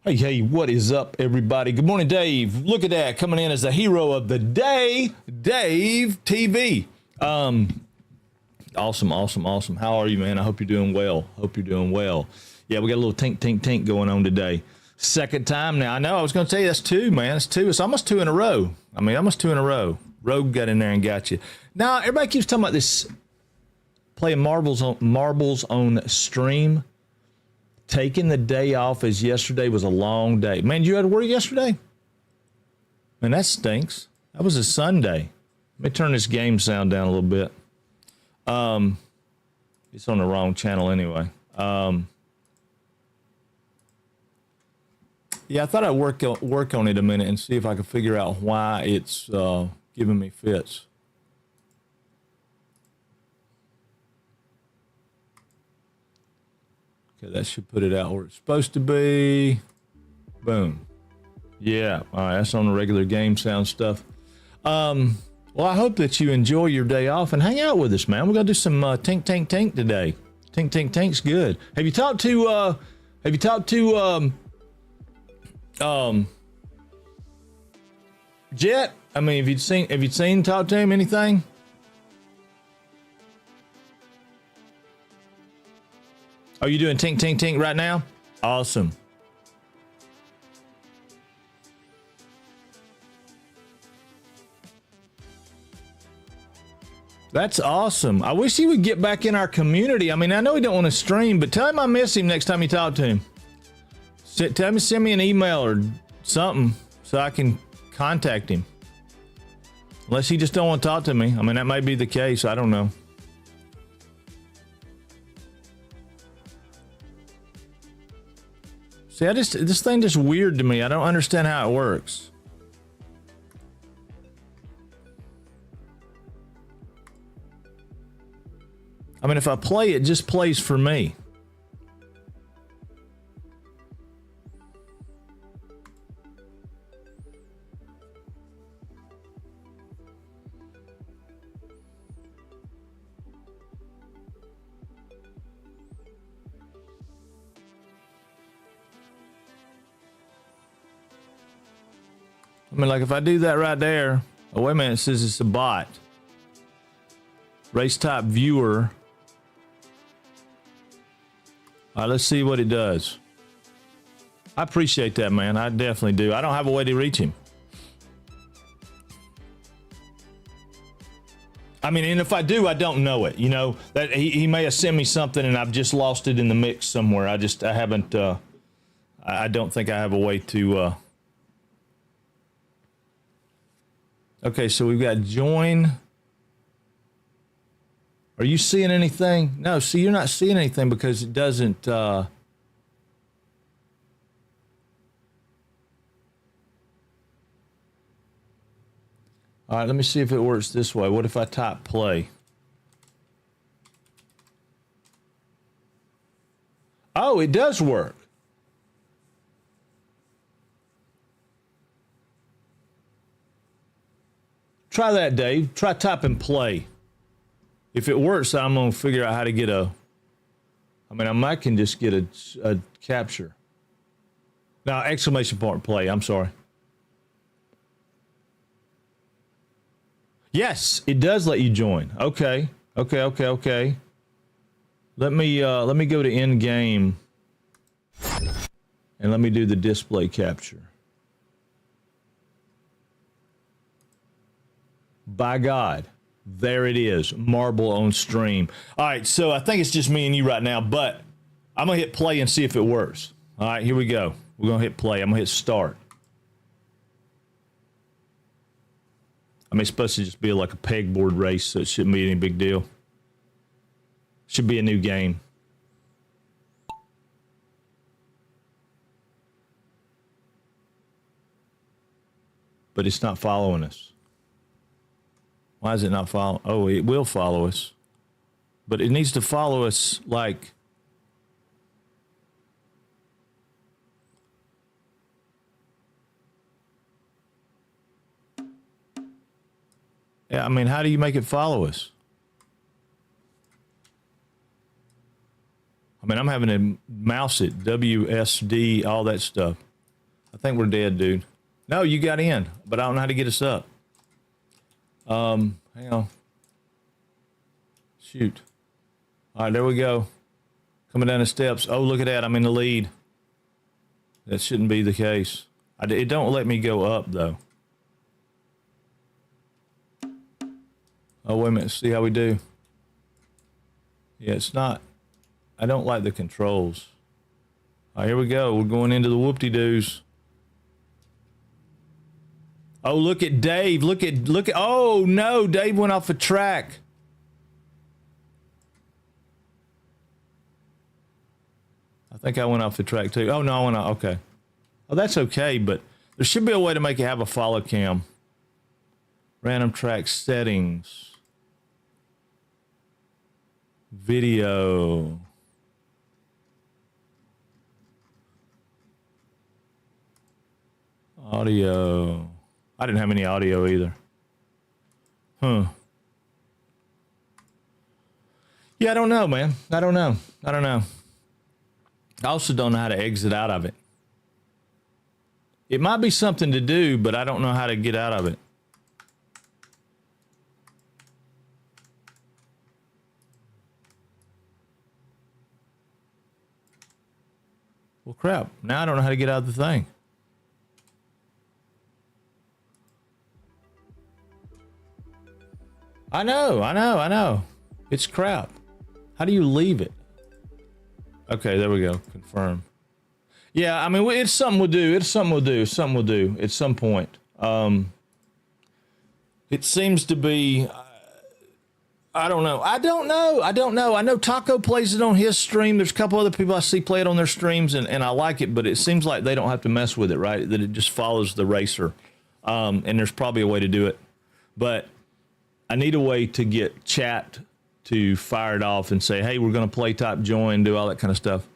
Hey, what is up, everybody? Good morning, Dave. Look at that, coming in as the hero of the day, Dave TV. Awesome. How are you, man? I hope you're doing well. Yeah, we got a little tink going on today. Second time now. I know I was going to tell you that's two, man. It's two. It's almost two in a row. Rogue got in there and got you. Now, everybody keeps talking about this playing marbles on stream. Taking the day off as yesterday was a long day. Man, you had to work yesterday? Man, that stinks. That was a Sunday. Let me turn this game sound down a little bit. It's on the wrong channel anyway. Yeah, I thought I'd work on it a minute and see if I could figure out why it's giving me fits. Okay, that should put it out where it's supposed to be. Boom. Yeah, all right, that's on the regular game sound stuff. Well, I hope that you enjoy your day off and hang out with us, man. We're gonna do some tink today. Tink's good. Have you talked to Jet? I mean, have you seen talk to him anything? Are you doing tink right now? Awesome. That's awesome. I wish he would get back in our community. I mean, I know he don't want to stream, but tell him I miss him next time you talk to him. Tell him to send me an email or something so I can contact him. Unless he just don't want to talk to me. I mean, that might be the case. I don't know. See, this thing just weird to me. I don't understand how it works. I mean, if I play, it just plays for me. I mean, like if I do that right there, oh, wait a minute, it says it's a bot. Race type viewer. All right, let's see what it does. I appreciate that, man. I definitely do. I don't have a way to reach him. I mean, and if I do, I don't know it. You know, that he may have sent me something and I've just lost it in the mix somewhere. I haven't, I don't think I have a way to, okay, so we've got join. Are you seeing anything? No, see, you're not seeing anything because it doesn't, all right, let me see if it works this way. What if I type play? Oh, it does work. Try that, Dave. Try typing play. If it works, I'm going to figure out how to get I might can just get a capture. Now, exclamation point play. I'm sorry. Yes, it does let you join. Okay. Let me go to end game and let me do the display capture. By God, there it is, marble on stream. All right, so I think it's just me and you right now, but I'm gonna hit play and see if it works. All right, here we go. We're gonna hit play. I'm gonna hit start. I mean, it's supposed to just be like a pegboard race, so it shouldn't be any big deal. Should be a new game. But it's not following us. Why is it not following? Oh, it will follow us. But it needs to follow us like... Yeah, I mean, how do you make it follow us? I mean, I'm having to mouse it, WSD, all that stuff. I think we're dead, dude. No, you got in, but I don't know how to get us up. Hang on. Shoot. All right, there we go. Coming down the steps. Oh, look at that. I'm in the lead. That shouldn't be the case. It don't let me go up, though. Oh, wait a minute. See how we do. Yeah, it's not. I don't like the controls. All right, here we go. We're going into the whoop-de-doos. Oh, look at Dave. Look at. Oh, no. Dave went off the track. I think I went off the track, too. Oh, no, I went off. Okay. Oh, that's okay, but there should be a way to make it have a follow cam. Random track settings. Video. Audio. I didn't have any audio either. Huh. Yeah, I don't know, man. I don't know. I also don't know how to exit out of it. It might be something to do, but I don't know how to get out of it. Well, crap. Now I don't know how to get out of the thing. I know. It's crap. How do you leave it? Okay, there we go. Confirm. Yeah, I mean, it's something we'll do. It's something we'll do at some point. It seems to be... I don't know. I know Taco plays it on his stream. There's a couple other people I see play it on their streams, and I like it, but it seems like they don't have to mess with it, right? That it just follows the racer. And there's probably a way to do it. But I need a way to get chat to fire it off and say, hey, we're going to play, type join, do all that kind of stuff.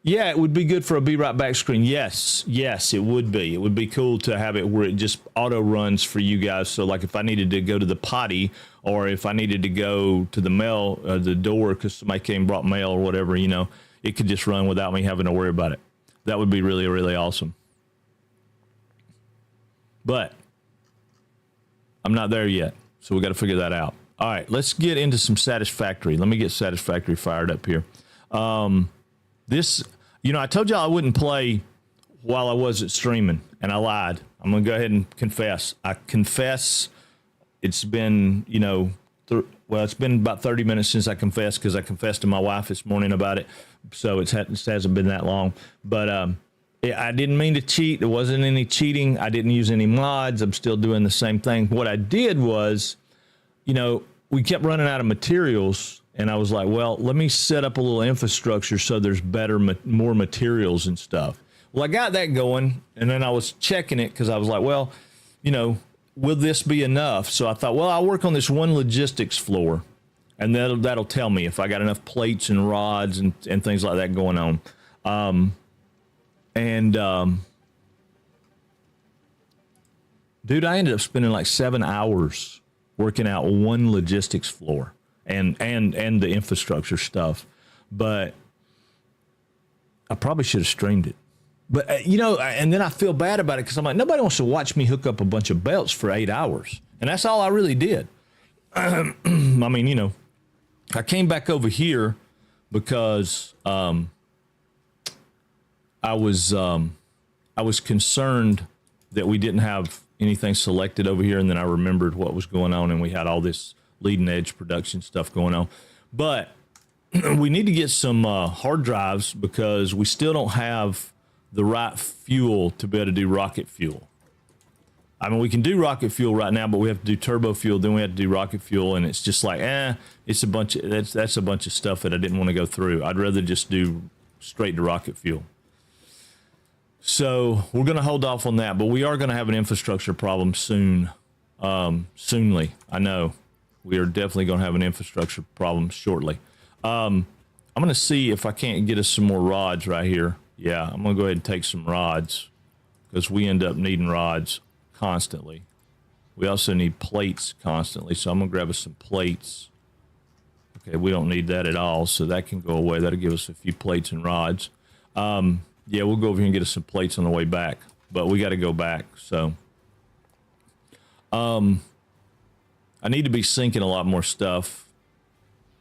Yeah, it would be good for a Be Right Back screen. Yes, it would be. It would be cool to have it where it just auto runs for you guys. So like if I needed to go to the potty, or if I needed to go to the mail, the door, because somebody came and brought mail or whatever, you know, it could just run without me having to worry about it. That would be really, really awesome. But I'm not there yet, so we got to figure that out. All right, let's get into some Satisfactory. Let me get Satisfactory fired up here. This, you know, I told y'all I wouldn't play while I wasn't streaming, and I lied. I'm going to go ahead and confess. I confess it's been, you know, it's been about 30 minutes since I confessed, because I confessed to my wife this morning about it, so it hasn't been that long. But I didn't mean to cheat. There wasn't any cheating. I didn't use any mods. I'm still doing the same thing. What I did was, you know, we kept running out of materials, and I was like, well, let me set up a little infrastructure so there's more materials and stuff. Well, I got that going, and then I was checking it because I was like, well, you know, will this be enough? So I thought, well, I'll work on this one logistics floor, and that'll tell me if I got enough plates and rods and things like that going on. Dude, I ended up spending like 7 hours working out one logistics floor and the infrastructure stuff. But I probably should have streamed it. But, you know, and then I feel bad about it because I'm like, nobody wants to watch me hook up a bunch of belts for 8 hours. And that's all I really did. I mean, you know, I came back over here because I was concerned that we didn't have anything selected over here, and then I remembered what was going on, and we had all this leading edge production stuff going on. But we need to get some hard drives because we still don't have the right fuel to be able to do rocket fuel. I mean, we can do rocket fuel right now, but we have to do turbo fuel, then we have to do rocket fuel, and it's just like, it's a bunch of, that's a bunch of stuff that I didn't want to go through. I'd rather just do straight to rocket fuel. So we're going to hold off on that, but we are going to have an infrastructure problem soon. Soonly, I know. We are definitely going to have an infrastructure problem shortly. I'm going to see if I can't get us some more rods right here. Yeah, I'm going to go ahead and take some rods because we end up needing rods constantly. We also need plates constantly, so I'm going to grab us some plates. Okay, we don't need that at all, so that can go away. That'll give us a few plates and rods. Yeah, we'll go over here and get us some plates on the way back, but we got to go back. So, I need to be sinking a lot more stuff,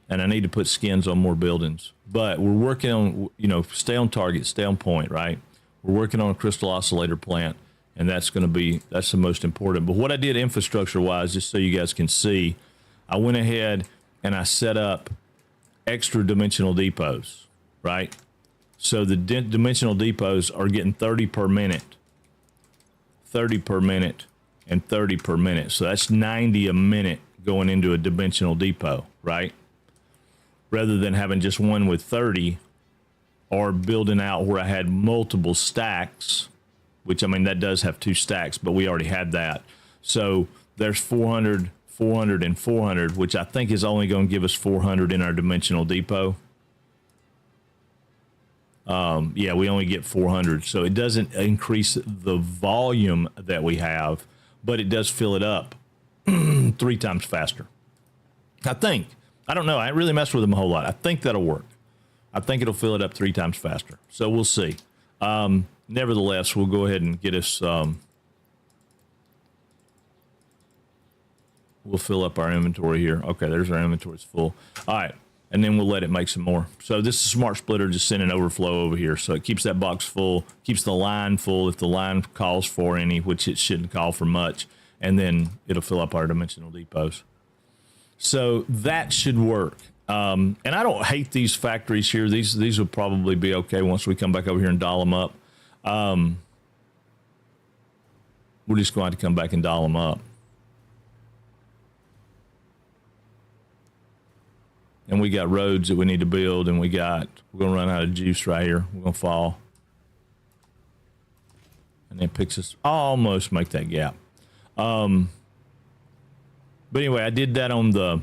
and I need to put skins on more buildings. But we're working on, you know, stay on target, stay on point, right? We're working on a crystal oscillator plant, and that's the most important. But what I did infrastructure-wise, just so you guys can see, I went ahead and I set up extra dimensional depots, right? So the dimensional depots are getting 30 per minute, 30 per minute, and 30 per minute. So that's 90 a minute going into a dimensional depot, right? Rather than having just one with 30 or building out where I had multiple stacks, which, I mean, that does have 2 stacks, but we already had that. So there's 400, 400, and 400, which I think is only going to give us 400 in our dimensional depot. Yeah, we only get 400. So it doesn't increase the volume that we have, but it does fill it up 3 times faster. I think. I don't know. I ain't really messed with them a whole lot. I think that'll work. I think it'll fill it up 3 times faster. So we'll see. Nevertheless, we'll go ahead and get us, we'll fill up our inventory here. Okay, there's our inventory. It's full. All right. And then we'll let it make some more. So this is Smart Splitter just sending overflow over here. So it keeps that box full, keeps the line full if the line calls for any, which it shouldn't call for much. And then it'll fill up our dimensional depots. So that should work. And I don't hate these factories here. These will probably be okay once we come back over here and doll them up. We're just going to have to come back and doll them up. And we got roads that we need to build, and we're going to run out of juice right here. We're going to fall. And then picks us, almost make that gap. But anyway, I did that on the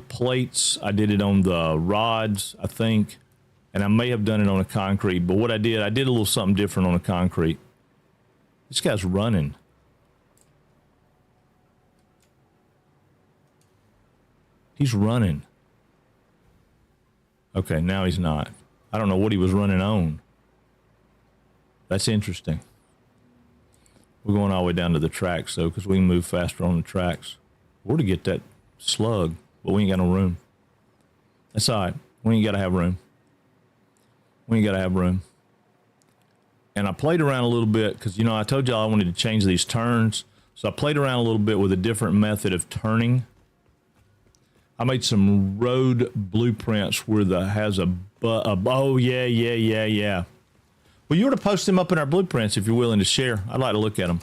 plates. I did it on the rods, I think. And I may have done it on a concrete. But what I did a little something different on a concrete. This guy's running. He's running. Okay, now he's not. I don't know what he was running on. That's interesting. We're going all the way down to the tracks, though, because we can move faster on the tracks. We're to get that slug, but we ain't got no room. That's all right. We ain't got to have room. We ain't got to have room. And I played around a little bit because, you know, I told y'all I wanted to change these turns. So I played around a little bit with a different method of turning. I made some road blueprints where oh, yeah. Well, you ought to post them up in our blueprints if you're willing to share. I'd like to look at them.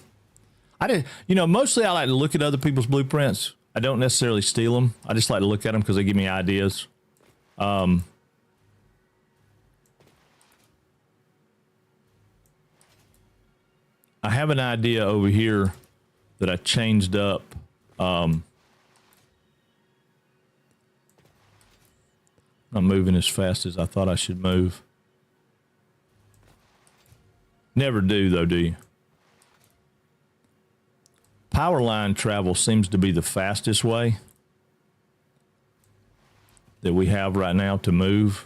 Mostly I like to look at other people's blueprints. I don't necessarily steal them. I just like to look at them because they give me ideas. I have an idea over here that I changed up. Not moving as fast as I thought I should move. Never do, though, do you? Power line travel seems to be the fastest way that we have right now to move.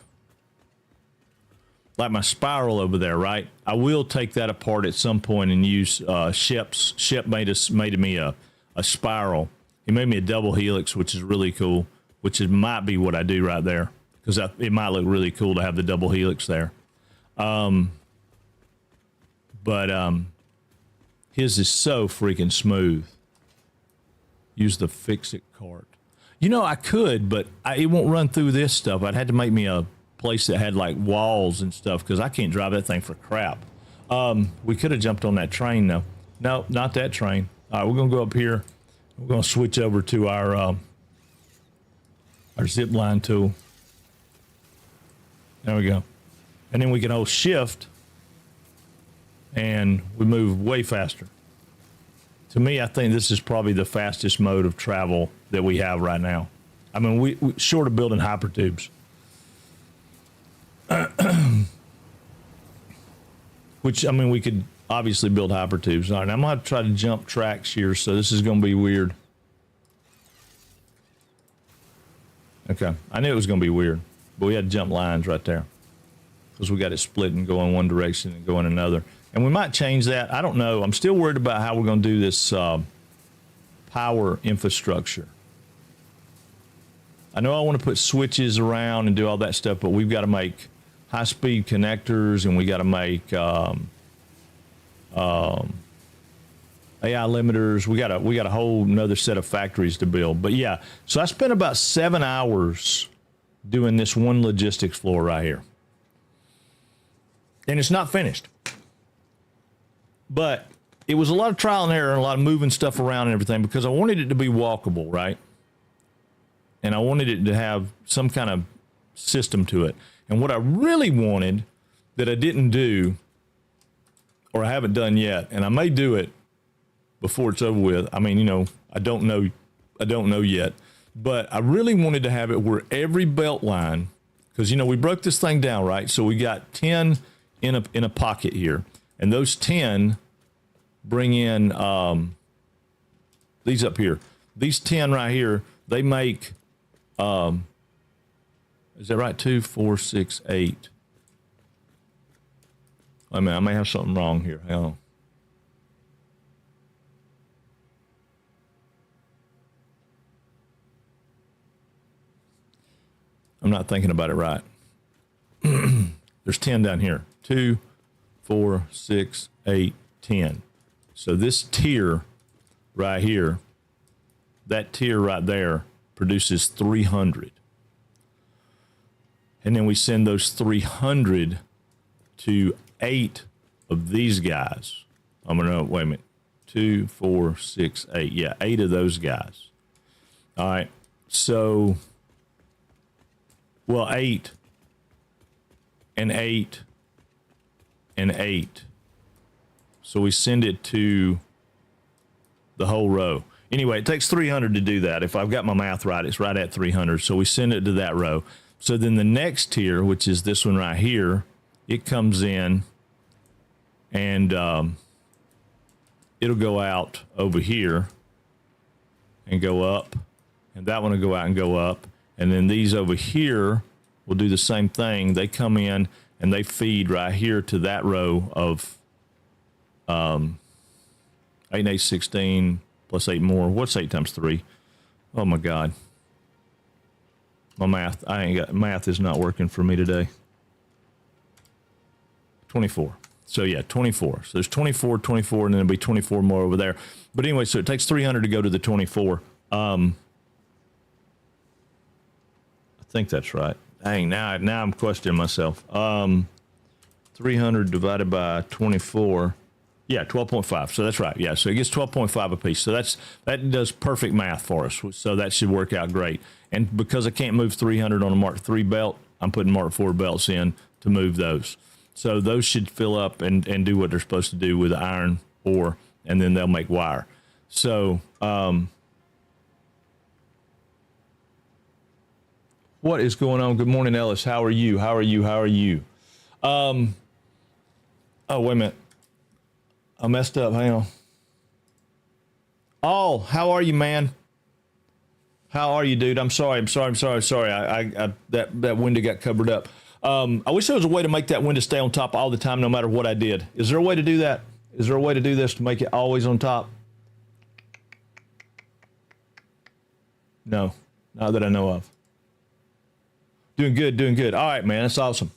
Like my spiral over there, right? I will take that apart at some point and use Shep made me a spiral. He made me a double helix, which is really cool, might be what I do right there. Because it might look really cool to have the double helix there. But his is so freaking smooth. Use the fix-it cart. You know, I could, but it won't run through this stuff. I'd have to make me a place that had, like, walls and stuff because I can't drive that thing for crap. We could have jumped on that train, though. No, not that train. All right, we're going to go up here. We're going to switch over to our zip line tool. There we go. And then we can hold shift and we move way faster. To me, I think this is probably the fastest mode of travel that we have right now. I mean, we short of building hypertubes. Which, I mean, we could obviously build hypertubes. All right, I'm going to try to jump tracks here, so this is going to be weird. Okay, I knew it was going to be weird. But we had jump lines right there. because we got it split and go in one direction and go in another. And we might change that. I don't know. I'm still worried about how we're going to do this power infrastructure. I know I want to put switches around and do all that stuff, but we've got to make high-speed connectors, and we got to make AI limiters. We got a whole another set of factories to build. But yeah, so I spent about 7 hours doing this one logistics floor right here, and it's not finished. But it was a lot of trial and error and a lot of moving stuff around and everything because I wanted it to be walkable, right? And I wanted it to have some kind of system to it. And what I really wanted that I didn't do, or I haven't done yet, and I may do it before it's over with. I mean, you know, I don't know yet, but I really wanted to have it where every belt line, because, you know, we broke this thing down, right? So we got 10 in a pocket here, and those 10 bring in these up here. These 10 right here, they make, is that right? 2, 4, 6, 8. I mean, I may have something wrong here. Hang on. I'm not thinking about it right. There's 10 down here. 2, 4, 6, 8, 10. So this tier right here, that tier right there produces 300. And then we send those 300 to 8 of these guys. I'm going to, wait a minute. 2, 4, 6, 8. Yeah, 8 of those guys. All right. So, well, 8 and 8 and 8. So we send it to the whole row. Anyway, it takes 300 to do that. If I've got my math right, it's right at 300. So we send it to that row. So then the next tier, which is this one right here, it comes in and it'll go out over here and go up. And that one will go out and go up. And then these over here will do the same thing. They come in and they feed right here to that row of 8 and 8, 16 plus 8 more. What's 8 times 3? Oh my God. My math is not working for me today. 24. So yeah, 24. So there's 24, 24, and then there'll be 24 more over there. But anyway, so it takes 300 to go to the 24. I think that's right. Dang, now I'm questioning myself. 300 divided by 24. Yeah, 12.5. So that's right. Yeah, so it gets 12.5 apiece. So that does perfect math for us. So that should work out great. And because I can't move 300 on a Mark III belt, I'm putting Mark IV belts in to move those. So those should fill up and do what they're supposed to do with iron ore, and then they'll make wire. So what is going on? Good morning, Ellis. How are you? How are you? How are you? Oh, wait a minute. I messed up. Hang on. Oh, how are you, man? How are you, dude? I'm sorry. I that window got covered up. I wish there was a way to make that window stay on top all the time, no matter what I did. Is there a way to do that? Is there a way to do this to make it always on top? No, not that I know of. Doing good, doing good. All right, man, that's awesome.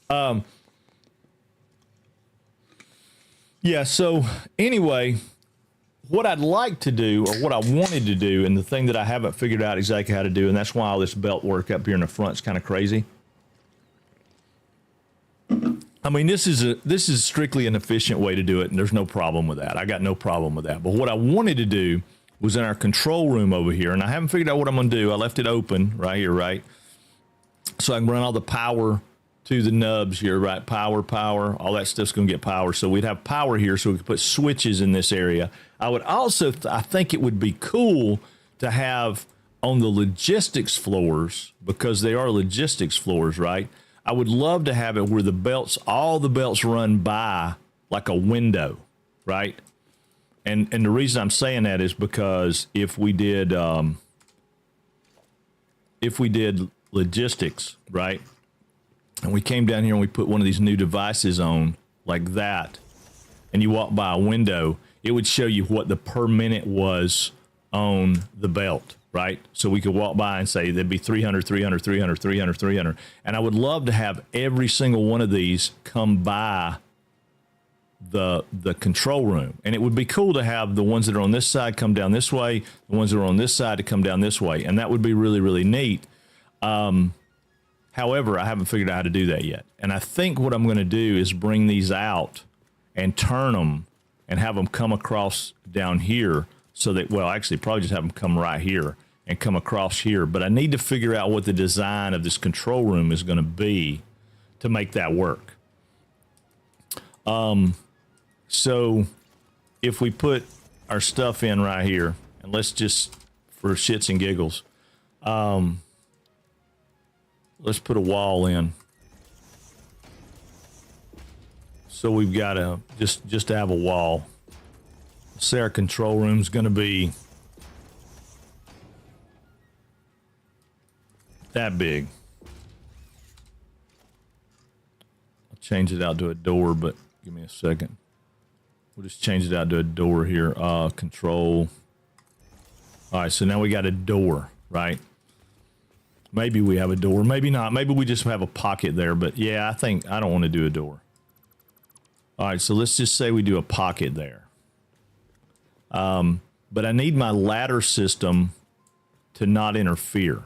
Yeah, so anyway, what I'd like to do, or what I wanted to do, and the thing that I haven't figured out exactly how to do, and that's why all this belt work up here in the front is kind of crazy. I mean, this is strictly an efficient way to do it, and there's no problem with that. I got no problem with that. But what I wanted to do was in our control room over here, and I haven't figured out what I'm going to do. I left it open right here, right? So I can run all the power to the nubs here, right? Power, all that stuff's going to get power. So we'd have power here, so we could put switches in this area. I would also, I think it would be cool to have on the logistics floors, because they are logistics floors, right? I would love to have it where the belts, all the belts run by like a window, right? And the reason I'm saying that is because if we did logistics, right? and we came down here and we put one of these new devices on like that, and you walk by a window, it would show you what the per minute was on the belt, right? So we could walk by and say there'd be 300, 300, 300, 300, 300. And I would love to have every single one of these come by the control room. And it would be cool to have the ones that are on this side come down this way, the ones that are on this side to come down this way. And that would be really, really neat. However, I haven't figured out how to do that yet. And I think what I'm going to do is bring these out and turn them and have them come across down here so that, well, actually probably just have them come right here and come across here. But I need to figure out what the design of this control room is going to be to make that work. So if we put our stuff in right here, and let's just, for shits and giggles, let's put a wall in. So we've got to just to have a wall. Say our control room's going to be that big. I'll change it out to a door, but give me a second. We'll just change it out to a door here. Control. All right, so now we got a door, right? Maybe we have a door, maybe not. Maybe we just have a pocket there, but yeah, I think I don't want to do a door. All right, so let's just say we do a pocket there. But I need my ladder system to not interfere.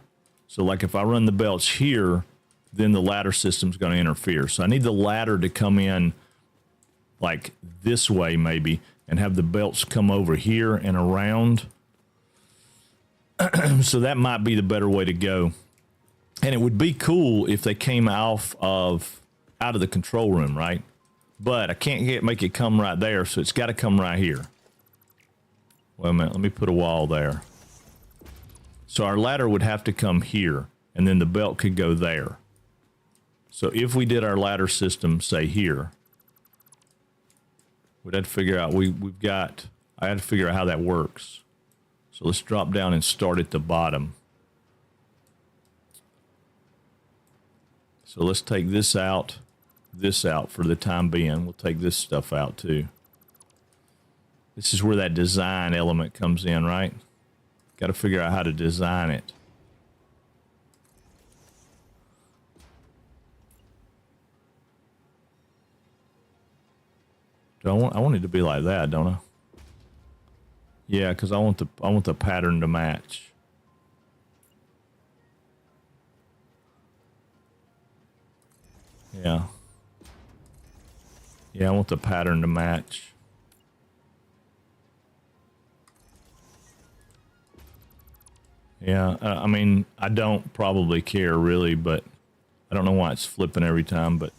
So like if I run the belts here, then the ladder system's going to interfere. So I need the ladder to come in like this way maybe and have the belts come over here and around. So that might be the better way to go. And it would be cool if they came out of the control room, right? But I can't make it come right there, so it's got to come right here. Wait a minute, let me put a wall there. So our ladder would have to come here, and then the belt could go there. So if we did our ladder system, say here, we'd have to figure out, I had to figure out how that works. So let's drop down and start at the bottom. So let's take this out for the time being. We'll take this stuff out too. This is where that design element comes in, right? Got to figure out how to design it. I want it to be like that, don't I? Yeah, because I want the pattern to match. Yeah. Yeah, I want the pattern to match. Yeah, I mean, I don't probably care really, but I don't know why it's flipping every time, but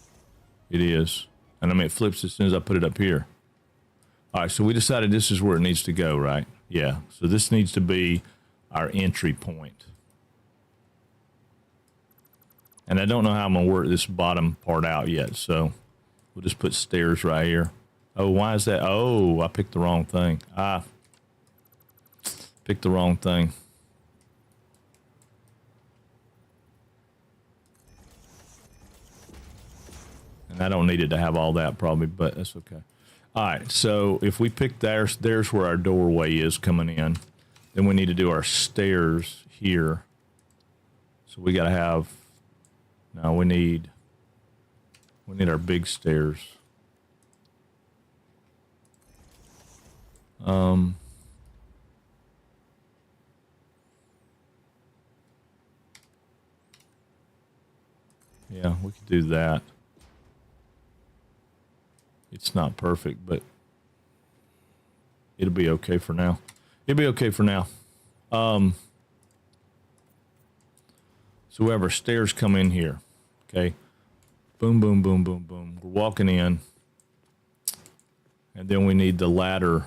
it is. And I mean, it flips as soon as I put it up here. All right, so we decided this is where it needs to go, right? Yeah, so this needs to be our entry point. And I don't know how I'm going to work this bottom part out yet, so we'll just put stairs right here. Oh, why is that? Oh, I picked the wrong thing. I picked the wrong thing. And I don't need it to have all that probably, but that's okay. All right, so if we pick there's where our doorway is coming in. Then we need to do our stairs here. So we got to have, no, we need our big stairs. Yeah, we could do that. It's not perfect, but it'll be okay for now. It'll be okay for now. So we have our stairs come in here. Okay. Boom, boom, boom, boom, boom. We're walking in. And then we need the ladder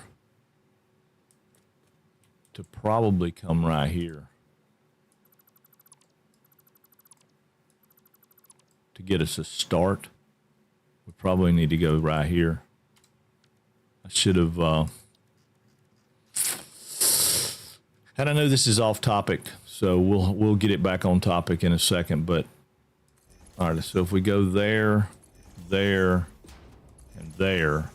to probably come right here. To get us a start. We probably need to go right here. I should have, and I know this is off topic, so we'll get it back on topic in a second, but All right, so if we go there, there, and there.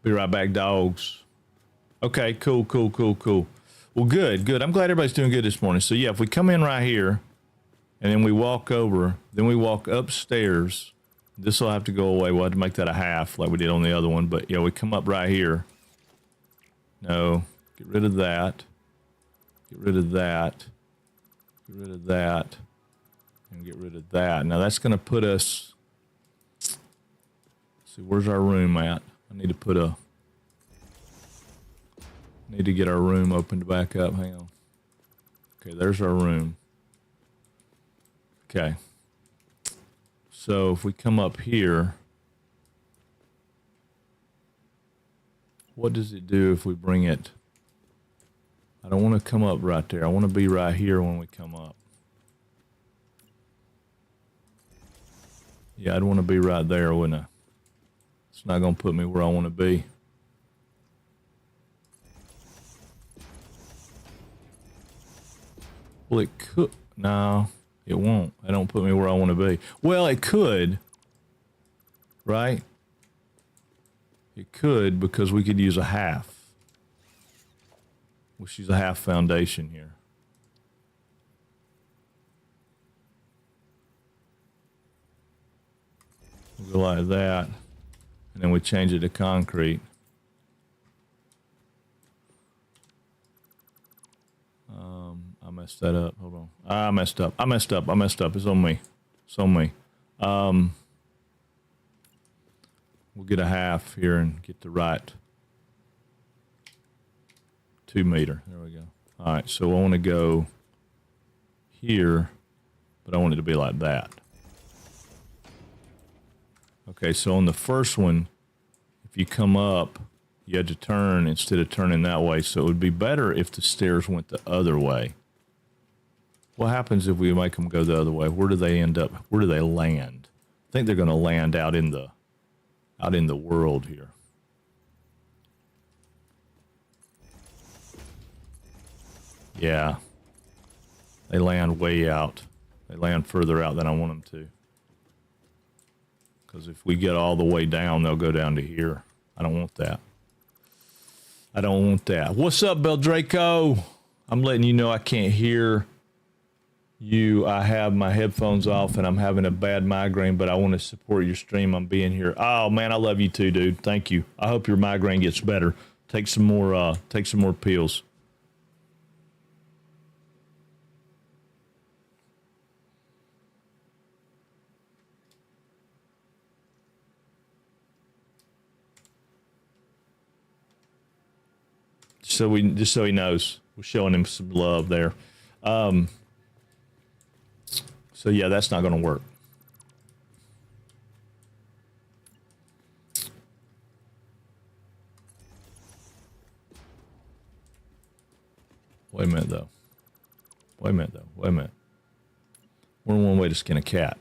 Be right back, dogs. Okay, cool. Well, good. I'm glad everybody's doing good this morning. So yeah, if we come in right here, and then we walk over, then we walk upstairs. This will have to go away. We'll have to make that a half like we did on the other one. But yeah, we come up right here. No, get rid of that. Get rid of that. Get rid of that. And get rid of that. Now that's going to put us... Let's see, where's our room at? I need to put a... Need to get our room opened back up. Hang on. Okay, there's our room. Okay. So if we come up here, what does it do if we bring it? I don't want to come up right there. I want to be right here when we come up. Yeah, I'd want to be right there, wouldn't I? It's not going to put me where I want to be. Well, it could. No, it won't. It don't put me where I want to be. Well, it could. Right? It could, because we could use a half. We'll use a half foundation here. We'll go like that. And then we change it to concrete. I messed that up. Hold on. I messed up. It's on me. We'll get a half here and get the right 2 meter. There we go. All right, so I want to go here, but I want it to be like that. Okay, so on the first one, if you come up, you had to turn instead of turning that way. So it would be better if the stairs went the other way. What happens if we make them go the other way? Where do they end up? Where do they land? I think they're going to land out in the world here. Yeah. They land way out. They land further out than I want them to. Because if we get all the way down, they'll go down to here. I don't want that. What's up, Beldraco? I'm letting you know I can't hear you. I have my headphones off and I'm having a bad migraine, but I want to support your stream. I'm being here. Oh man, I love you too, dude. Thank you. I hope your migraine gets better. Take some more pills. Just so he knows, we're showing him some love there. So yeah, that's not going to work. Wait a minute though. We're on one way to skin a cat.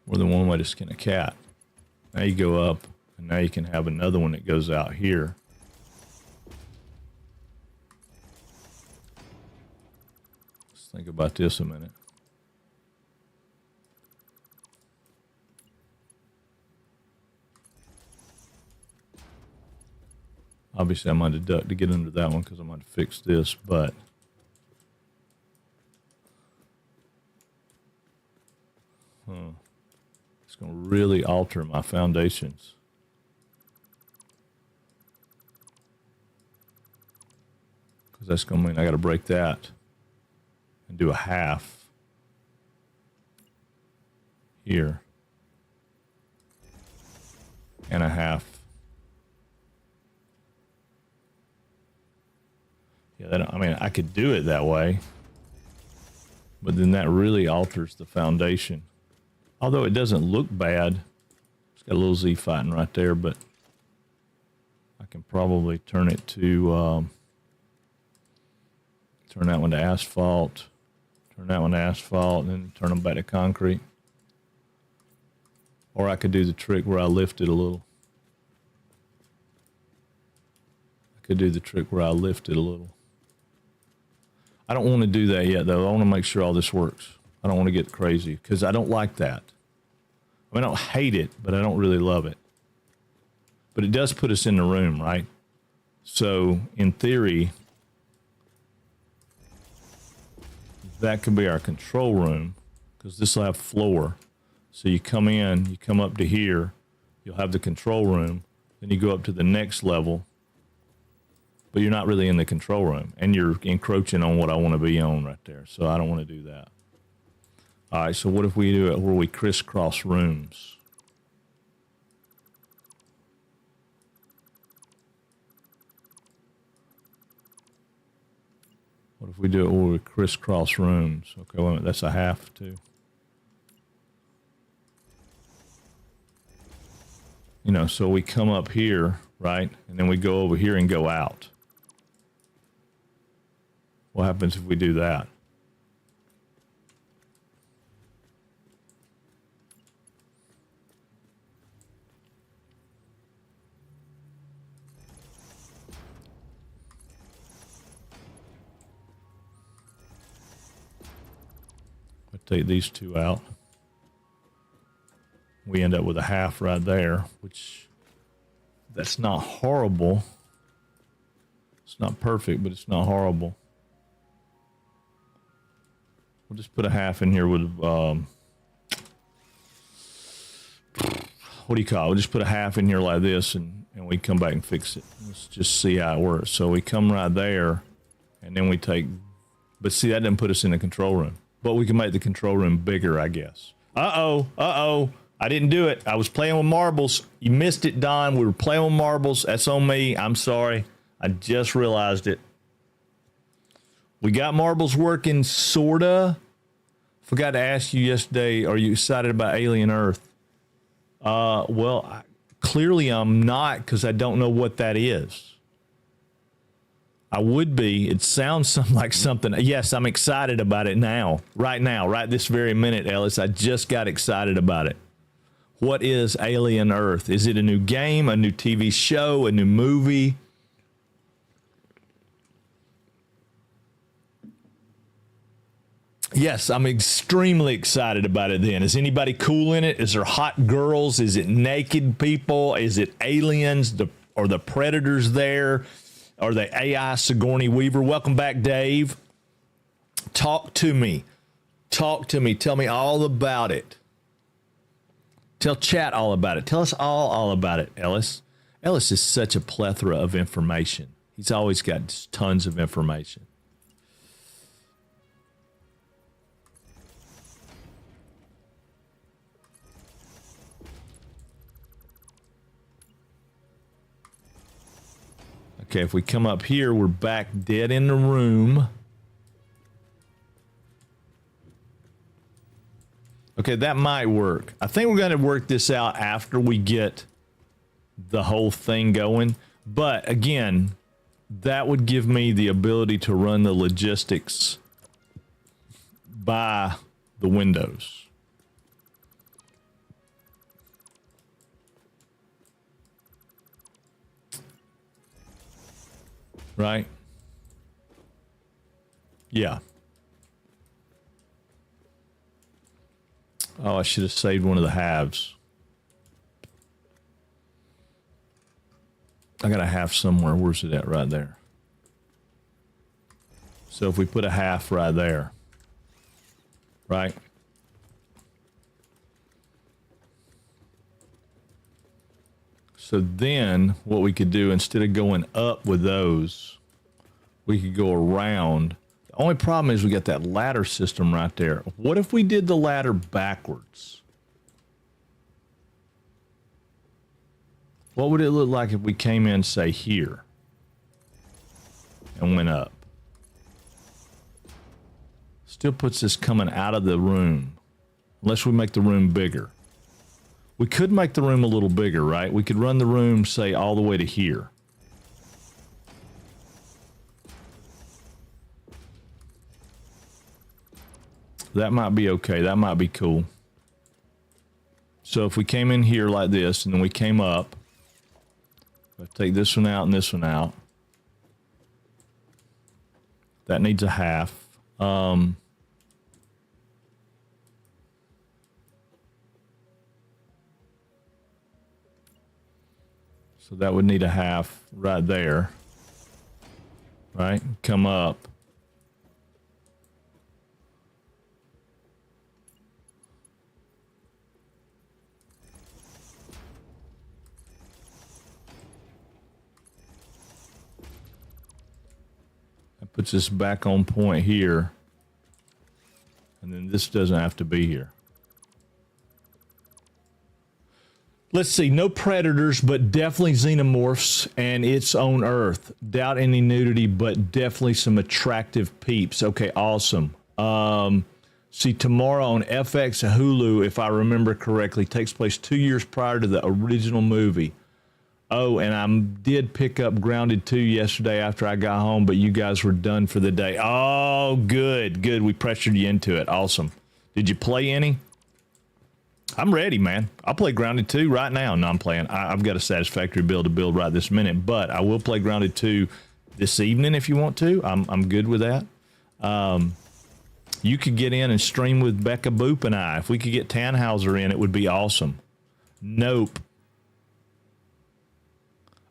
More than one way to skin a cat. Now you go up, and now you can have another one that goes out here. Let's think about this a minute. Obviously, I'm going to duck to get under that one because I'm going to fix this, but it's going to really alter my foundations. Because that's going to mean I got to break that and do a half here and a half Yeah, that, I mean, I could do it that way, but then that really alters the foundation. Although it doesn't look bad. It's got a little Z fighting right there, but I can probably turn it to, turn that one to asphalt, turn that one to asphalt, and then turn them back to concrete. Or I could do the trick where I lift it a little. I could do the trick where I lift it a little. I don't want to do that yet, though. I want to make sure all this works. I don't want to get crazy because I don't like that. I mean, I don't hate it, but I don't really love it. But it does put us in the room, right? So, in theory, that could be our control room because this will have floor. So you come in, you come up to here, you'll have the control room, then you go up to the next level, but you're not really in the control room, and you're encroaching on what I want to be on right there. So I don't want to do that. All right, so what if we do it where we crisscross rooms? What if we do it where we crisscross rooms? Okay, wait a minute, that's a half too. You know, so we come up here, right? And then we go over here and go out. What happens if we do that? I take these two out. We end up with a half right there, which that's not horrible. It's not perfect, but it's not horrible. We'll just put a half in here with, what do you call it? We'll just put a half in here like this, and we come back and fix it. Let's just see how it works. So we come right there, and then we take, but see, that didn't put us in the control room. But we can make the control room bigger, I guess. Uh-oh. I didn't do it. I was playing with marbles. You missed it, Don. We were playing with marbles. That's on me. I'm sorry. I just realized it. We got marbles working, sorta. Forgot to ask you yesterday, are you excited about Alien Earth? Well, clearly I'm not, because I don't know what that is. I would be. It sounds like something. Yes, I'm excited about it now. Right this very minute, Ellis. I just got excited about it. What is Alien Earth? Is it a new game, a new TV show, a new movie? Yes, I'm extremely excited about it then. Is anybody cool in it? Is there hot girls? Is it naked people? Is it aliens? Are the predators there? Are they AI Sigourney Weaver? Welcome back, Dave. Talk to me. Talk to me. Tell me all about it. Tell chat all about it. Tell us all about it, Ellis. Ellis is such a plethora of information. He's always got just tons of information. Okay, if we come up here, we're back dead in the room. Okay, that might work. I think we're going to work this out after we get the whole thing going. But again, that would give me the ability to run the logistics by the windows. Right? Yeah. Oh, I should have saved one of the halves. I got a half somewhere. Where's it at? Right there. So if we put a half right there, right? So then what we could do, instead of going up with those, we could go around. The only problem is we got that ladder system right there. What if we did the ladder backwards? What would it look like if we came in, say, here and went up? still puts this coming out of the room. Unless we make the room bigger. We could make the room a little bigger, right? We could run the room, say, all the way to here. That might be okay. That might be cool. So if we came in here like this, and then we came up, let's take this one out and this one out. That needs a half. So that would need a half right there. Right? Come up. That puts us back on point here. And then this doesn't have to be here. Let's see, no predators, but definitely xenomorphs, and it's on Earth. Doubt any nudity, but definitely some attractive peeps. Okay, awesome. See, tomorrow on FX Hulu, if I remember correctly, takes place 2 years prior to the original movie. Oh, and I did pick up Grounded 2 yesterday after I got home, but you guys were done for the day. Oh, good, good. We pressured you into it. Awesome. Did you play any? I'm ready, man. I'll play Grounded 2 right now. No, I'm playing. I've got a Satisfactory build to build right this minute, but I will play Grounded 2 this evening if you want to. I'm good with that. You could get in and stream with Becca Boop and I. If we could get Tannhauser in, it would be awesome. Nope.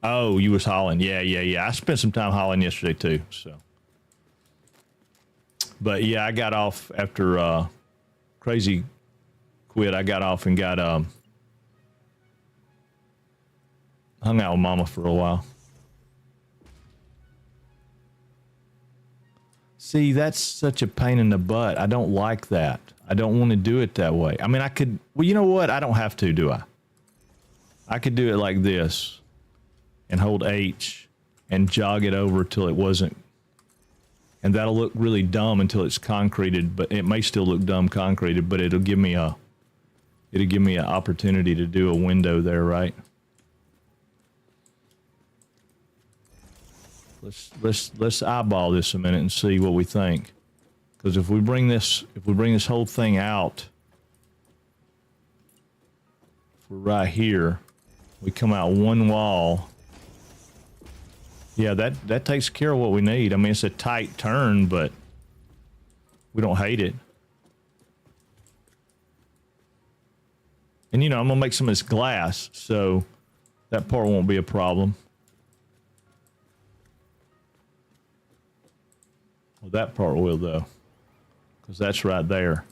Oh, you was hauling. Yeah. I spent some time hauling yesterday too. So, but yeah, I got off after Crazy quit. I got off and got hung out with Mama for a while. See, that's such a pain in the butt. I don't like that. I don't want to do it that way. I mean, I could. Well, you know what? I don't have to, do I? I could do it like this. And hold H and jog it over till it wasn't, and that'll look really dumb until it's concreted, but it may still look dumb concreted, but it'll give me an opportunity to do a window there, right? Let's eyeball this a minute and see what we think, because if we bring this whole thing out, if we're right here, we come out one wall. Yeah, that takes care of what we need. I mean, it's a tight turn, but we don't hate it. And, you know, I'm going to make some of this glass, so that part won't be a problem. Well, that part will, though, because that's right there.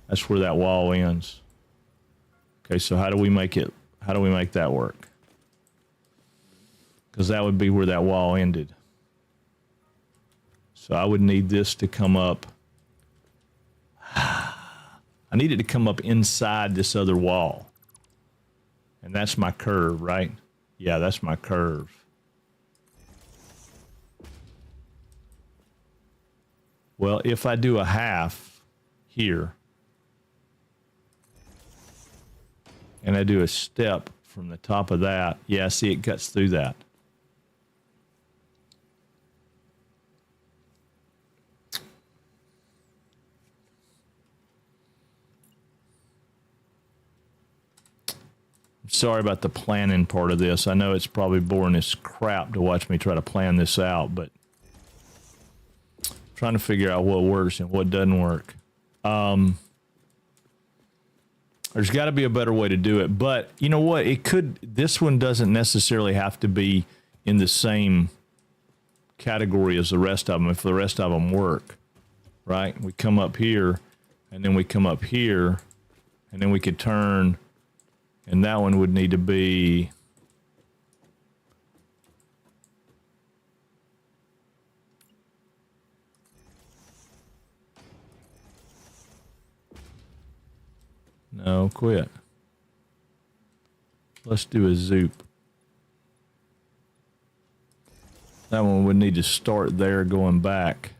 That's where that wall ends. Okay, so how do we make that work? Because that would be where that wall ended. So I would need this to come up. I need it to come up inside this other wall. And that's my curve, right? Yeah, that's my curve. Well, if I do a half here, and I do a step from the top of that, yeah, see, it cuts through that. Sorry about the planning part of this. I know it's probably boring as crap to watch me try to plan this out, but I'm trying to figure out what works and what doesn't work. There's got to be a better way to do it, but you know what? This one doesn't necessarily have to be in the same category as the rest of them if the rest of them work, right? We come up here, and then we come up here, and then we could turn. And that one would need to be no, quit. Let's do a zoop. That one would need to start there going back.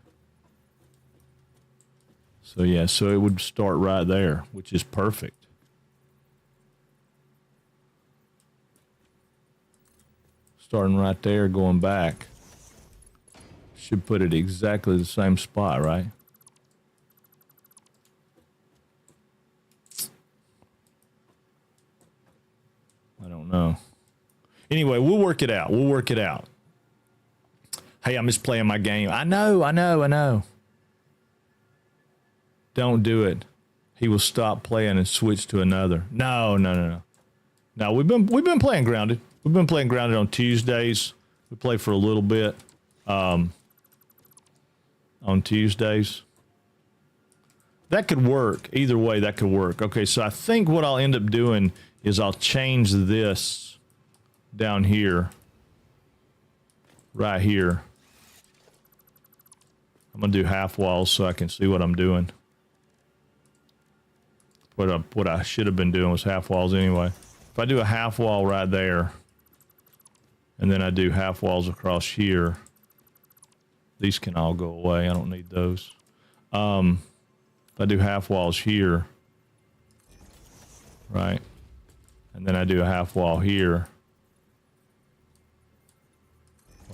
So yeah, so it would start right there, which is perfect. Starting right there, going back. Should put it exactly the same spot, right? I don't know. Anyway, we'll work it out. We'll work it out. Hey, I'm just playing my game. I know. Don't do it. He will stop playing and switch to another. No. No, we've been playing Grounded. We've been playing Grounded on Tuesdays. We play for a little bit on Tuesdays. That could work. Either way, that could work. Okay, so I think what I'll end up doing is I'll change this down here, right here. I'm going to do half walls so I can see what I'm doing. What I should have been doing was half walls anyway. If I do a half wall right there, and then I do half walls across here, these can all go away. I don't need those. If I do half walls here, right, and then I do a half wall here,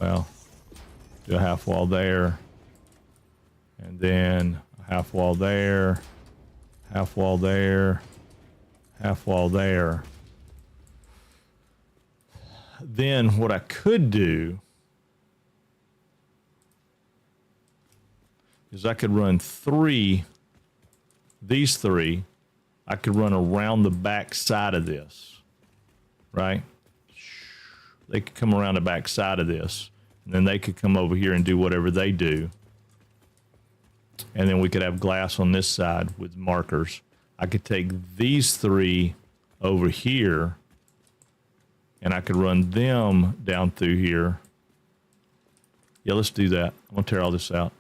well, do a half wall there, and then a half wall there, half wall there, half wall there. Then what I could do is I could run these three, I could run around the back side of this, right? They could come around the back side of this, and then they could come over here and do whatever they do. And then we could have glass on this side with markers. I could take these three over here, and I could run them down through here. Yeah, let's do that. I'm going to tear all this out.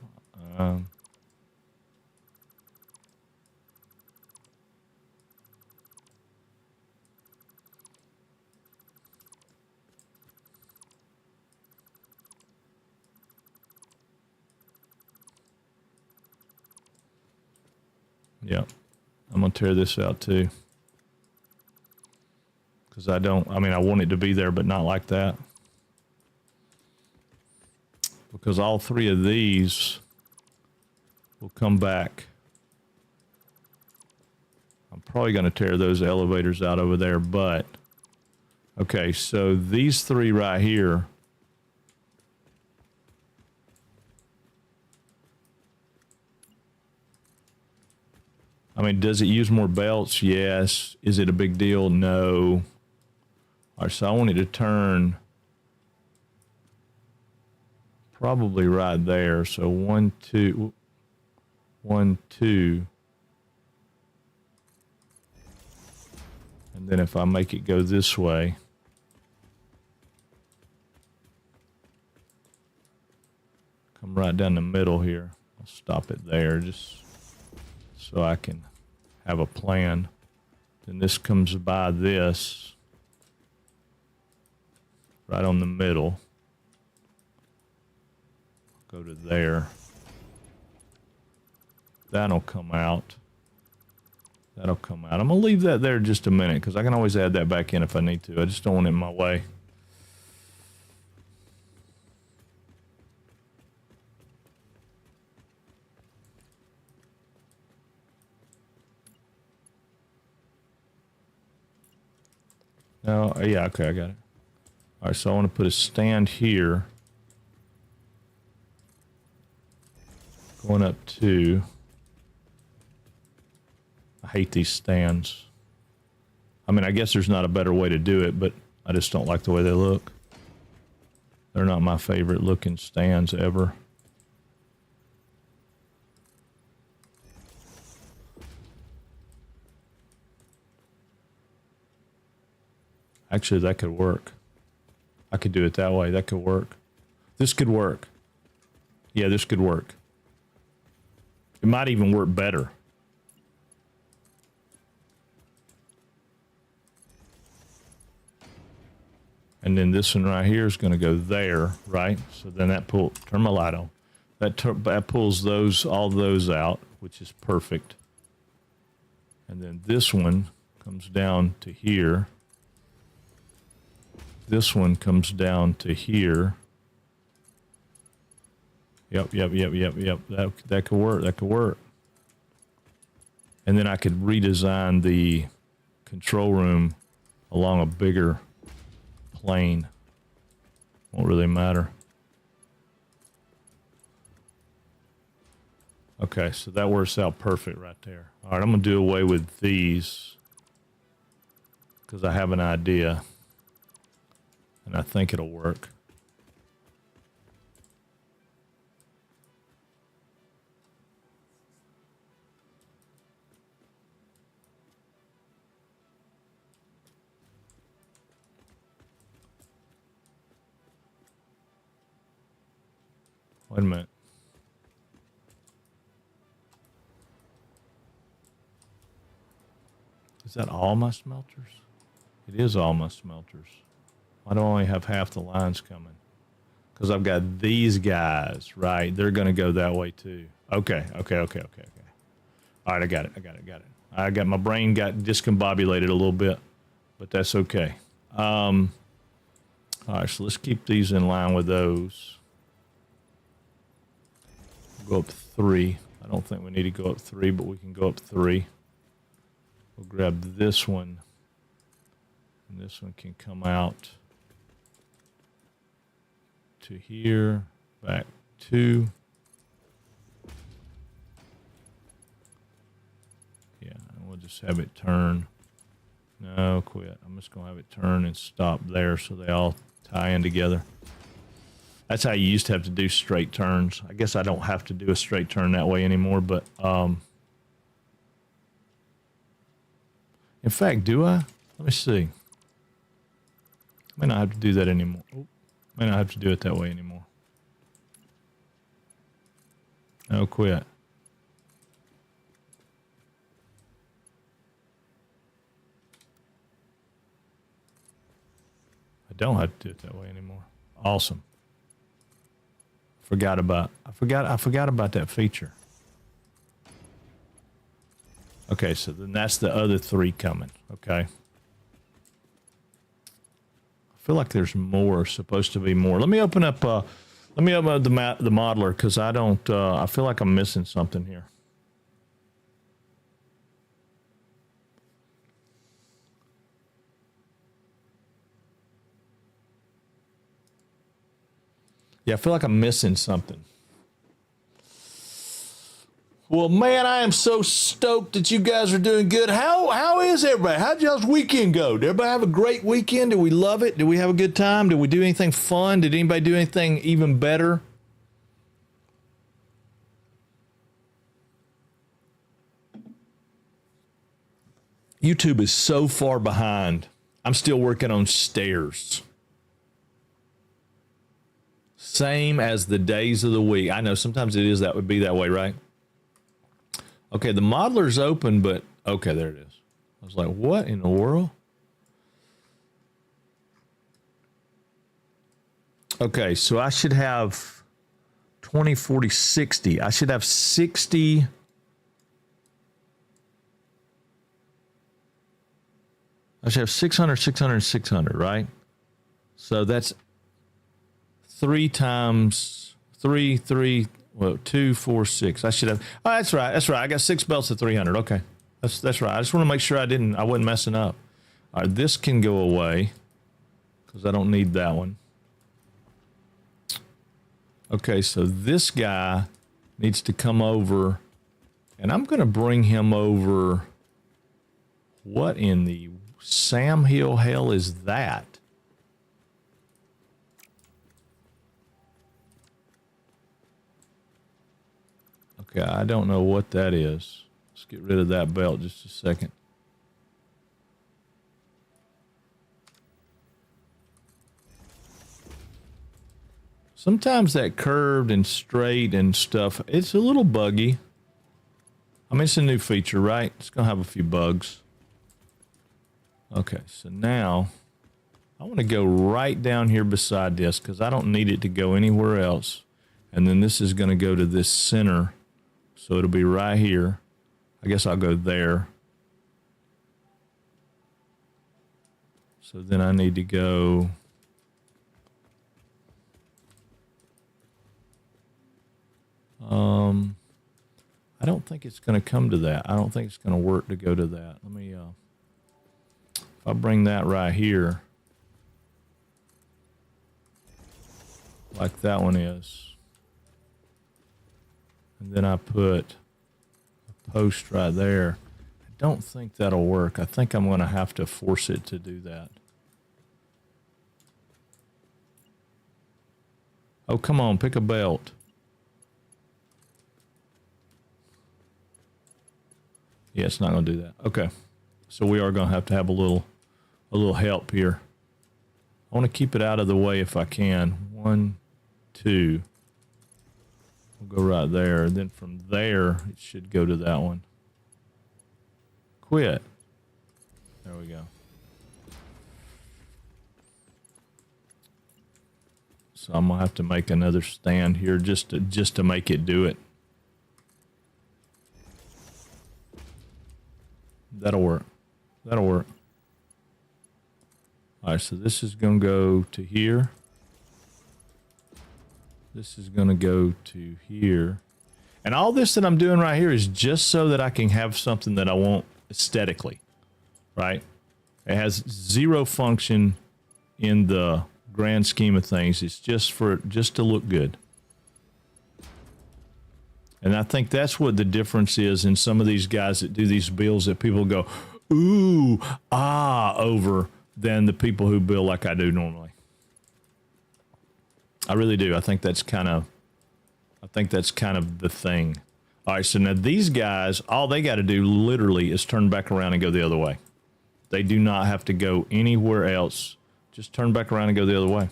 Yeah, I'm going to tear this out too. Because I want it to be there, but not like that. Because all three of these will come back. I'm probably going to tear those elevators out over there, but okay, so these three right here, I mean, does it use more belts? Yes. Is it a big deal? No. All right, so I want it to turn probably right there. So 1, 2, 1, 2. And then if I make it go this way, come right down the middle here. I'll stop it there just so I can have a plan. Then this comes by this, right on the middle. Go to there. That'll come out. That'll come out. I'm going to leave that there just a minute because I can always add that back in if I need to. I just don't want it in my way. No, yeah, okay, I got it. All right, so I want to put a stand here. Going up to... I hate these stands. I mean, I guess there's not a better way to do it, but I just don't like the way they look. They're not my favorite looking stands ever. Actually, that could work. I could do it that way. That could work. This could work. Yeah, this could work. It might even work better. And then this one right here is going to go there, right? So then that turn my light on. That pulls all those out, which is perfect. And then this one comes down to here. This one comes down to here. Yep. That could work. That could work. And then I could redesign the control room along a bigger plane. Won't really matter. Okay, so that works out perfect right there. All right, I'm going to do away with these because I have an idea, and I think it'll work. Wait a minute. Is that all my smelters? It is all my smelters. Why do I only have half the lines coming? Because I've got these guys, right? They're going to go that way too. Okay. All right, I got it. My brain got discombobulated a little bit, but that's okay. All right, so let's keep these in line with those. Go up 3. I don't think we need to go up 3, but we can go up 3. We'll grab this one, and this one can come out to here, back 2. Yeah, and we'll just have it turn. No, quit. I'm just going to have it turn and stop there so they all tie in together. That's how you used to have to do straight turns. I guess I don't have to do a straight turn that way anymore, but in fact, do I? Let me see. May not have to do that anymore. May not have to do it that way anymore. No, quit. I don't have to do it that way anymore. Awesome. I forgot about that feature. Okay, so then that's the other 3 coming. Okay. I feel like there's more, supposed to be more. Let me open up the modeler because I don't. I feel like I'm missing something here. Yeah, I feel like I'm missing something. Well, man, I am so stoked that you guys are doing good. How is everybody? How'd y'all's weekend go? Did everybody have a great weekend? Did we love it? Did we have a good time? Did we do anything fun? Did anybody do anything even better? YouTube is so far behind. I'm still working on stairs. Same as the days of the week. I know sometimes that would be that way, right? Okay, the modeler's open, but okay, there it is. I was like, what in the world? Okay, so I should have 20, 40, 60. I should have 60. I should have 600, 600, 600, right? So that's 3 times 3, well, 2, 4, 6. I should have. Oh, that's right. That's right. I got 6 belts at 300. Okay, that's right. I just want to make sure I wasn't messing up. All right, this can go away because I don't need that one. Okay, so this guy needs to come over, and I'm going to bring him over. What in the Sam Hill hell is that? Okay, I don't know what that is. Let's get rid of that belt just a second. Sometimes that curved and straight and stuff, it's a little buggy. I mean, it's a new feature, right? It's going to have a few bugs. Okay, so now I want to go right down here beside this because I don't need it to go anywhere else. And then this is going to go to this center. So it'll be right here. I guess I'll go there. So then I need to go. I don't think it's going to come to that. I don't think it's going to work to go to that. Let me, if I bring that right here, like that one is, and then I put a post right there, I don't think that'll work. I think I'm going to have to force it to do that. Oh, come on, pick a belt. Yeah, it's not going to do that. Okay. So we are going to have a little help here. I want to keep it out of the way if I can. 1, 2. We'll go right there. And then from there, it should go to that one. Quit. There we go. So I'm going to have to make another stand here just to make it do it. That'll work. That'll work. All right, so this is going to go to here. This is going to go to here. And all this that I'm doing right here is just so that I can have something that I want aesthetically, right? It has zero function in the grand scheme of things. It's just to look good. And I think that's what the difference is in some of these guys that do these builds that people go, ooh, ah, over than the people who build like I do normally. I really do. I think that's kind of the thing. All right, so now these guys, all they got to do literally is turn back around and go the other way. They do not have to go anywhere else. Just turn back around and go the other way.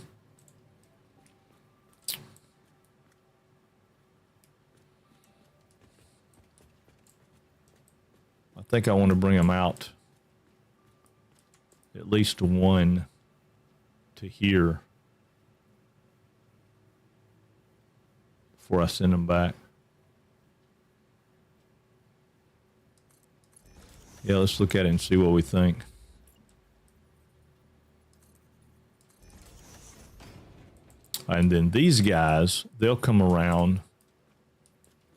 I think I want to bring them out at least one to here before I send them back. Yeah, let's look at it and see what we think. And then these guys, they'll come around,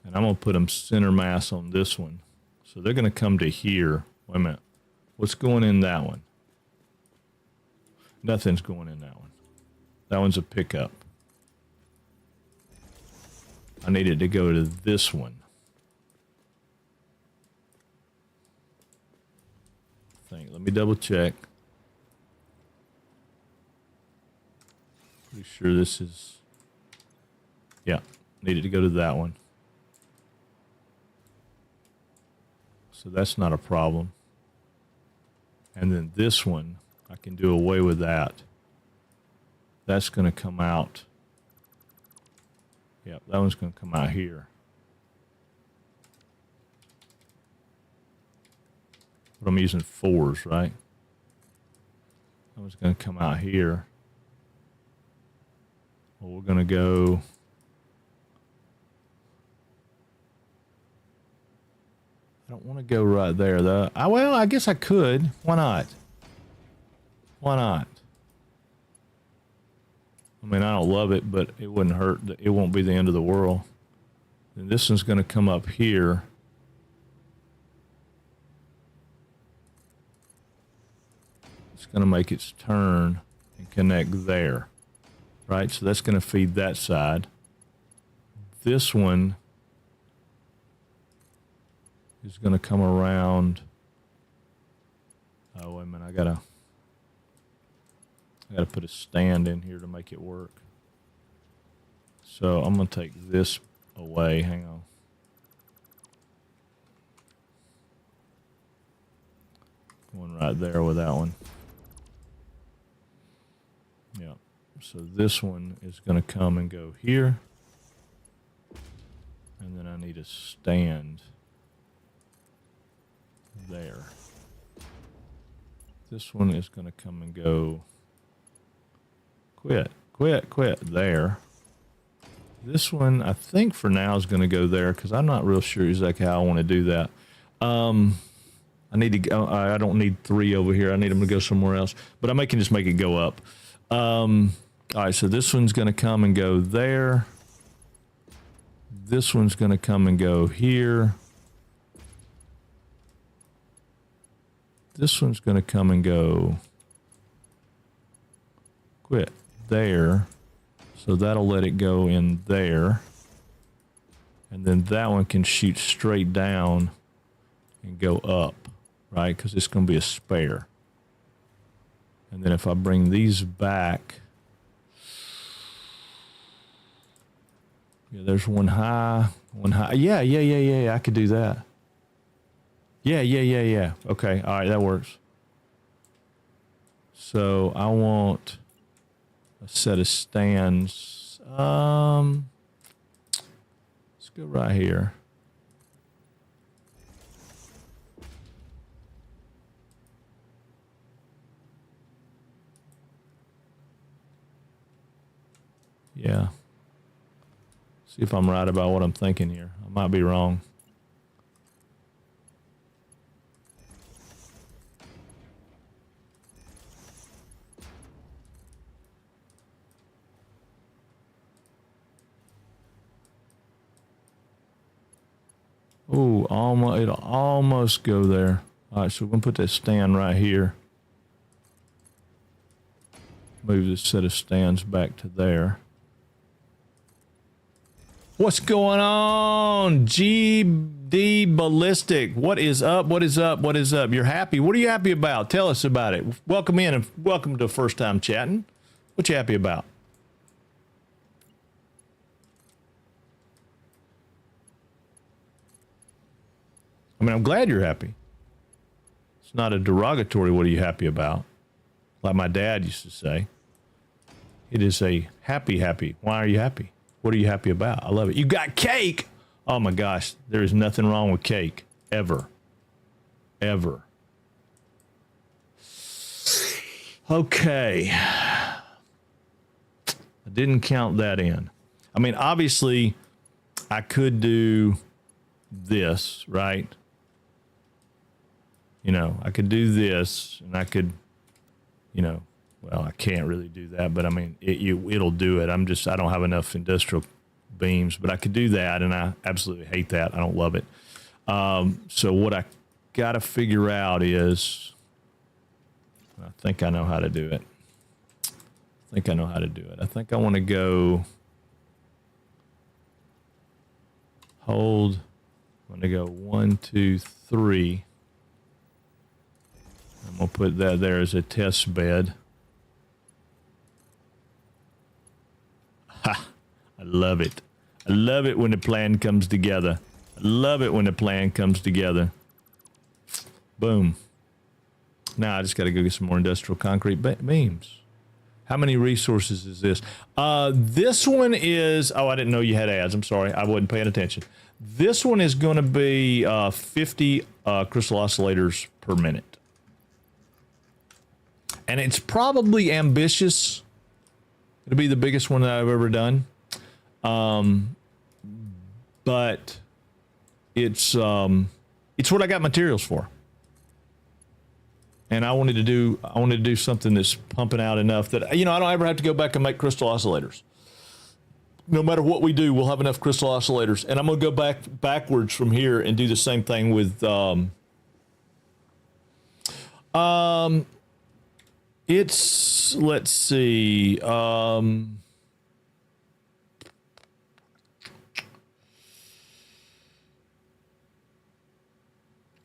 and I'm going to put them center mass on this one. So they're going to come to here. Wait a minute. What's going in that one? Nothing's going in that one. That one's a pickup. I need it to go to this one. Let me double check. Pretty sure this is, yeah, needed to go to that one. So that's not a problem. And then this one, I can do away with that. That's going to come out. Yep, that one's going to come out here. But I'm using 4s, right? That one's going to come out here. Well, we're going to go. I don't want to go right there, though. Well, I guess I could. Why not? Why not? I mean, I don't love it, but it wouldn't hurt. It won't be the end of the world. And this one's going to come up here. It's going to make its turn and connect there. Right? So that's going to feed that side. This one is going to come around. Oh, wait a minute. I gotta put a stand in here to make it work. So I'm going to take this away. Hang on. Going right there with that one. Yeah. So this one is going to come and go here. And then I need a stand there. This one is going to come and go. Quit there. This one, I think for now is going to go there because I'm not real sure exactly how I want to do that. I need to go, I don't need 3 over here. I need them to go somewhere else, but I can just make it go up. All right, so this one's going to come and go there. This one's going to come and go here. This one's going to come and go quit there. So that'll let it go in there. And then that one can shoot straight down and go up, right? Because it's going to be a spare. And then if I bring these back, yeah, there's one high. Yeah, I could do that. Yeah. Okay, all right, that works. So I want a set of stands. Let's go right here. Yeah. See if I'm right about what I'm thinking here. I might be wrong. Oh, almost, it'll almost go there. All right, so we're going to put that stand right here. Move this set of stands back to there. What's going on? GD Ballistic. What is up? What is up? What is up? You're happy? What are you happy about? Tell us about it. Welcome in and welcome to First Time Chatting. What you happy about? I mean, I'm glad you're happy. It's not a derogatory, what are you happy about? Like my dad used to say. It is a happy. Why are you happy? What are you happy about? I love it. You got cake! Oh my gosh, there is nothing wrong with cake. Ever. Okay. I didn't count that in. I mean, obviously, I could do this, right? You know, I could do this, and I could, you know, well, I can't really do that, but I mean, it'll do it. I don't have enough industrial beams, but I could do that, and I absolutely hate that. I don't love it. So what I got to figure out is, I think I know how to do it. I think I want to go, hold, I'm going to go 1, 2, 3. I'm going to put that there as a test bed. Ha! I love it. I love it when the plan comes together. Boom. Now I just got to go get some more industrial concrete beams. How many resources is this? This one is, oh, I didn't know you had ads. I'm sorry. I wasn't paying attention. This one is going to be 50 crystal oscillators per minute. And it's probably ambitious. It'll be the biggest one that I've ever done. But it's what I got materials for. And I wanted to do something that's pumping out enough that, you know, I don't ever have to go back and make crystal oscillators. No matter what we do, we'll have enough crystal oscillators. And I'm going to go backwards from here and do the same thing with it's, let's see, I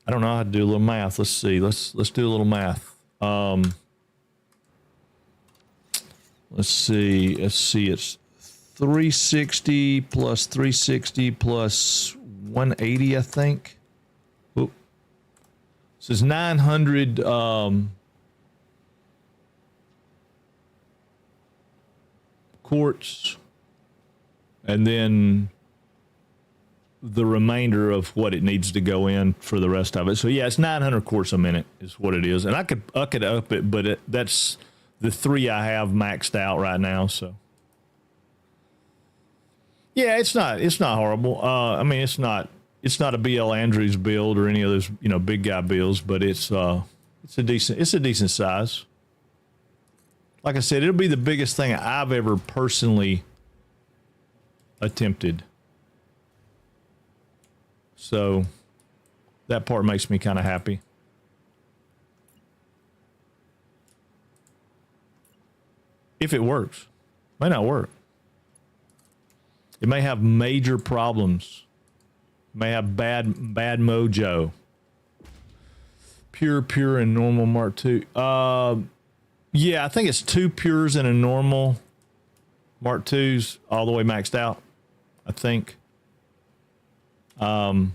don't know how to do a little math. Let's see. Let's do a little math. Let's see. It's 360 plus 360 plus 180, I think. Oop. This is 900 quarts, and then the remainder of what it needs to go in for the rest of it. So yeah, it's 900 quarts a minute is what it is. And I could up it, but that's the 3 I have maxed out right now. So Yeah, it's not horrible. I mean, it's not a BL Andrews build or any of those, you know, big guy builds, but it's a decent size. Like I said, it'll be the biggest thing I've ever personally attempted. So that part makes me kind of happy. If it works. May not work. It may have major problems. May have bad mojo. Pure and normal Mark II. Yeah, I think it's 2 pures and a normal Mark IIs all the way maxed out, I think. I'm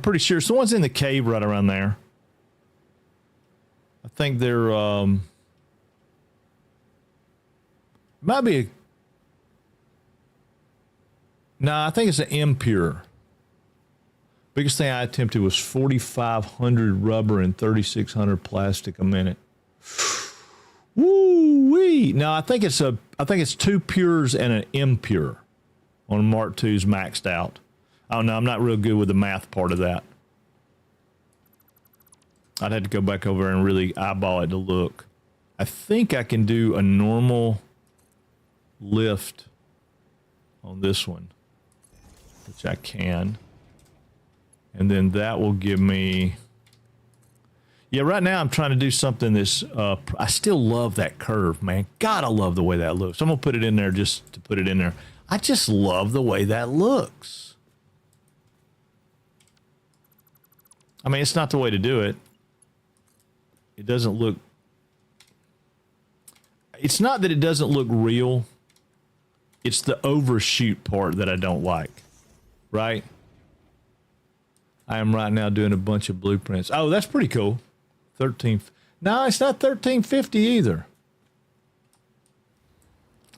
pretty sure. So one's in the cave right around there. I think they're might be a, no, I think it's an impure. Biggest thing I attempted was 4,500 rubber and 3,600 plastic a minute. Woo wee! No, I think it's 2 pures and an impure on Mark II's maxed out. I don't know. I'm not real good with the math part of that. I'd have to go back over and really eyeball it to look. I think I can do a normal lift on this one, which I can. And then that will give me... Yeah, right now I'm trying to do something that's... I still love that curve, man. God, I love the way that looks. I'm going to put it in there just to put it in there. I just love the way that looks. I mean, it's not the way to do it. It doesn't look... It's not that it doesn't look real. It's the overshoot part that I don't like. Right? I am right now doing a bunch of blueprints. Oh, that's pretty cool. 13. No, it's not 1350 either.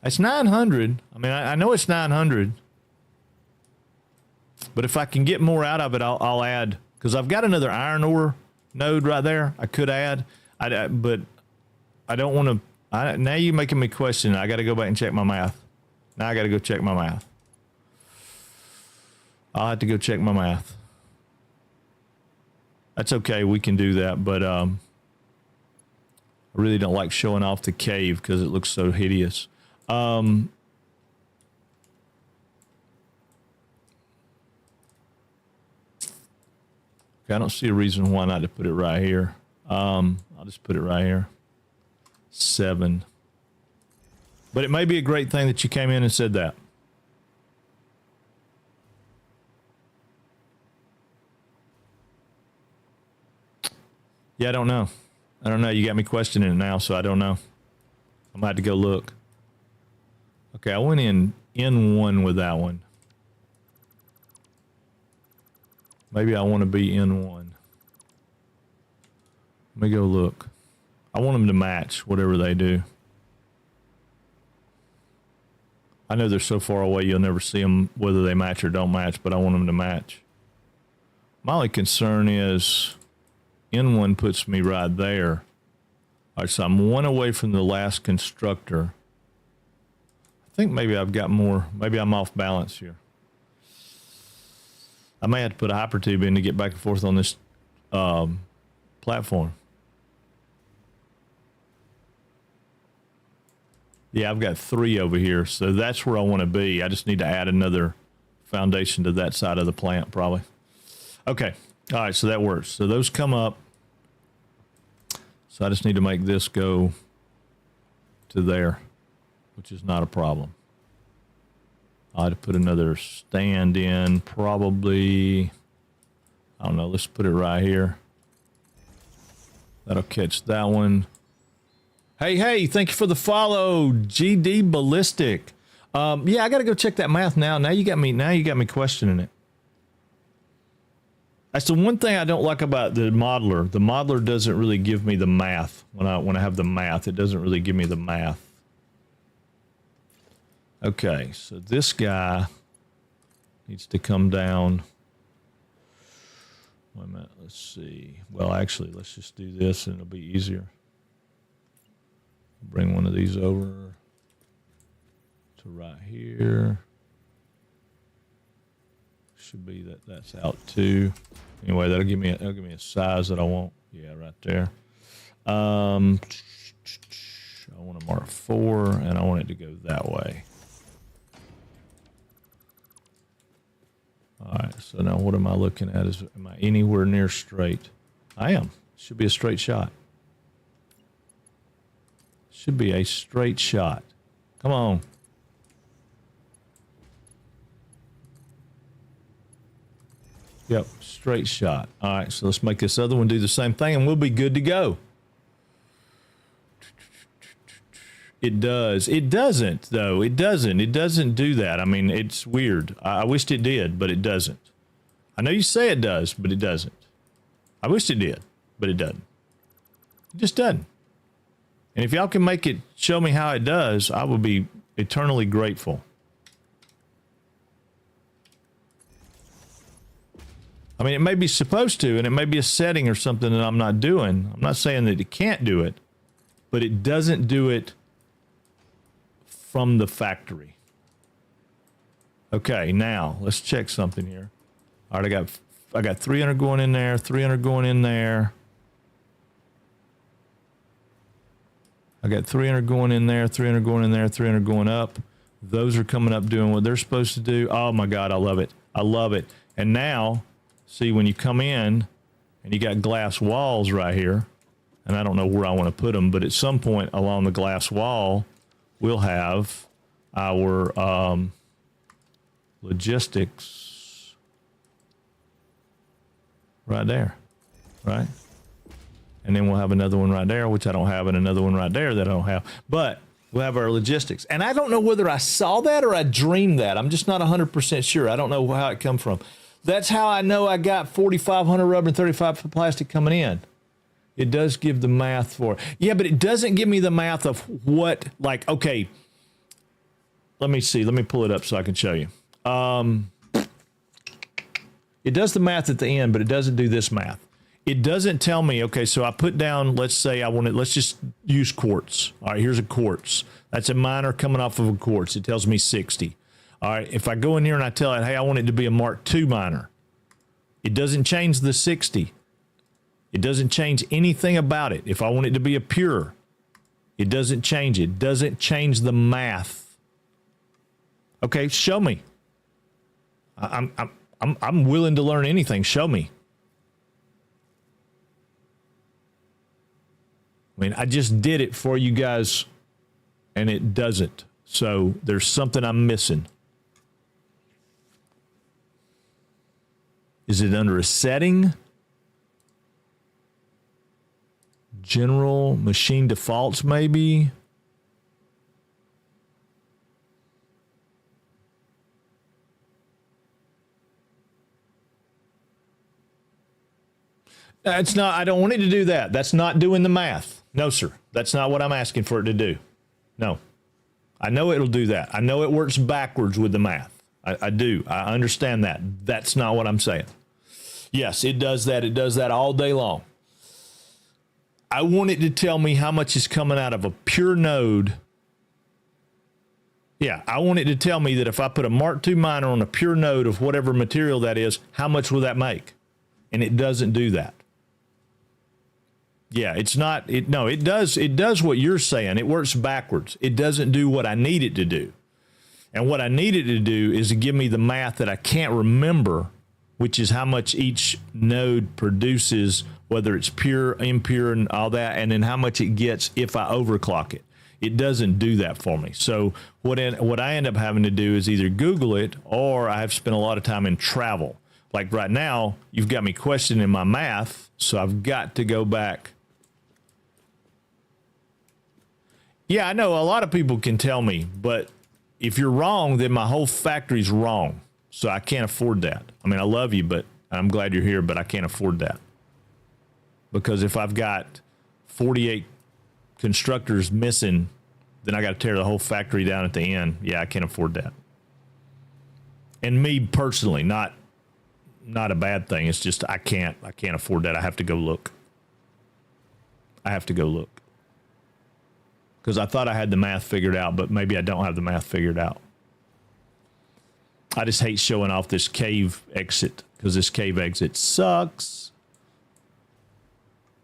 It's 900. I mean, I know it's 900. But if I can get more out of it, I'll add. Because I've got another iron ore node right there. I could add. But I don't want to. Now you're making me question it. I got to go back and check my math. Now I got to go check my math. I'll have to go check my math. That's okay. We can do that. But I really don't like showing off the cave because it looks so hideous. I don't see a reason why not to put it right here. I'll just put it right here. 7. But it may be a great thing that you came in and said that. Yeah, I don't know. You got me questioning it now, so I don't know. I'm about to go look. Okay, I went in N1 with that one. Maybe I want to be N1. Let me go look. I want them to match whatever they do. I know they're so far away you'll never see them whether they match or don't match, but I want them to match. My only concern is N1 puts me right there. All right, so I'm 1 away from the last constructor. I think maybe I've got more. Maybe I'm off balance here. I may have to put a hypertube in to get back and forth on this platform. Yeah, I've got 3 over here, so that's where I want to be. I just need to add another foundation to that side of the plant, probably. Okay, all right, so that works. So those come up. So I just need to make this go to there, which is not a problem. I had to put another stand in, probably, I don't know, let's put it right here. That'll catch that one. Hey, thank you for the follow, GD Ballistic. Yeah, I got to go check that math now. Now you got me questioning it. That's the one thing I don't like about the modeler. The modeler doesn't really give me the math. When I have the math, it doesn't really give me the math. Okay, so this guy needs to come down. Wait a minute, let's see. Well, actually, let's just do this and it'll be easier. Bring one of these over to right here. Should be that's out too. Anyway, that'll give me a size that I want. Yeah, right there. I want to mark 4, and I want it to go that way. All right, so now what am I looking at? Am I anywhere near straight? I am. Should be a straight shot. Should be a straight shot. Come on. Yep, straight shot. All right, so let's make this other one do the same thing, and we'll be good to go. It does. It doesn't, though. It doesn't. It doesn't do that. I mean, it's weird. I wished it did, but it doesn't. I know you say it does, but it doesn't. I wished it did, but it doesn't. It just doesn't. And if y'all can make it show me how it does, I will be eternally grateful. I mean, it may be supposed to, and it may be a setting or something that I'm not doing. I'm not saying that it can't do it, but it doesn't do it from the factory. Okay, now let's check something here. All right, I got 300 going in there, 300 going in there. I got 300 going in there, 300 going in there, 300 going up. Those are coming up doing what they're supposed to do. Oh my God, I love it. I love it. And now, see, when you come in and you got glass walls right here, and I don't know where I want to put them, but at some point along the glass wall, we'll have our logistics right there, right? And then we'll have another one right there, which I don't have, and another one right there that I don't have. But we'll have our logistics. And I don't know whether I saw that or I dreamed that. I'm just not 100% sure. I don't know how it come from. That's how I know I got 4,500 rubber and 35 plastic coming in. It does give the math for it. Yeah, but it doesn't give me the math of what, like, okay. Let me see. Let me pull it up so I can show you. It does the math at the end, but it doesn't do this math. It doesn't tell me, okay, so I put down, let's say I want it, let's just use quartz. All right, here's a quartz. That's a miner coming off of a quartz. It tells me 60. All right, if I go in here and I tell it, hey, I want it to be a Mark II miner, it doesn't change the 60. It doesn't change anything about it. If I want it to be a pure, it doesn't change it. It doesn't change the math. Okay, show me. I'm willing to learn anything. Show me. I mean, I just did it for you guys, and it doesn't. So there's something I'm missing. Is it under a setting? General machine defaults, maybe? It's not, I don't want it to do that. That's not doing the math. No, sir. That's not what I'm asking for it to do. No. I know it'll do that. I know it works backwards with the math. I do. I understand that. That's not what I'm saying. Yes, it does that. It does that all day long. I want it to tell me how much is coming out of a pure node. Yeah, I want it to tell me that if I put a Mark II miner on a pure node of whatever material that is, how much will that make? And it doesn't do that. Yeah, it's not, it does what you're saying. It works backwards. It doesn't do what I need it to do. And what I need it to do is to give me the math that I can't remember, which is how much each node produces, whether it's pure, impure, and all that, and then how much it gets if I overclock it. It doesn't do that for me. So what I end up having to do is either Google it, or I have spent a lot of time in travel. Like right now, you've got me questioning my math, so I've got to go back. Yeah, I know a lot of people can tell me, but if you're wrong, then my whole factory's wrong. So I can't afford that. I mean, I love you, but I'm glad you're here, but I can't afford that. Because if I've got 48 constructors missing, then I got to tear the whole factory down at the end. Yeah, I can't afford that. And me personally, not a bad thing. It's just I can't afford that. I have to go look. because I thought I had the math figured out, but maybe I don't have the math figured out. I just hate showing off this cave exit because this cave exit sucks.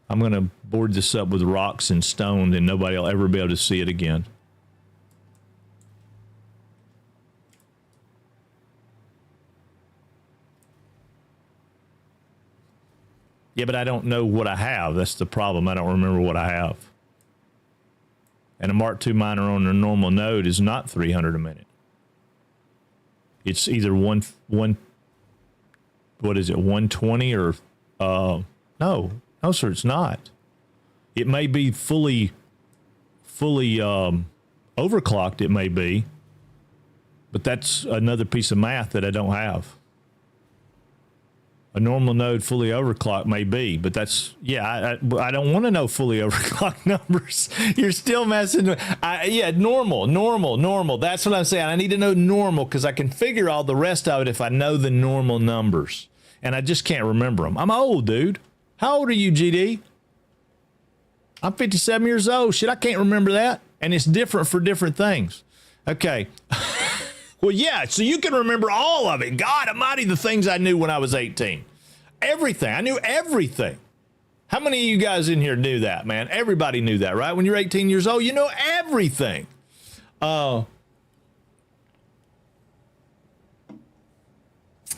I'm going to board this up with rocks and stone, and nobody will ever be able to see it again. Yeah, but I don't know what I have. That's the problem. I don't remember what I have. And a Mark II miner on a normal node is not 300 a minute. It's either what is it, 120 or, no, sir, it's not. It may be fully overclocked, it may be, but that's another piece of math that I don't have. A normal node fully overclocked may be, but that's, yeah, I don't want to know fully overclocked numbers. You're still messing with, yeah, normal. That's what I'm saying. I need to know normal because I can figure all the rest of it if I know the normal numbers. And I just can't remember them. I'm old, dude. How old are you, GD? I'm 57 years old. Shit, I can't remember that. And it's different for different things. Okay. Well, yeah, so you can remember all of it. God almighty, the things I knew when I was 18. Everything. I knew everything. How many of you guys in here knew that, man? Everybody knew that, right? When you're 18 years old, you know everything. And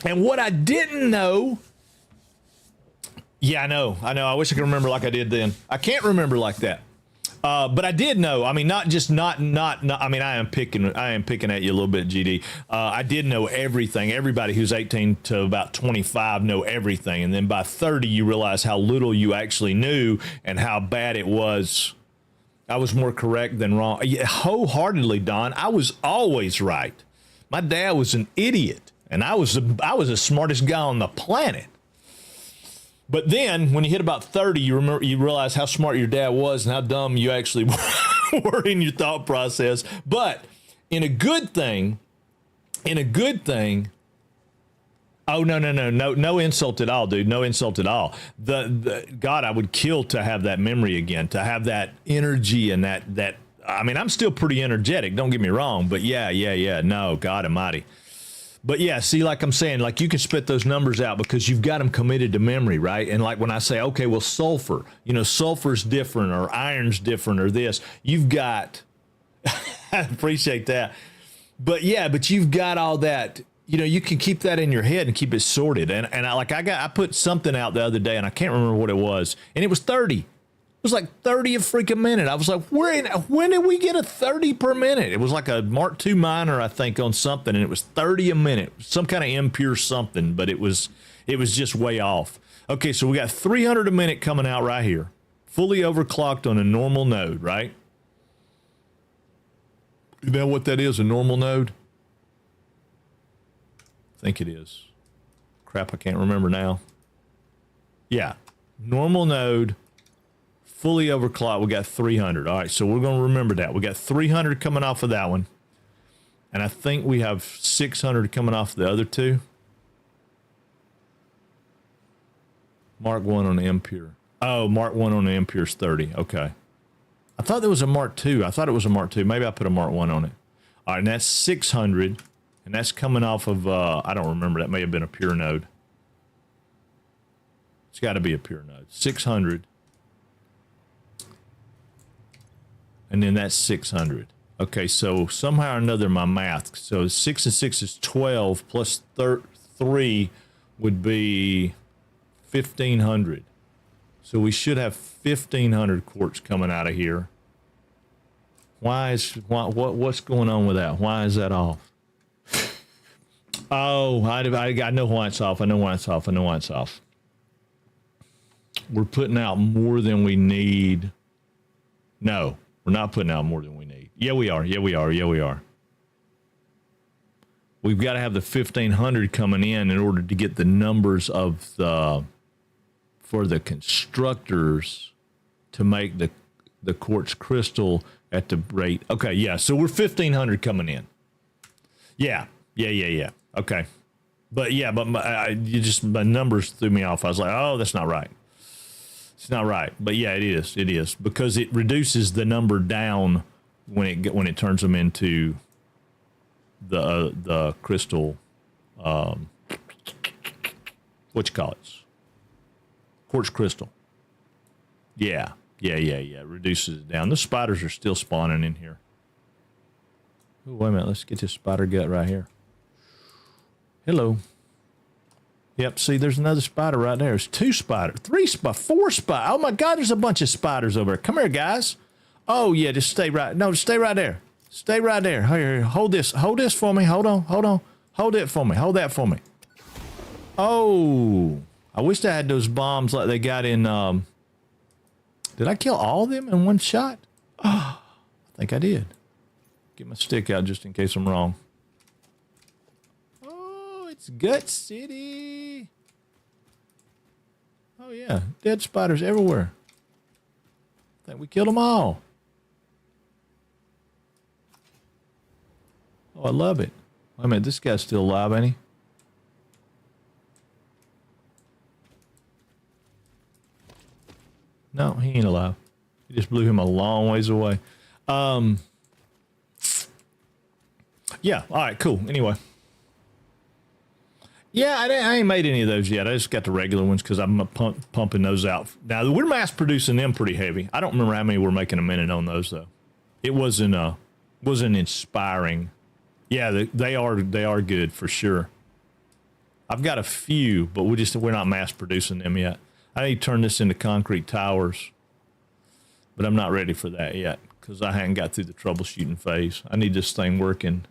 what I didn't know, yeah, I know. I wish I could remember like I did then. I can't remember like that. But I did know. I mean, not. I mean, I am picking at you a little bit, GD. I did know everything. Everybody who's 18 to about 25 know everything, and then by 30, you realize how little you actually knew and how bad it was. I was more correct than wrong. Yeah, wholeheartedly, Don. I was always right. My dad was an idiot, and I was the smartest guy on the planet. But then, when you hit about 30, you realize how smart your dad was and how dumb you actually were in your thought process. But in a good thing, oh, no insult at all, dude. No insult at all. God, I would kill to have that memory again, to have that energy and that. I mean, I'm still pretty energetic. Don't get me wrong. But yeah. No, God almighty. But yeah, see, like I'm saying, like you can spit those numbers out because you've got them committed to memory, right? And like when I say, okay, well, sulfur, sulfur's different or iron's different or this, you've got, I appreciate that. But yeah, but you've got all that, you can keep that in your head and keep it sorted. And I put something out the other day and I can't remember what it was. And it was 30. It was like 30 a freaking minute. I was like, when did we get a 30 per minute? It was like a Mark II miner, I think, on something, and it was 30 a minute, some kind of impure something, but it was just way off. Okay, so we got 300 a minute coming out right here, fully overclocked on a normal node, right? You know what that is, a normal node? I think it is. Crap, I can't remember now. Yeah, normal node. Fully overclocked, we got 300. All right, so we're going to remember that. We got 300 coming off of that one. And I think we have 600 coming off the other two. Mark 1 on the impure. Oh, Mark 1 on the impure is 30. Okay. I thought there was a Mark 2. I thought it was a Mark 2. Maybe I put a Mark 1 on it. All right, and that's 600. And that's coming off of, I don't remember. That may have been a pure node. It's got to be a pure node. 600. And then that's 600. Okay, so somehow or another, my math. So 6 and 6 is 12, plus 3 would be 1,500. So we should have 1,500 quartz coming out of here. What's going on with that? Why is that off? Oh, I know why it's off. I know why it's off. We're putting out more than we need. No. We're not putting out more than we need. Yeah, we are. We've got to have the 1,500 coming in order to get the numbers of for the constructors to make the quartz crystal at the rate. Okay, yeah. So we're 1,500 coming in. Yeah. Okay. But yeah, my numbers threw me off. I was like, oh, that's not right. It's not right, but yeah, it is because it reduces the number down when it turns them into the crystal, what you call it, quartz crystal. Yeah. It reduces it down. The spiders are still spawning in here. Ooh, wait a minute. Let's get this spider gut right here. Hello. Yep, see, there's another spider right there. There's 2 spiders, 3 spiders, 4 spiders. Oh, my God, there's a bunch of spiders over there. Come here, guys. Oh, yeah, just stay right. No, stay right there. Stay right there. Here, hold this. Hold this for me. Hold on. Hold it for me. Hold that for me. Oh, I wish I had those bombs like they got in... Did I kill all of them in one shot? Oh, I think I did. Get my stick out just in case I'm wrong. Oh, it's Gut City. Oh, yeah. Dead spiders everywhere. I think we killed them all. Oh, I love it. Wait a minute. This guy's still alive, ain't he? No, he ain't alive. He just blew him a long ways away. Yeah, all right, cool. Anyway. Yeah, I ain't made any of those yet. I just got the regular ones because I'm pumping those out. Now, we're mass producing them pretty heavy. I don't remember how many we're making a minute on those, though. It wasn't inspiring. Yeah, they are good for sure. I've got a few, but we're not mass producing them yet. I need to turn this into concrete towers, but I'm not ready for that yet because I haven't got through the troubleshooting phase. I need this thing working.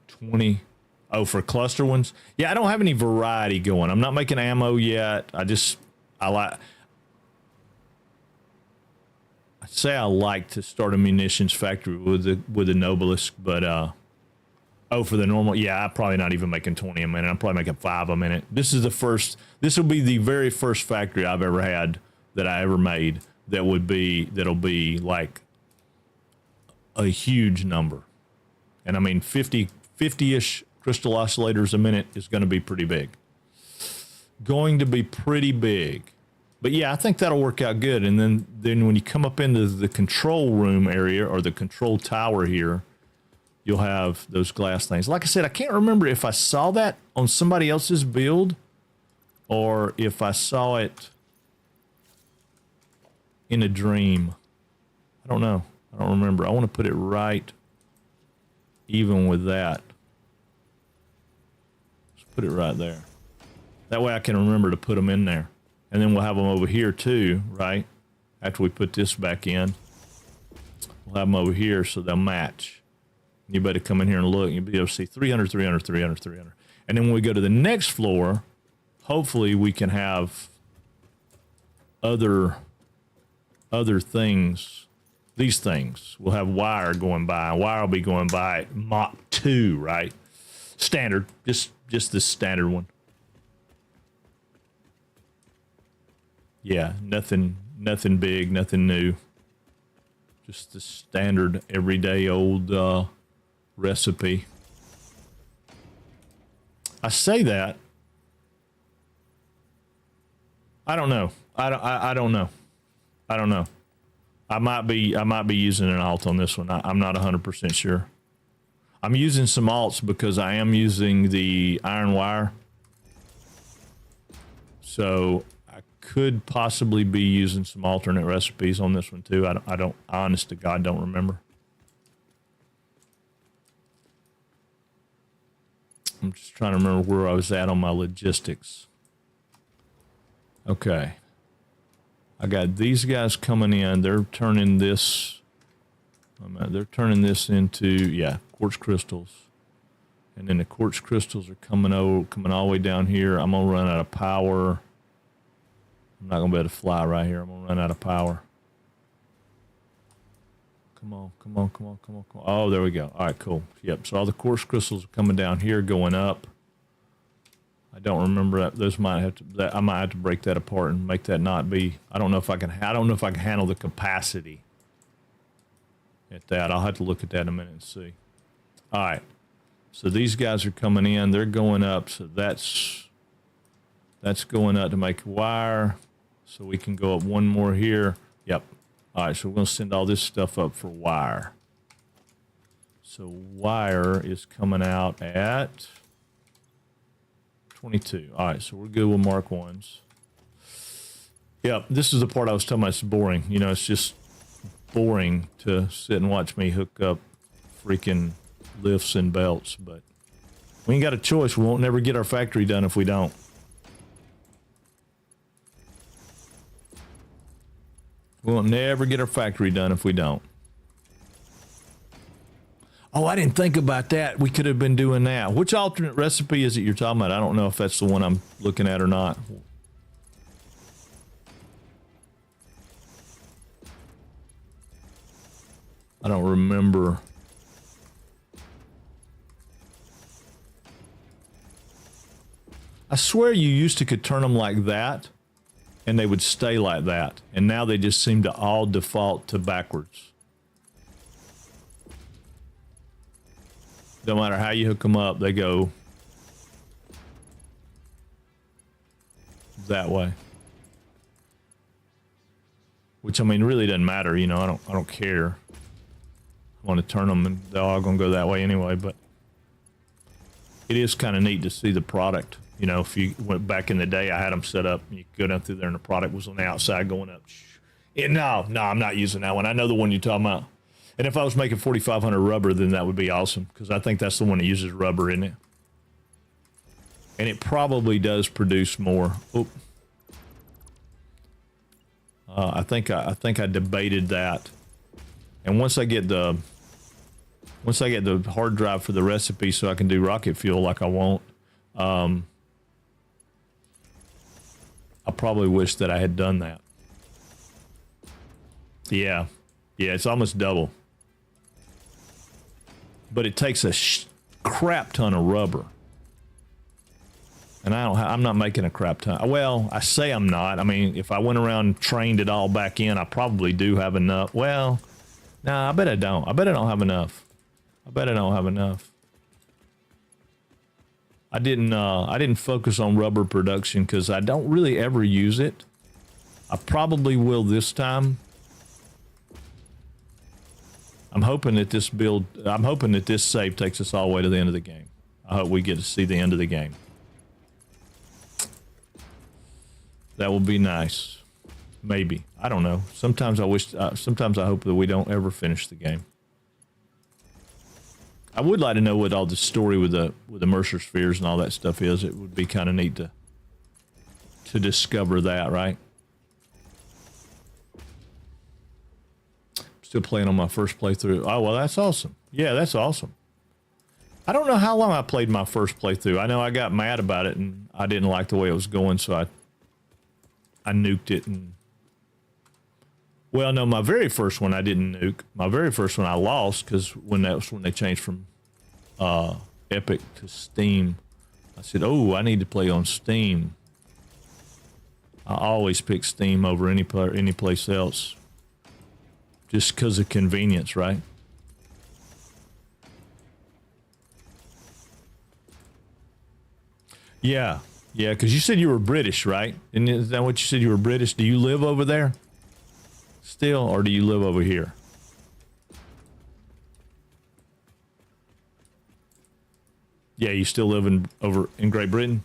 20. Oh, for cluster ones? Yeah, I don't have any variety going. I'm not making ammo yet. I'd say I like to start a munitions factory with the Noblest, but oh, for the normal, yeah, I'm probably not even making 20 a minute. I'm probably making 5 a minute. This will be the very first factory I've ever had that I ever made that'll be like a huge number. And I mean 50-ish crystal oscillators a minute is going to be pretty big. Going to be pretty big. But yeah, I think that'll work out good. And then when you come up into the control room area or the control tower here, you'll have those glass things. Like I said, I can't remember if I saw that on somebody else's build or if I saw it in a dream. I don't know. I don't remember. I want to put it right even with that. Let's put it right there. That way I can remember to put them in there. And then we'll have them over here too, right? After we put this back in, we'll have them over here so they'll match. You better come in here and look. You'll be able to see 300, 300, 300, 300. And then when we go to the next floor, hopefully we can have other things. These things. We'll have wire going by. Wire will be going by at Mach 2, right? Standard. Just the standard one. Yeah, nothing big, nothing new. Just the standard everyday old recipe. I say that. I don't know. I don't know. I don't know. I might be using an alt on this one. I'm not 100% sure. I'm using some alts because I am using the iron wire. So I could possibly be using some alternate recipes on this one too. I don't honest to God don't remember. I'm just trying to remember where I was at on my logistics. Okay. I got these guys coming in. They're turning this. They're turning this into, yeah, quartz crystals. And then the quartz crystals are coming all the way down here. I'm going to run out of power. I'm not going to be able to fly right here. I'm going to run out of power. Come on, come on, come on, come on, come on. Oh, there we go. All right, cool. Yep, so all the quartz crystals are coming down here, going up. I don't remember that. Those might have to. I might have to break that apart and make that not be. I don't know if I can. I don't know if I can handle the capacity at that. I'll have to look at that in a minute and see. All right. So these guys are coming in. They're going up. So that's going up to make wire. So we can go up one more here. Yep. All right, so we're going to send all this stuff up for wire. So wire is coming out at 22. All right, so we're good with Mark 1s. Yep, this is the part I was talking about. It's boring. You know, it's just boring to sit and watch me hook up freaking lifts and belts, but we ain't got a choice. We won't never get our factory done if we don't. We won't never get our factory done if we don't. Oh, I didn't think about that. We could have been doing that. Which alternate recipe is it you're talking about? I don't know if that's the one I'm looking at or not. I don't remember. I swear you used to could turn them like that and they would stay like that. And now they just seem to all default to backwards. Don't matter how you hook them up, they go that way. Which, I mean, really doesn't matter, you know. I don't care. I want to turn them and they're all gonna go that way anyway, but it is kind of neat to see the product. You know, if you went back in the day, I had them set up and you could go down through there and the product was on the outside going up. No, I'm not using that one. I know the one you're talking about. And if I was making 4,500 rubber, then that would be awesome, because I think that's the one that uses rubber in it. And it probably does produce more. Oop. I think I debated that. And once I get the hard drive for the recipe so I can do rocket fuel like I want, I probably wish that I had done that. Yeah, it's almost double. But it takes a crap ton of rubber. And I'm not making a crap ton. Well, I say I'm not. I mean, if I went around and trained it all back in, I probably do have enough. Well, nah, I bet I don't. I bet I don't have enough. I didn't focus on rubber production because I don't really ever use it. I probably will this time. I'm hoping that this save takes us all the way to the end of the game. I hope we get to see the end of the game. That will be nice. Maybe. I don't know. Sometimes I hope that we don't ever finish the game. I would like to know what all the story with the Mercer spheres and all that stuff is. It would be kind of neat to discover that, right? Still playing on my first playthrough. Oh, well, that's awesome. Yeah, that's awesome. I don't know how long I played my first playthrough. I know I got mad about it and I didn't like the way it was going, so I nuked it. And well, no, my very first one I didn't nuke. My very first one I lost because when they changed from Epic to Steam, I said, "Oh, I need to play on Steam." I always pick Steam over any place else, just because of convenience, right? Yeah, because you said you were British, right? Is that what you said? You were British. Do you live over there still, or do you live over here? Yeah, you still live over in Great Britain?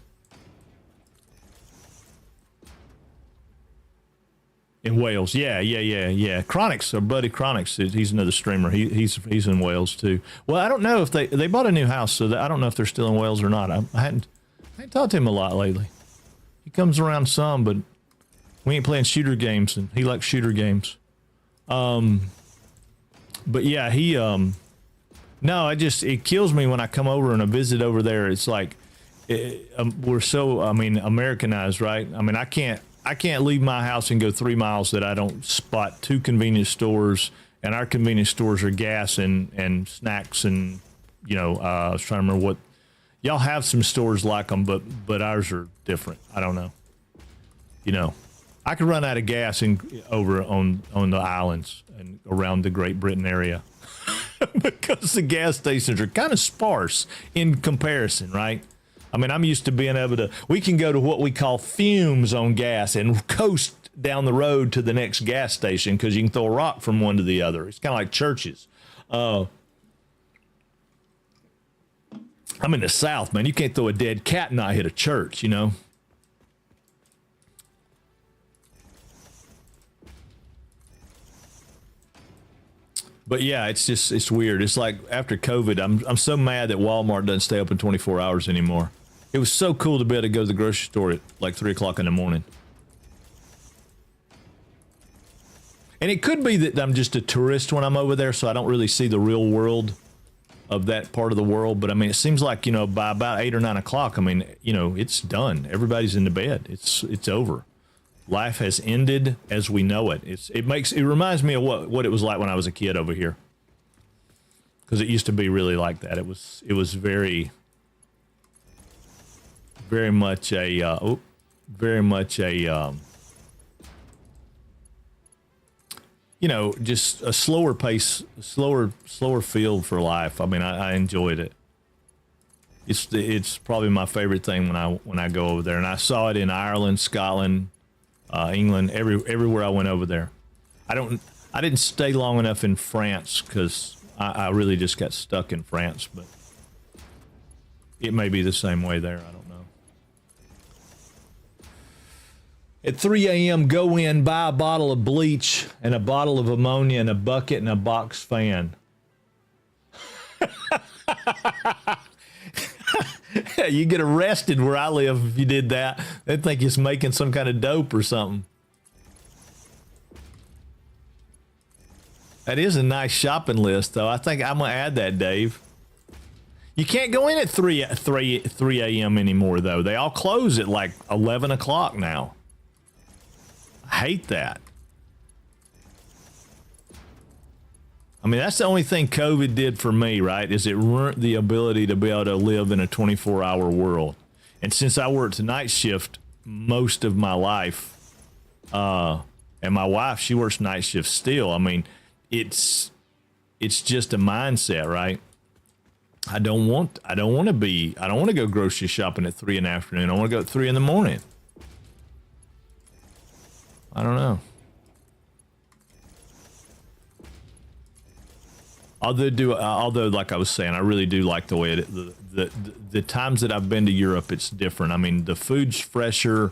In Wales, yeah. Chronix, our buddy Chronix, he's another streamer. He's in Wales too. Well, I don't know if they bought a new house, so I don't know if they're still in Wales or not. I hadn't talked to him a lot lately. He comes around some, but we ain't playing shooter games, and he likes shooter games. But yeah, no, it kills me when I come over and I visit over there. It's like we're so, Americanized, right? I mean, I can't leave my house and go 3 miles that I don't spot 2 convenience stores, and our convenience stores are gas and snacks, and I was trying to remember what y'all have. Some stores like them, but ours are different. I don't know. I could run out of gas over on the islands and around the Great Britain area because the gas stations are kind of sparse in comparison, right? I mean, I'm used to being able to, we can go to what we call fumes on gas and coast down the road to the next gas station because you can throw a rock from one to the other. It's kind of like churches. I'm in the South, man. You can't throw a dead cat and not hit a church, you know? But yeah, it's weird. It's like after COVID, I'm so mad that Walmart doesn't stay open 24 hours anymore. It was so cool to be able to go to the grocery store at like 3 o'clock in the morning. And it could be that I'm just a tourist when I'm over there, so I don't really see the real world of that part of the world. But I mean, it seems like, you know, by about 8 or 9 o'clock, I mean, you know, it's done. Everybody's in the bed. It's over. Life has ended as we know it. It reminds me of what it was like when I was a kid over here. Because it used to be really like that. It was very much a you know, just a slower pace, slower feel for life. I mean, I enjoyed it. It's probably my favorite thing when I go over there, and I saw it in Ireland, Scotland, England, everywhere I went over there. I didn't stay long enough in France because I really just got stuck in France, but it may be the same way there. I don't know. At 3 a.m., go in, buy a bottle of bleach and a bottle of ammonia and a bucket and a box fan. You get arrested where I live if you did that. They'd think you're making some kind of dope or something. That is a nice shopping list, though. I think I'm going to add that, Dave. You can't go in at 3 a.m. anymore, though. They all close at like 11 o'clock now. I hate that. I mean, that's the only thing COVID did for me, right? Is it ruined the ability to be able to live in a 24-hour world. And since I worked night shift most of my life, and my wife, she works night shift still. I mean, it's just a mindset, right? I don't want to go grocery shopping at 3 in the afternoon. I want to go at 3 in the morning. I don't know. Although, like I was saying, I really do like the way the times that I've been to Europe, it's different. I mean, the food's fresher,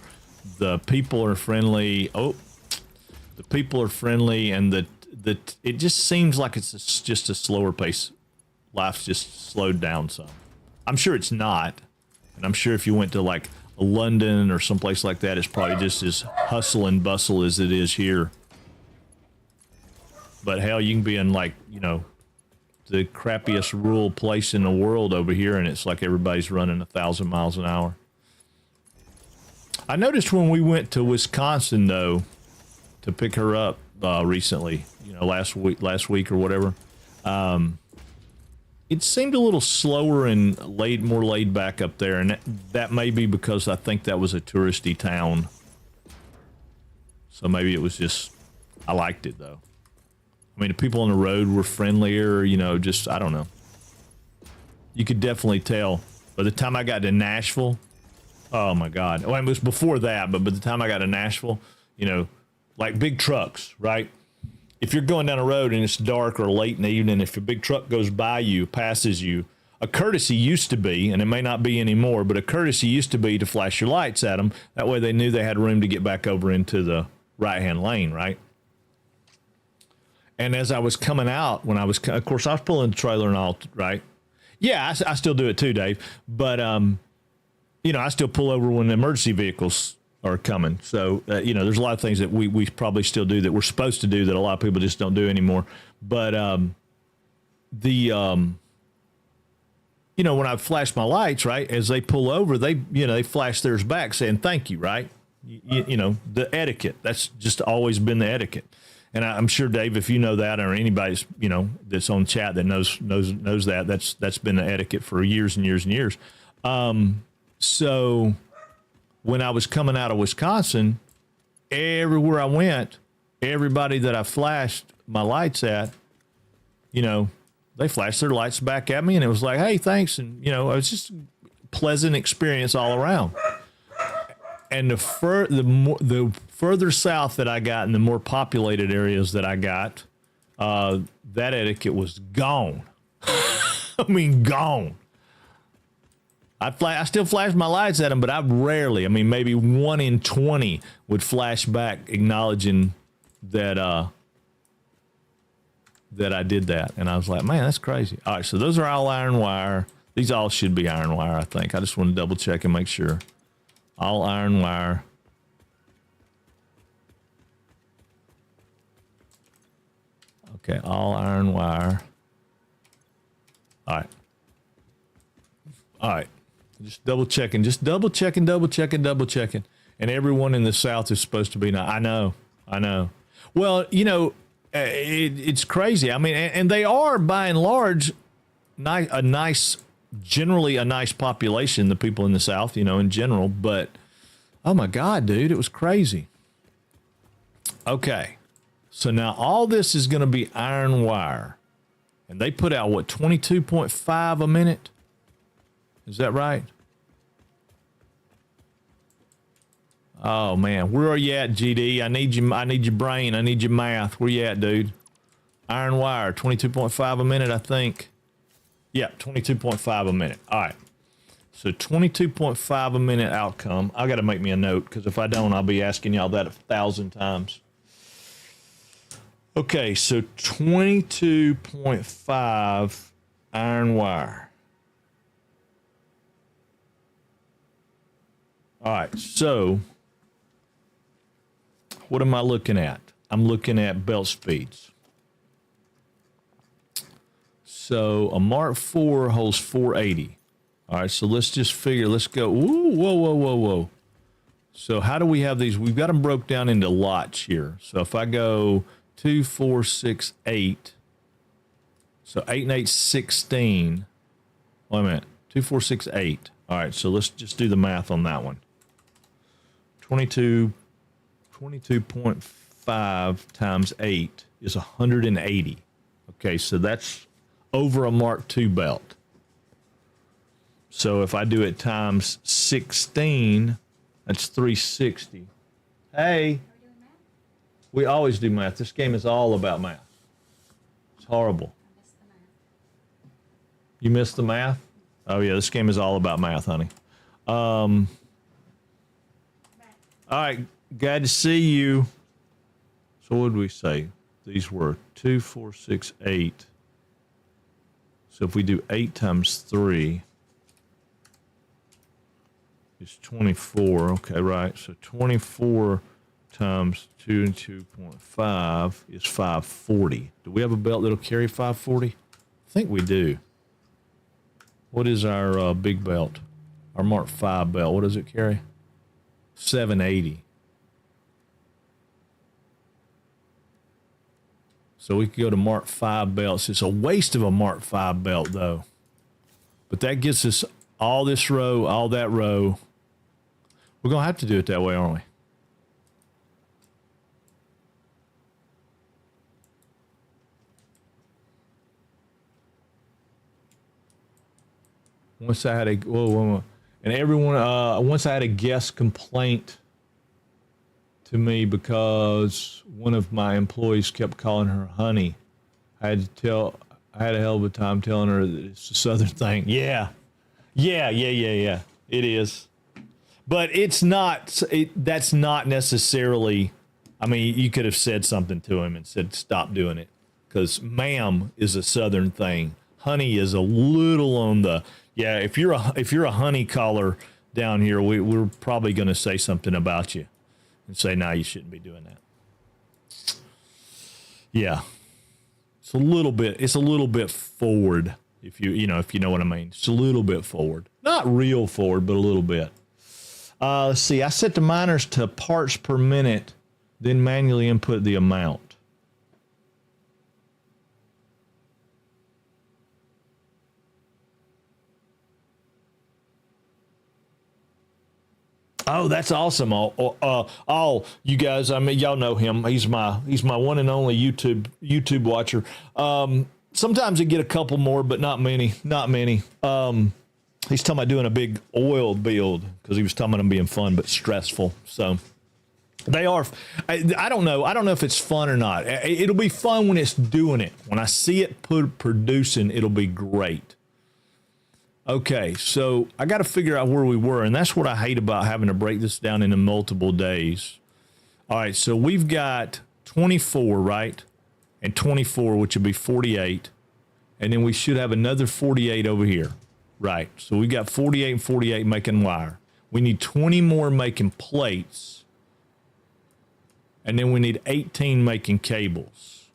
the people are friendly. Oh, the people are friendly, and it just seems like it's just a slower pace. Life's just slowed down some. I'm sure it's not, and I'm sure if you went to like London or someplace like that, it's probably just as hustle and bustle as it is here. But hell, you can be in like, you know, the crappiest rural place in the world over here, and it's like everybody's running 1,000 miles an hour. I noticed when we went to Wisconsin, though, to pick her up recently, you know, last week or whatever, it seemed a little slower and more laid back up there, and that may be because I think that was a touristy town. So maybe it was just, I liked it though. I mean, the people on the road were friendlier, you know, just, I don't know. You could definitely tell. By the time I got to Nashville, oh my God. Well, it was before that, but by the time I got to Nashville, you know, like big trucks, right? If you're going down a road and it's dark or late in the evening, if a big truck goes by you, passes you, a courtesy used to be, and it may not be anymore, but a courtesy used to be to flash your lights at them. That way they knew they had room to get back over into the right-hand lane, right? And as I was coming out, of course, I was pulling the trailer and all, right? Yeah, I still do it too, Dave. But, you know, I still pull over when the emergency vehicles are coming. So, you know, there's a lot of things that we probably still do that we're supposed to do that a lot of people just don't do anymore. But you know, when I flash my lights, right, as they pull over, they flash theirs back saying thank you, right? You know, the etiquette. That's just always been the etiquette. And I'm sure, Dave, if you know that, or anybody's, you know, that's on chat that knows that, that's been the etiquette for years and years and years. So when I was coming out of Wisconsin, everywhere I went, everybody that I flashed my lights at, you know, they flashed their lights back at me, and it was like, hey, thanks. And, you know, it was just a pleasant experience all around. And the further south that I got in the more populated areas that I got, that etiquette was gone. I mean, gone. I still flash my lights at them, but I rarely, I mean, maybe 1 in 20 would flash back acknowledging that that I did that. And I was like, man, that's crazy. All right, so those are all iron wire. These all should be iron wire, I think. I just want to double check and make sure. All iron wire. Okay, all iron wire. All right. All right. Just double checking. And everyone in the South is supposed to be now. I know. Well, you know, it's crazy. I mean, and they are by and large generally a nice population, the people in the South, you know, in general. But oh my God, dude, it was crazy. Okay. So now all this is going to be iron wire. And they put out, what, 22.5 a minute? Is that right? Oh, man. Where are you at, GD? I need your brain. I need your math. Where you at, dude? Iron wire, 22.5 a minute, I think. Yeah, 22.5 a minute. All right. So 22.5 a minute outcome. I got to make me a note, because if I don't, I'll be asking y'all that 1,000 times. Okay, so 22.5 iron wire. All right, so what am I looking at? I'm looking at belt speeds. So a Mark IV holds 480. All right, so let's just figure, let's go. Ooh, whoa. So how do we have these? We've got them broke down into lots here. So if I go 2, 4, 6, 8. So 8 and 8, 16. Wait a minute. 2, 4, 6, 8. All right, so let's just do the math on that one. 22.5 times 8 is 180. Okay, so that's over a Mark II belt. So if I do it times 16, that's 360. Hey. We always do math. This game is all about math. It's horrible. You missed the math? Oh, yeah, this game is all about math, honey. All right, glad to see you. So what did we say? These were 2, 4, 6, 8. So if we do 8 times 3, it's 24. Okay, right. So 24 times 2 and 2.5 is 540. Do we have a belt that'll carry 540? I think we do. What is our big belt? Our Mark V belt. What does it carry? 780. So we could go to Mark V belts. It's a waste of a Mark V belt, though. But that gets us all this row, all that row. We're going to have to do it that way, aren't we? Once I had a and everyone once I had a guest complaint to me because one of my employees kept calling her honey. I had a hell of a time telling her that it's a Southern thing. Yeah. It is. But it's not, that's not necessarily, I mean, you could have said something to him and said, stop doing it. Because ma'am is a Southern thing. Honey is a little on the, yeah, if you're a honey caller down here, we're probably going to say something about you and say, no, you shouldn't be doing that. Yeah. It's a little bit forward. If you know what I mean. It's a little bit forward. Not real forward, but a little bit. Let's see. I set the miners to parts per minute, then manually input the amount. Oh, that's awesome! All you guys. I mean, y'all know him. He's my one and only YouTube watcher. Sometimes I get a couple more, but not many. Not many. He's talking about doing a big oil build because he was talking about them being fun but stressful. So They are. I don't know. I don't know if it's fun or not. It'll be fun when it's doing it. When I see it producing, it'll be great. Okay, so I got to figure out where we were, and that's what I hate about having to break this down into multiple days. All right, so we've got 24, right? And 24, which would be 48. And then we should have another 48 over here. Right, so we got 48 and 48 making wire. We need 20 more making plates. And then we need 18 making cables.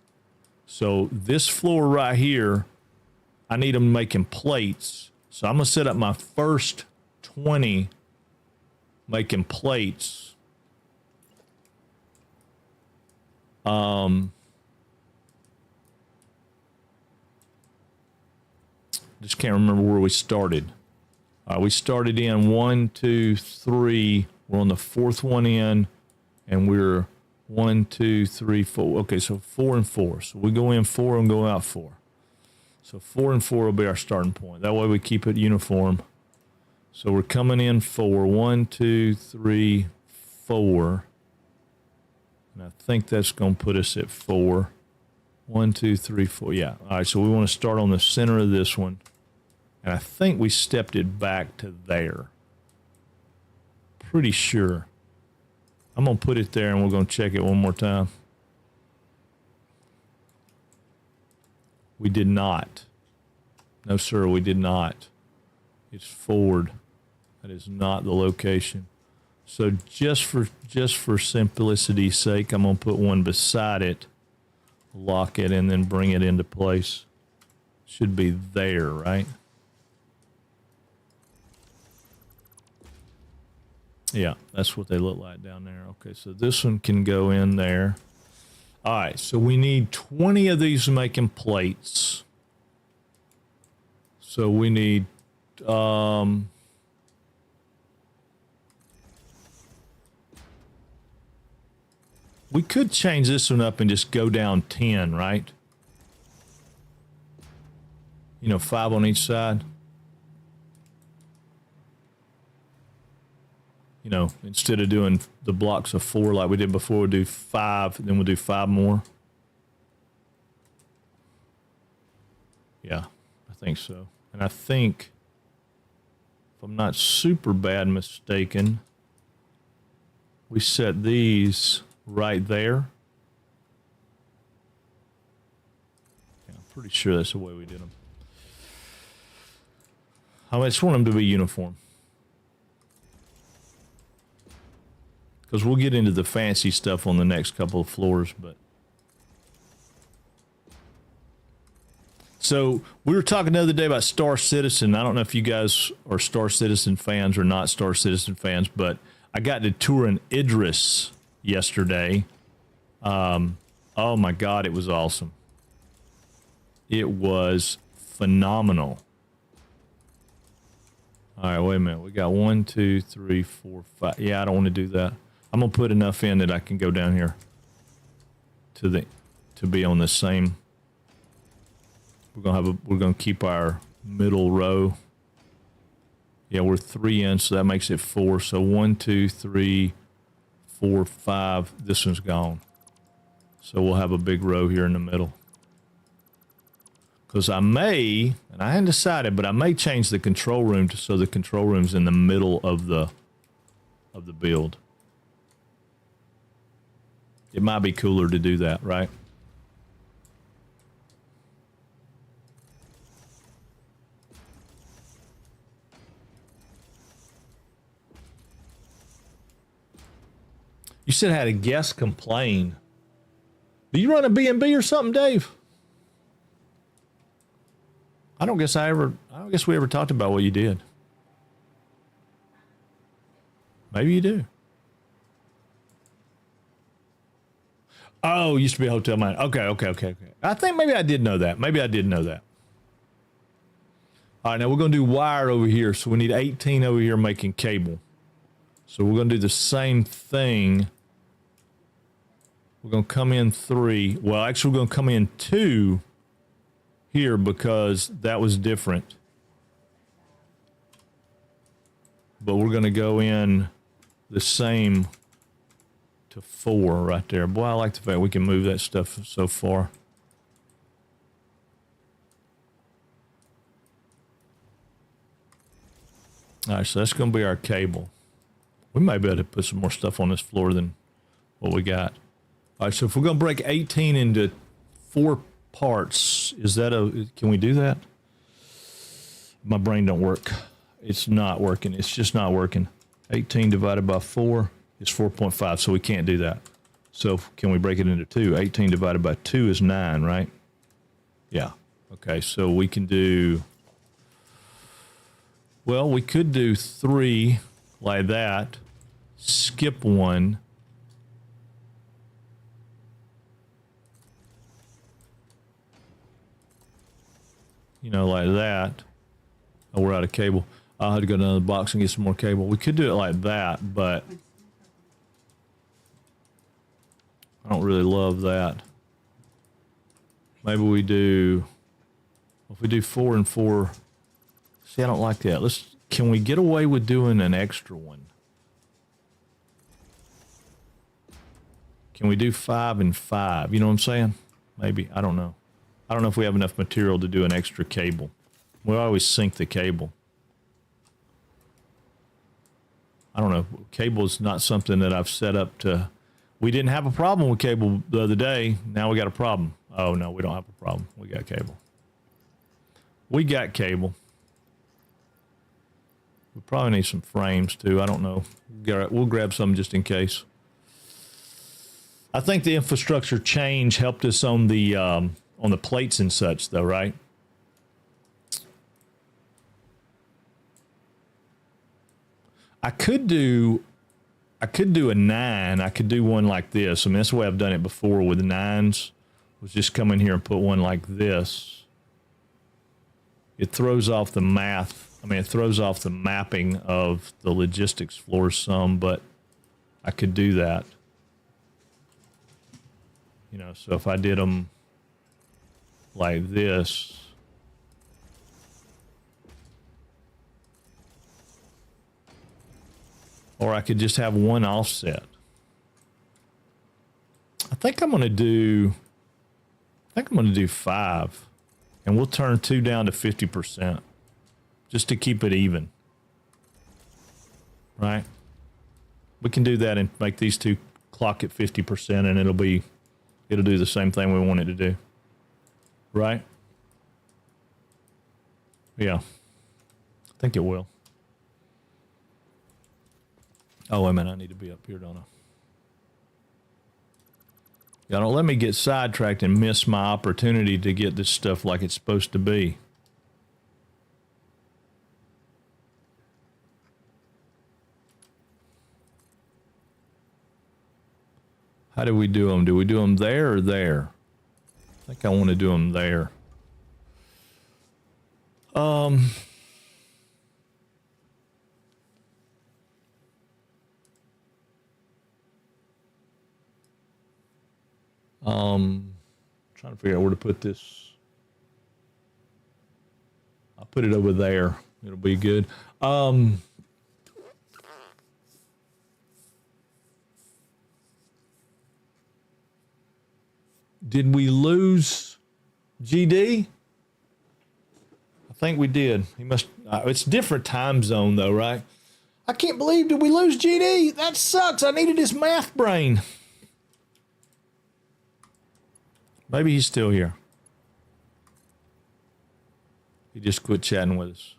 So this floor right here, I need them making plates. So I'm going to set up my first 20 making plates. Just can't remember where we started. We started in 1, 2, 3. We're on the fourth one in, and we're 1, 2, 3, 4. Okay, so 4 and 4. So we go in 4 and go out 4. So 4 and 4 will be our starting point. That way we keep it uniform. So we're coming in 4. 1, 2, 3, 4. And I think that's going to put us at 4. 1, 2, 3, 4. Yeah. All right, so we want to start on the center of this one. And I think we stepped it back to there. Pretty sure. I'm going to put it there and we're going to check it one more time. We did not. No, sir, we did not. It's forward. That is not the location. So just for simplicity's sake, I'm going to put one beside it, lock it, and then bring it into place. Should be there, right? Yeah, that's what they look like down there. Okay, so this one can go in there. All right, so we need 20 of these making plates. So we need, we could change this one up and just go down 10, right? You know, 5 on each side. You know, instead of doing the blocks of 4 like we did before, we'll do 5, then we'll do 5 more. Yeah, I think so. And I think, if I'm not super bad mistaken, we set these right there. Yeah, I'm pretty sure that's the way we did them. I just want them to be uniform. Because we'll get into the fancy stuff on the next couple of floors, but. So we were talking the other day about Star Citizen. I don't know if you guys are Star Citizen fans or not Star Citizen fans, but I got to tour in Idris yesterday. Oh my God, it was awesome. It was phenomenal. All right, wait a minute. We got 1, 2, 3, 4, 5. Yeah, I don't want to do that. I'm gonna put enough in that I can go down here to be on the same. We're gonna keep our middle row. Yeah, we're 3 in, so that makes it 4. So 1, 2, 3, 4, 5. This one's gone. So we'll have a big row here in the middle. Because I may, and I hadn't decided, but I may change the control room so the control room's in the middle of the build. It might be cooler to do that, right? You said I had a guest complain. Do you run a B&B or something, Dave? I don't guess we ever talked about what you did. Maybe you do. Oh, used to be a hotel manager. Okay. I think maybe I did know that. All right, now we're going to do wire over here. So we need 18 over here making cable. So we're going to do the same thing. We're going to come in 3. Well, actually, we're going to come in 2 here because that was different. But we're going to go in the same to 4 right there. Boy, I like the fact we can move that stuff so far. All right, so that's going to be our cable. We may be able to put some more stuff on this floor than what we got. All right, so if we're going to break 18 into 4 parts, can we do that? My brain don't work. It's not working. It's just not working. 18 divided by 4 is 4.5, so we can't do that. So can we break it into 2? 18 divided by 2 is 9, right? Yeah. Okay, so we can do... Well, we could do 3 like that, skip 1. You know, like that. Oh, we're out of cable. I'll have to go to another box and get some more cable. We could do it like that, but I don't really love that. Maybe we do, if we do 4 and 4, see, I don't like that. Can we get away with doing an extra one? Can we do 5 and 5? You know what I'm saying? Maybe, I don't know. I don't know if we have enough material to do an extra cable. We always sink the cable. I don't know. Cable is not something that I've set up to. We didn't have a problem with cable the other day. Now we got a problem. Oh, no, we don't have a problem. We got cable. We got cable. We probably need some frames, too. I don't know. We'll grab some just in case. I think the infrastructure change helped us on the plates and such, though, right? I could do a 9. I could do one like this. I mean, that's the way I've done it before with the 9s. Was just come in here and put one like this. It throws off the math. I mean, it throws off the mapping of the logistics floor some, but I could do that. You know, so if I did them like this, or I could just have one offset. I think I'm going to do 5, and we'll turn 2 down to 50% just to keep it even. Right? We can do that and make these two clock at 50%, and it'll do the same thing we want it to do. Right? Yeah. I think it will. Oh, wait a minute. I need to be up here, don't I? Yeah, don't let me get sidetracked and miss my opportunity to get this stuff like it's supposed to be. How do we do them? Do we do them there or there? I think I want to do them there. Trying to figure out where to put this. I'll put it over there. It'll be good. Did we lose GD? I think we did. He must. It's a different time zone though, right? I can't believe, did we lose GD? That sucks. I needed his math brain. Maybe he's still here. He just quit chatting with us.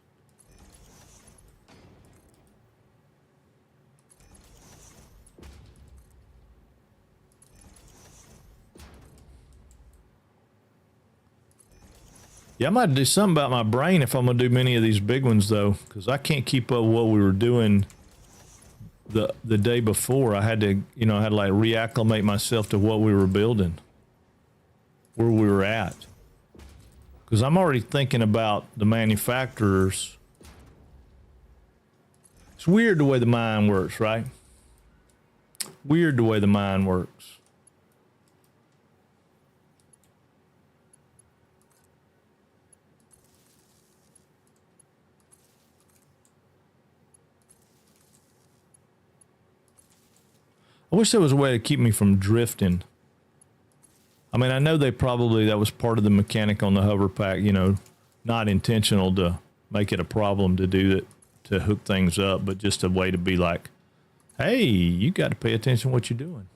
Yeah, I might do something about my brain if I'm going to do many of these big ones, though, because I can't keep up with what we were doing the day before. I had to, I had to like reacclimate myself to what we were building, where we were at. Because I'm already thinking about the manufacturers. It's weird the way the mind works, right? Weird the way the mind works. I wish there was a way to keep me from drifting. I mean, I know that was part of the mechanic on the hover pack, you know, not intentional to make it a problem to do it, to hook things up, but just a way to be like, hey, you got to pay attention to what you're doing.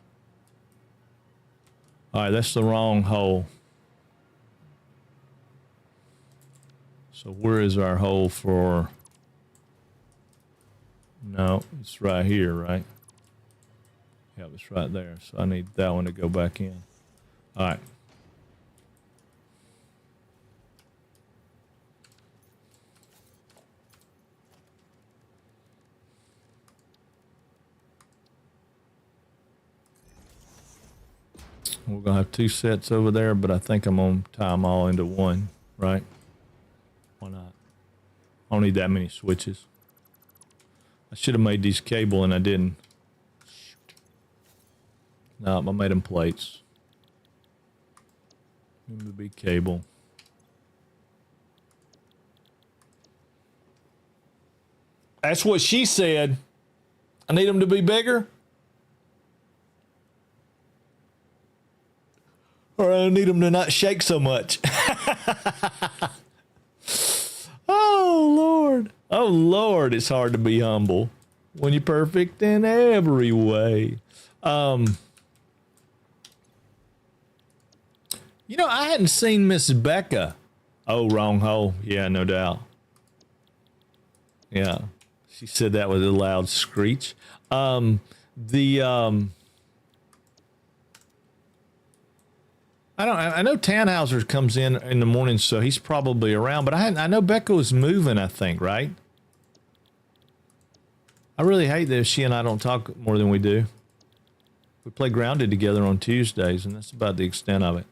All right, that's the wrong hole. So where is our hole for... No, it's right here, right? Yeah, it's right there. So I need that one to go back in. All right. We're going to have 2 sets over there, but I think I'm going to tie them all into one, right? Why not? I don't need that many switches. I should have made these cable and I didn't. No, I made them plates. Need to be cable. That's what she said. I need them to be bigger. Or I need them to not shake so much. Oh, Lord. Oh, Lord, it's hard to be humble when you're perfect in every way. You know, I hadn't seen Miss Becca. Oh, wrong hole. Yeah, no doubt. Yeah. She said that with a loud screech. I know Tannhauser comes in the morning, so he's probably around, but I know Becca was moving, I think, right? I really hate that she and I don't talk more than we do. We play Grounded together on Tuesdays, and that's about the extent of it.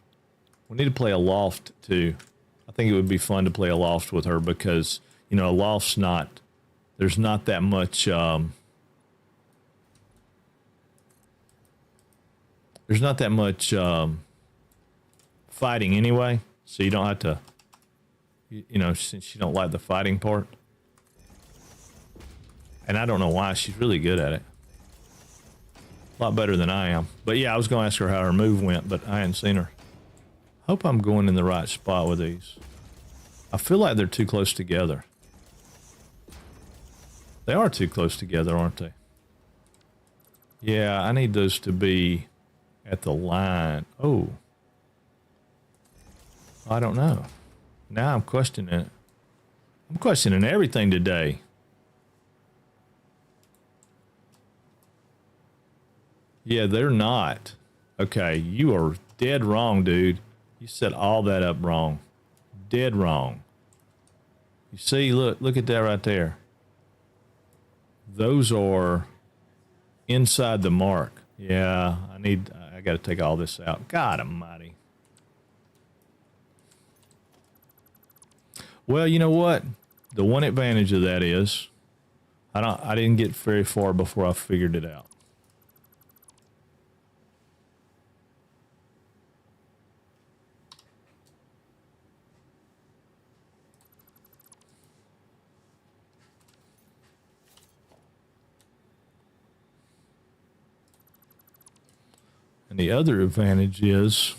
We need to play a loft, too. I think it would be fun to play a loft with her because, you know, a loft's not, there's not that much, fighting anyway, so you don't have to, you know, since you don't like the fighting part. And I don't know why. She's really good at it. A lot better than I am. But yeah, I was going to ask her how her move went, but I hadn't seen her. Hope I'm going in the right spot with these. I feel like they're too close together. They are too close together, aren't they? Yeah, I need those to be at the line. Oh. I don't know. Now I'm questioning it. I'm questioning everything today. Yeah, they're not. Okay, you are dead wrong, dude. You set all that up wrong. Dead wrong. You see, look at that right there. Those are inside the mark. Yeah, I got to take all this out. God almighty. Well, you know what? The one advantage of that is I didn't get very far before I figured it out. And the other advantage is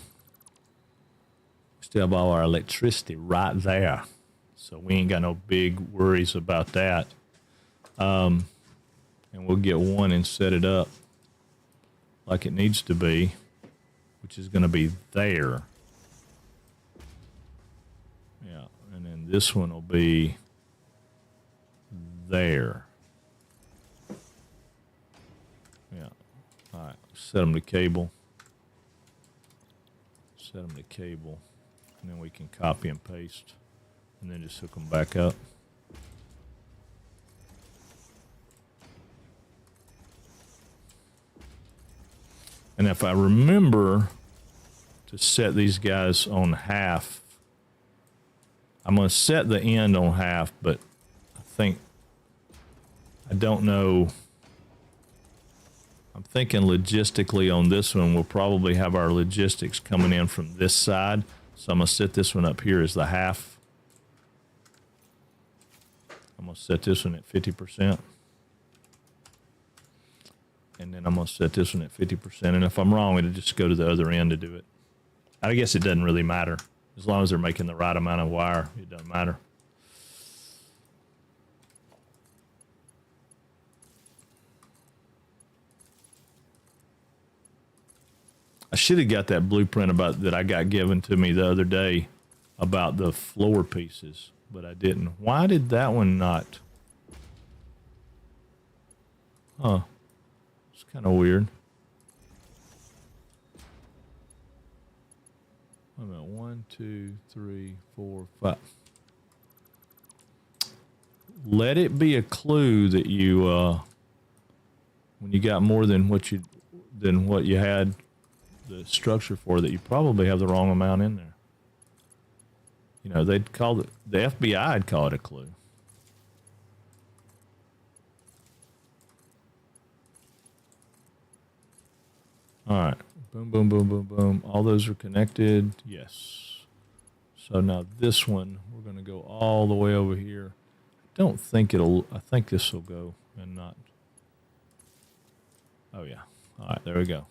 we still have all our electricity right there. So we ain't got no big worries about that. And we'll get one and set it up like it needs to be, which is going to be there. Yeah, and then this one will be there. Yeah, all right, set them to cable. Set them to cable, and then we can copy and paste, and then just hook them back up. And if I remember to set these guys on half, I'm going to set the end on half, but I don't know. I'm thinking logistically on this one, we'll probably have our logistics coming in from this side. So I'm going to set this one up here as the half. I'm going to set this one at 50%. And then And I'm going to set this one at 50%. And if I'm wrong, it'll just go to the other end to do it. I guess it doesn't really matter. As long as they're making the right amount of wire, it doesn't matter. I should have got that blueprint about that I got given to me the other day about the floor pieces, but I didn't. Why did that one not? Huh. It's kind of weird. Wait a minute. 1, 2, 3, 4, 5. Let it be a clue that you, when you got more than what you had the structure for, that you probably have the wrong amount in there. You know, they'd call it, the FBI would call it a clue. All right. Boom, boom, boom, boom, boom. All those are connected. Yes. So now this one, we're going to go all the way over here. Don't think it'll, I think this will go and not. Oh, yeah. All right. There we go.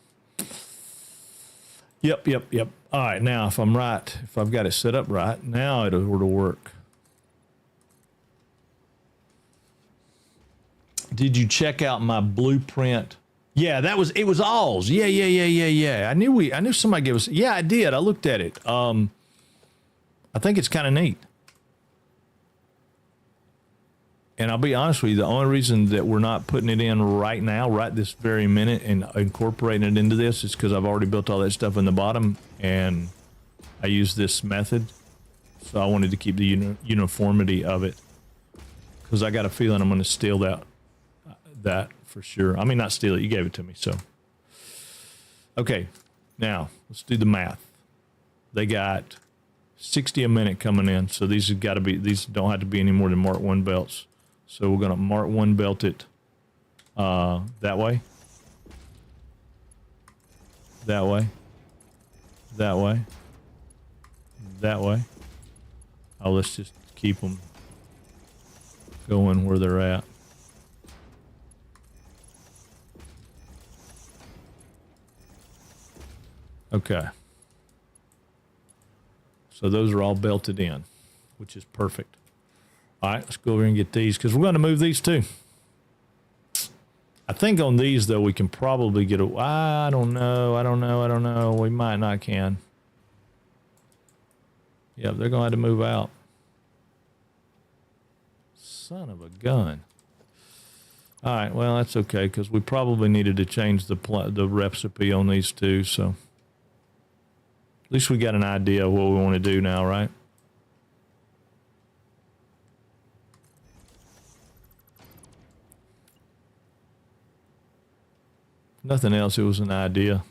Yep. All right, now if I'm right, if I've got it set up right, now it'll work. Did you check out my blueprint? Yeah, it was alls. Yeah. I knew somebody gave us. Yeah, I did. I looked at it. I think it's kind of neat. And I'll be honest with you, the only reason that we're not putting it in right now, right this very minute, and incorporating it into this is because I've already built all that stuff in the bottom, and I use this method. So I wanted to keep the uniformity of it, because I got a feeling I'm going to steal that for sure. I mean, not steal it. You gave it to me, so. Okay, now let's do the math. They got 60 a minute coming in, so these have got to be. These don't have to be any more than Mark 1 belts. So we're going to Mark 1 belt it that way, that way, that way, that way. Oh, let's just keep them going where they're at. Okay. So those are all belted in, which is perfect. All right, let's go over and get these, because we're going to move these too. I think on these, though, we can probably get a... I don't know. We might not can. Yep, they're going to have to move out. Son of a gun. All right, well, that's okay, because we probably needed to change the recipe on these two, so... At least we got an idea of what we want to do now, right? Nothing else, it was an idea.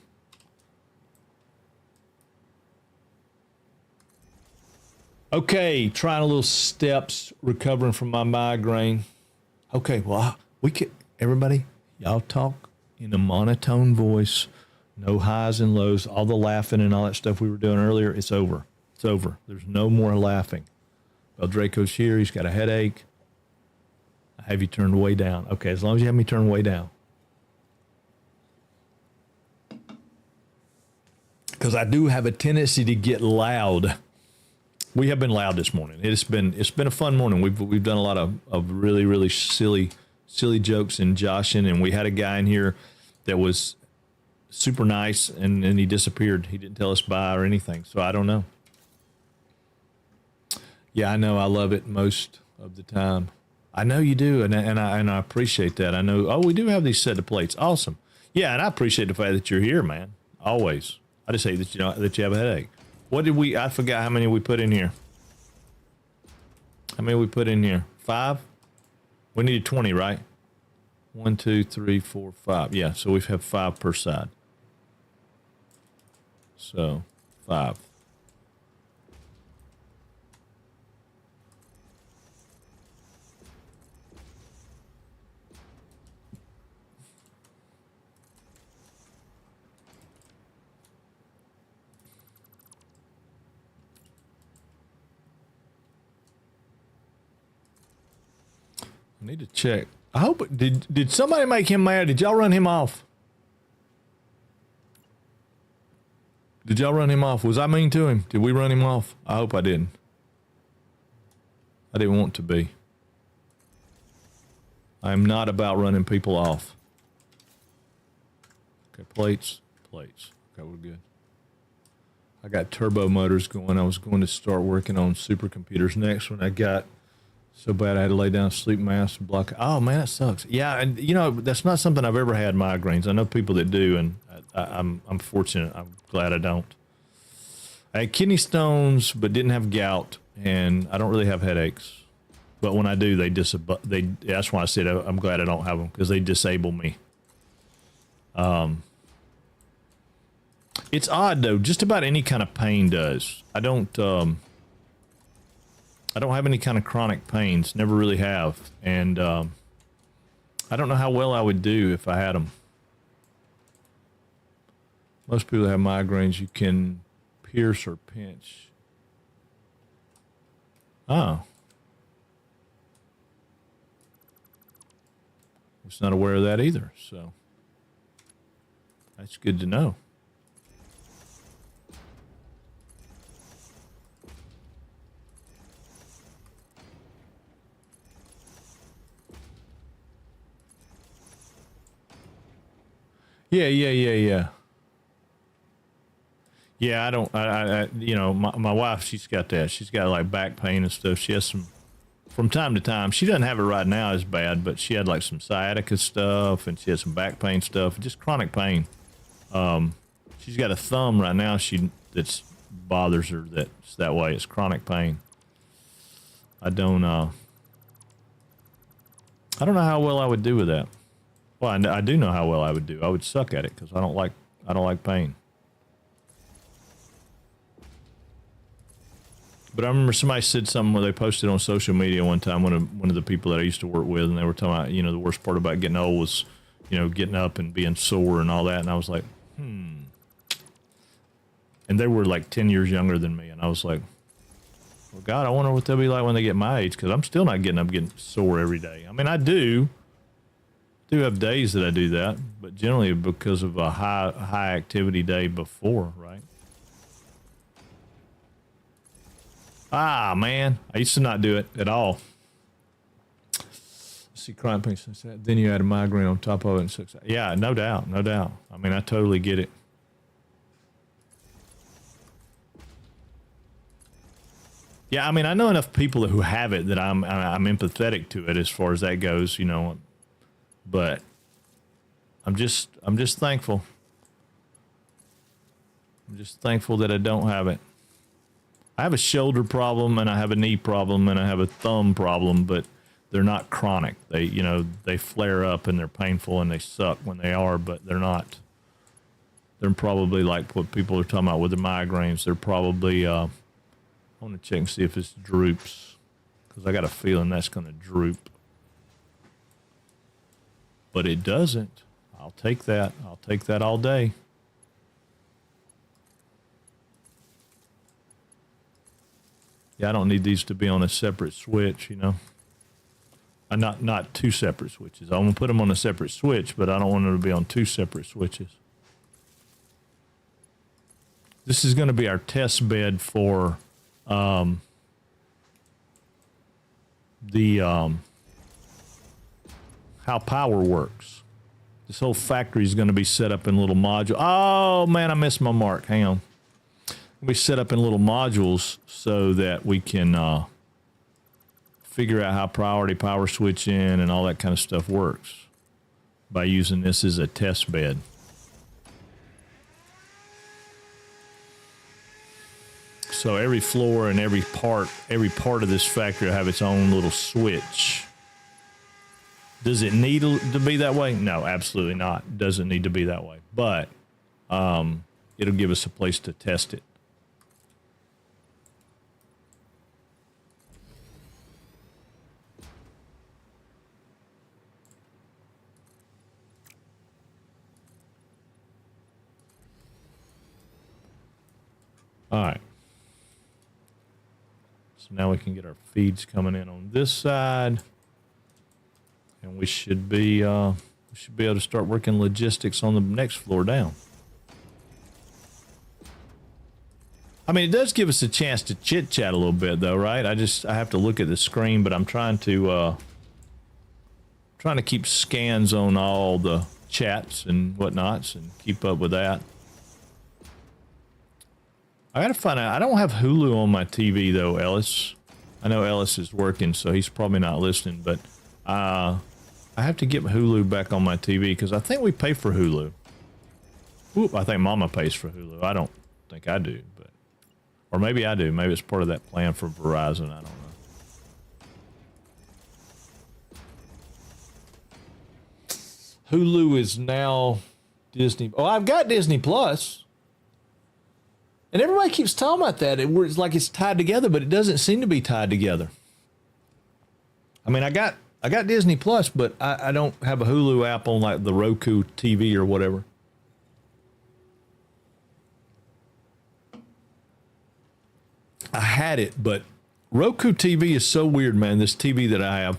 Okay, trying a little steps, recovering from my migraine. Okay, well, everybody, y'all talk in a monotone voice. No highs and lows, all the laughing and all that stuff we were doing earlier, it's over. It's over. There's no more laughing. Well, Draco's here, he's got a headache. I have you turned way down. Okay, as long as you have me turned way down. Because I do have a tendency to get loud. We have been loud this morning. It's been a fun morning. We've done a lot of really silly jokes and joshing, and we had a guy in here that was super nice, and he disappeared. He didn't tell us bye or anything, so I don't know. Yeah, I know. I love it most of the time. I know you do, and I appreciate that. I know. Oh, we do have these set of plates. Awesome. Yeah, and I appreciate the fact that you're here, man. Always. I just hate that you have a headache. What did I forgot how many we put in here. How many we put in here? 5? We needed 20, right? 1, 2, 3, 4, 5. Yeah, so we have 5 per side. So 5. I need to check. I hope did somebody make him mad? Did y'all run him off? y'all run him off? Was I mean to him? Did we run him off? I hope I didn't. I didn't want to be. I'm not about running people off. Okay, plates. Okay, we're good. I got turbo motors going. I was going to start working on supercomputers next when I got so bad I had to lay down sleep mask and block. Oh, man, that sucks. Yeah, and, you know, that's not something I've ever had, migraines. I know people that do, and I'm fortunate. I'm glad I don't. I had kidney stones, but didn't have gout, and I don't really have headaches. But when I do, that's why I said I'm glad I don't have them, because they disable me. It's odd, though. Just about any kind of pain does. I don't have any kind of chronic pains. Never really have. And I don't know how well I would do if I had them. Most people that have migraines, you can pierce or pinch. Oh. I was not aware of that either, so that's good to know. Yeah. Yeah, I don't, you know, my wife, she's got that. She's got like back pain and stuff. She has some, from time to time, she doesn't have it right now as bad, but she had like some sciatica stuff and she had some back pain stuff, just chronic pain. She's got a thumb right now that's bothers her that's that way. It's chronic pain. I don't know how well I would do with that. Well, I do know how well I would do. I would suck at it because I don't like pain. But I remember somebody said something where they posted on social media one time, one of the people that I used to work with, and they were talking about, you know, the worst part about getting old was, you know, getting up and being sore and all that. And I was like, And they were like 10 years younger than me. And I was like, well, God, I wonder what they'll be like when they get my age, because I'm still not getting up getting sore every day. I mean, I do have days that I do that, but generally because of a high activity day before, right? Ah, man, I used to not do it at all. Let's see, chronic pain. Then you had a migraine on top of it. And yeah, no doubt. I mean, I totally get it. Yeah, I mean, I know enough people who have it that I'm empathetic to it as far as that goes, you know. But I'm just thankful. I'm just thankful that I don't have it. I have a shoulder problem and I have a knee problem and I have a thumb problem, but they're not chronic. They flare up and they're painful and they suck when they are, but they're not. They're probably like what people are talking about with the migraines. They're probably, I want to check and see if it's droops, because I got a feeling that's going to droop. But it doesn't. I'll take that. I'll take that all day. Yeah, I don't need these to be on a separate switch, you know. Not two separate switches. I'm going to put them on a separate switch, but I don't want them to be on two separate switches. This is going to be our test bed for how power works. This whole factory is going to be set up in little modules. Oh, man, I missed my mark. Hang on. We set up in little modules so that we can figure out how priority power switching and all that kind of stuff works by using this as a test bed. So every floor and every part of this factory will have its own little switch. Does it need to be that way? No, absolutely not. Doesn't need to be that way. But it'll give us a place to test it. All right. So now we can get our feeds coming in on this side, and we should be able to start working logistics on the next floor down. I mean, it does give us a chance to chit chat a little bit, though, right? I have to look at the screen, but I'm trying to keep scans on all the chats and whatnots and keep up with that. I gotta find out. I don't have Hulu on my TV though, Ellis. I know Ellis is working, so he's probably not listening, but I have to get Hulu back on my TV because I think we pay for Hulu. Whoop, I think Mama pays for Hulu. I don't think I do, but or maybe I do. Maybe it's part of that plan for Verizon. I don't know. Hulu is now Disney. Oh, I've got Disney Plus. And everybody keeps talking about that. It's like it's tied together, but it doesn't seem to be tied together. I mean, I got Disney Plus, but I don't have a Hulu app on like the Roku TV or whatever. I had it, but Roku TV is so weird, man. This TV that I have.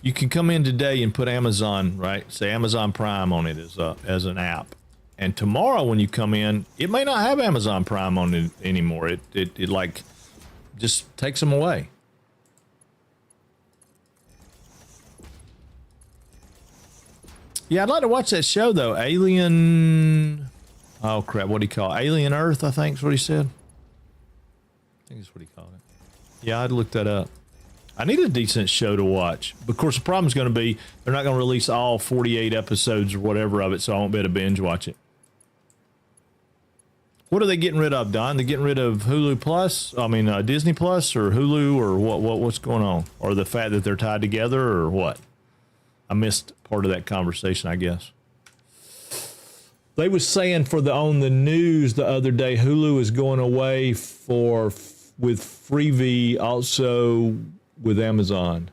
You can come in today and put Amazon, right? Say Amazon Prime on it as an app. And tomorrow when you come in, it may not have Amazon Prime on it anymore. It like just takes them away. Yeah, I'd like to watch that show though. Alien. Oh crap! What do you call it? Alien Earth? I think is what he said. I think that's what he called it. Yeah, I'd look that up. I need a decent show to watch. But of course, the problem is going to be they're not going to release all 48 episodes or whatever of it, so I won't be able to binge watch it. What are they getting rid of, Don? They're getting rid of Hulu Plus? I mean, Disney Plus or Hulu or what's going on? Or the fact that they're tied together or what? I missed part of that conversation, I guess. They was saying on the news the other day, Hulu is going away with Freevee, also with Amazon.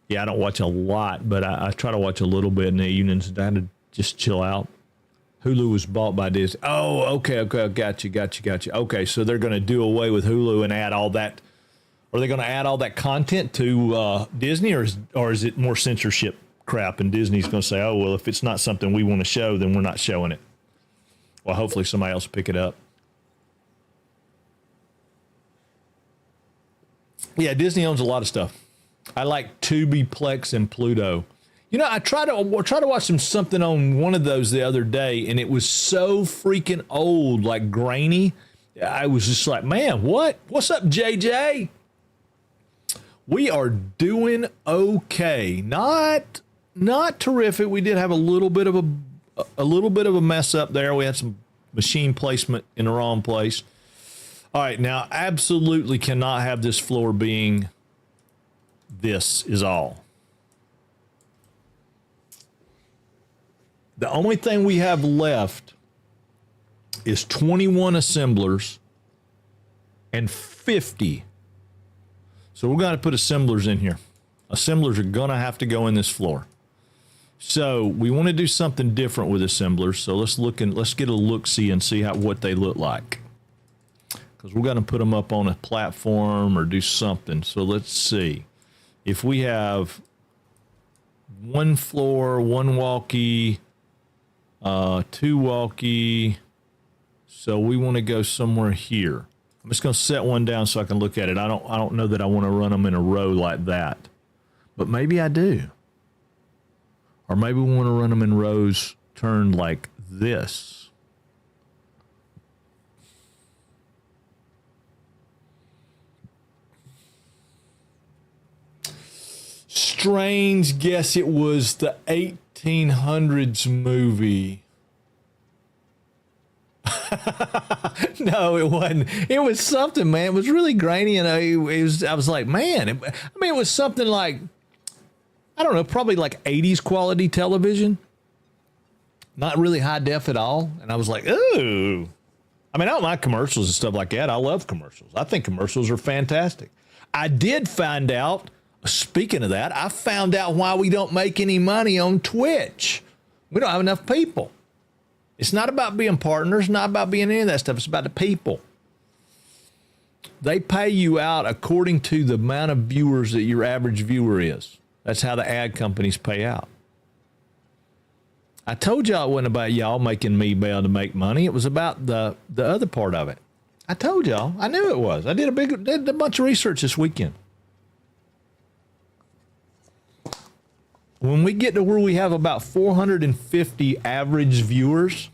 Yeah, I don't watch a lot, but I try to watch a little bit in the evenings. I had to just chill out. Hulu was bought by Disney. Oh, okay, got you. Okay, so they're going to do away with Hulu and add all that. Are they going to add all that content to Disney, or is it more censorship crap? And Disney's going to say, oh, well, if it's not something we want to show, then we're not showing it. Well, hopefully somebody else will pick it up. Yeah, Disney owns a lot of stuff. I like Tubi, Plex, and Pluto. You know, I tried to watch something on one of those the other day, and it was so freaking old, like grainy. I was just like, man, what's up, JJ? We are doing okay. Not terrific. We did have a little bit of a mess up there. We had some machine placement in the wrong place. All right, now absolutely cannot have this floor being this is all. The only thing we have left is 21 assemblers and 50. So we're going to put assemblers in here. Assemblers are going to have to go in this floor. So we want to do something different with assemblers. So let's get a look-see and see what they look like. Because we're going to put them up on a platform or do something. So let's see. If we have one floor, one walkie, two walkie. So we want to go somewhere here. I'm just going to set one down so I can look at it. I don't know that I want to run them in a row like that. But maybe I do. Or maybe we want to run them in rows turned like this. Strange guess it was the 1800s movie. No, it wasn't. It was something, man. It was really grainy, and I was like, man. It was something like, I don't know, probably like 80s quality television. Not really high def at all. And I was like, ooh. I mean, I don't like commercials and stuff like that. I love commercials. I think commercials are fantastic. I did find out, speaking of that, I found out why we don't make any money on Twitch. We don't have enough people. It's not about being partners, not about being any of that stuff. It's about the people. They pay you out according to the amount of viewers that your average viewer is. That's how the ad companies pay out. I told y'all it wasn't about y'all making me be able to make money. It was about the other part of it. I told y'all. I knew it was. I did a bunch of research this weekend. When we get to where we have about 450 average viewers,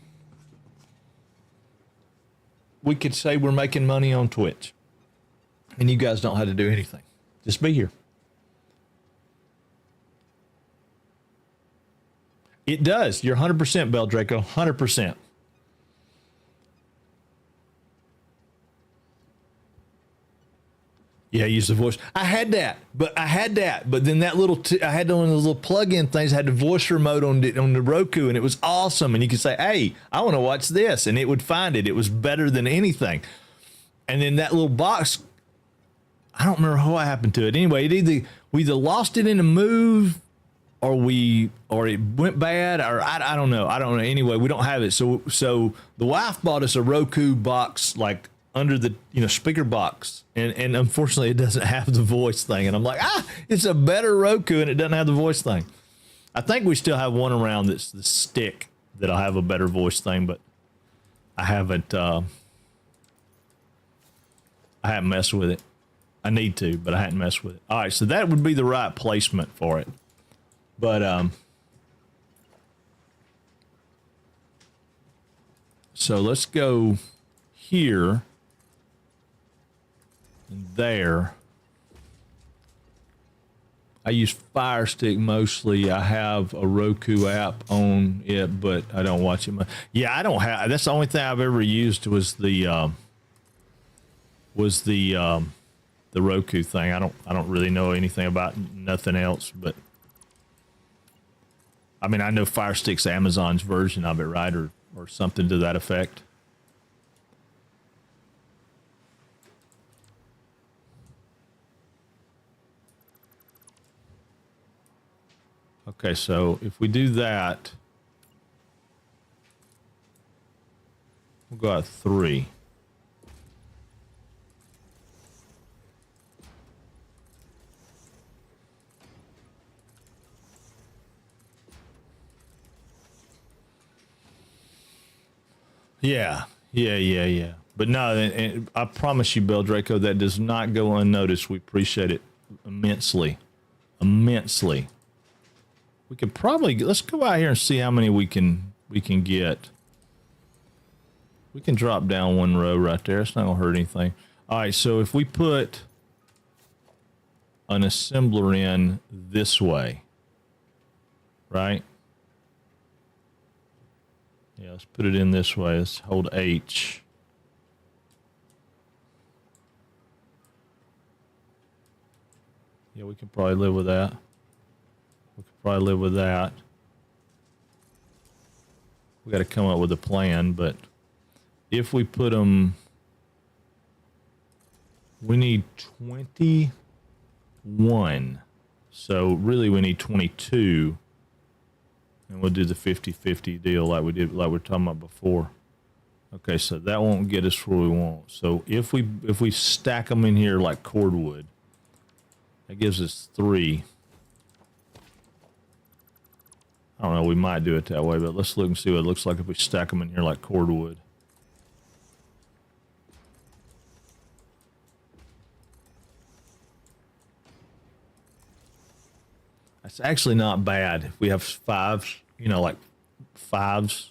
we could say we're making money on Twitch. And you guys don't have to do anything. Just be here. It does. You're 100%, Bell Draco. 100%. Yeah, use the voice. I had that, but then that little, I had one of those little plug-in things. I had the voice remote on the Roku, and it was awesome. And you could say, "Hey, I want to watch this," and it would find it. It was better than anything. And then that little box, I don't remember what happened to it. Anyway, we either lost it in a move, or it went bad, or I don't know. I don't know. Anyway, we don't have it. So the wife bought us a Roku box, like under the speaker box, and unfortunately it doesn't have the voice thing. And I'm like, it's a better Roku, and it doesn't have the voice thing. I think we still have one around that's the stick that'll have a better voice thing, but I haven't messed with it. I need to, but I hadn't messed with it. All right, so that would be the right placement for it. But so let's go here and there. I use Fire Stick mostly. I have a Roku app on it, but I don't watch it much. Yeah, I don't have. That's the only thing I've ever used was the Roku thing. I don't really know anything about nothing else, but I mean, I know Fire Stick's Amazon's version of it, right? Or something to that effect. Okay, so if we do that, we'll go at 3. Yeah. But no, and I promise you, Bell Draco, that does not go unnoticed. We appreciate it immensely. We could probably, let's go out here and see how many we can get. We can drop down one row right there. It's not gonna hurt anything. All right, so if we put an assembler in this way, right? Yeah, let's put it in this way. Let's hold H. Yeah, we can probably live with that. We got to come up with a plan, but if we put them, we need 21. So really we need 22. And we'll do the 50-50 deal like we were talking about before. Okay, so that won't get us where we want. So if we stack them in here like cordwood, that gives us 3. I don't know, we might do it that way, but let's look and see what it looks like if we stack them in here like cordwood. That's actually not bad. If we have 5s, like 5s.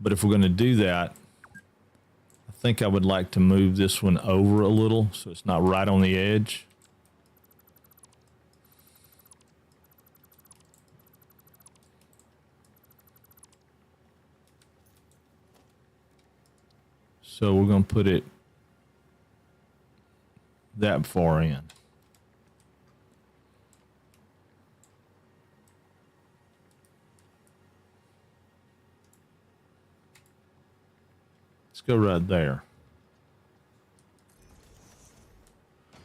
But if we're going to do that, I think I would like to move this one over a little so it's not right on the edge. So we're going to put it that far in. Let's go right there.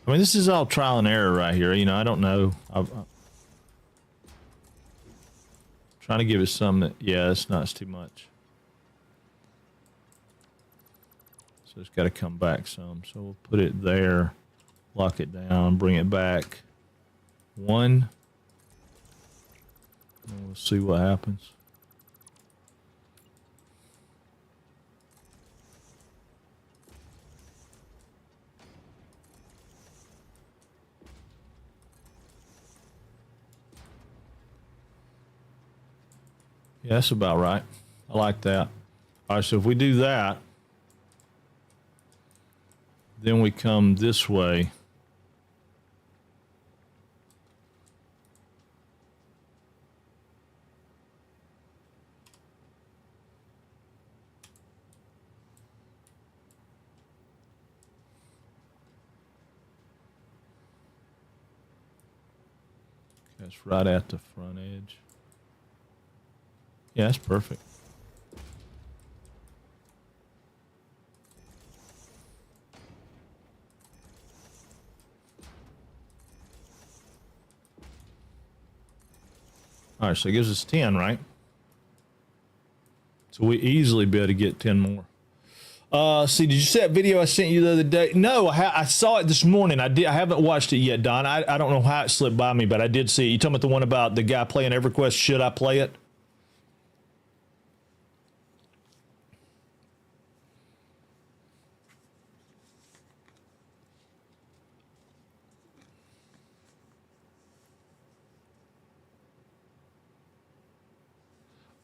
I mean, this is all trial and error right here. I don't know. I'm trying to give it some that, yeah, it's too much. So it's got to come back some. So we'll put it there, lock it down, bring it back 1. And we'll see what happens. Yeah, that's about right. I like that. All right, so if we do that, then we come this way. That's right at the front edge. Yeah, that's perfect. All right, so it gives us 10, right? So we easily be able to get 10 more. See, did you see that video I sent you the other day? No, I saw it this morning. I haven't watched it yet, Don. I don't know how it slipped by me, but I did see it. You talking about the one about the guy playing EverQuest? Should I play it?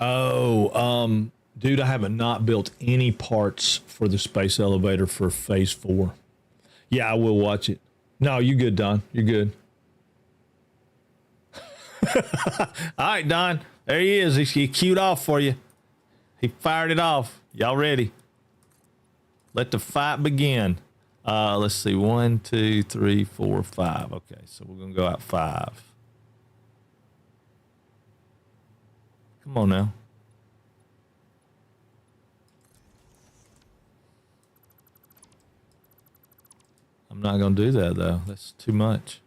Oh, dude, I haven't not built any parts for the space elevator for phase 4. Yeah, I will watch it. No, you good, Don. You're good. All right, Don. There he is. He queued off for you. He fired it off. Y'all ready? Let the fight begin. Let's see. 1, 2, 3, 4, 5. Okay, so we're going to go out 5. Come on now. I'm not going to do that, though. That's too much.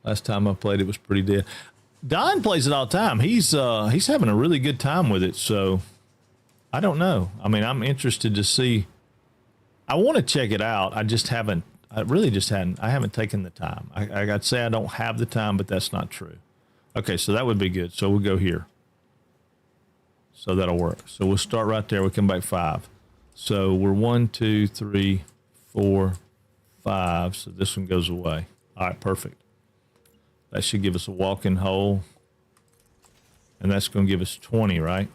Last time I played it was pretty dead. Don plays it all the time. He's having a really good time with it, so I don't know. I mean, I'm interested to see. I want to check it out. I just haven't. I really just hadn't. I haven't taken the time. I'd say I don't have the time, but that's not true. Okay, so that would be good. So we'll go here. So that'll work. So we'll start right there. We come back 5. So we're 1, 2, 3, 4, 5. So this one goes away. All right, perfect. That should give us a walk-in hole. And that's going to give us 20, right?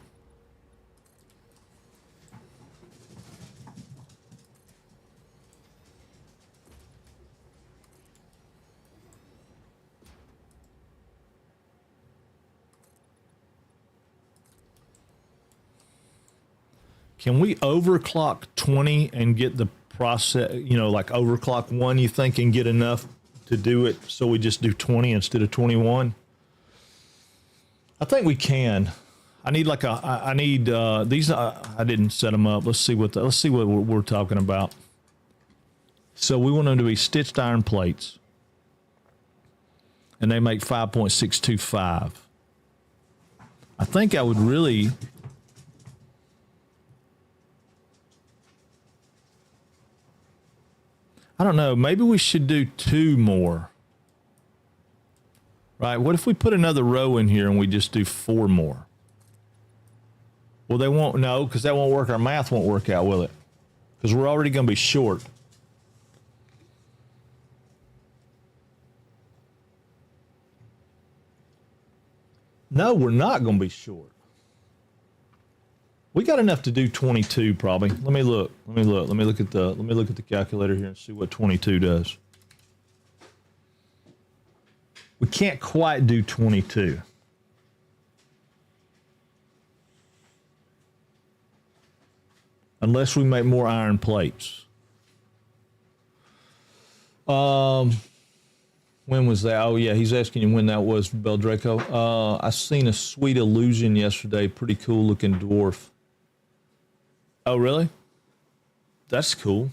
Can we overclock 20 and get the process, like overclock 1, you think, and get enough to do it so we just do 20 instead of 21? I think we can. I need these. I didn't set them up. Let's see what we're talking about. So we want them to be stitched iron plates, and they make 5.625. I think I would really. I don't know. Maybe we should do 2 more. Right? What if we put another row in here and we just do 4 more? Well, they won't. No, because that won't work. Our math won't work out, will it? Because we're already going to be short. No, we're not going to be short. We got enough to do 22 probably. Let me look. Let me look at the calculator here and see what 22 does. We can't quite do 22. Unless we make more iron plates. When was that? Oh yeah, he's asking you when that was, Beldraco. I seen a sweet illusion yesterday. Pretty cool looking dwarf. Oh, really? That's cool.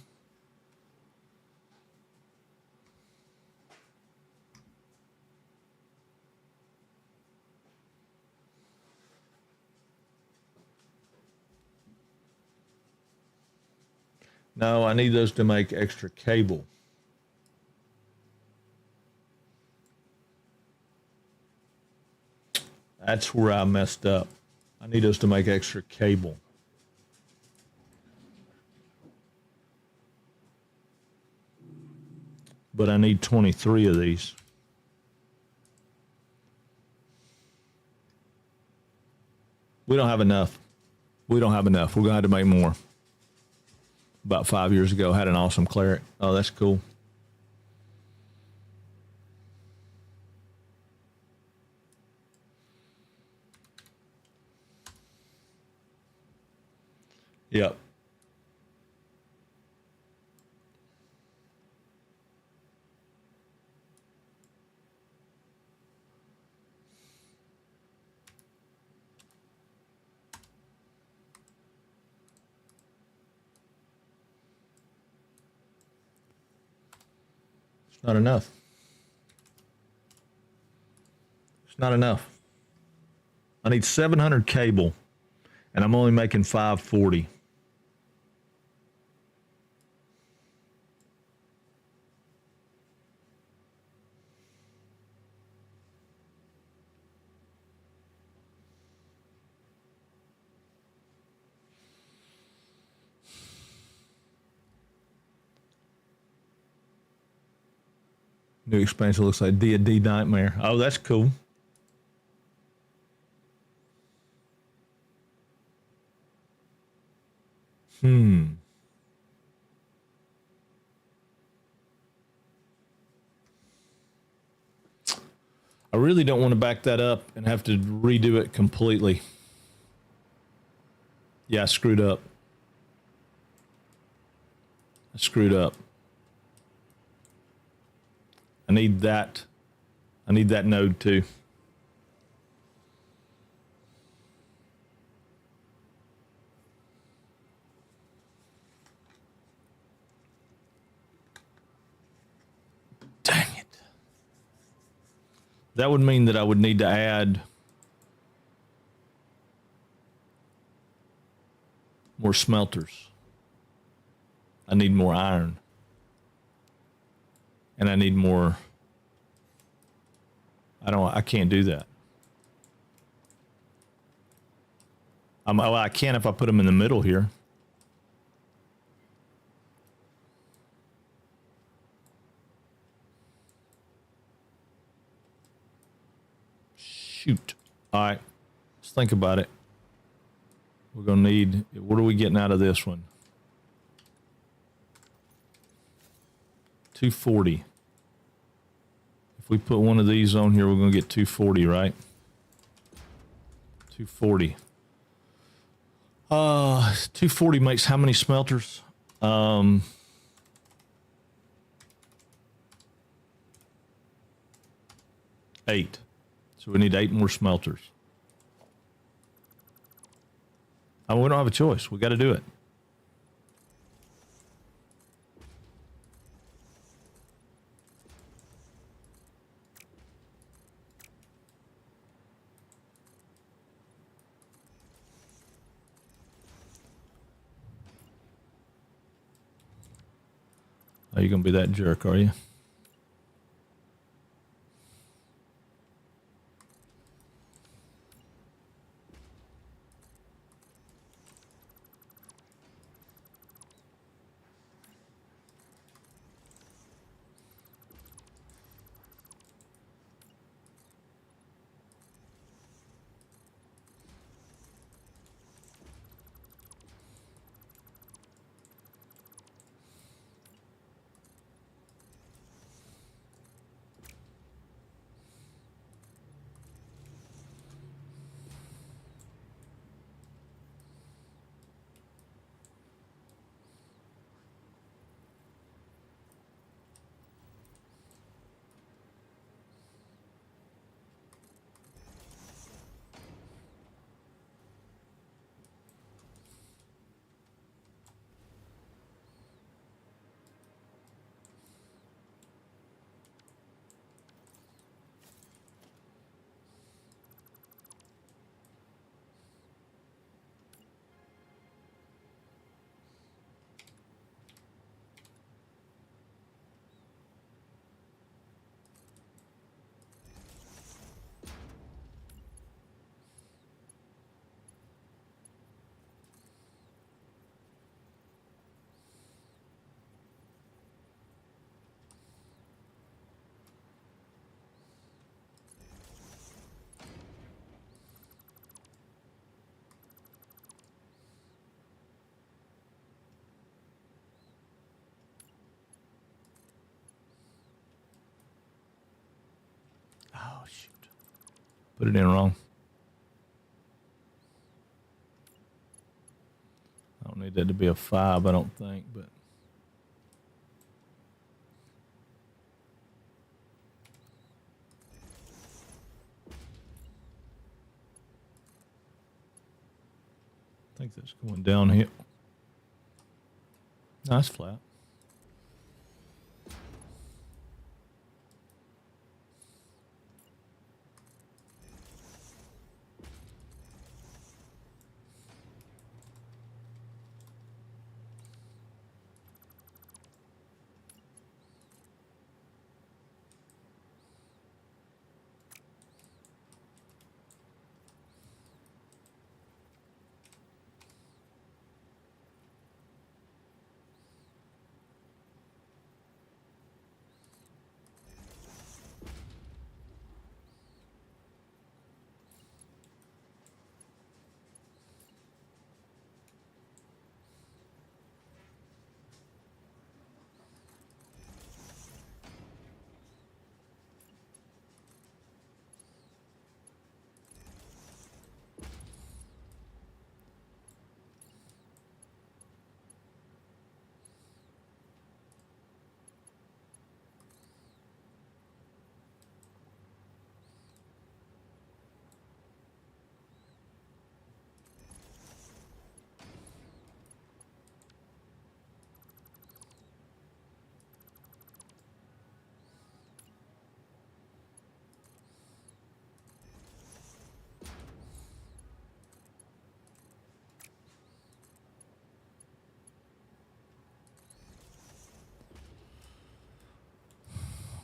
No, I need those to make extra cable. That's where I messed up. I need those to make extra cable. But I need 23 of these. We don't have enough. We don't have enough. We're going to have to make more. About 5 years ago, had an awesome cleric. Oh, that's cool. Yep. It's not enough. It's not enough. I need 700 cable, and I'm only making 540. New expansion looks like D&D Nightmare. Oh, that's cool. I really don't want to back that up and have to redo it completely. Yeah, I screwed up. I need that. I need that node too. Dang it. That would mean that I would need to add more smelters. I need more iron. And I need more. I can't do that. I can if I put them in the middle here. Shoot. All right. Let's think about it. We're going to need, what are we getting out of this one? 240. If we put one of these on here, we're going to get 240, right? 240. 240 makes how many smelters? 8. So we need 8 more smelters. We don't have a choice. We got to do it. Are you going to be that jerk, are you? shoot. Put it in wrong. I don't need that to be a 5, I don't think, but. I think that's going downhill. Nice flat.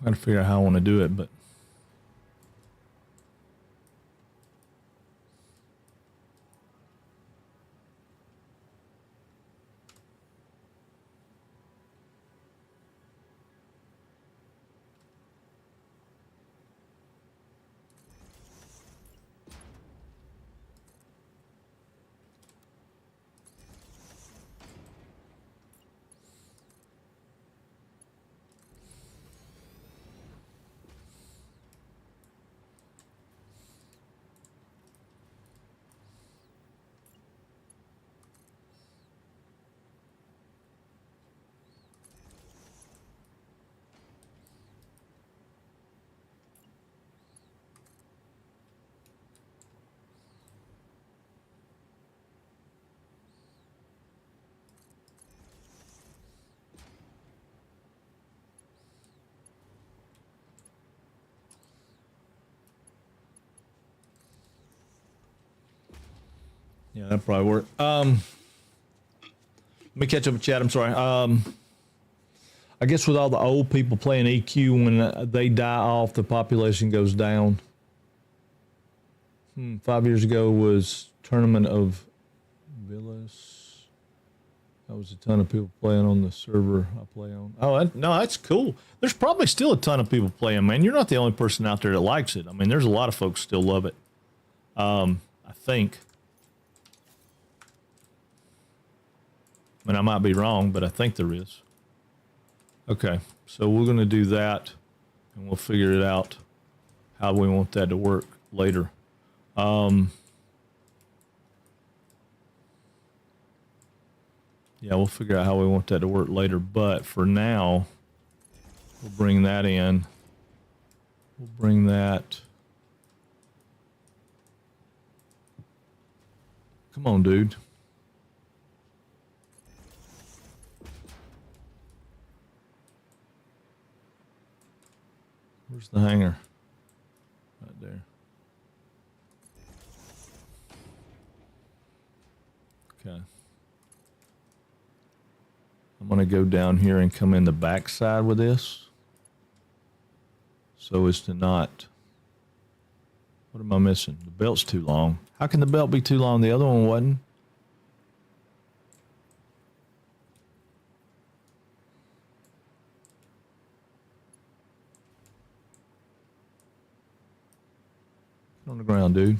I gotta figure out how I want to do it, but. Yeah, that'd probably work. Let me catch up with chat. I'm sorry. I guess with all the old people playing EQ, when they die off, the population goes down. 5 years ago was Tournament of Villas. That was a ton of people playing on the server I play on. Oh, no, that's cool. There's probably still a ton of people playing, man. You're not the only person out there that likes it. I mean, there's a lot of folks still love it. I think. I mean, I might be wrong, but I think there is. Okay, so we're going to do that, and we'll figure it out how we want that to work later. Yeah, we'll figure out how we want that to work later, but for now, we'll bring that in. We'll bring that. Come on, dude. Where's the hanger? Right there. Okay. I'm going to go down here and come in the back side with this. So as to not... What am I missing? The belt's too long. How can the belt be too long? The other one wasn't. Get on the ground, dude.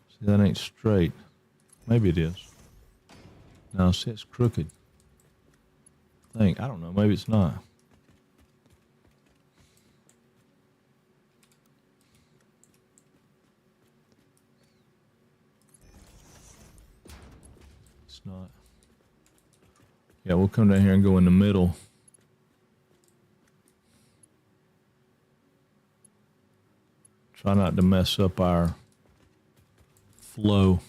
See, that ain't straight. Maybe it is. No, see, it's crooked. I don't know. Maybe it's not. It's not. Yeah, we'll come down here and go in the middle. Try not to mess up our flow.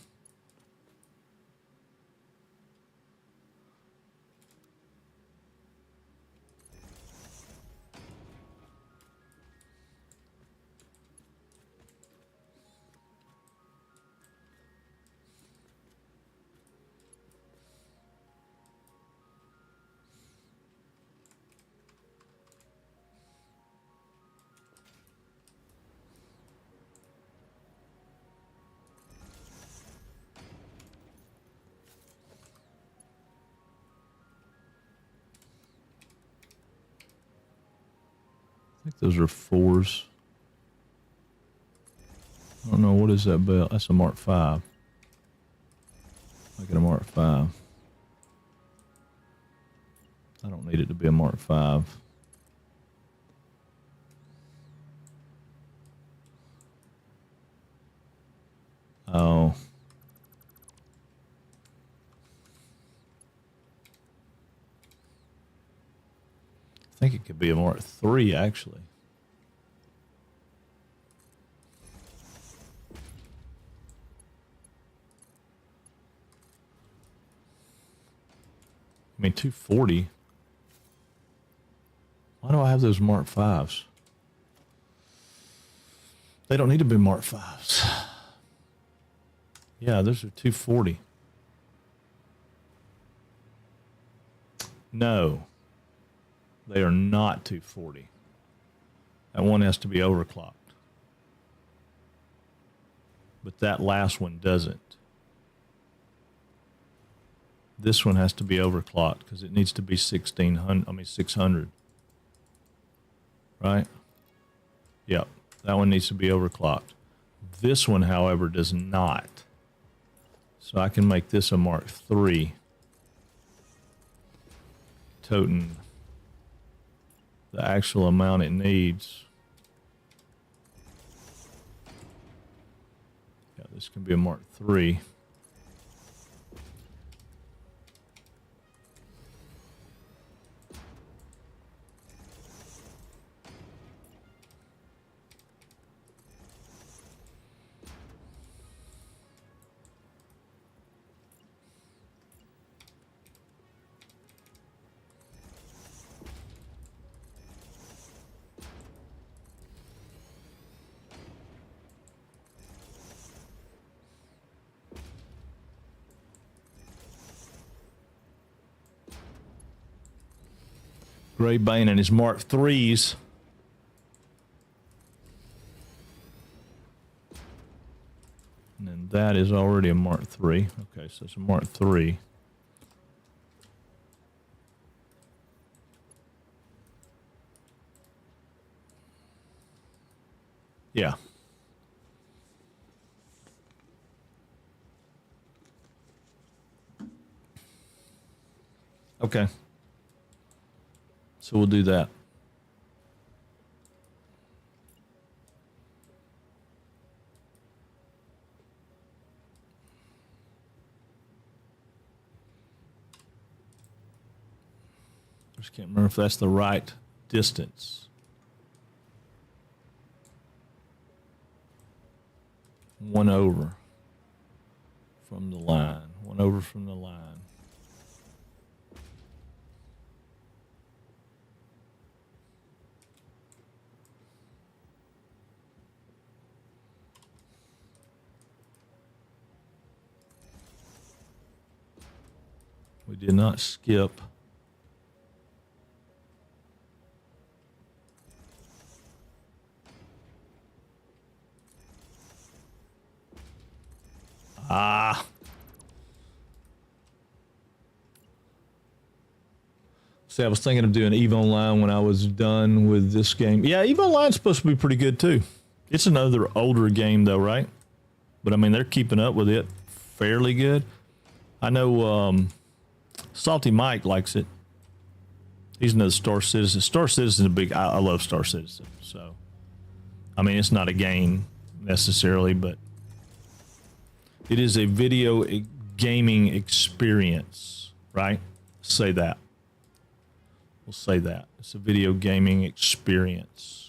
I think those are 4s. I don't know, what is that bell? That's a Mark 5. Make it a Mark 5. I don't need it to be a Mark 5. Oh. I think it could be a Mark 3, actually. I mean, 240. Why do I have those Mark 5s? They don't need to be Mark 5s. Yeah, those are 240. No. They are not 240. That one has to be overclocked. But that last one doesn't. This one has to be overclocked because it needs to be 600. Right? Yep. That one needs to be overclocked. This one, however, does not. So I can make this a Mark 3. Toting the actual amount it needs. Yeah, this can be a Mark 3. Gray Bane and his Mark 3s. And then that is already a Mark 3. Okay, so it's a Mark 3. Yeah. Okay. So we'll do that. I just can't remember if that's the right distance. One over from the line. One over from the line. We did not skip. Ah. See, I was thinking of doing EVE Online when I was done with this game. Yeah, EVE Online's supposed to be pretty good too. It's another older game though, right? But I mean, they're keeping up with it fairly good. I know Salty Mike likes it. He's another Star Citizen. Star Citizen is a big. I love Star Citizen. So, I mean, it's not a game necessarily, but it is a video gaming experience, right? Say that. We'll say that. It's a video gaming experience.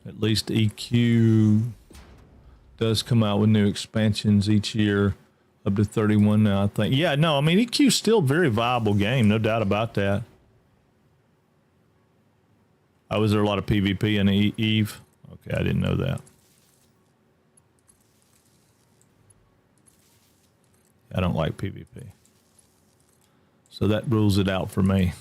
At least EQ does come out with new expansions each year, up to 31 now, I think. Yeah, no, I mean, EQ's still a very viable game, no doubt about that. Oh, was there a lot of PvP in Eve? Okay, I didn't know that. I don't like PvP. So that rules it out for me.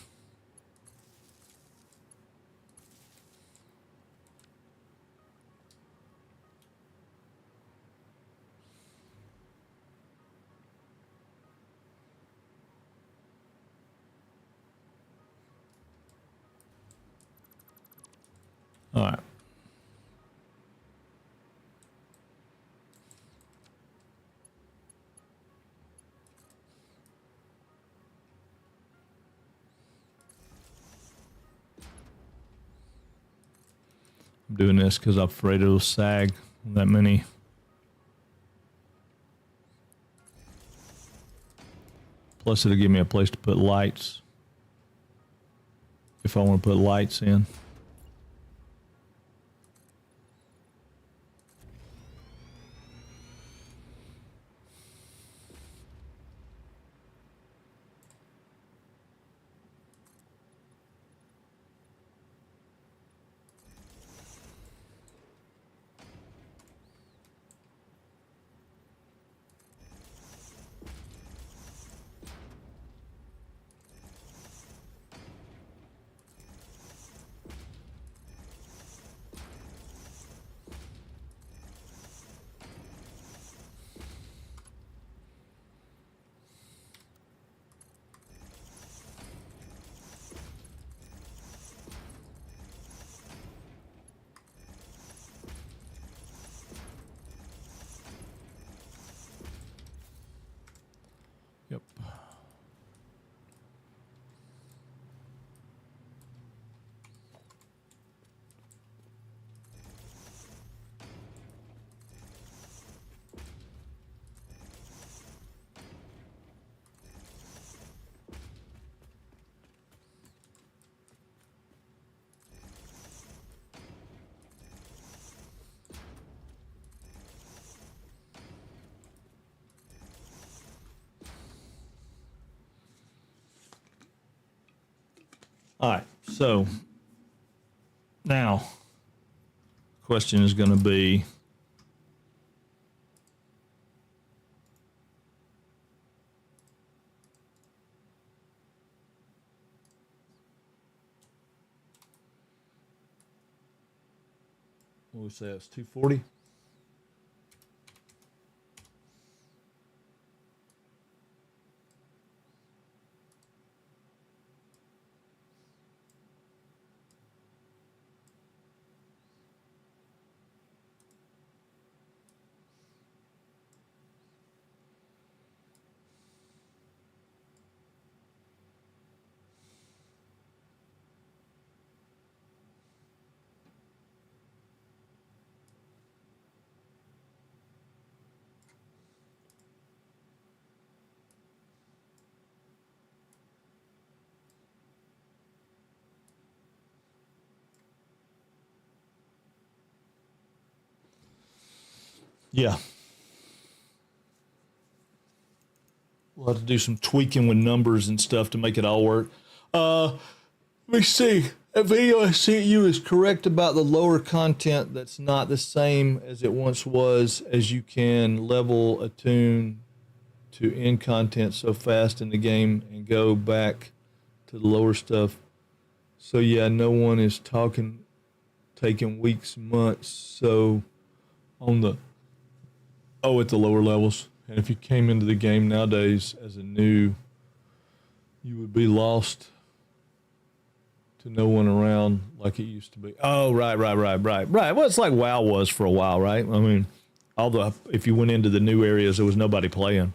All right. I'm doing this because I'm afraid it'll sag that many. Plus, it'll give me a place to put lights if I want to put lights in. Yep. All right, so now question is going to be, what we say, it's 240? Yeah. We'll have to do some tweaking with numbers and stuff to make it all work. Let me see. A video I sent you is correct about the lower content. That's not the same as it once was, as you can level a tune to end content so fast in the game and go back to the lower stuff. So yeah, no one is taking weeks, months. So on the, at the lower levels. And if you came into the game nowadays as a new, you would be lost to no one around like it used to be. Oh, right. Well, it's like WoW was for a while, right? I mean, if you went into the new areas, there was nobody playing.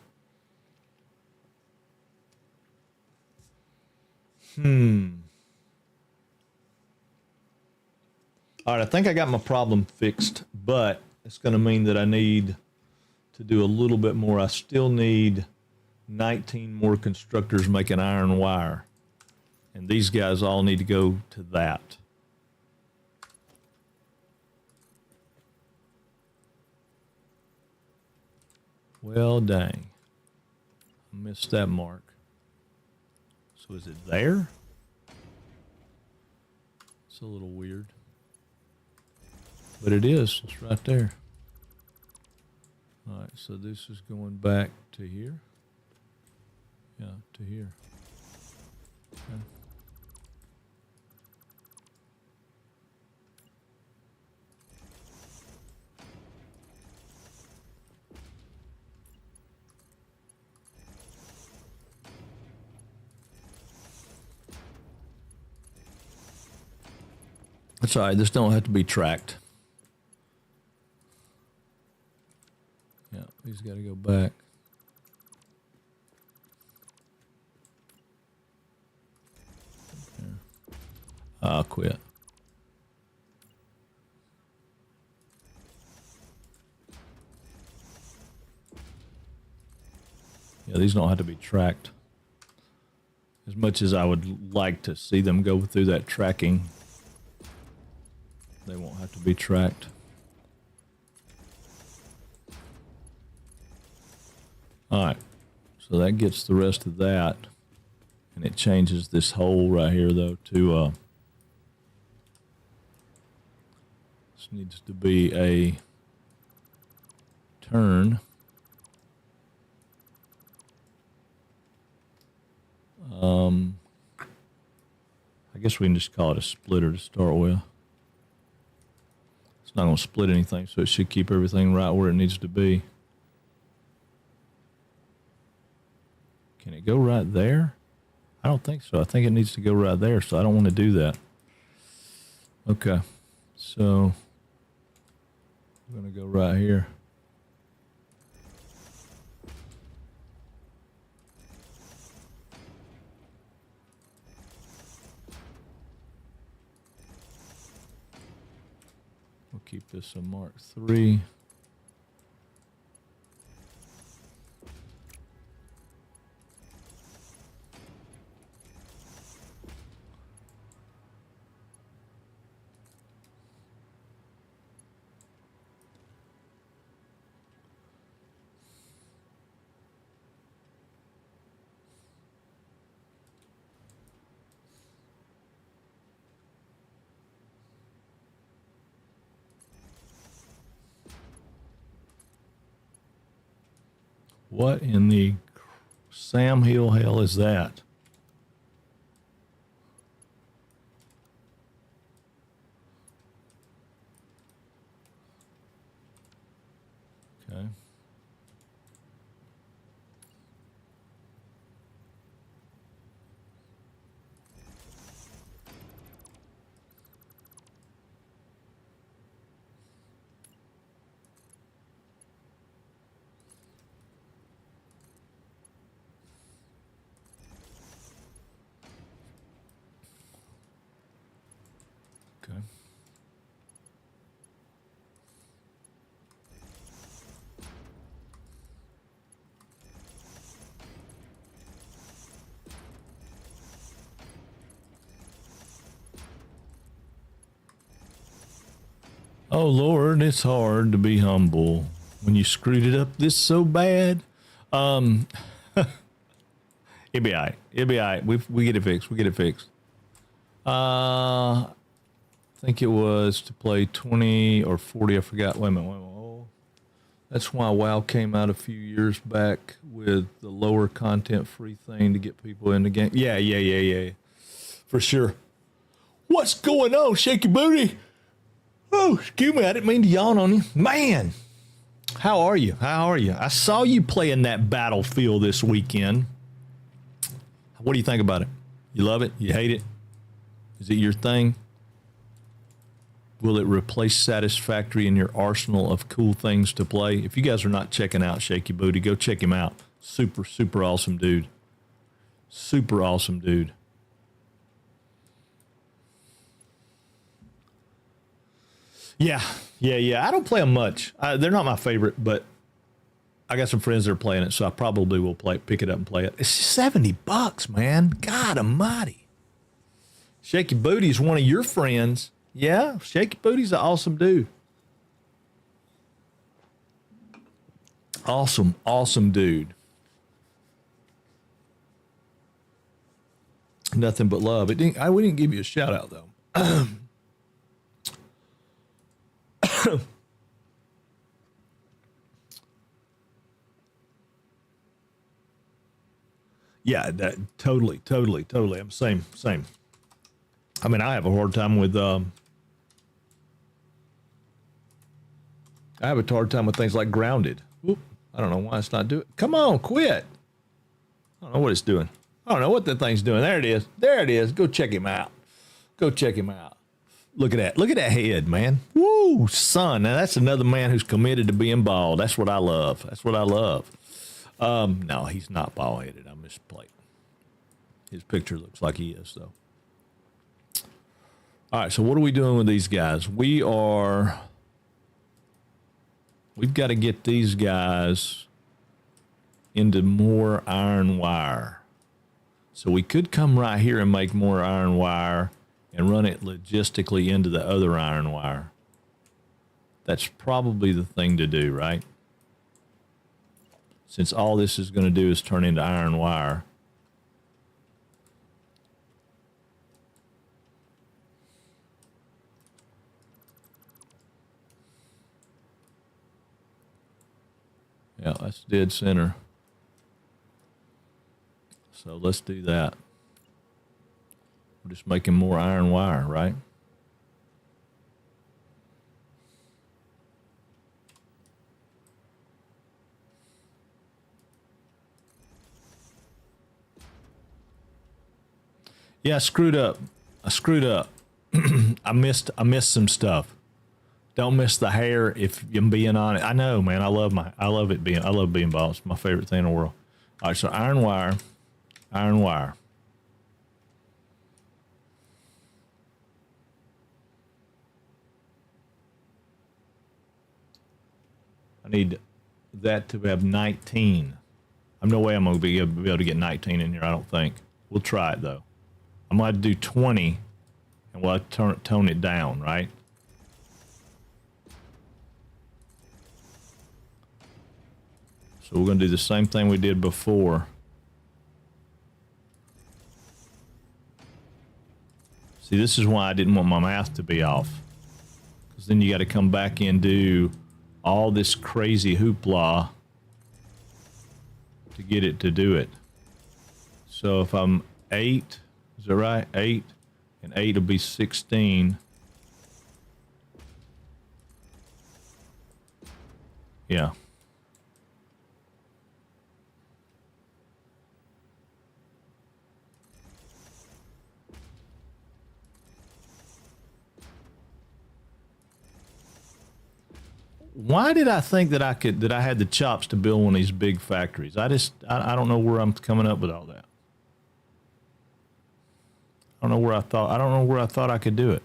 All right, I think I got my problem fixed, but it's going to mean that I need to do a little bit more. I still need 19 more constructors making iron wire. And these guys all need to go to that. Well, dang. I missed that mark. So is it there? It's a little weird. But it is. It's right there. All right, so this is going back to here. Yeah, to here. Okay. That's all right. This don't have to be tracked. Yeah, he's got to go back. I'll quit. Yeah, these don't have to be tracked. As much as I would like to see them go through that tracking, they won't have to be tracked. All right, so that gets the rest of that, and it changes this hole right here though to this needs to be a turn. I guess we can just call it a splitter to start with. It's not going to split anything, so it should keep everything right where it needs to be. Can it go right there? I don't think so. I think it needs to go right there, so I don't want to do that. Okay, so we're going to go right here. We'll keep this a Mark III. What in the Sam Hill hell is that? Okay. Okay. Oh Lord, it's hard to be humble when you screwed it up this so bad. It'll be all right. It'll be all right. We get it fixed. We get it fixed. I think it was to play 20 or 40. I forgot. Wait a minute. Oh, that's why WoW came out a few years back with the lower content free thing to get people in the game. Yeah. For sure. What's going on, Shaky Booty? Oh, excuse me. I didn't mean to yawn on you. Man, how are you? How are you? I saw you playing that Battlefield this weekend. What do you think about it? You love it? You hate it? Is it your thing? Will it replace Satisfactory in your arsenal of cool things to play? If you guys are not checking out Shaky Booty, go check him out. Super, super awesome dude. Super awesome dude. Yeah. I don't play them much. They're not my favorite, but I got some friends that are playing it, so I probably will pick it up and play it. It's $70, man. God almighty. Shaky Booty's one of your friends. Yeah, Shaky Booty's an awesome dude. Awesome dude. Nothing but love. We didn't give you a shout out though. Yeah, that totally. I'm same. I mean, I have a hard time with things like Grounded. Oop, I don't know why it's not doing. Come on, quit. I don't know what it's doing. I don't know what that thing's doing. There it is. Go check him out. Look at that head, man. Woo, son. Now that's another man who's committed to being bald. That's what I love. No, he's not bald-headed. I misplayed. His picture looks like he is, though. All right, so what are we doing with these guys? We've got to get these guys into more iron wire. So we could come right here and make more iron wire and run it logistically into the other iron wire. That's probably the thing to do, right? Since all this is going to do is turn into iron wire. Yeah, that's dead center. So let's do that. We're just making more iron wire, right? Yeah, I screwed up. I missed some stuff. Don't miss the hair if I'm being honest. I know, man. I love being bald. It's my favorite thing in the world. All right, so iron wire. I need that to have 19. I'm no way I'm going to be able to get 19 in here, I don't think. We'll try it, though. I'm going to do 20, and we'll tone it down, right? So we're going to do the same thing we did before. See, this is why I didn't want my math to be off. Because then you got to come back and do all this crazy hoopla to get it to do it. So if I'm 8, is that right? 8, and 8 will be 16. Yeah. Why did I think that I had the chops to build one of these big factories? I don't know where I'm coming up with all that. I don't know where I thought I could do it.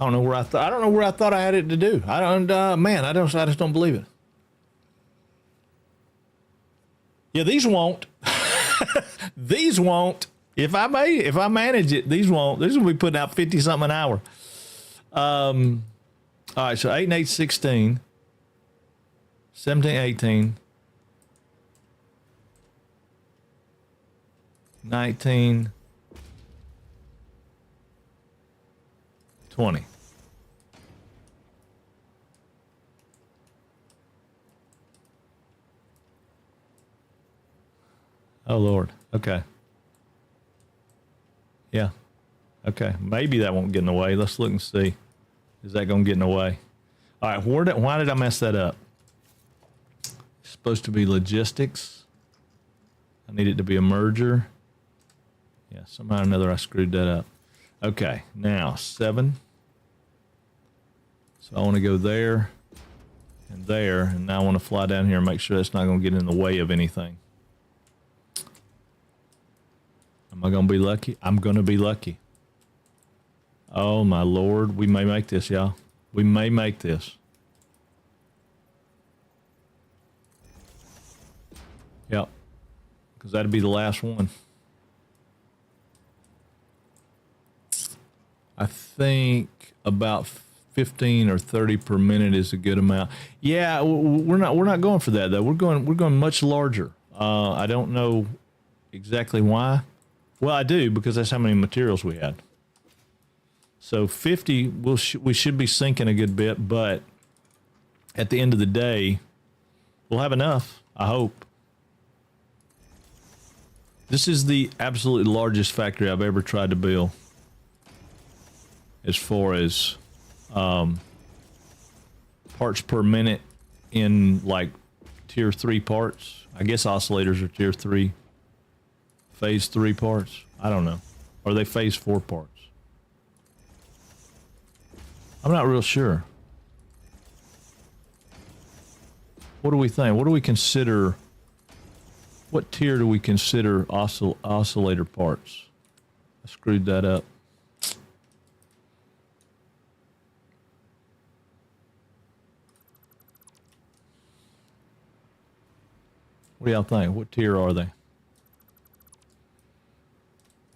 I don't know where I thought I had it to do. I just don't believe it. Yeah, these won't. These won't. If I manage it, these will be putting out 50 something an hour. All right, so 8 and 8, 16. 17, 18. 19. 20. Oh, Lord. Okay. Yeah. Okay. Maybe that won't get in the way. Let's look and see. Is that going to get in the way? All right. Why did I mess that up? It's supposed to be logistics. I need it to be a merger. Yeah. Somehow or another, I screwed that up. Okay. Now, 7. So I want to go there and there. And now I want to fly down here and make sure that's not going to get in the way of anything. Am I going to be lucky? I'm going to be lucky. Oh, my Lord. We may make this, y'all. We may make this. Yep. Because that'd be the last one. I think about 15 or 30 per minute is a good amount. Yeah, we're not going for that, though. We're going much larger. I don't know exactly why. Well, I do, because that's how many materials we had. So 50, we should be sinking a good bit, but at the end of the day, we'll have enough, I hope. This is the absolutely largest factory I've ever tried to build as far as parts per minute in like tier 3 parts. I guess oscillators are tier 3. Phase 3 parts? I don't know. Or are they phase 4 parts? I'm not real sure. What do we think? What do we consider? What tier do we consider oscillator parts? I screwed that up. What do y'all think? What tier are they?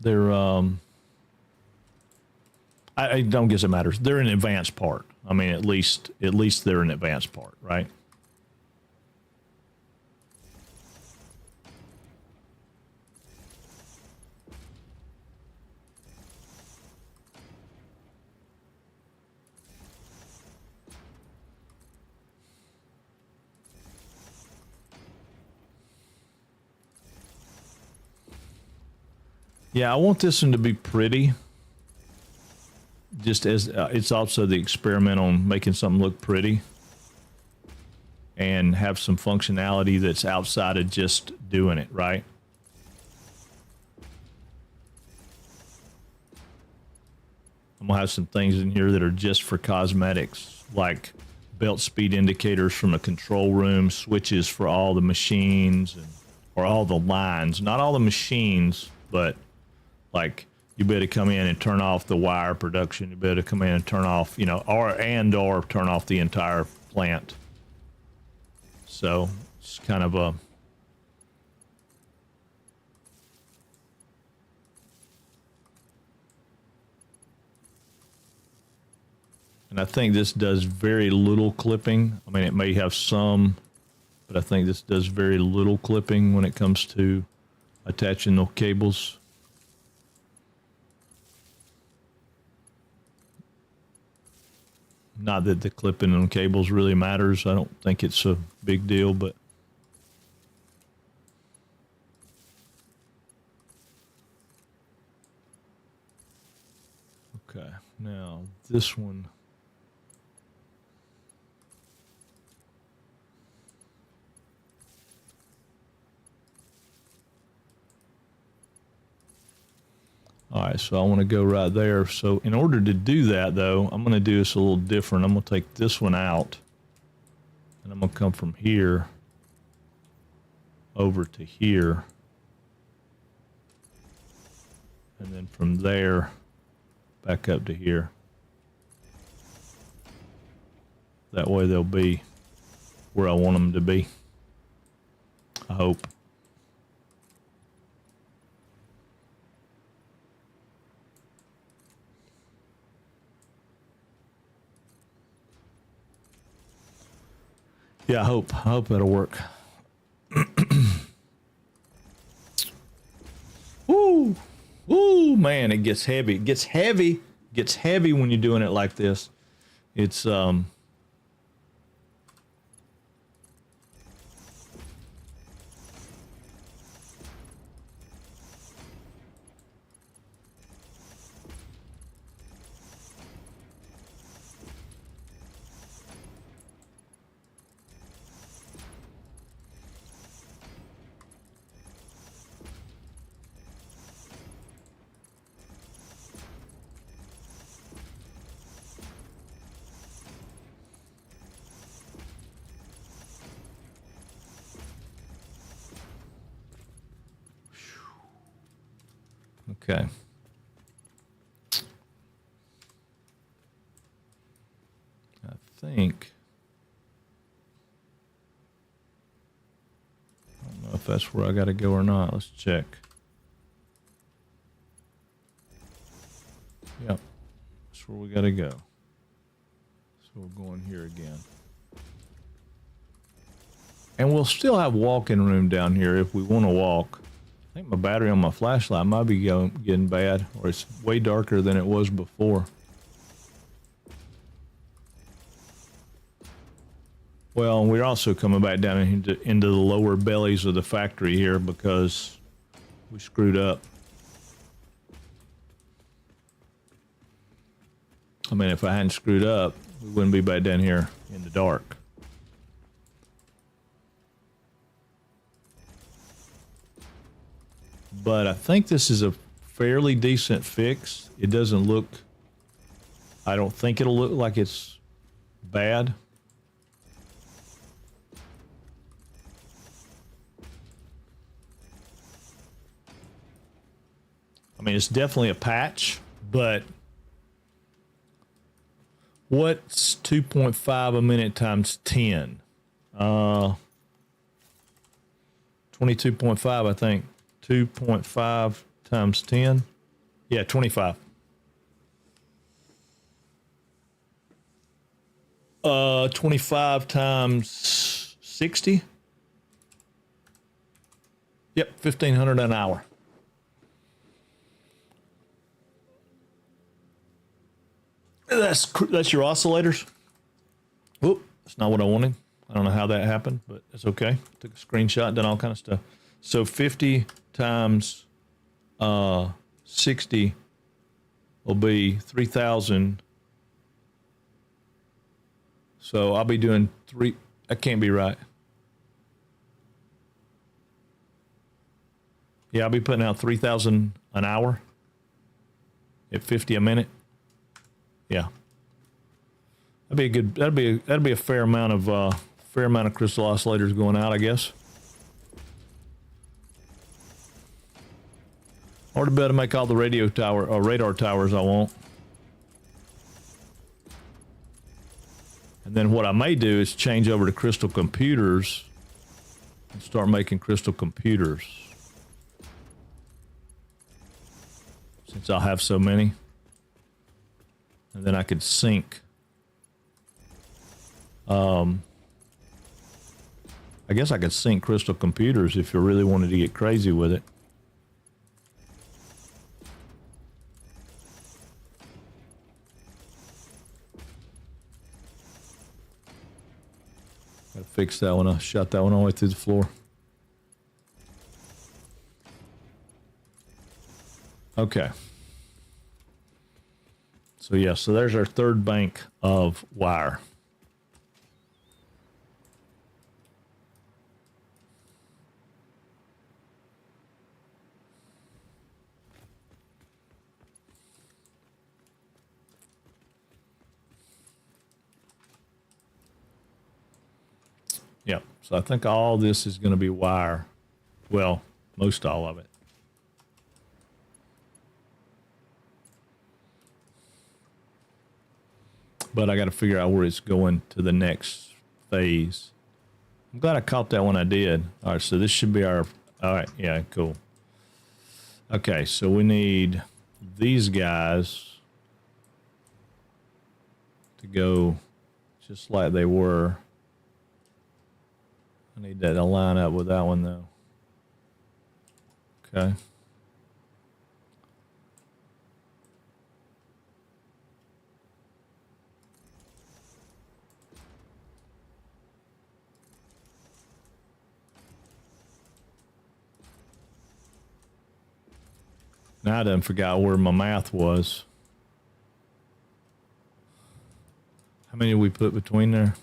They're, I don't guess it matters. They're an advanced part. I mean, at least they're an advanced part, right? Yeah, I want this one to be pretty. Just as it's also the experiment on making something look pretty and have some functionality that's outside of just doing it, right? I'm gonna have some things in here that are just for cosmetics, like belt speed indicators from a control room, switches for all the machines or all the lines, not all the machines, but like you better come in and turn off the wire production. You better come in and turn off, or turn off the entire plant. So it's kind of a, and I think this does very little clipping. I mean, it may have some, but I think this does very little clipping when it comes to attaching the cables. Not that the clipping on cables really matters. I don't think it's a big deal, but okay. Now this one. All right, so I want to go right there. So in order to do that, though, I'm going to do this a little different. I'm going to take this one out, and I'm going to come from here over to here, and then from there back up to here. That way they'll be where I want them to be, I hope. Yeah, I hope that'll work. Woo! Woo, man, it gets heavy. It gets heavy. It gets heavy when you're doing it like this. It's okay. I think I don't know if that's where I got to go or not. Let's check. Yep, that's where we got to go. So we're going here again. And we'll still have walking room down here if we want to walk. I think my battery on my flashlight might be getting bad, or it's way darker than it was before. Well, we're also coming back down into the lower bellies of the factory here because we screwed up. I mean, if I hadn't screwed up, we wouldn't be back down here in the dark. But I think this is a fairly decent fix. It doesn't look, I don't think it'll look like it's bad. I mean, it's definitely a patch, but what's 2.5 a minute times 10? 22.5, I think. 2.5 times 10. Yeah, 25. 25 times 60. Yep, 1,500 an hour. That's your oscillators. Whoop, that's not what I wanted. I don't know how that happened, but it's okay. Took a screenshot, done all kind of stuff. So 50 times 60 will be 3,000. So I'll be doing three. That can't be right. Yeah, I'll be putting out 3,000 an hour at 50 a minute. Yeah, that'd be a good. That'd be a fair amount of crystal oscillators going out, I guess. Or to be able to make all the radio tower or radar towers I want. And then what I may do is change over to crystal computers and start making crystal computers, since I'll have so many. And then I could sync. I guess I could sync crystal computers if you really wanted to get crazy with it. Gotta fix that one. I shot that one all the way through the floor. Okay. So yeah, so there's our third bank of wire. Yep. So I think all this is going to be wire. Well, most all of it. But I got to figure out where it's going to the next phase. I'm glad I caught that when I did. All right, so this should be our... All right, yeah, cool. Okay, so we need these guys to go just like they were. I need that to line up with that one though. Okay. Now I done forgot where my math was. How many did we put between there?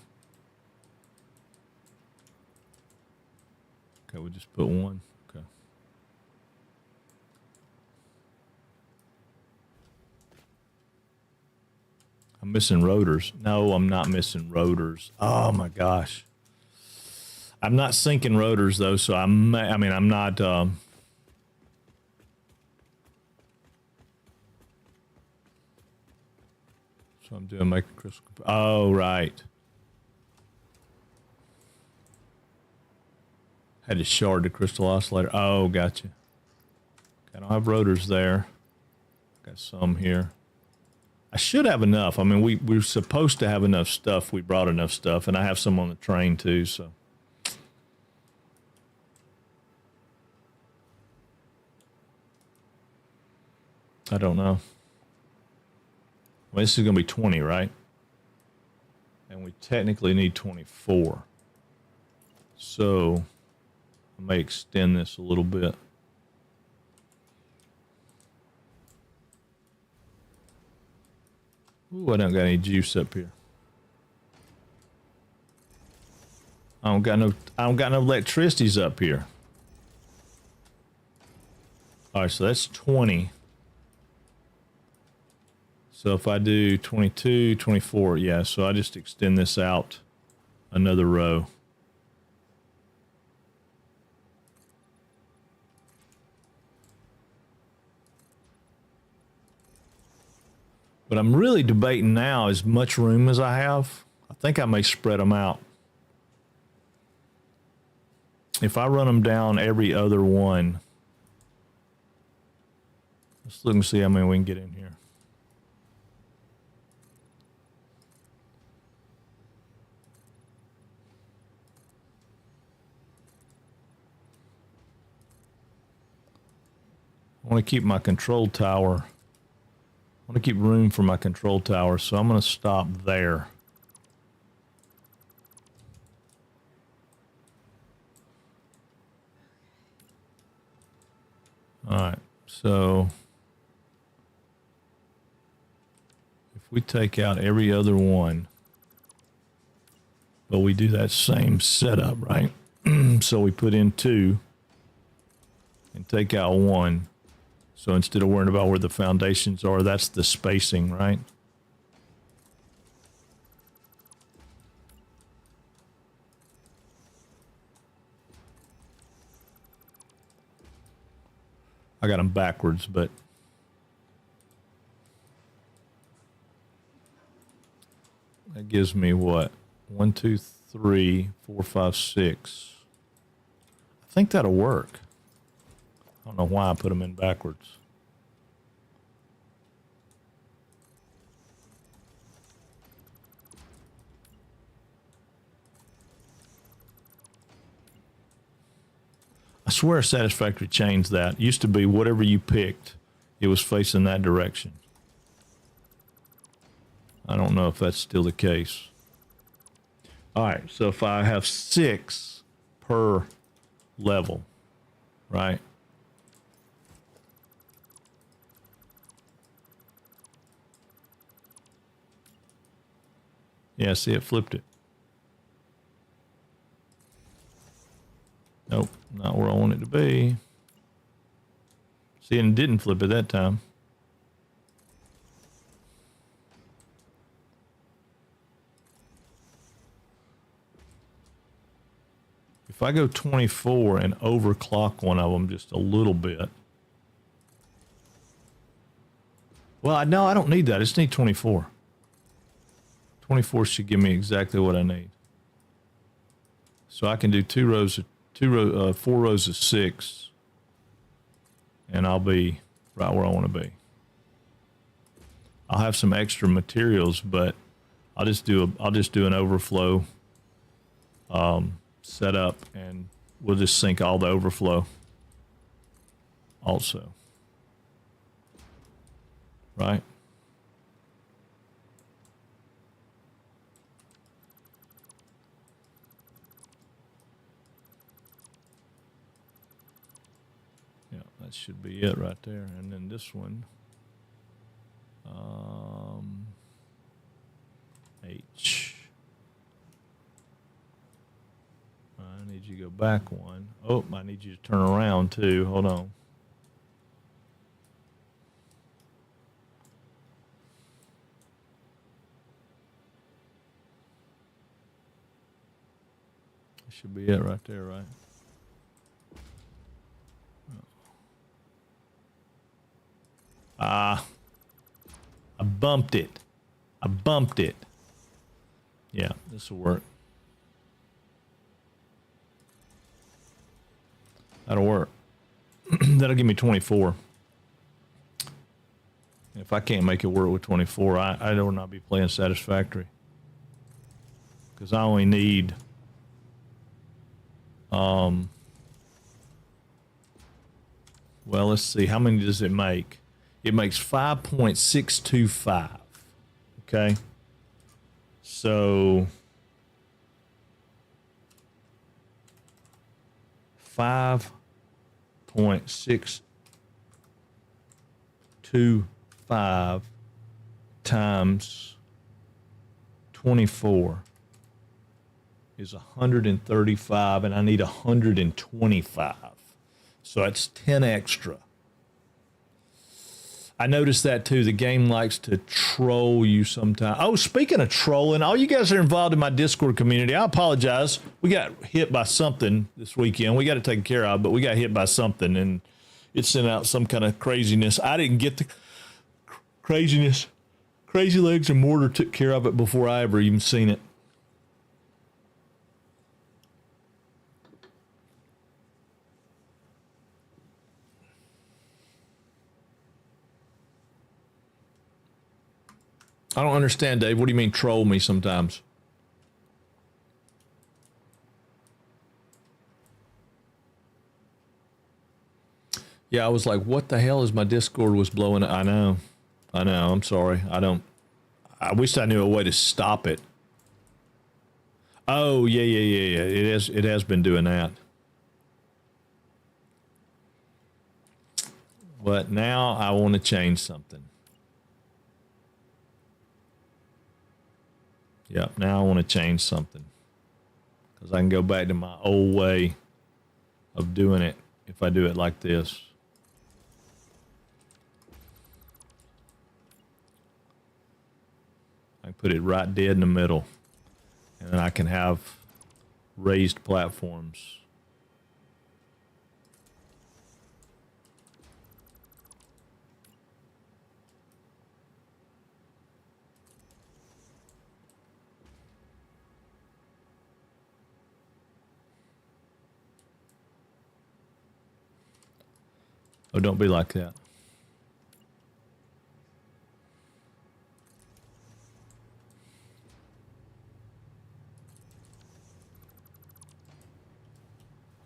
Okay, we just put one. Okay. I'm missing rotors. No, I'm not missing rotors. Oh my gosh. I'm not syncing rotors though, so I'm not. So I'm doing microcrystal. Oh, right. Had to shard the crystal oscillator. Oh, gotcha. Okay, I don't have rotors there. Got some here. I should have enough. I mean, we're supposed to have enough stuff. We brought enough stuff, and I have some on the train too, so. I don't know. Well, this is going to be 20, right? And we technically need 24. So I may extend this a little bit. Ooh, I don't got any juice up here. I don't got no electricities up here. All right, so that's 20. So if I do 22, 24, yeah, so I just extend this out another row. But I'm really debating now as much room as I have. I think I may spread them out. If I run them down every other one, let's look and see how many we can get in here. I want to keep my control tower. I want to keep room for my control tower, so I'm going to stop there. All right, so if we take out every other one, but we do that same setup, right? So we put in 2 and take out 1. So instead of worrying about where the foundations are, that's the spacing, right? I got them backwards, but that gives me what? 1, 2, 3, 4, 5, 6. I think that'll work. I don't know why I put them in backwards. I swear Satisfactory changed that. It used to be whatever you picked, it was facing that direction. I don't know if that's still the case. All right, so if I have 6 per level, right? Yeah, see, it flipped it. Nope, not where I want it to be. See, and it didn't flip it that time. If I go 24 and overclock one of them just a little bit. Well, no, I don't need that. I just need 24. 24 should give me exactly what I need. So I can do 4 rows of 6, and I'll be right where I want to be. I'll have some extra materials, but I'll just do an overflow set up, and we'll just sync all the overflow also. Right? Yeah, that should be it right there. And then this one, H. I need you to go back one. Oh, I need you to turn around too. Hold on. That should be it right there, right? I bumped it. I bumped it. Yeah, this will work. That'll work. That'll give me 24. If I can't make it work with 24, I will not be playing Satisfactory. Because I only need... well, let's see. How many does it make? It makes 5.625. Okay. So 5.625 times 24 is 135, and I need 125. So that's 10 extra. I noticed that too. The game likes to troll you sometimes. Oh, speaking of trolling, all you guys are involved in my Discord community. I apologize. We got hit by something this weekend. We got it taken care of, but we got hit by something, and it sent out some kind of craziness. I didn't get the craziness. Crazy Legs and Mortar took care of it before I ever even seen it. I don't understand, Dave. What do you mean troll me sometimes? Yeah, I was like, what the hell is my Discord was blowing up? I know. I'm sorry. I wish I knew a way to stop it. Oh, yeah. It has been doing that. But now I want to change something. Yep, now I want to change something. Because I can go back to my old way of doing it if I do it like this. I put it right dead in the middle. And then I can have raised platforms. Oh, don't be like that.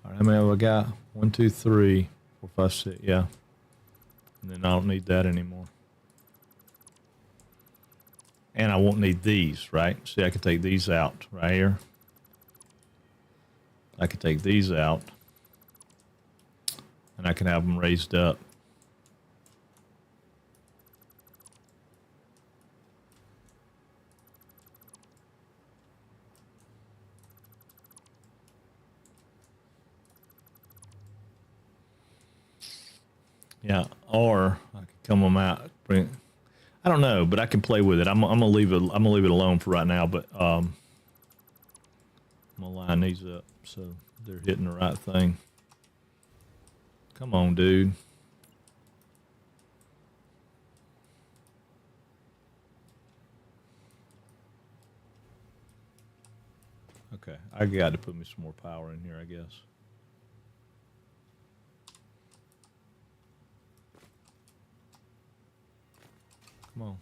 All right, how many have I got? 1, 2, 3, 4, 5, 6. Yeah. And then I don't need that anymore. And I won't need these, right? See, I can take these out right here. I can take these out. And I can have them raised up. Yeah, or I can come them out. I don't know, but I can play with it. I'm gonna leave it. I'm gonna leave it alone for right now. But I'm gonna line these up so they're hitting the right thing. Come on, dude. Okay, I got to put me some more power in here, I guess. Come on.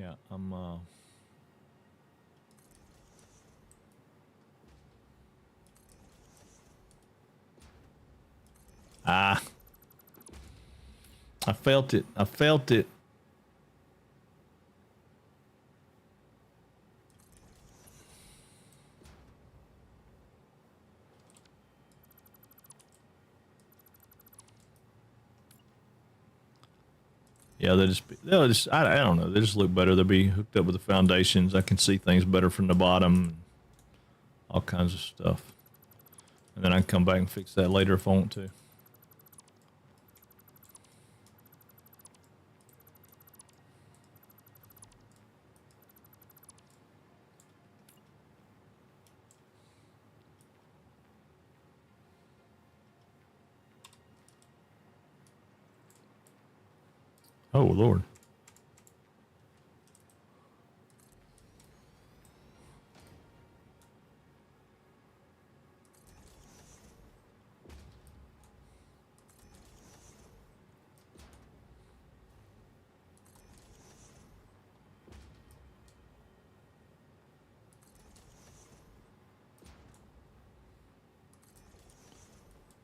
Yeah, I'm I felt it. I felt it. Yeah, they'll just I don't know. They just look better. They'll be hooked up with the foundations. I can see things better from the bottom. All kinds of stuff. And then I can come back and fix that later if I want to. Oh, Lord.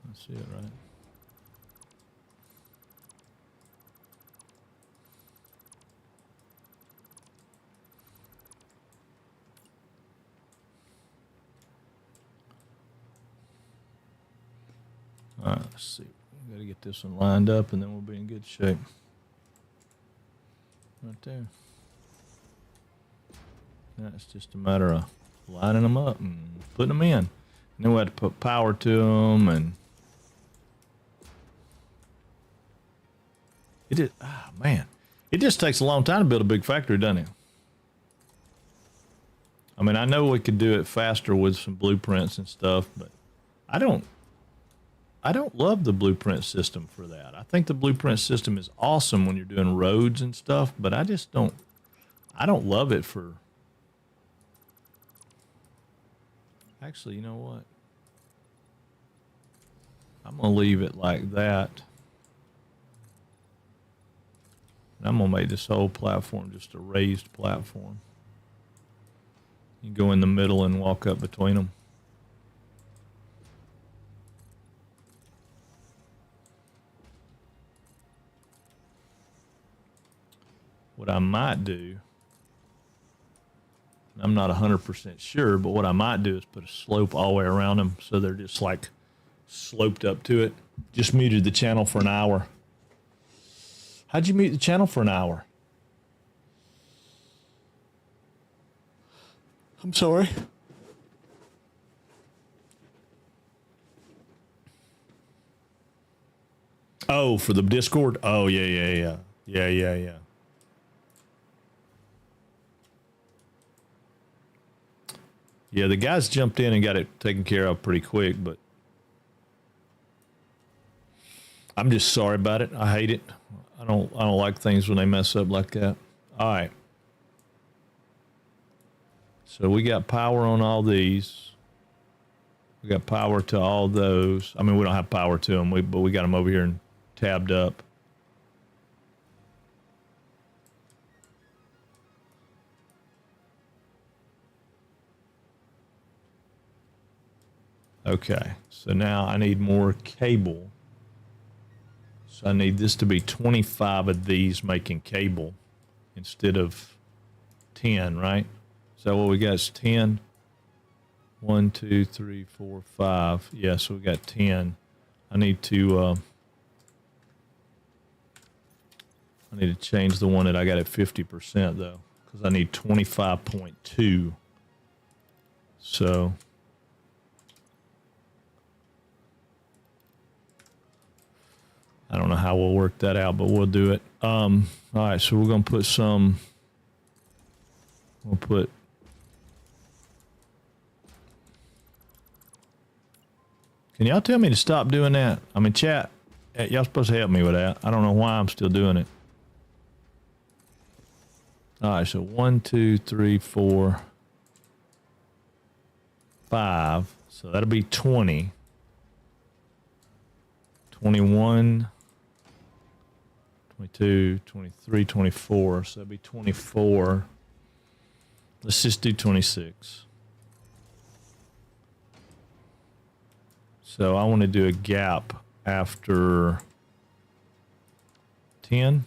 I see it right. All right, let's see. We got to get this one lined up, and then we'll be in good shape. Right there. Now it's just a matter of lining them up and putting them in. And then we have to put power to them, and it is. Ah, man, it just takes a long time to build a big factory, doesn't it? I mean, I know we could do it faster with some blueprints and stuff, but I don't love the blueprint system for that. I think the blueprint system is awesome when you're doing roads and stuff, but I don't love it for. Actually, you know what? I'm going to leave it like that. And I'm going to make this whole platform just a raised platform. You go in the middle and walk up between them. What I might do, I'm not 100% sure, but what I might do is put a slope all the way around them so they're just like sloped up to it. Just muted the channel for an hour. How'd you mute the channel for an hour? I'm sorry. Oh, for the Discord? Oh, yeah. Yeah. Yeah, the guys jumped in and got it taken care of pretty quick, but I'm just sorry about it. I hate it. I don't like things when they mess up like that. All right. So we got power on all these. We got power to all those. I mean, we don't have power to them, but we got them over here and tabbed up. Okay, so now I need more cable. So I need this to be 25 of these making cable instead of 10, right? Is that what we got? It's 10. 1, 2, 3, 4, 5. Yeah, so we got 10. I need to change the one that I got at 50% though, because I need 25.2. So I don't know how we'll work that out, but we'll do it. All right, so we're going to put some, can y'all tell me to stop doing that? I mean, chat, y'all supposed to help me with that. I don't know why I'm still doing it. All right, so 1, 2, 3, 4, 5. So that'll be 20. 21, 22, 23, 24. So that'd be 24. Let's just do 26. So I want to do a gap after 10.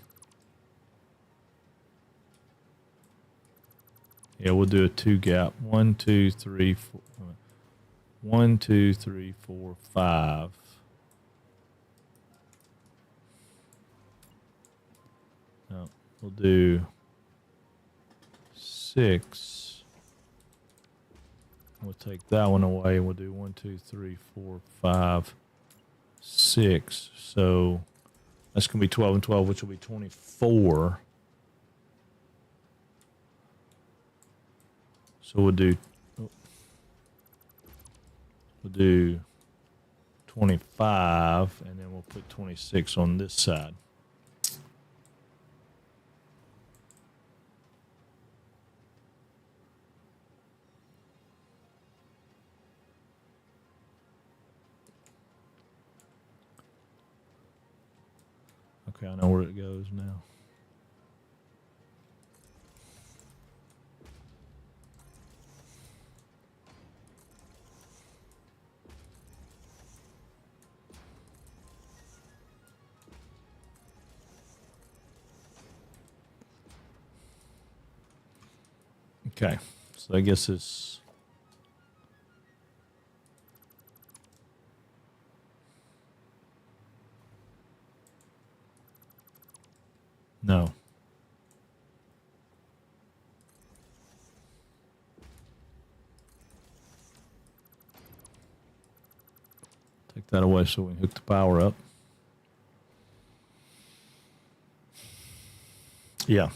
Yeah, we'll do a 2 gap. 1, 2, 3, 4. 1, 2, 3, 4, 5. No, we'll do 6. We'll take that one away. We'll do 1, 2, 3, 4, 5, 6. So that's going to be 12 and 12, which will be 24. So we'll do 25, and then we'll put 26 on this side. Okay, I know where it goes now. Okay, so I guess it's no. Take that away so we can hook the power up. Yeah.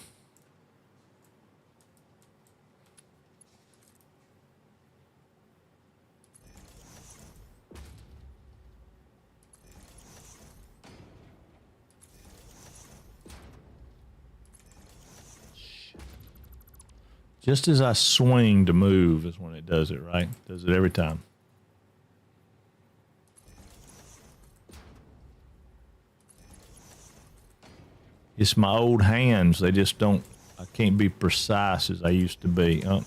Just as I swing to move is when it does it, right? Does it every time. It's my old hands. They just don't, I can't be precise as I used to be. Who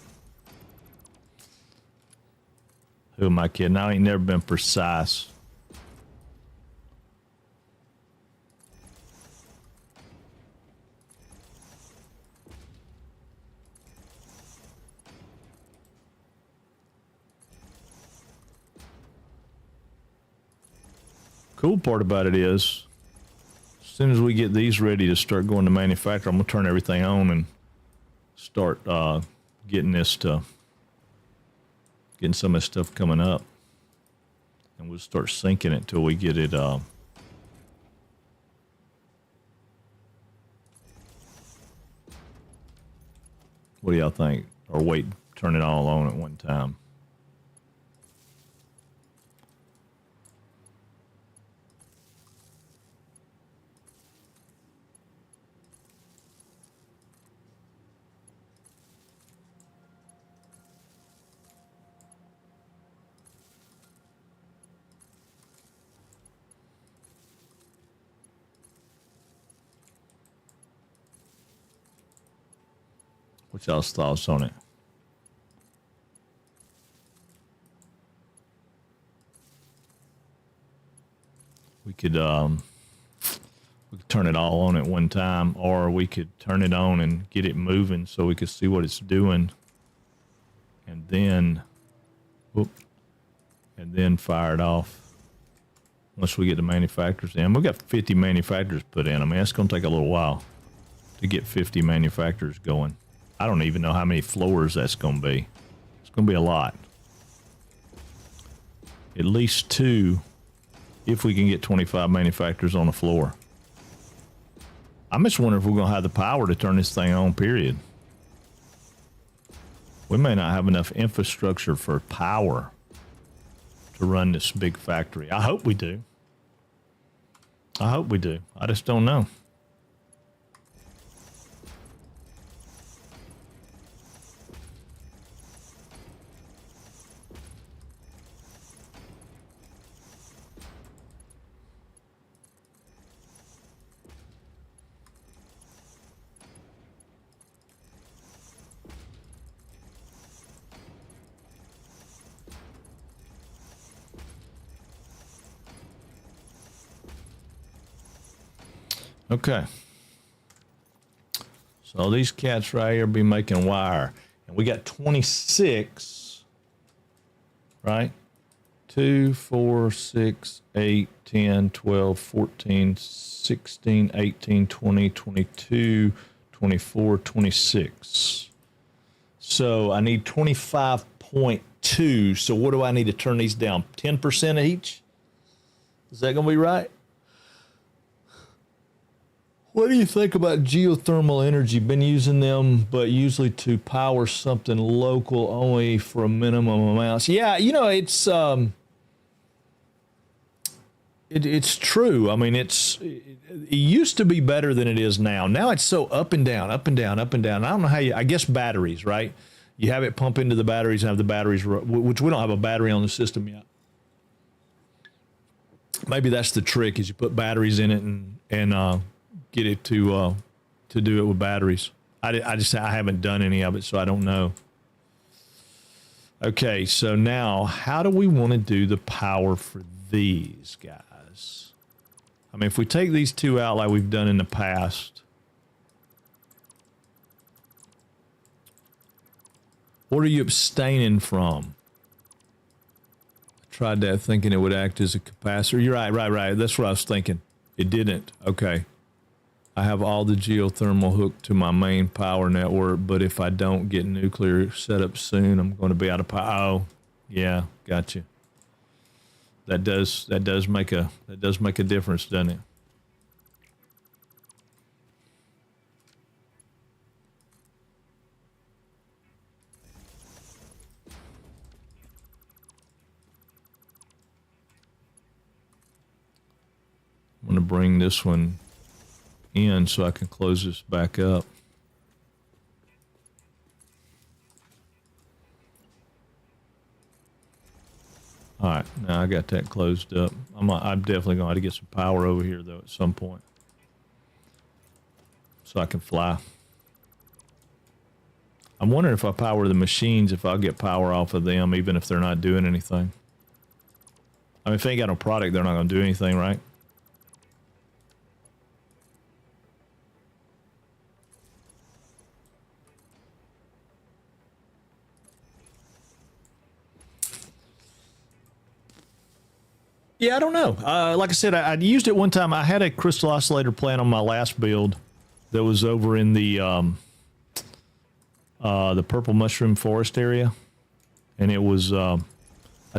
am I kidding? I ain't never been precise. Cool part about it is, as soon as we get these ready to start going to manufacture, I'm going to turn everything on and start getting some of this stuff coming up. And we'll start syncing it till we get it. What do y'all think? Or wait, turn it all on at one time. What's y'all's thoughts on it? We could turn it all on at one time, or we could turn it on and get it moving so we could see what it's doing, and then fire it off once we get the manufacturers in. We've got 50 manufacturers put in. I mean, it's going to take a little while to get 50 manufacturers going. I don't even know how many floors that's going to be. It's going to be a lot. At least 2 if we can get 25 manufacturers on the floor. I'm just wondering if we're going to have the power to turn this thing on, period. We may not have enough infrastructure for power to run this big factory. I hope we do. I hope we do. I just don't know. Okay. So these cats right here be making wire. And we got 26, right? 2, 4, 6, 8, 10, 12, 14, 16, 18, 20, 22, 24, 26. So I need 25.2. So what do I need to turn these down? 10% each? Is that going to be right? What do you think about geothermal energy? Been using them, but usually to power something local only for a minimum amounts. Yeah, you know, it's true. I mean, it used to be better than it is now. Now it's so up and down, up and down, up and down. I don't know how I guess batteries, right? You have it pump into the batteries and have the batteries, which we don't have a battery on the system yet. Maybe that's the trick, is you put batteries in it and get it to do it with batteries. I haven't done any of it, so I don't know. Okay, so now how do we want to do the power for these guys? I mean, if we take these two out like we've done in the past, what are you abstaining from? I tried that thinking it would act as a capacitor. You're right. That's what I was thinking. It didn't. Okay. I have all the geothermal hooked to my main power network, but if I don't get nuclear set up soon, I'm going to be out of power. Oh, yeah, gotcha. That does make a difference, doesn't it? I'm going to bring this one in so I can close this back up. All right, now I got that closed up. I'm definitely going to have to get some power over here, though, at some point, so I can fly. I'm wondering if I power the machines, if I'll get power off of them, even if they're not doing anything. I mean, if they ain't got no product, they're not going to do anything, right? Yeah, I don't know. Like I said, I used it one time. I had a crystal oscillator plant on my last build that was over in the purple mushroom forest area, and it was. I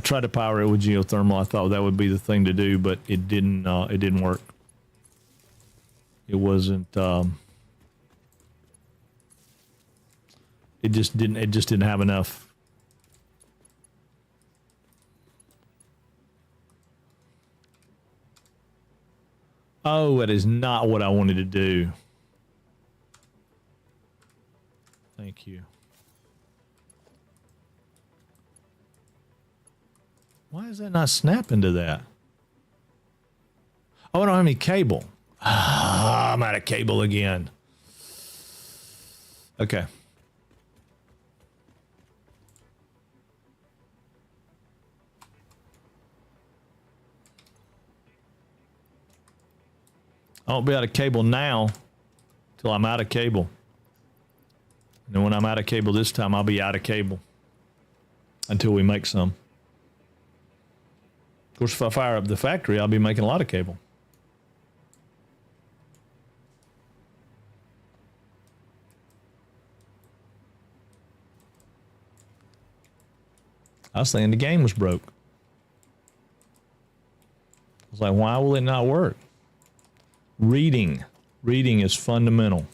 tried to power it with geothermal. I thought that would be the thing to do, but it didn't. It didn't work. It wasn't. It just didn't. It just didn't have enough. Oh, that is not what I wanted to do. Thank you. Why is that not snapping to that? Oh, I don't have any cable. I'm out of cable again. Okay. I won't be out of cable now till I'm out of cable. And then when I'm out of cable this time, I'll be out of cable until we make some. Of course, if I fire up the factory, I'll be making a lot of cable. I was thinking the game was broke. I was like, why will it not work? Reading is fundamental.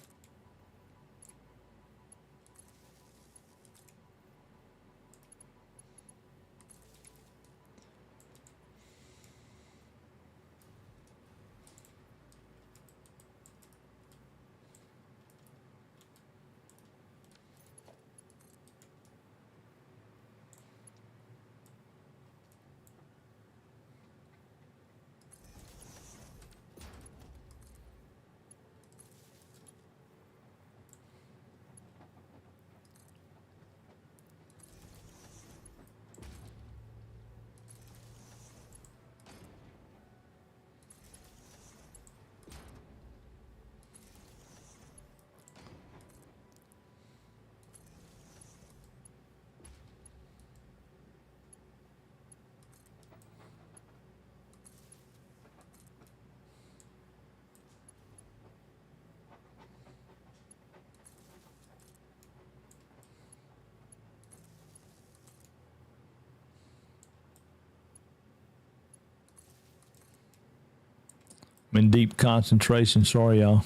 I'm in deep concentration. Sorry, y'all.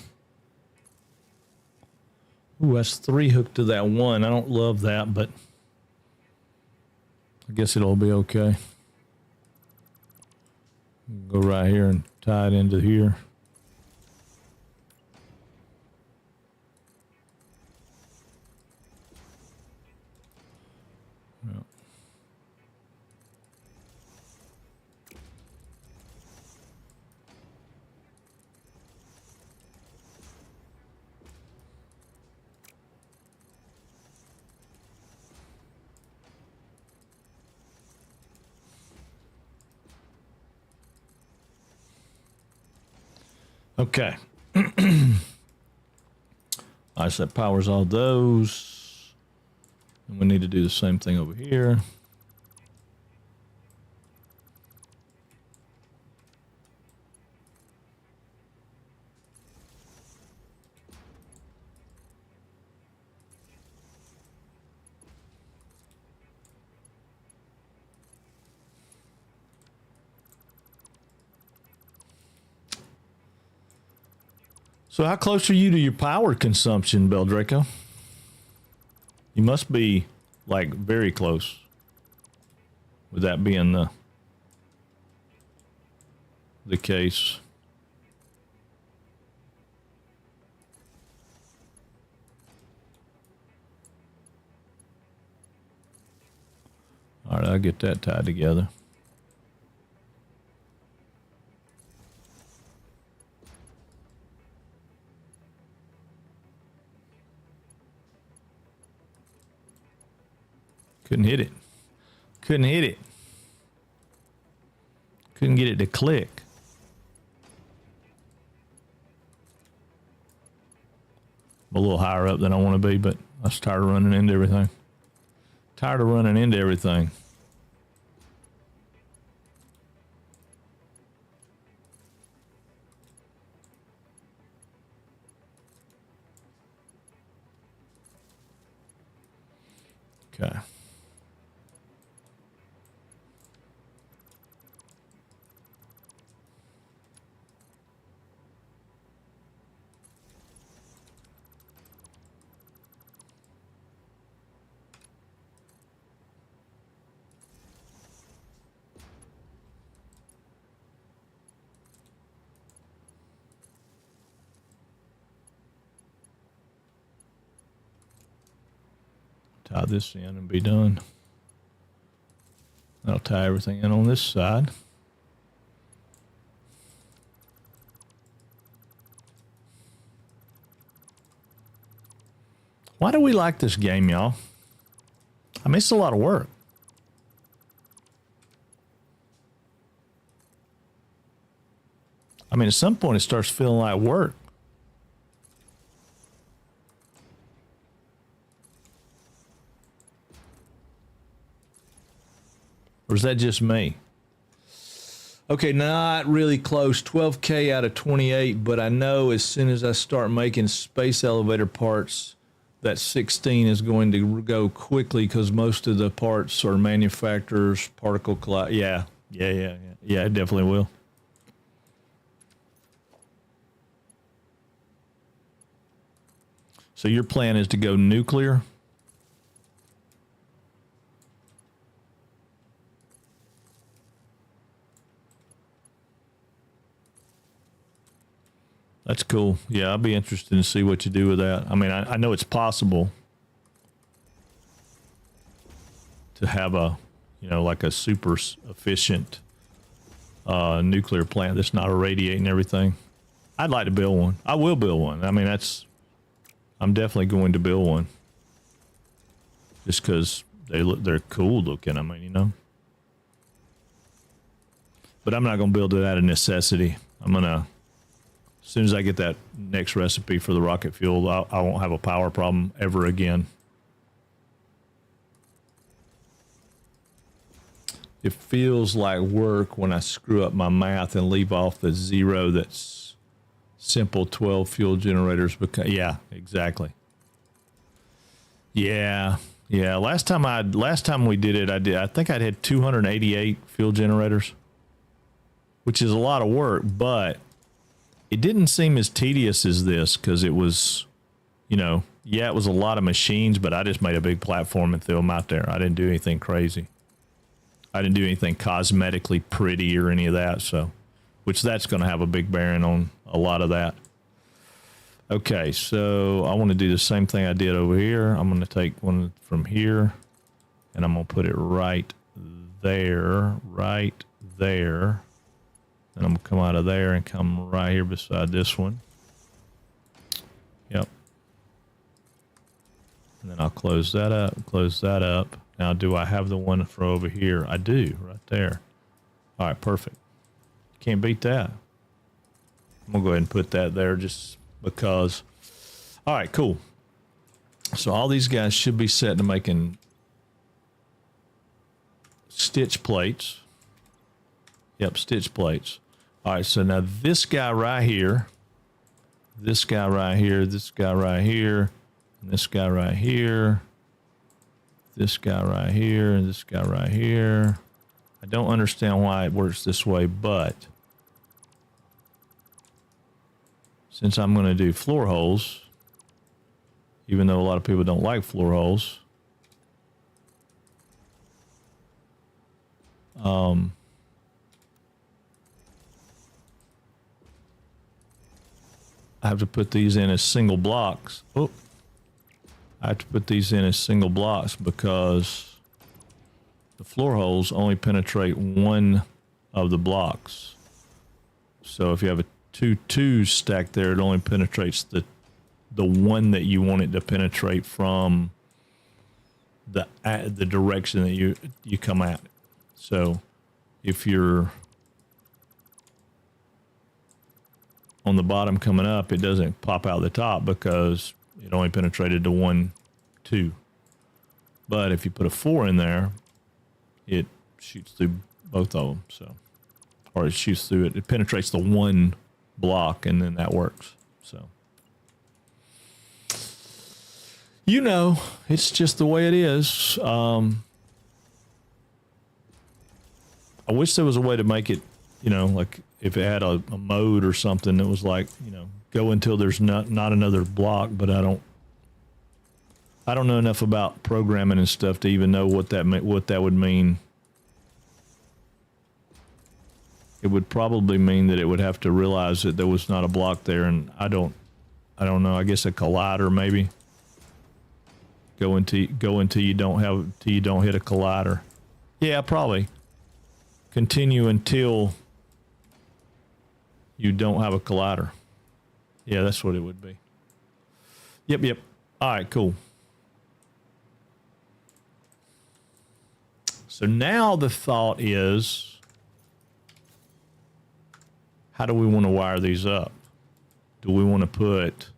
Ooh, that's 3 hooked to that 1. I don't love that, but I guess it'll be okay. Go right here and tie it into here. Yep. Okay. All right, so that powers all those. And we need to do the same thing over here. So how close are you to your power consumption, Beldraco? You must be, like, very close. With that being the case. All right, I'll get that tied together. Couldn't hit it. Couldn't hit it. Couldn't get it to click. I'm a little higher up than I want to be, but I was tired of running into everything. Tired of running into everything. Okay. Tie this in and be done. I'll tie everything in on this side. Why do we like this game, y'all? I mean, it's a lot of work. I mean, at some point it starts feeling like work. Or is that just me? Okay, not really close. 12K out of 28, but I know as soon as I start making space elevator parts, that 16 is going to go quickly because most of the parts are manufacturers, particle collide. Yeah, it definitely will. So your plan is to go nuclear? That's cool. Yeah, I'll be interested to see what you do with that. I mean, I know it's possible to have a, like a super efficient nuclear plant that's not irradiating everything. I'd like to build one. I will build one. I mean, I'm definitely going to build one. Just because they're cool looking. I mean, But I'm not going to build it out of necessity. As soon as I get that next recipe for the rocket fuel, I won't have a power problem ever again. It feels like work when I screw up my math and leave off the 0 that's simple 12 fuel generators. Yeah, exactly. Yeah. Last time we did it, I think I had 288 fuel generators, which is a lot of work, but it didn't seem as tedious as this because it was, you know, yeah, it was a lot of machines, but I just made a big platform and threw them out there. I didn't do anything crazy. I didn't do anything cosmetically pretty or any of that, so, which that's going to have a big bearing on a lot of that. Okay, so I want to do the same thing I did over here. I'm going to take one from here, and I'm going to put it right there, and I'm going to come out of there and come right here beside this one. Yep. And then I'll close that up. Now, do I have the one for over here? I do, right there. All right, perfect. Can't beat that. I'm going to go ahead and put that there just because. All right, cool. So all these guys should be set to making stitch plates. Yep, stitch plates. All right, so now this guy right here, this guy right here, this guy right here, and this guy right here, this guy right here, and this guy right here. I don't understand why it works this way, but since I'm going to do floor holes, even though a lot of people don't like floor holes, I have to put these in as single blocks. Oh, I have to put these in as single blocks because the floor holes only penetrate one of the blocks. So if you have a 2 stacked there, it only penetrates the one that you want it to penetrate from the direction that you come at. So if you're on the bottom coming up, it doesn't pop out the top because it only penetrated to 1, 2. But if you put a 4 in there, it shoots through both of them. So, or it shoots through it. It penetrates the one block, and then that works. So, you know, it's just the way it is. I wish there was a way to make it, you know, like if it had a mode or something that was like, you know, go until there's not another block, but I don't know enough about programming and stuff to even know what that would mean. It would probably mean that it would have to realize that there was not a block there, and I don't know. I guess a collider maybe. Go until you don't hit a collider. Yeah, probably. Continue until you don't have a collider. Yeah, that's what it would be. Yep. All right, cool. So now the thought is, how do we want to wire these up? Do we want to put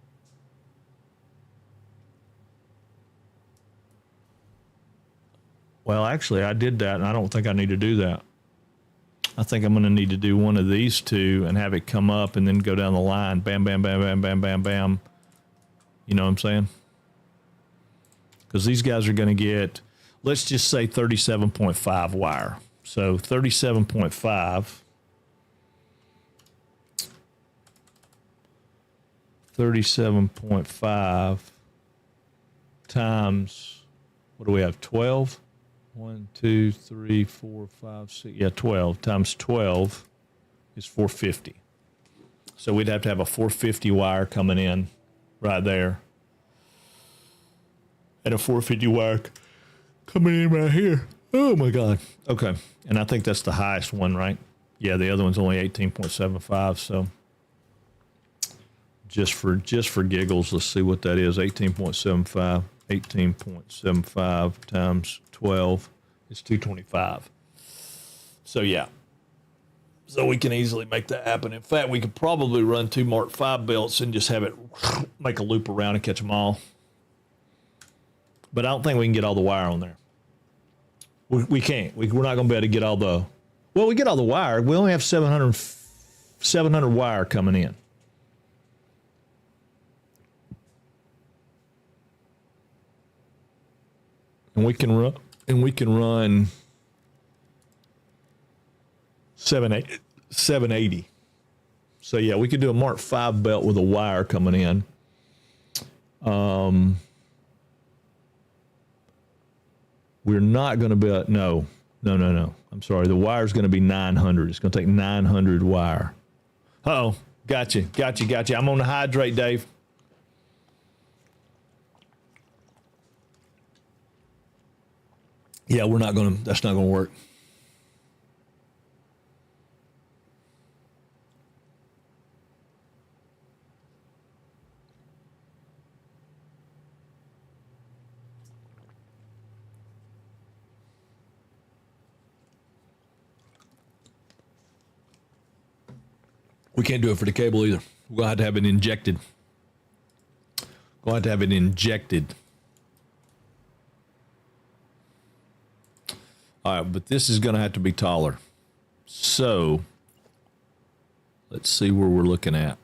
well, actually, I did that, and I don't think I need to do that. I think I'm going to need to do one of these two and have it come up and then go down the line. Bam, bam, bam, bam, bam, bam, bam. You know what I'm saying? Because these guys are going to get, let's just say 37.5 wire. So 37.5 times, what do we have, 12? 1, 2, 3, 4, 5, 6. Yeah, 12 times 12 is 450. So we'd have to have a 450 wire coming in right there. And a 450 wire coming in right here. Oh my God. Okay. And I think that's the highest one, right? Yeah, the other one's only 18.75. So just for giggles, let's see what that is. 18.75. 18.75 times 12 is 225. So yeah. So we can easily make that happen. In fact, we could probably run 2 Mark V belts and just have it make a loop around and catch them all. But I don't think we can get all the wire on there. We can't. We're not going to be able to get all the... Well, we get all the wire. We only have 700 wire coming in. And we can run 780. So yeah, we could do a Mark 5 belt with a wire coming in. We're not going to be, no. I'm sorry. The wire's going to be 900. It's going to take 900 wire. Uh-oh. Gotcha. I'm on the hydrate, Dave. Yeah, that's not going to work. We can't do it for the cable either. We're going to have it injected. All right, but this is going to have to be taller. So, let's see where we're looking at.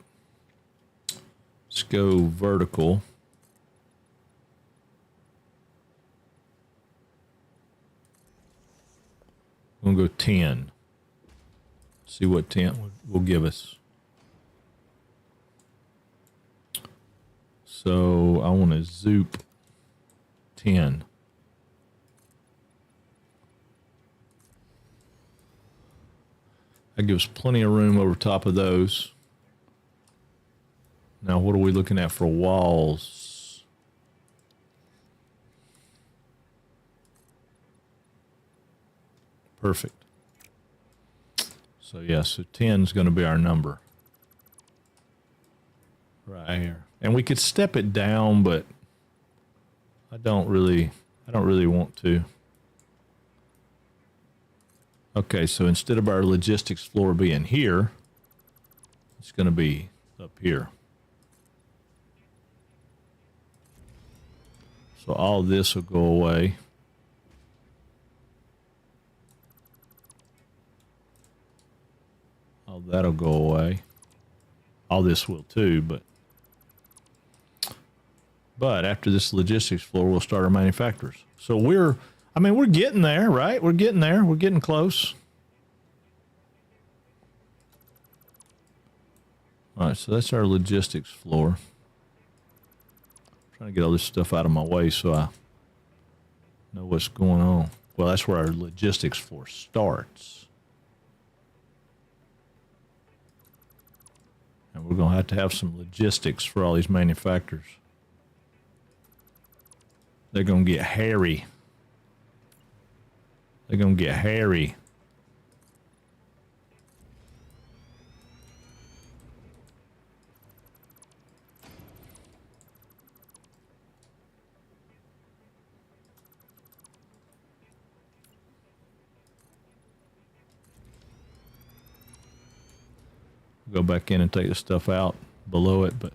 Let's go vertical. I'm going to go 10. See what 10 will give us. So I want to zoop 10. That gives plenty of room over top of those. Now what are we looking at for walls? Perfect. So yeah, so 10 is going to be our number. Right here. And we could step it down, but I don't really want to. Okay, so instead of our logistics floor being here, it's going to be up here. So all this will go away. All that'll go away. All this will too, but after this logistics floor, we'll start our manufacturers. So we're getting there, right? We're getting there. We're getting close. All right, so that's our logistics floor. I'm trying to get all this stuff out of my way so I know what's going on. Well, that's where our logistics floor starts. And we're going to have some logistics for all these manufacturers. They're going to get hairy. Go back in and take the stuff out below it, but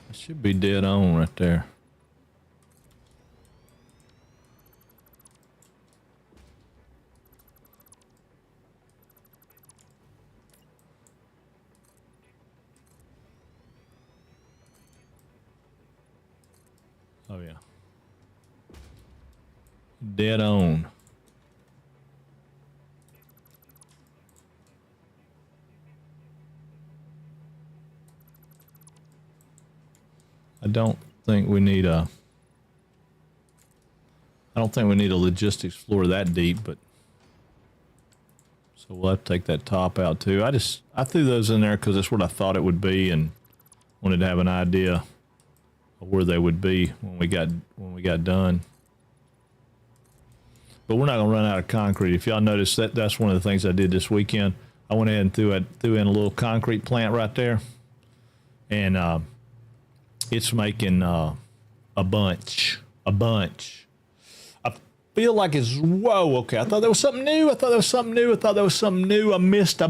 it should be dead on right there. Oh yeah. Dead on. I don't think we need a logistics floor that deep, but so we'll have to take that top out too. I threw those in there because that's what I thought it would be and wanted to have an idea of where they would be when we got done. But we're not gonna run out of concrete. If y'all notice that's one of the things I did this weekend. I went ahead and threw in a little concrete plant right there, and it's making a bunch. I feel like it's, whoa, okay. I thought there was something new. I missed.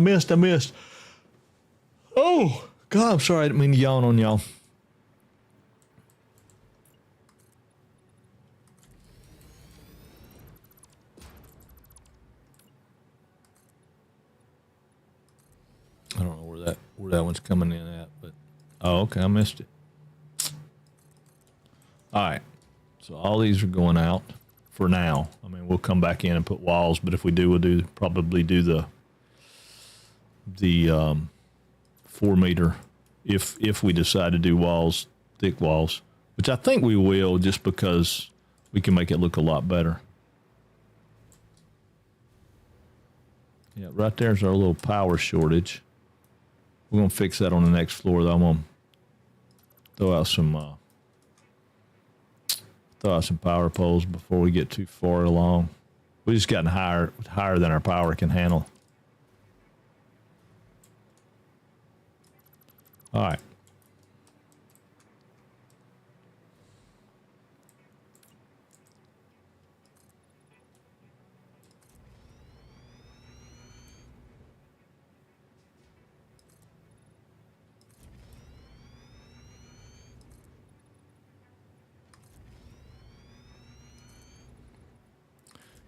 Oh, God, I'm sorry. I didn't mean to yawn on y'all. where that one's coming in at, but oh, okay, I missed it. All right, so all these are going out for now. I mean, we'll come back in and put walls, but if we do, we'll probably do the 4 meter if we decide to do walls, thick walls, which I think we will, just because we can make it look a lot better. Yeah, right there's our little power shortage. We're gonna fix that on the next floor, though. I'm gonna throw out some power poles before we get too far along. We just gotten higher than our power can handle. All right.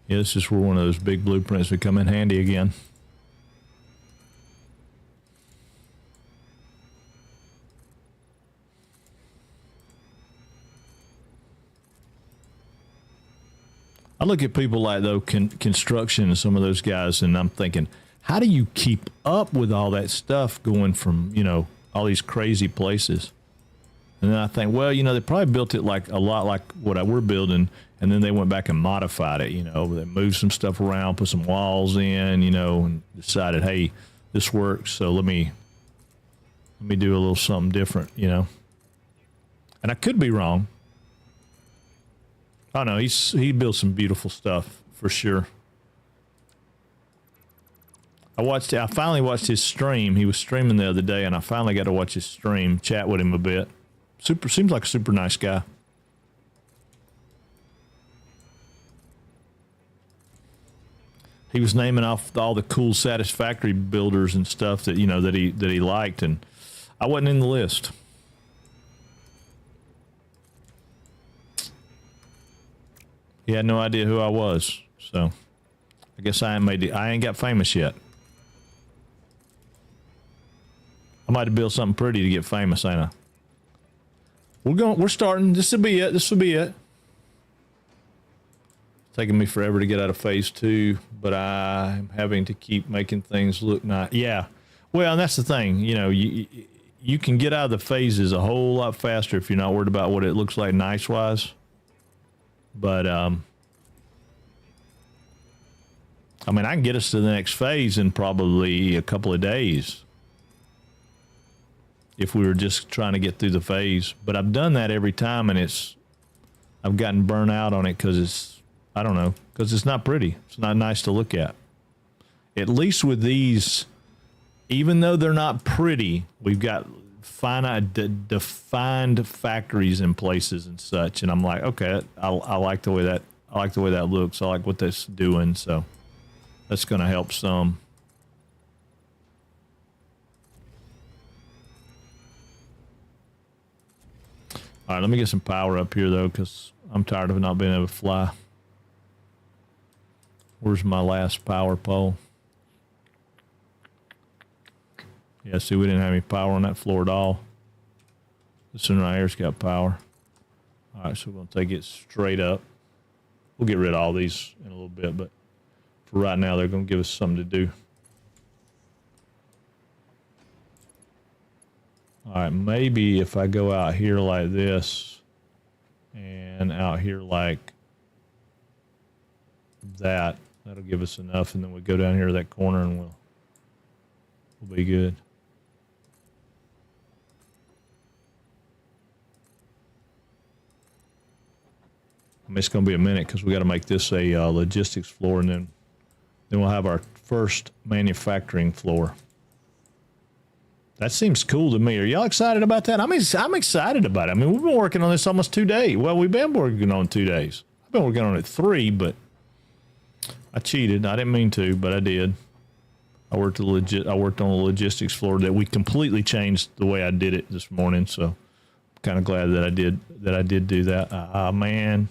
Yeah, this is where one of those big blueprints would come in handy again. I look at people like, though, construction and some of those guys, and I'm thinking, how do you keep up with all that stuff going from, all these crazy places? And then I think, well, they probably built it like a lot like what we're building, and then they went back and modified it, They moved some stuff around, put some walls in, and decided, hey, this works, so let me do a little something different, And I could be wrong. Oh no, he built some beautiful stuff for sure. I finally watched his stream. He was streaming the other day, and I finally got to watch his stream, chat with him a bit. Seems like a super nice guy. He was naming off all the cool Satisfactory builders and stuff that that he liked, and I wasn't in the list. He had no idea who I was, so I guess I ain't got famous yet. I might have built something pretty to get famous, ain't I? We're starting. This will be it. It's taking me forever to get out of phase 2, but I'm having to keep making things look nice. Yeah. Well, and that's the thing. You can get out of the phases a whole lot faster if you're not worried about what it looks like nice-wise. But, I can get us to the next phase in probably a couple of days if we were just trying to get through the phase. But I've done that every time, and I've gotten burnt out on it because it's not pretty. It's not nice to look at. At least with these, even though they're not pretty, we've got defined factories in places and such, and I'm like, okay, I like the way that looks. I like what that's doing, so that's going to help some. All right, let me get some power up here though, because I'm tired of not being able to fly. Where's my last power pole? Yeah, see, we didn't have any power on that floor at all. This one right here's got power. All right, so we're going to take it straight up. We'll get rid of all these in a little bit, but for right now, they're going to give us something to do. All right, maybe if I go out here like this and out here like that, that'll give us enough, and then we go down here to that corner and we'll be good. It's going to be a minute because we got to make this a logistics floor, and then we'll have our first manufacturing floor. That seems cool to me. Are y'all excited about that? I'm excited about it. We've been working on this almost 2 days. Well, we've been working on 2 days. I've been working on it 3, but I cheated. I didn't mean to, but I did. I worked on the logistics floor that we completely changed the way I did it this morning. So I'm kind of glad that I did do that. Man.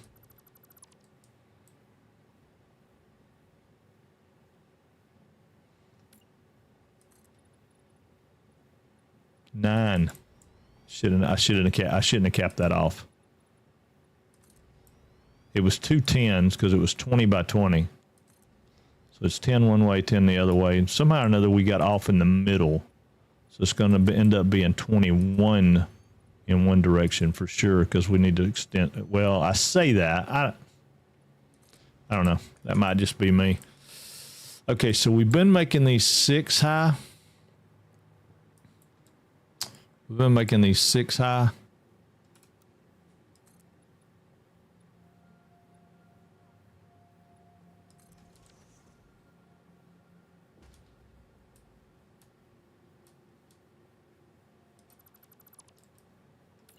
9. I shouldn't have capped that off. It was 2 10s because it was 20 by 20. So it's 10 one way, 10 the other way. And somehow or another, we got off in the middle. So it's going to end up being 21 in one direction for sure because we need to extend. Well, I say that. I don't know. That might just be me. Okay, so we've been making these 6 high. We've been making these 6 high.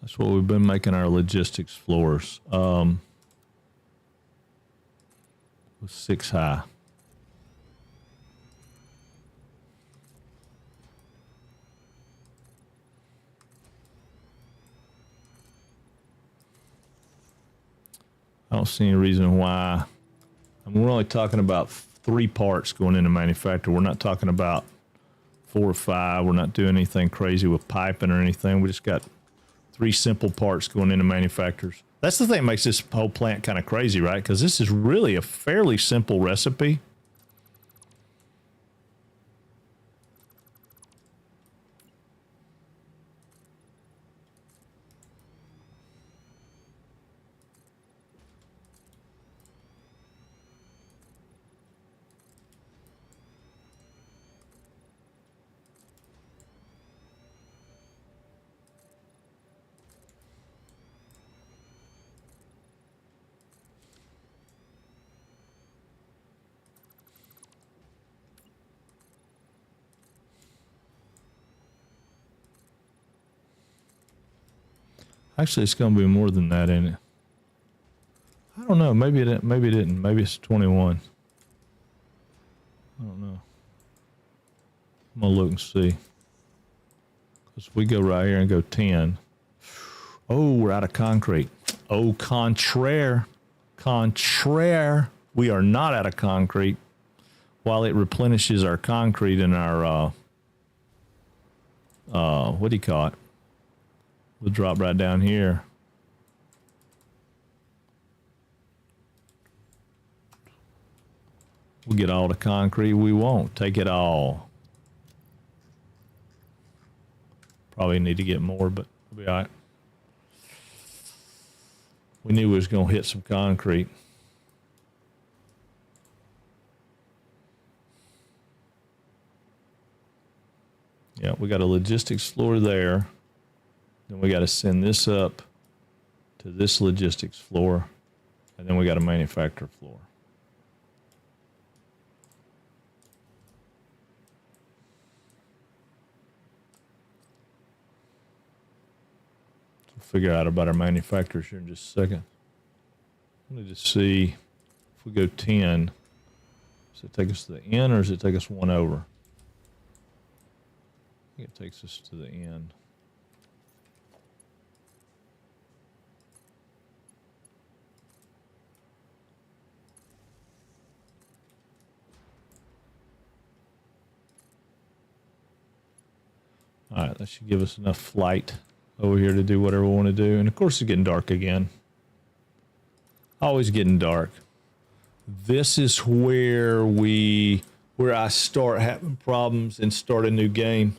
That's what we've been making our logistics floors. With 6 high. I don't see any reason why. I mean, we're only talking about 3 parts going into manufacture. We're not talking about 4 or 5. We're not doing anything crazy with piping or anything. We just got 3 simple parts going into manufacturers. That's the thing that makes this whole plant kind of crazy, right? Because this is really a fairly simple recipe. Actually, it's going to be more than that, ain't it? I don't know. Maybe it didn't. Maybe it didn't. Maybe it's 21. I don't know. I'm going to look and see. Because we go right here and go 10. Oh, we're out of concrete. Oh, contraire. Contraire. We are not out of concrete. While it replenishes our concrete and our, what do you call it? We'll drop right down here. We'll get all the concrete we want. Take it all. Probably need to get more, but we'll be all right. We knew we was going to hit some concrete. Yeah, we got a logistics floor there. Then we got to send this up to this logistics floor. And then we got a manufacturer floor. We'll figure out about our manufacturers here in just a second. I need to see if we go 10, does it take us to the end or does it take us 1 over? I think it takes us to the end. All right, that should give us enough flight over here to do whatever we want to do. And of course, it's getting dark again. Always getting dark. This is where I start having problems and start a new game.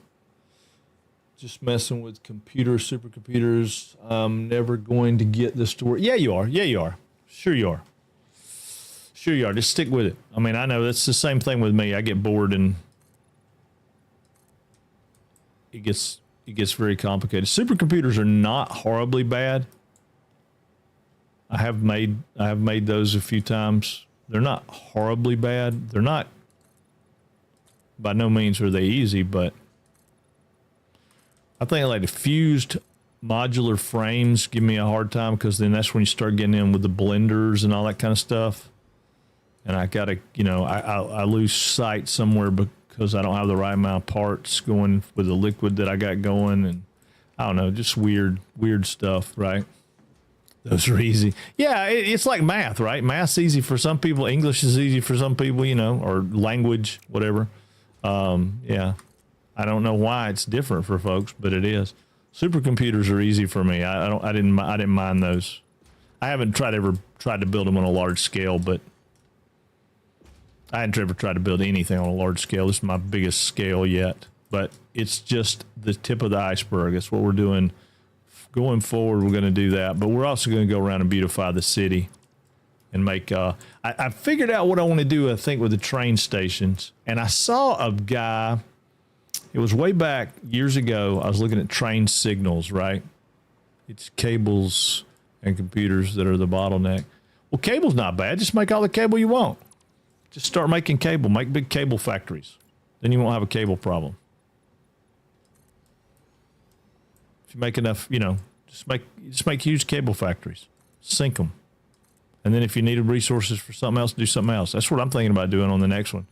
Just messing with computers, supercomputers. I'm never going to get this to work. Yeah, you are. Yeah, you are. Sure you are. Sure you are. Just stick with it. I mean, I know that's the same thing with me. I get bored and it gets very complicated. Supercomputers are not horribly bad. I have made those a few times. They're not horribly bad. They're not, by no means are they easy, but I think like the fused modular frames give me a hard time because then that's when you start getting in with the blenders and all that kind of stuff. And I gotta, I lose sight somewhere because I don't have the right amount of parts going with the liquid that I got going, and I don't know, just weird stuff, right? Those are easy. Yeah, it's like math, right? Math's easy for some people. English is easy for some people, or language, whatever. Yeah, I don't know why it's different for folks, but it is. Supercomputers are easy for me. I didn't mind those. I haven't ever tried to build them on a large scale, but I hadn't ever tried to build anything on a large scale. This is my biggest scale yet, but it's just the tip of the iceberg. That's what we're doing. Going forward, we're going to do that, but we're also going to go around and beautify the city and make, I figured out what I want to do, I think, with the train stations. And I saw a guy, it was way back years ago. I was looking at train signals, right? It's cables and computers that are the bottleneck. Well, cable's not bad. Just make all the cable you want. Just start making cable. Make big cable factories. Then you won't have a cable problem. If you make enough, you know, just make huge cable factories. Sink them. And then if you needed resources for something else, do something else. That's what I'm thinking about doing on the next one.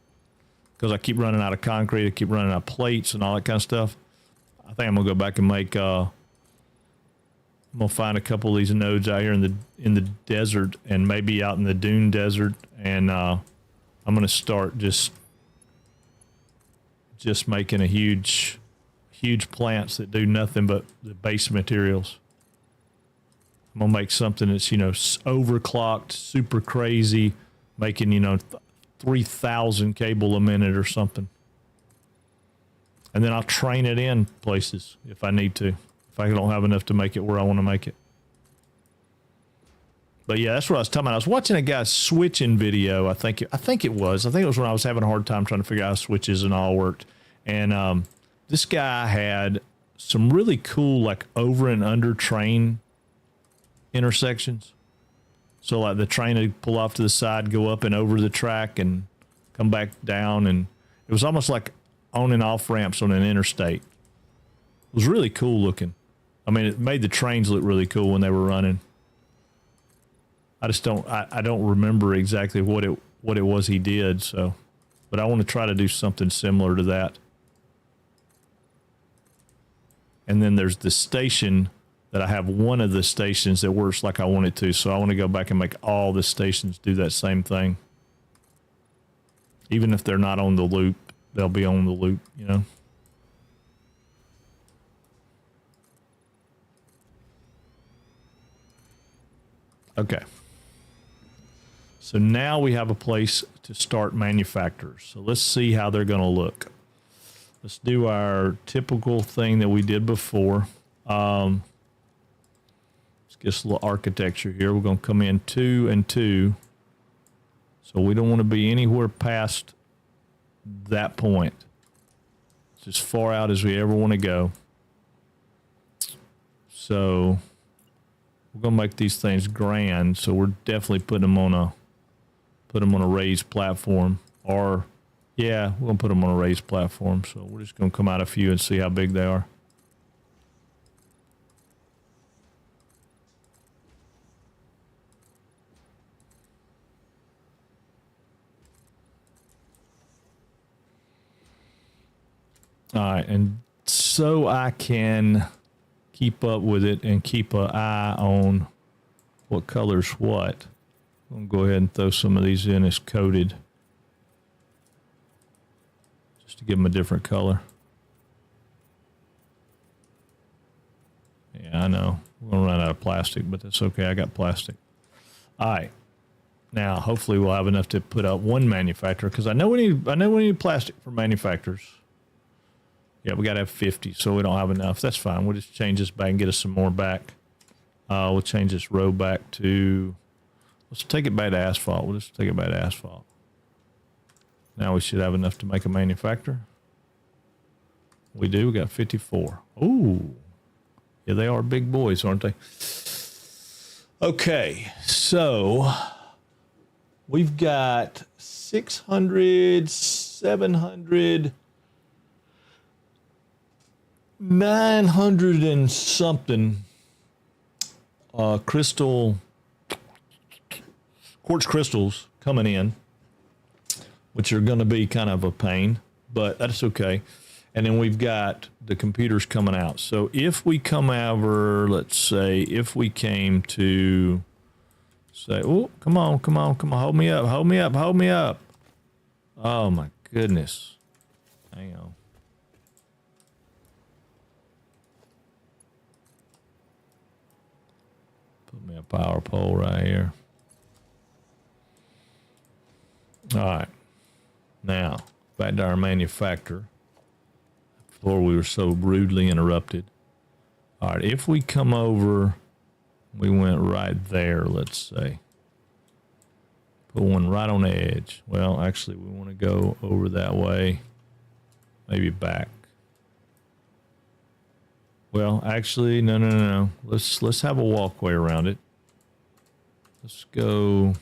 Because I keep running out of concrete. I keep running out of plates and all that kind of stuff. I think I'm going to go back and make... I'm going to find a couple of these nodes out here in the desert and maybe out in the dune desert. And I'm going to start just making a huge plants that do nothing but the base materials. I'm going to make something that's, you know, overclocked, super crazy, making, you know, 3,000 cable a minute or something. And then I'll train it in places if I need to, if I don't have enough to make it where I want to make it. But yeah, that's what I was talking about. I was watching a guy switching video. I think it was when I was having a hard time trying to figure out how switches and all worked. And this guy had some really cool, like, over and under train intersections. So like the train would pull off to the side, go up and over the track and come back down. And it was almost like on and off ramps on an interstate. It was really cool looking. I mean, it made the trains look really cool when they were running. I just I don't remember exactly what it was he did. So, but I want to try to do something similar to that. And then there's the station that I have, one of the stations that works like I want it to. So I want to go back and make all the stations do that same thing. Even if they're not on the loop, they'll be on the loop, you know. Okay. So now we have a place to start manufacturers. So let's see how they're going to look. Let's do our typical thing that we did before. Let's get a little architecture here. We're going to come in 2 and 2. So we don't want to be anywhere past that point. It's as far out as we ever want to go. So we're going to make these things grand. So we're definitely putting them on a raised platform. Or, yeah, we're going to put them on a raised platform. So we're just going to come out a few and see how big they are. All right, and so I can keep up with it and keep an eye on what color's what. I'm going to go ahead and throw some of these in as coated, just to give them a different color. Yeah, I know. We're going to run out of plastic, but that's okay. I got plastic. All right. Now, hopefully we'll have enough to put up one manufacturer, because I know we need plastic for manufacturers. Yeah, we got to have 50, so we don't have enough. That's fine. We'll just change this back and get us some more back. We'll change this row back to, let's take it back to asphalt. We'll just take it back to asphalt. Now we should have enough to make a manufacturer. We do. We got 54. Ooh. Yeah, they are big boys, aren't they? Okay, so we've got 600, 700... 900 and something quartz crystals coming in, which are going to be kind of a pain, but that's okay. And then we've got the computers coming out. So if we come over, let's say, if we came to say, oh, come on, hold me up. Oh my goodness. Hang on. Put me a power pole right here. All right. Now, back to our manufacturer. Before we were so rudely interrupted. All right, if we come over, we went right there, let's say. Put one right on the edge. Well, actually, we want to go over that way. Maybe back. Well, actually, no. Let's have a walkway around it. Let's go.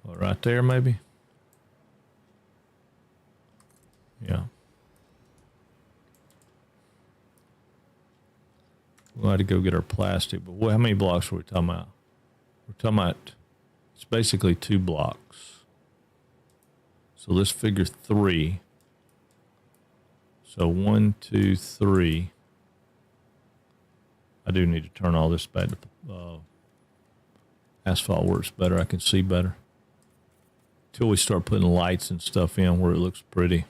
Right there, maybe. Yeah. We'll have to go get our plastic. But how many blocks are we talking about? We're talking about, it's basically 2 blocks. So let's figure 3. So 1, 2, 3. I do need to turn all this back to asphalt works better. I can see better. Till we start putting lights and stuff in where it looks pretty.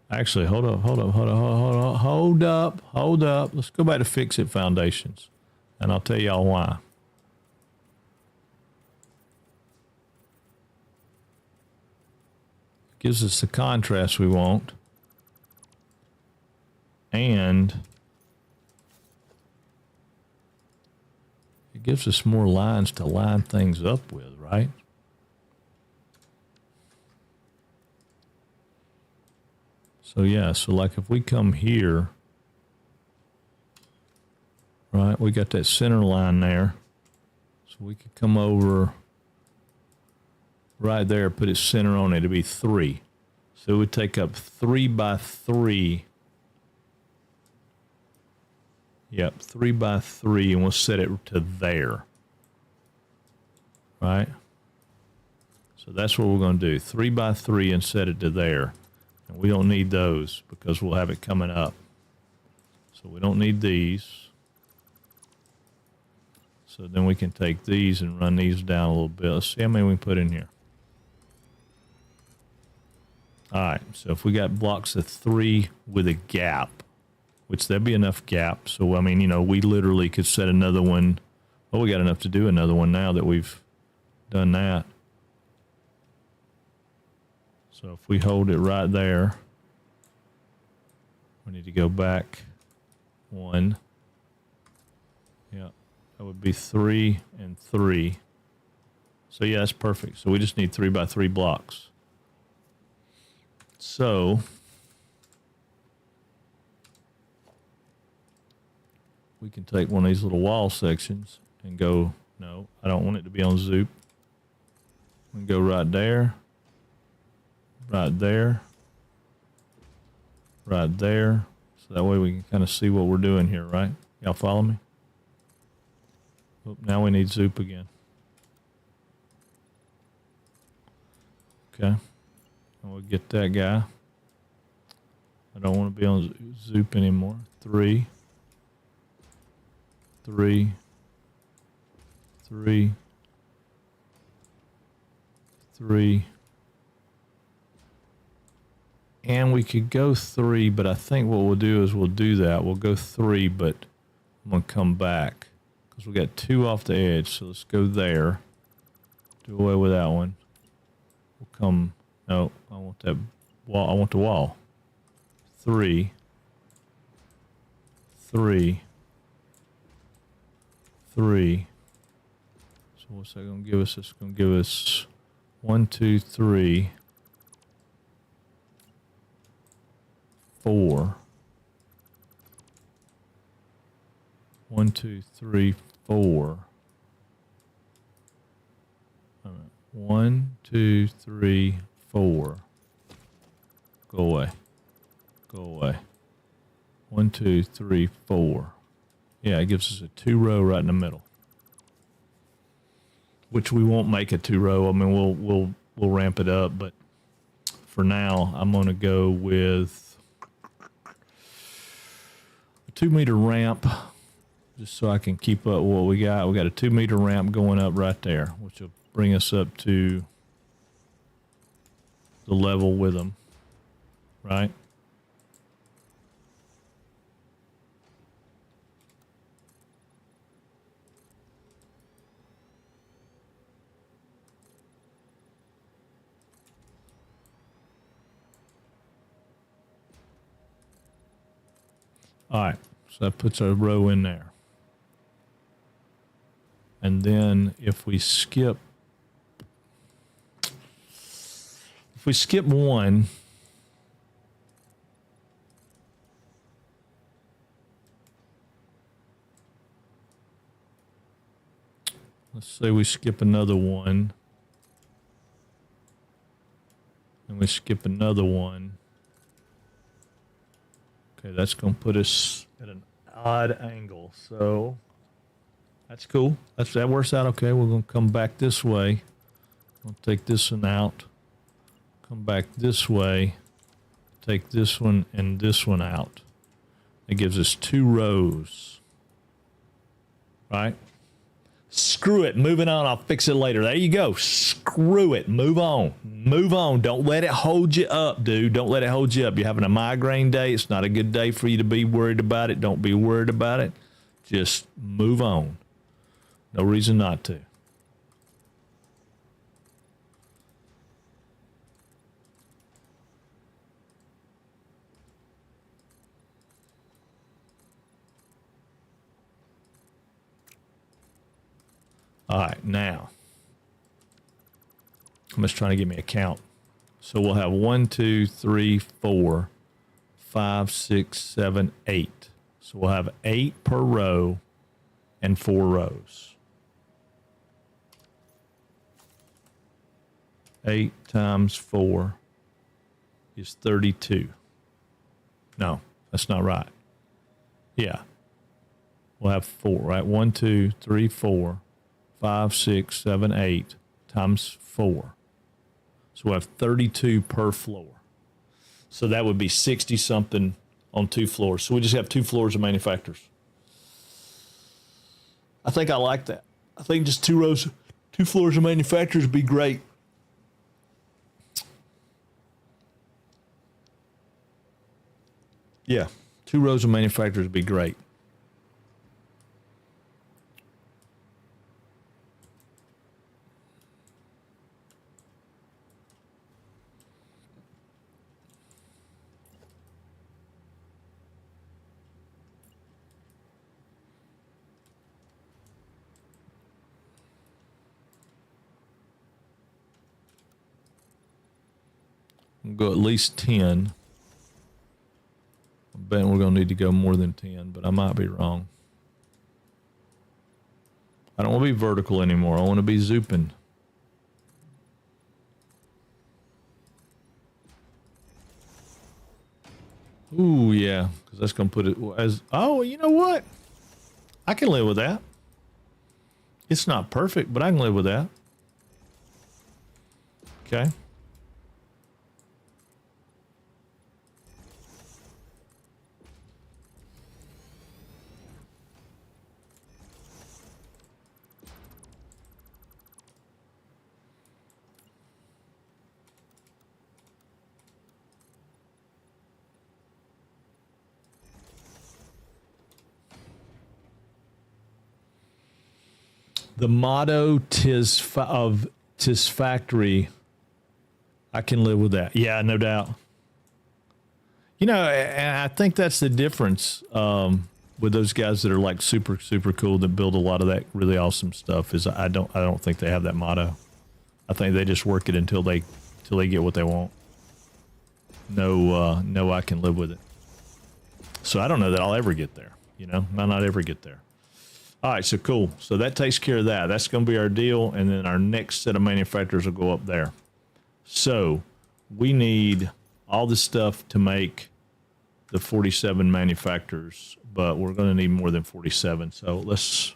Actually, hold up. Let's go back to Fix It Foundations, and I'll tell y'all why. Gives us the contrast we want, and it gives us more lines to line things up with, right? So yeah, so like if we come here, right, we got that center line there. So we could come over right there, put its center on it, it'd be 3. So it would take up 3 by 3. Yep, 3 by 3, and we'll set it to there. Right? So that's what we're going to do. 3 by 3 and set it to there. And we don't need those because we'll have it coming up. So we don't need these. So then we can take these and run these down a little bit. Let's see how many we can put in here. All right, so if we got blocks of 3 with a gap, which there'd be enough gap. So, I mean, you know, we literally could set another one. Well, we got enough to do another one now that we've done that. So if we hold it right there, we need to go back 1. Yeah, that would be 3 and 3. So yeah, that's perfect. So we just need 3 by 3 blocks. So we can take one of these little wall sections and go, no, I don't want it to be on Zoop. We can go right there. Right there, right there. So that way we can kind of see what we're doing here, right? Y'all follow me? Oh, now we need Zoop again. Okay. And we'll get that guy. I don't want to be on Zoop anymore. 3, 3, 3, 3. And we could go 3, but I think what we'll do is we'll do that. We'll go 3, but I'm going to come back because we got 2 off the edge. So let's go there. Do away with that one. We'll come. No, I want that wall. I want the wall. 3, 3, 3. So what's that going to give us? It's going to give us 1, 2, 3. 4. 1, 2, 3, 4. 1, 2, 3, 4. Go away. Go away. 1, 2, 3, 4. Yeah, it gives us a 2-row right in the middle. Which we won't make a 2-row. I mean, we'll ramp it up, but for now, I'm going to go with 2-meter ramp, just so I can keep up what we got. We got a 2-meter ramp going up right there, which will bring us up to the level with them, right? All right, so that puts our row in there. And then if we skip one, let's say we skip another one, and we skip another one. Okay, that's going to put us at an odd angle. So that's cool. That works out okay. We're going to come back this way. We'll take this one out. Come back this way. Take this one and this one out. It gives us 2 rows. Right? Screw it. Moving on. I'll fix it later. There you go. Screw it. Move on. Move on. Don't let it hold you up, dude. Don't let it hold you up. You're having a migraine day. It's not a good day for you to be worried about it. Don't be worried about it. Just move on. No reason not to. All right, now, I'm just trying to give me a count. So we'll have 1, 2, 3, 4, 5, 6, 7, 8. So we'll have 8 per row and 4 rows. 8 times 4 is 32. No, that's not right. Yeah. We'll have 4, right? 1, 2, 3, 4. 5, 6, 7, 8 times 4. So we'll have 32 per floor. So that would be 60 something on 2 floors. So we just have 2 floors of manufacturers. I think I like that. I think just 2 rows, 2 floors of manufacturers would be great. Yeah, 2 rows of manufacturers would be great. We'll go at least 10. I bet we're going to need to go more than 10, but I might be wrong. I don't want to be vertical anymore. I want to be zooping. Ooh, yeah, because that's going to put it as... Oh, you know what? I can live with that. It's not perfect, but I can live with that. Okay. The motto of Satisfactory, I can live with that. Yeah, no doubt. You know, and I think that's the difference with those guys that are like super, super cool that build a lot of that really awesome stuff. Is I don't think they have that motto. I think they just work it until they get what they want. No, I can live with it. So I don't know that I'll ever get there. You know, might not ever get there. All right, so cool. So that takes care of that. That's going to be our deal, and then our next set of manufacturers will go up there. So we need all this stuff to make the 47 manufacturers, but we're going to need more than 47. So let's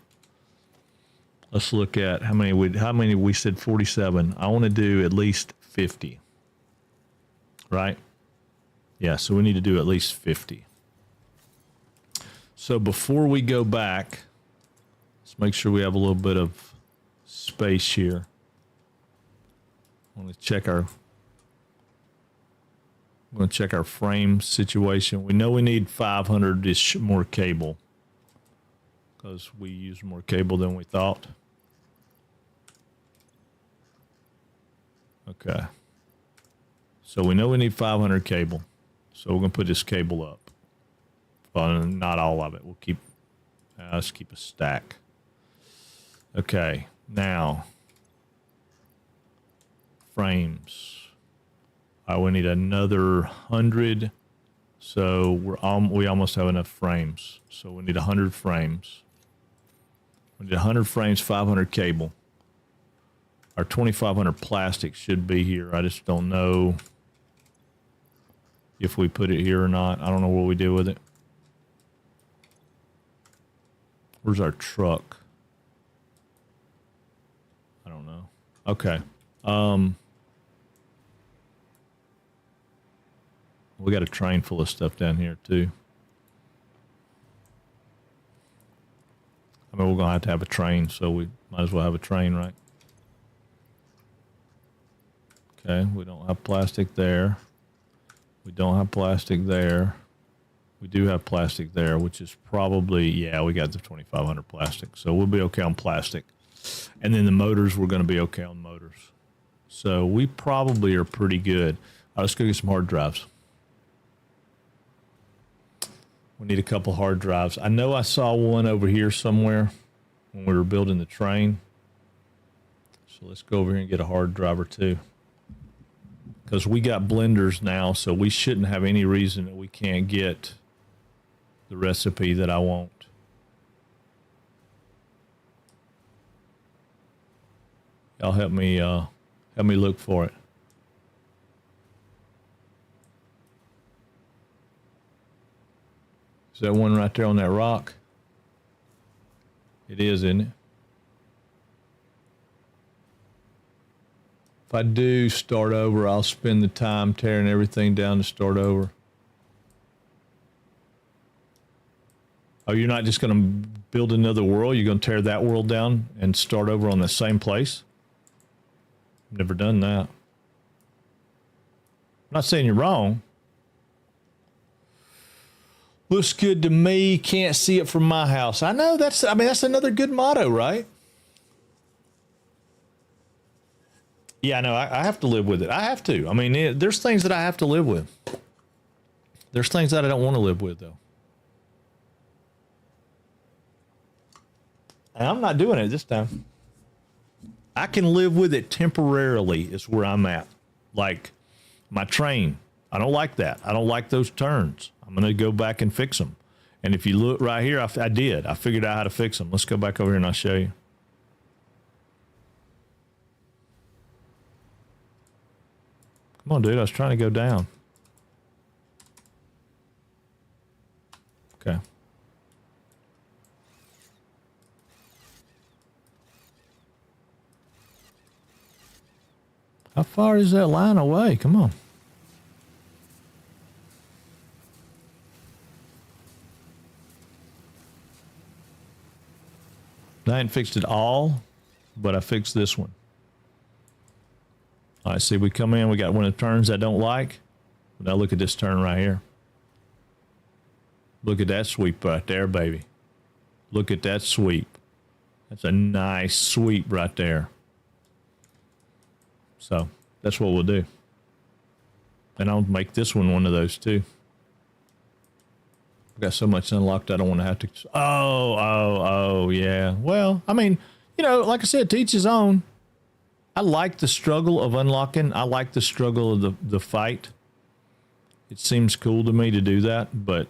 look at how many we said 47. I want to do at least 50. Right? Yeah, so we need to do at least 50. So before we go back, let's make sure we have a little bit of space here. I'm going to check our frame situation. We know we need 500-ish more cable because we used more cable than we thought. Okay. So we know we need 500 cable. So we're going to put this cable up. Well, not all of it. We'll keep, let's keep a stack. Okay. Now, frames. We need another 100. So we almost have enough frames. So we need 100 frames. We need 100 frames, 500 cable. Our 2,500 plastic should be here. I just don't know if we put it here or not. I don't know what we do with it. Where's our truck? I don't know. Okay. We got a train full of stuff down here too. I mean, we're going to have a train, so we might as well have a train, right? Okay, we don't have plastic there. We don't have plastic there. We do have plastic there, which is probably, yeah, we got the 2,500 plastic. So we'll be okay on plastic. And then the motors, we're going to be okay on motors. So we probably are pretty good. All right, let's go get some hard drives. We need a couple hard drives. I know I saw one over here somewhere when we were building the train. So let's go over here and get a hard drive or two. Because we got blenders now, so we shouldn't have any reason that we can't get the recipe that I want. Y'all help me look for it. Is that one right there on that rock? It is, isn't it? If I do start over, I'll spend the time tearing everything down to start over. Oh, you're not just going to build another world? You're going to tear that world down and start over on the same place? Never done that. I'm not saying you're wrong. Looks good to me. Can't see it from my house. I know that's another good motto, right? Yeah, no, I have to live with it. I have to. I mean, there's things that I have to live with. There's things that I don't want to live with, though. And I'm not doing it this time. I can live with it temporarily is where I'm at. Like my train. I don't like that. I don't like those turns. I'm going to go back and fix them. And if you look right here, I did. I figured out how to fix them. Let's go back over here and I'll show you. Come on, dude. I was trying to go down. Okay. How far is that line away? Come on. I ain't fixed it all, but I fixed this one. All right, see, we come in, we got one of the turns I don't like. Now look at this turn right here. Look at that sweep right there, baby. Look at that sweep. That's a nice sweep right there. So that's what we'll do. And I'll make this one of those too. I've got so much unlocked I don't want to have to. Oh, yeah. Well, I mean, you know, like I said, to each his own. I like the struggle of unlocking. I like the struggle of the fight. It seems cool to me to do that, but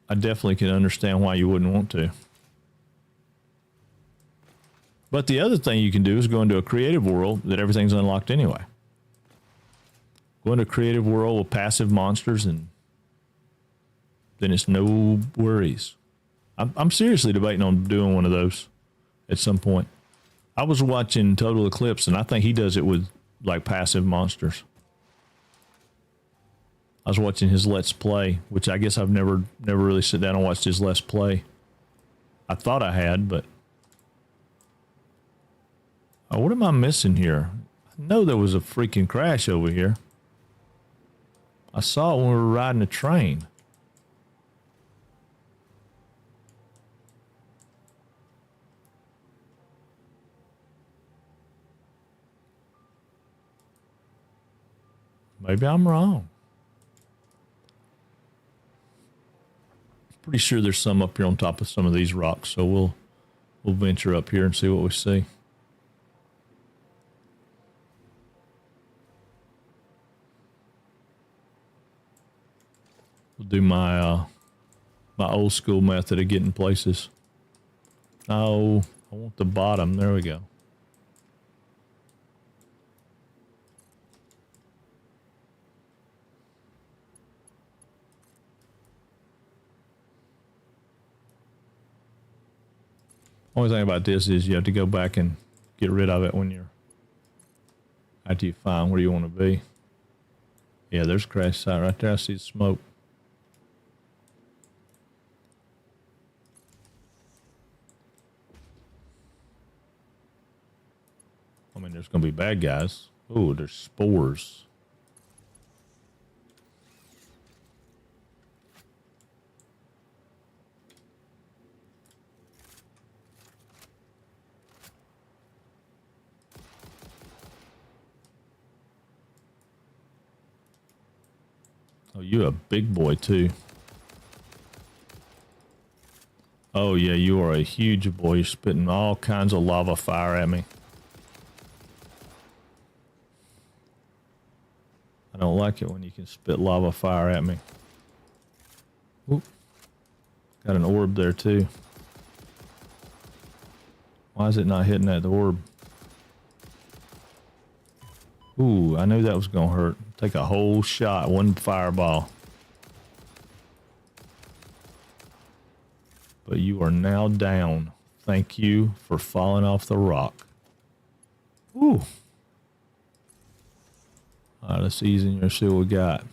I definitely can understand why you wouldn't want to. But the other thing you can do is go into a creative world that everything's unlocked anyway. Go into a creative world with passive monsters, and then it's no worries. I'm seriously debating on doing one of those at some point. I was watching Total Eclipse, and I think he does it with like passive monsters. I was watching his Let's Play, which I guess I've never really sit down and watched his Let's Play. I thought I had, but Oh, what am I missing here? I know there was a freaking crash over here. I saw it when we were riding the train. Maybe I'm wrong. Pretty sure there's some up here on top of some of these rocks, so we'll venture up here and see what we see. We'll do my my old school method of getting places. No, I want the bottom. There we go. Only thing about this is you have to go back and get rid of it when you're after you find where you want to be. Yeah, there's a crash site right there. I see the smoke. I mean, there's going to be bad guys. Oh, there's spores. Oh, you're a big boy, too. Oh, yeah, you are a huge boy. You're spitting all kinds of lava fire at me. I don't like it when you can spit lava fire at me. Oop. Got an orb there, too. Why is it not hitting that orb? Ooh, I knew that was going to hurt. Take a whole shot, one fireball. But you are now down. Thank you for falling off the rock. Ooh. All right, let's ease in here, see what we got.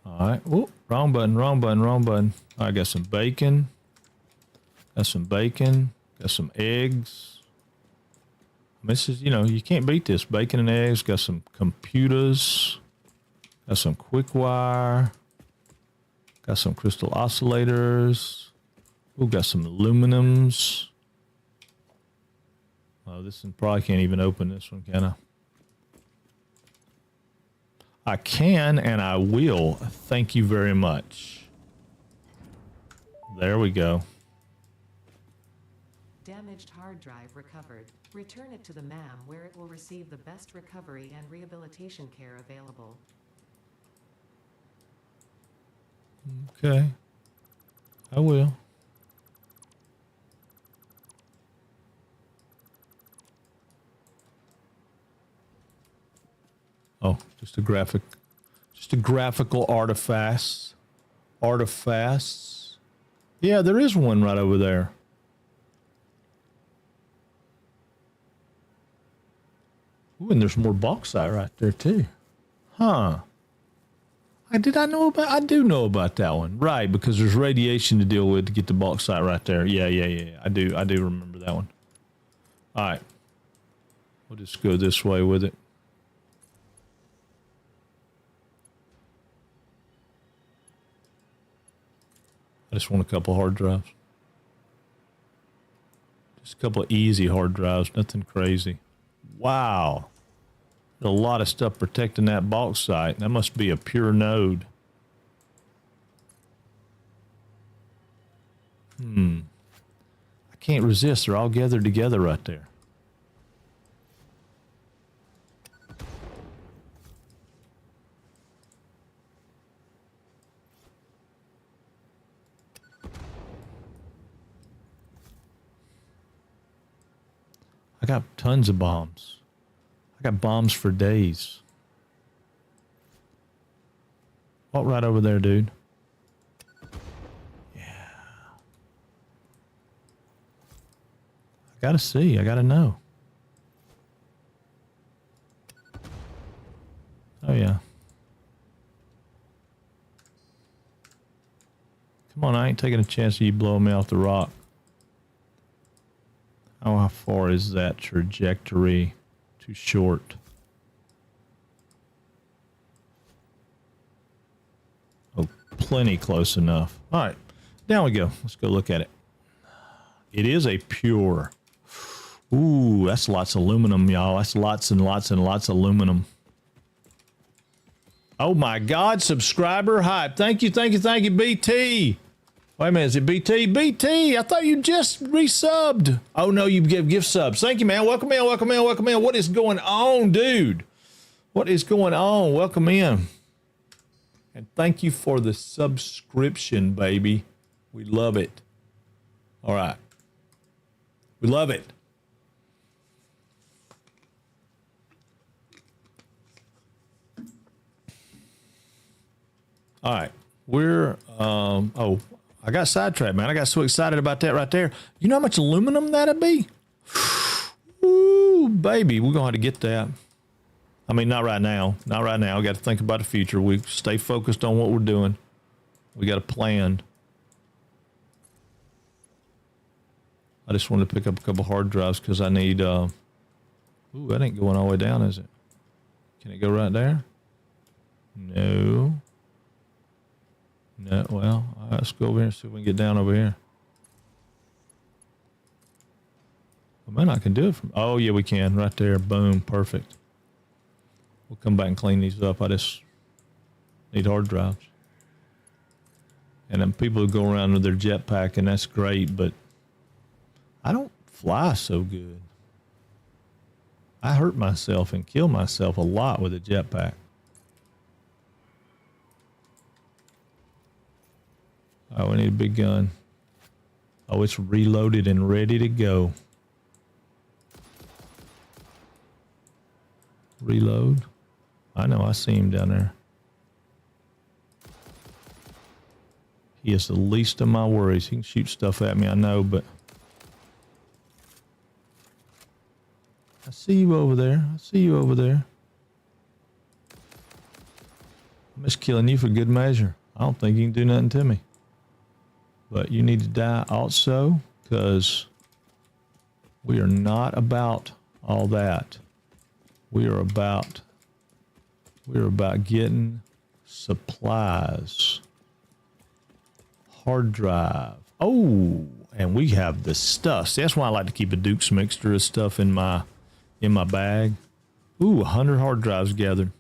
All right. Whoop, wrong button, wrong button, wrong button. All right, got some bacon. Got some bacon. Got some eggs. This is, you know, you can't beat this. Bacon and eggs. Got some computers. Got some quick wire. Got some crystal oscillators. Ooh, got some aluminums. Oh, this one probably can't even open this one, can I? I can and I will. Thank you very much. There we go. Damaged hard drive recovered. Return it to the MAM where it will receive the best recovery and rehabilitation care available. Okay. I will. Oh, just a graphical artifacts. Artifacts. Yeah, there is one right over there. Ooh, and there's more bauxite right there too. Huh. I do know about that one. Right, because there's radiation to deal with to get the bauxite right there. Yeah. I do remember that one. All right. We'll just go this way with it. I just want a couple hard drives. Just a couple of easy hard drives, nothing crazy. Wow. There's a lot of stuff protecting that bauxite. That must be a pure node. I can't resist. They're all gathered together right there. I got tons of bombs. I got bombs for days. Walk right over there, dude. Yeah. I gotta see. I gotta know. Oh, yeah. Come on, I ain't taking a chance of you blowing me off the rock. Oh, far is that trajectory? Too short. Oh, plenty close enough. All right, down we go. Let's go look at it. It is a pure. Ooh, that's lots of aluminum, y'all. That's lots and lots and lots of aluminum. Oh my God, subscriber hype. Thank you, thank you, thank you, BT. Wait a minute, is it BT? BT, I thought you just resubbed. Oh no, you give gift subs. Thank you, man. Welcome in, welcome in, welcome in. What is going on, dude? What is going on? Welcome in. And thank you for the subscription, baby. We love it. All right. We love it. All right, we're, oh, I got sidetracked, man. I got so excited about that right there. You know how much aluminum that'd be? Ooh, baby, we're going to have to get that. I mean, not right now. Not right now. We got to think about the future. We stay focused on what we're doing. We got a plan. I just wanted to pick up a couple hard drives because I need, ooh, that ain't going all the way down, is it? Can it go right there? No. No, well, all right, let's go over here and see if we can get down over here. Well, man, I can do it from, oh yeah, we can, right there, boom, perfect. We'll come back and clean these up. I just need hard drives. And then people who go around with their jetpack, and that's great, but I don't fly so good. I hurt myself and kill myself a lot with a jetpack. Oh, we need a big gun. Oh, it's reloaded and ready to go. Reload. I know, I see him down there. He is the least of my worries. He can shoot stuff at me, I know, but I see you over there. I see you over there. I'm just killing you for good measure. I don't think you can do nothing to me. But you need to die also, because we are not about all that. We are about getting supplies. Hard drive. Oh, and we have the stuff. See, that's why I like to keep a Duke's mixture of stuff in my bag. Ooh, 100 hard drives gathered.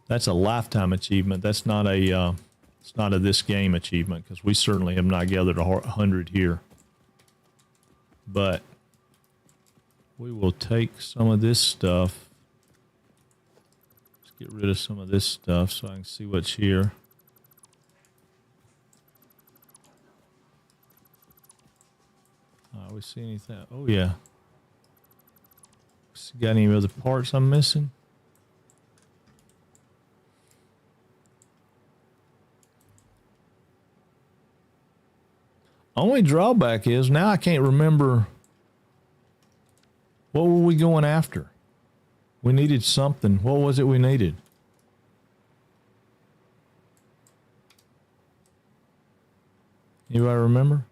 That's a lifetime achievement. That's not a it's not a this game achievement, because we certainly have not gathered 100 here. But we will take some of this stuff. Let's get rid of some of this stuff so I can see what's here. We see anything? Oh yeah. Got any other parts I'm missing? Only drawback is now I can't remember. What were we going after? We needed something. What was it we needed? Anybody remember?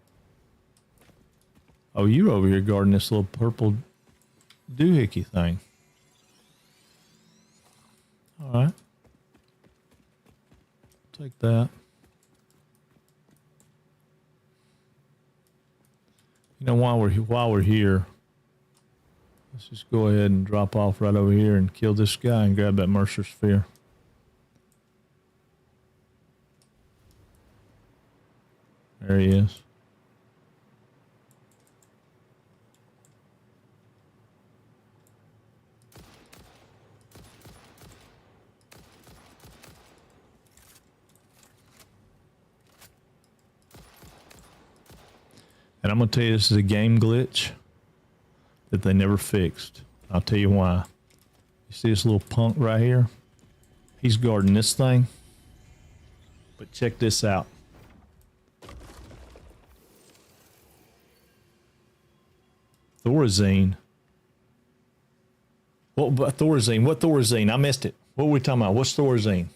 Oh, you're over here guarding this little purple doohickey thing. All right. Take that. You know, while we're here, let's just go ahead and drop off right over here and kill this guy and grab that Mercer sphere. There he is. And I'm going to tell you, this is a game glitch that they never fixed. I'll tell you why. You see this little punk right here? He's guarding this thing. But check this out. Thorazine. What Thorazine? What Thorazine? I missed it. What were we talking about? What's Thorazine?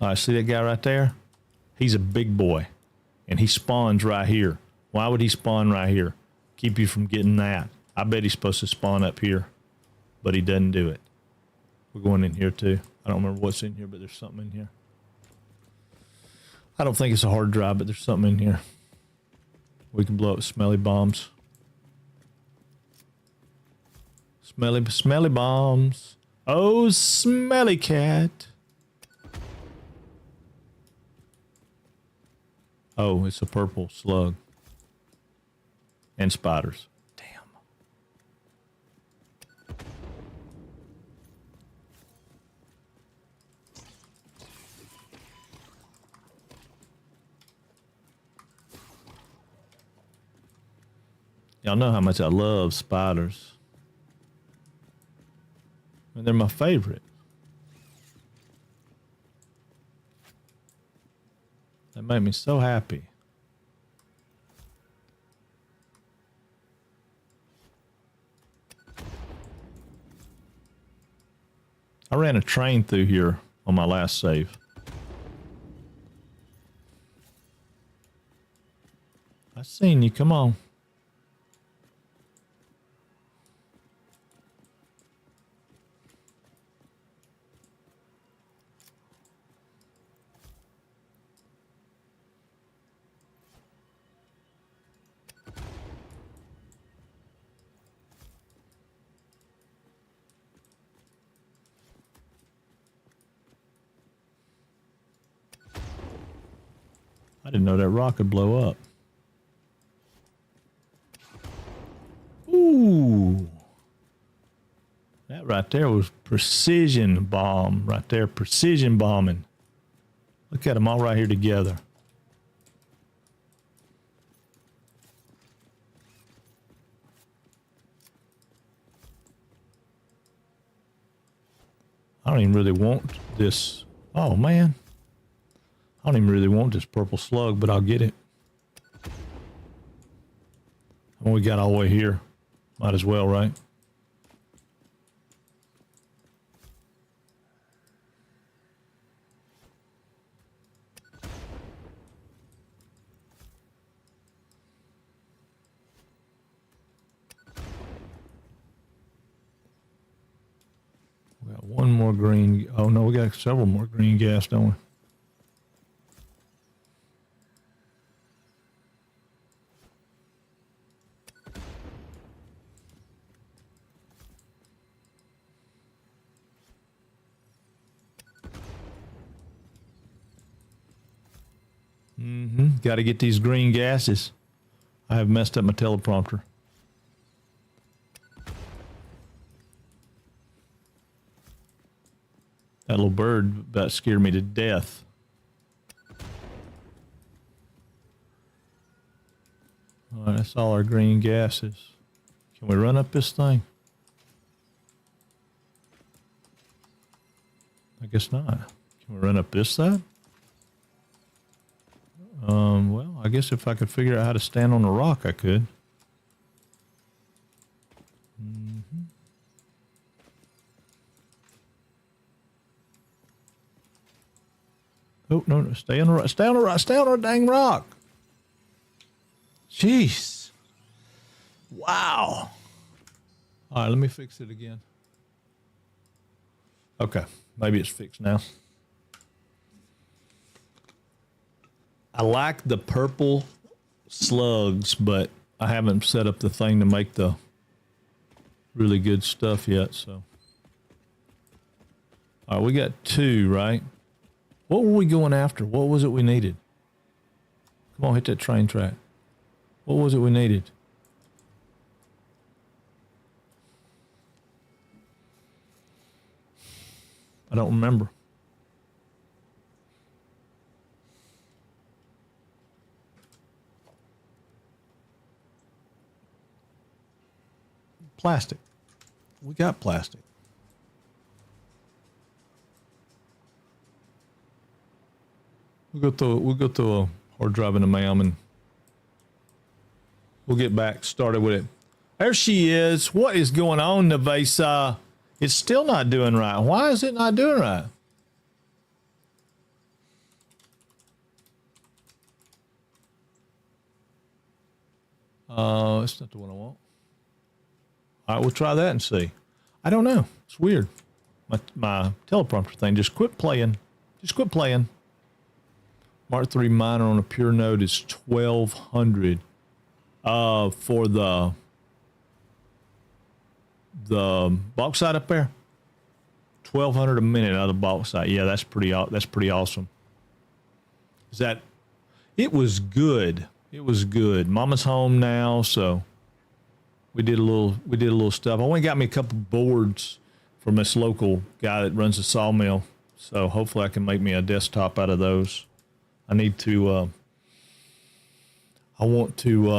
All right, see that guy right there? He's a big boy. And he spawns right here. Why would he spawn right here? Keep you from getting that. I bet he's supposed to spawn up here, but he doesn't do it. We're going in here too. I don't remember what's in here, but there's something in here. I don't think it's a hard drive, but there's something in here. We can blow up smelly bombs. Smelly bombs. Oh, smelly cat. Oh, it's a purple slug. And spiders. Damn. Y'all know how much I love spiders. And they're my favorite. That made me so happy. I ran a train through here on my last save. I seen you. Come on. I didn't know that rock could blow up. Ooh. That right there was precision bomb. Right there, precision bombing. Look at them all right here together. I don't even really want this. Oh, man. I don't even really want this purple slug, but I'll get it. And we got all the way here. Might as well, right? We got one more green. Oh, no, we got several more green gas, don't we? Got to get these green gases. I have messed up my teleprompter. That little bird about scared me to death. All right, that's all our green gases. Can we run up this thing? I guess not. Can we run up this side? Well, I guess if I could figure out how to stand on a rock, I could. Oh, no, stay on the rock, stay on the rock, stay on the dang rock. Jeez. Wow. All right, let me fix it again. Okay, maybe it's fixed now. I like the purple slugs, but I haven't set up the thing to make the really good stuff yet, so. All right, we got 2, right? What were we going after? What was it we needed? Come on, hit that train track. What was it we needed? I don't remember. Plastic. We got plastic. We'll go through a hard drive in the MAM and we'll get back started with it. There she is. What is going on, Navesa? It's still not doing right. Why is it not doing right? That's not the one I want. All right, we'll try that and see. I don't know. It's weird. My teleprompter thing just quit playing. Just quit playing. Mark III minor on a pure node is 1200. For the bauxite up there, 1200 a minute out of the bauxite. Yeah, that's pretty awesome. Is that? It was good. It was good. Mama's home now, so we did a little stuff. I only got me a couple boards from this local guy that runs a sawmill, so hopefully I can make me a desktop out of those. I need to. I want to.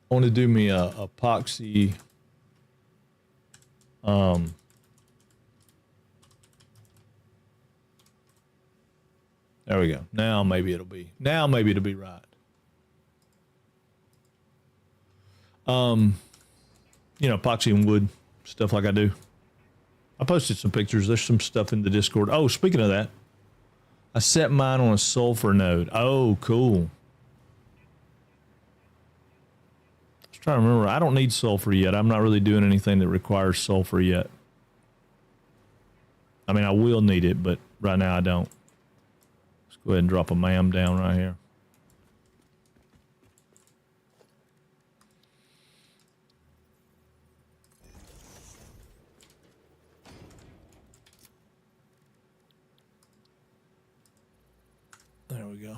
I want to do me a epoxy. There we go. Now maybe it'll be right. Epoxy and wood stuff like I do. I posted some pictures. There's some stuff in the Discord. Oh, speaking of that, I set mine on a sulfur node. Oh, cool. I was trying to remember. I don't need sulfur yet. I'm not really doing anything that requires sulfur yet. I mean, I will need it, but right now I don't. Let's go ahead and drop a MAM down right here. There we go.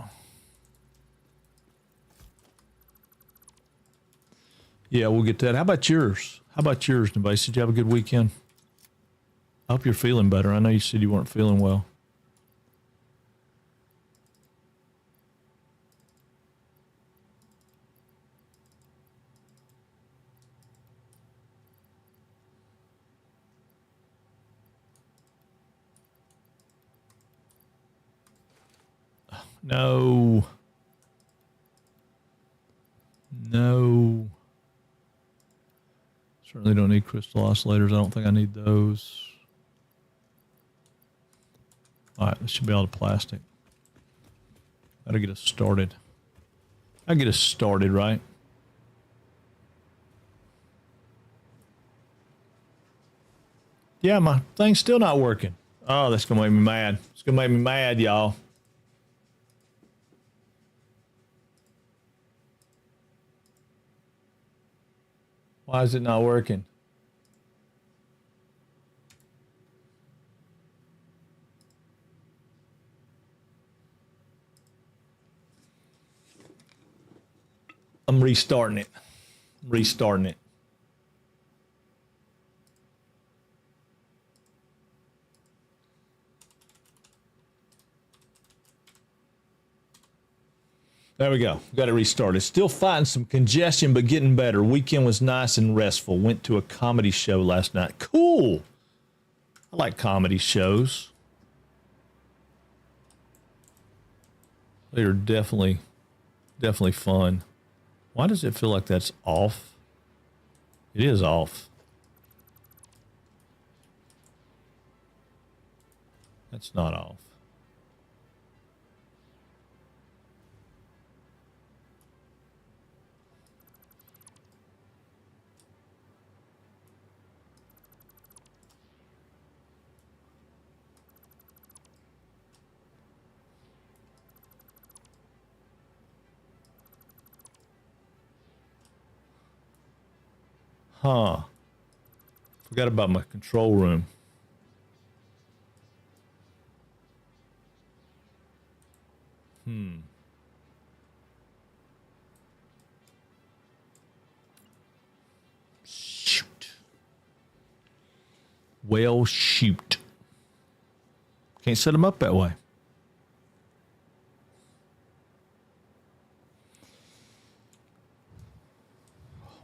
Yeah, we'll get that. How about yours? Nabase? Did you have a good weekend? I hope you're feeling better. I know you said you weren't feeling well. No. Certainly don't need crystal oscillators. I don't think I need those. All right, this should be all the plastic. Gotta get us started. Right? Yeah, my thing's still not working. Oh, that's gonna make me mad. It's gonna make me mad, y'all. Why is it not working? I'm restarting it. There we go. Got it restarted. Still fighting some congestion, but getting better. Weekend was nice and restful. Went to a comedy show last night. Cool. I like comedy shows. They are definitely fun. Why does it feel like that's off? It is off. That's not off. Huh. Forgot about my control room. Shoot. Well, shoot. Can't set them up that way.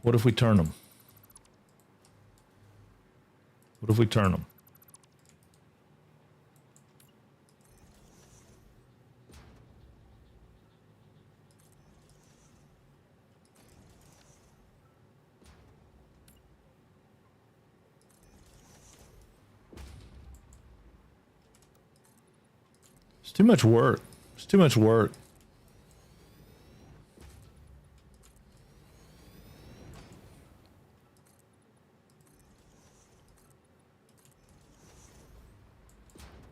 What if we turn them? What if we turn them? It's too much work. It's It's too much work.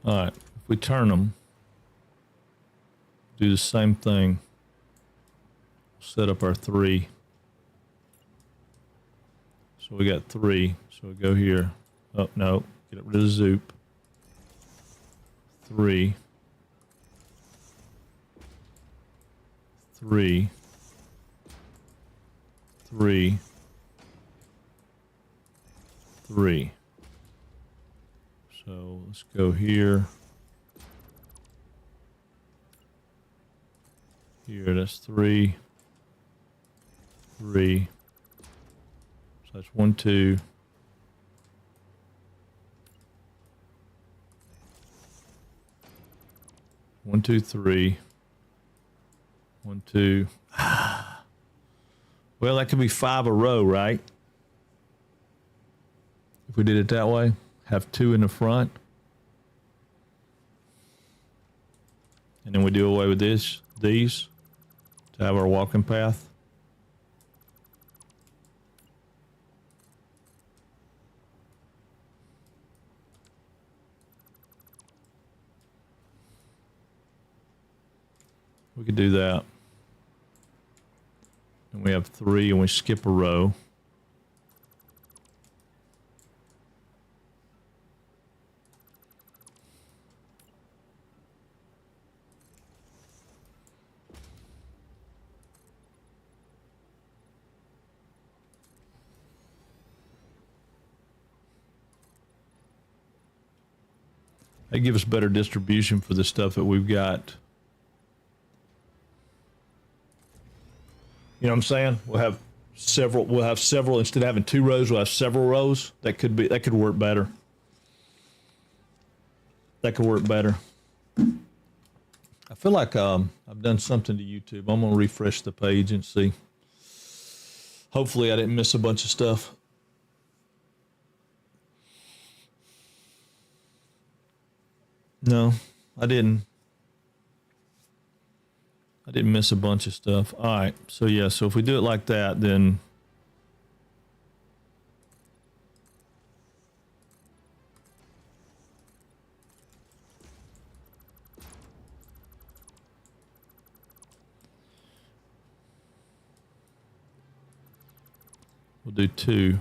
All right, if we turn them, do the same thing. Set up our 3. So we got 3. So we go here. Oh, no. Get rid of the zoop. 3. 3. 3. 3. So let's go here. Here, that's 3. 3. So that's 1, 2. 1, 2, 3. 1, 2. Well, that could be 5 a row, right? If we did it that way, have 2 in the front. And then we do away with these to have our walking path. We could do that. And we have 3 and we skip a row. They give us better distribution for the stuff that we've got. You know what I'm saying? We'll have several instead of having 2 rows, we'll have several rows. That could work better. That could work better. I feel like I've done something to YouTube. I'm gonna refresh the page and see. Hopefully I didn't miss a bunch of stuff. No, I didn't. I didn't miss a bunch of stuff. All right. So, yeah. So, if we do it like that, then we'll do 2.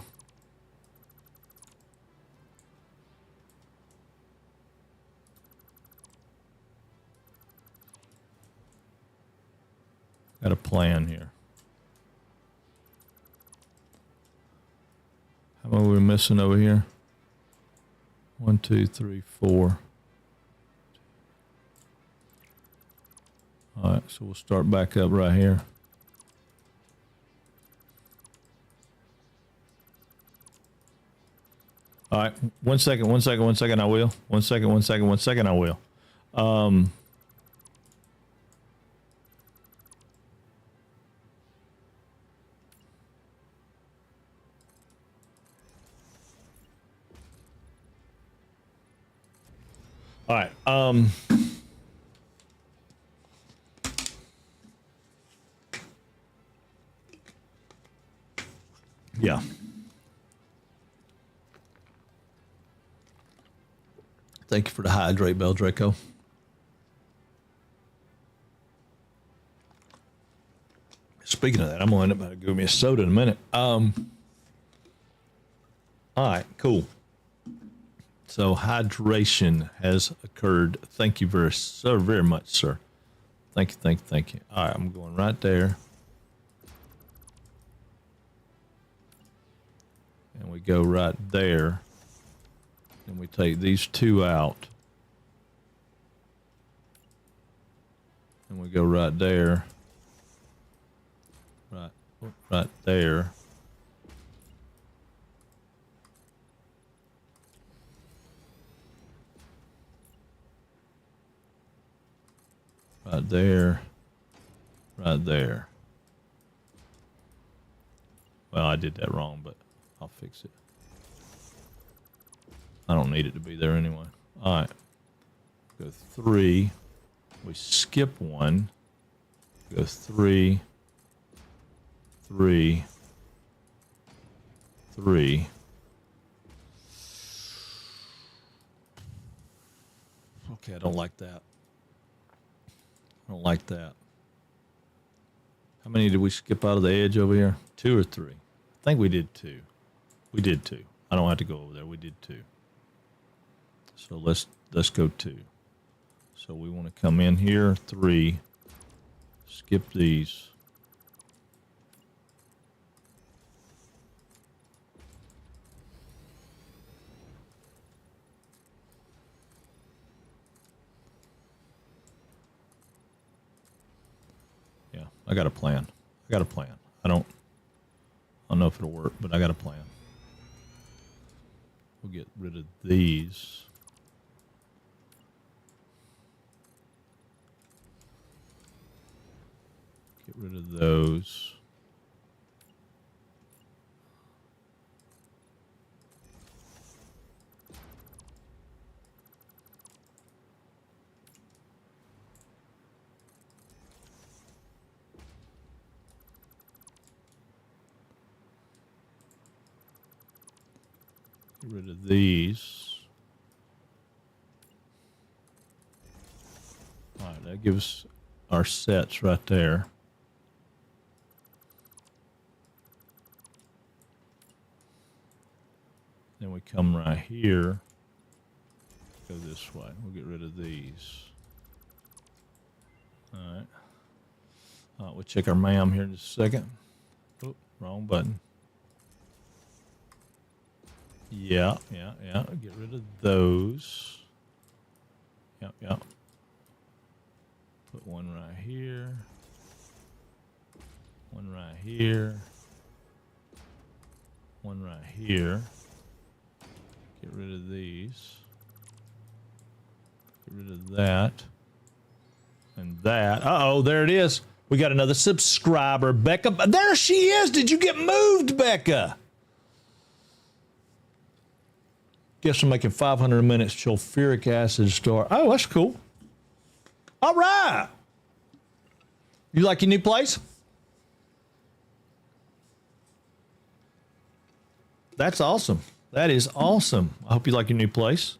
Got a plan here. How many are we missing over here? 1, 2, 3, 4. All right, so we'll start back up right here. All right, one second, I will. One second, I will. All right. Yeah. Thank you for the hydrate, Bell Draco. Speaking of that, I'm gonna end up giving me a soda in a minute. All right, cool. So hydration has occurred. Thank you very much, sir. Thank you. All right, I'm going right there. And we go right there. And we take these 2 out. And we go right there. Right there. Right there. Right there. Well, I did that wrong, but I'll fix it. I don't need it to be there anyway. All right. Go 3. We skip one. Go 3, 3, 3. Okay, I don't like that. I don't like that. How many did we skip out of the edge over here? 2 or 3? I think we did 2. We did 2. I don't have to go over there. We did 2. So let's go 2. So we want to come in here, 3, skip these. Yeah, I got a plan. I got a plan. I don't know if it'll work, but I got a plan. We'll get rid of these. Get rid of those. Get rid of these. All right, that gives our sets right there. Then we come right here, go this way. We'll get rid of these. All right. We'll check our MAM here in just a second. Oh, wrong button. Yeah. Get rid of those. Yep. Put one right here. One right here. One right here. Get rid of these. Get rid of that. And that. Uh-oh, there it is. We got another subscriber, Becca. There she is. Did you get moved, Becca? Guess I'm making 500 a minute sulfuric acid store. Oh, that's cool. All right. You like your new place? That's awesome. That is awesome. I hope you like your new place.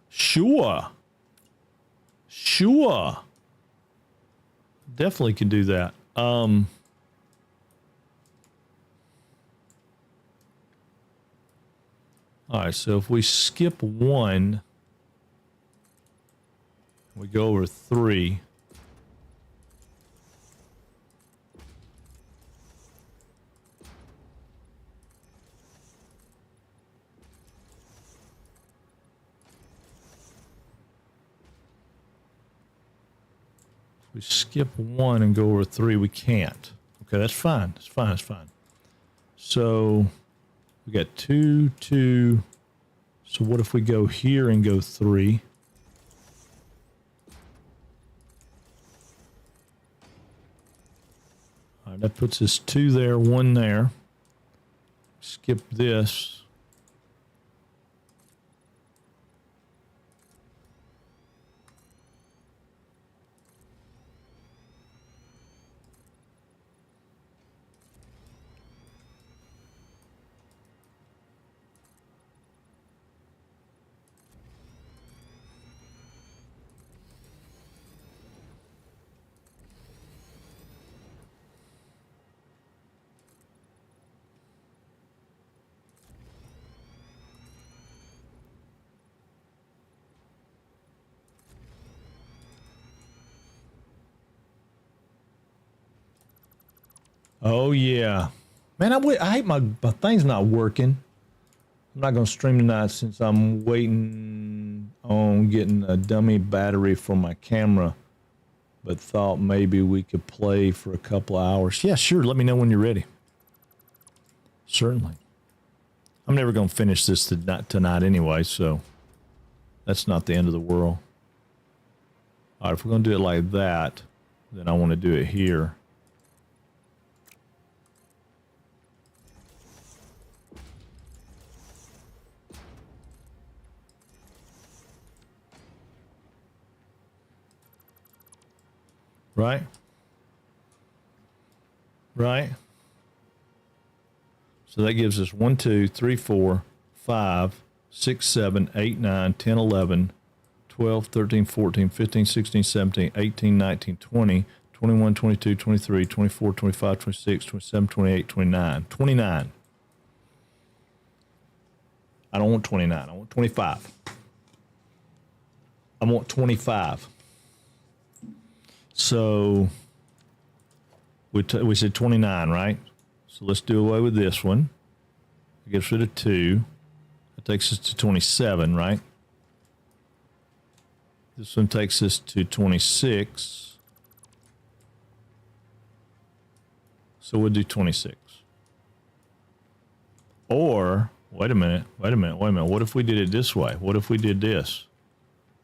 Sure. Definitely can do that. All right, so if we skip 1, we go over 3. If we skip 1 and go over 3, we can't. Okay, that's fine. That's fine. So we got 2, 2. So what if we go here and go 3? All right, that puts us 2 there, 1 there. Skip this. Oh, yeah. Man, I hate my thing's not working. I'm not going to stream tonight since I'm waiting on getting a dummy battery for my camera, but thought maybe we could play for a couple of hours. Yeah, sure. Let me know when you're ready. Certainly. I'm never going to finish this tonight anyway, so that's not the end of the world. All right, if we're going to do it like that, then I want to do it here. right? Right? So that gives us 1, 2, 3, 4, 5, 6, 7, 8, 9, 10, 11, 12, 13, 14, 15, 16, 17, 18, 19, 20, 21, 22, 23, 24, 25, 26, 27, 28, 29. 29. I don't want 29. I want 25. I want 25. So we said 29, right? So let's do away with this one. It gets rid of 2. That takes us to 27, right? This one takes us to 26. So we'll do 26. Or, wait a minute. What if we did it this way? What if we did this?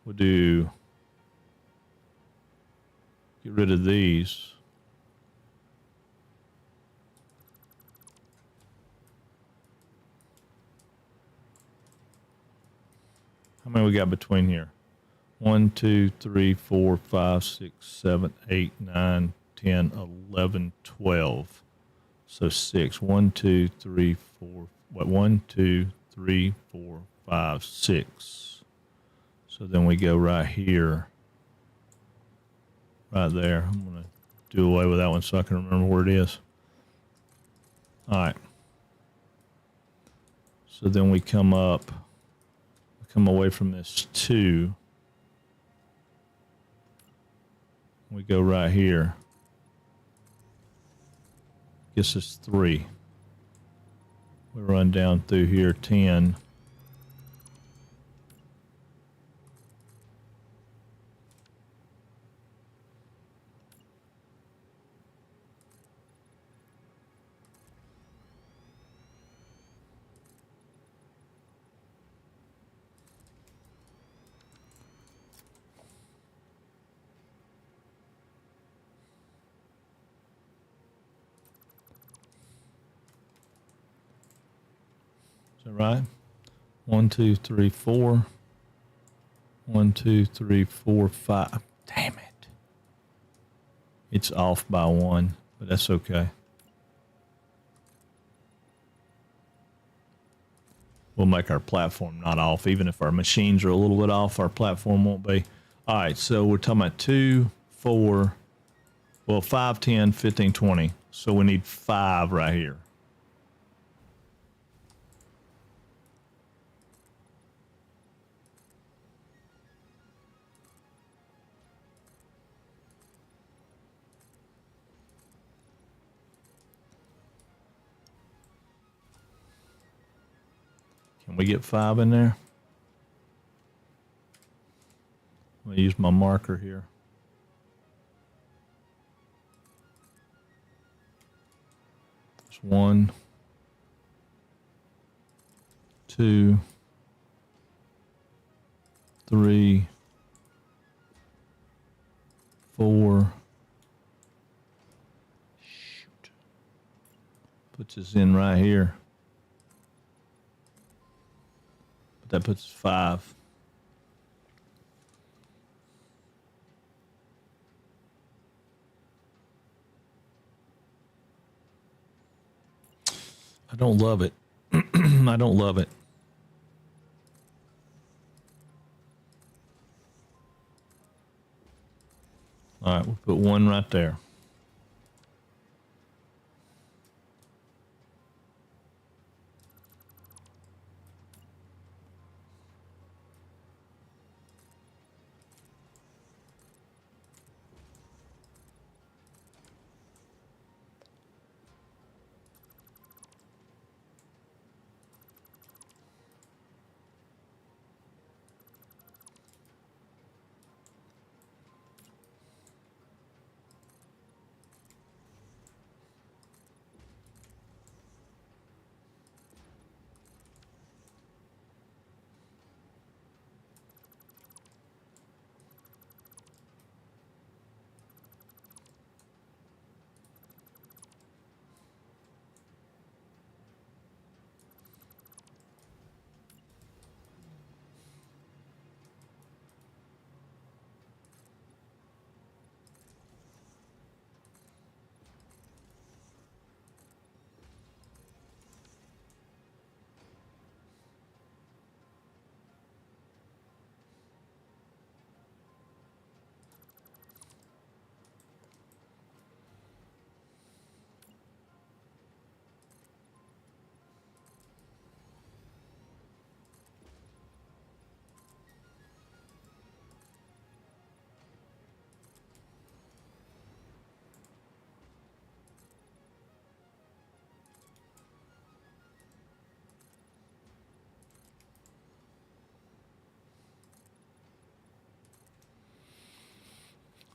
We'll get rid of these. How many we got between here? 1, 2, 3, 4, 5, 6, 7, 8, 9, 10, 11, 12. So 6. 1, 2, 3, 4. What? 1, 2, 3, 4, 5, 6. So then we go right here. Right there. I'm going to do away with that one so I can remember where it is. All right. So then we come up. Come away from this 2. We go right here. Gets us 3. We run down through here 10. Right? 1, 2, 3, 4. 1, 2, 3, 4, 5. Damn it. It's off by 1, but that's okay. We'll make our platform not off. Even if our machines are a little bit off, our platform won't be. All right, so we're talking about 2, 4, 5, 10, 15, 20. So we need 5 right here. Can we get 5 in there? I'm going to use my marker here. It's 1, 2, 3, 4. Shoot. Puts us in right here. But that puts 5. I don't love it. I don't love it. All right, we'll put 1 right there.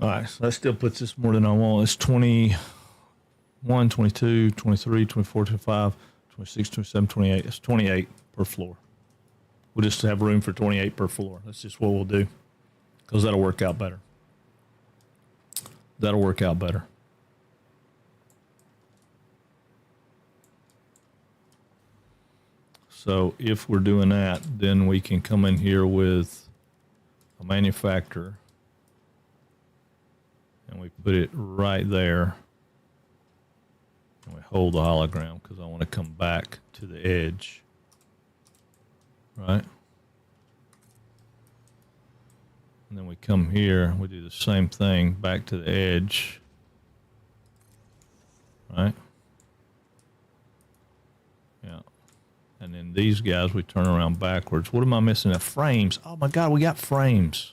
All right, so that still puts this more than I want. It's 21, 22, 23, 24, 25, 26, 27, 28. It's 28 per floor. We'll just have room for 28 per floor. That's just what we'll do because that'll work out better. That'll work out better. So if we're doing that, then we can come in here with a manufacturer and we put it right there and we hold the hologram because I want to come back to the edge, right? And then we come here, we do the same thing back to the edge, right? Yeah. And then these guys, we turn around backwards. What am I missing? Frames. Oh my God, we got frames.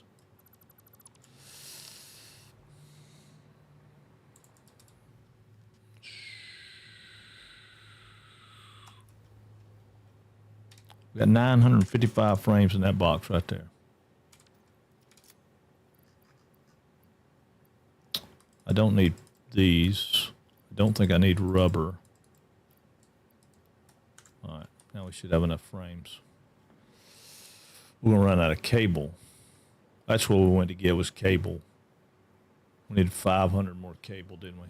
We got 955 frames in that box right there. I don't need these. I don't think I need rubber. All right, now we should have enough frames. We're gonna run out of cable. That's what we wanted to get was cable. We needed 500 more cable, didn't we?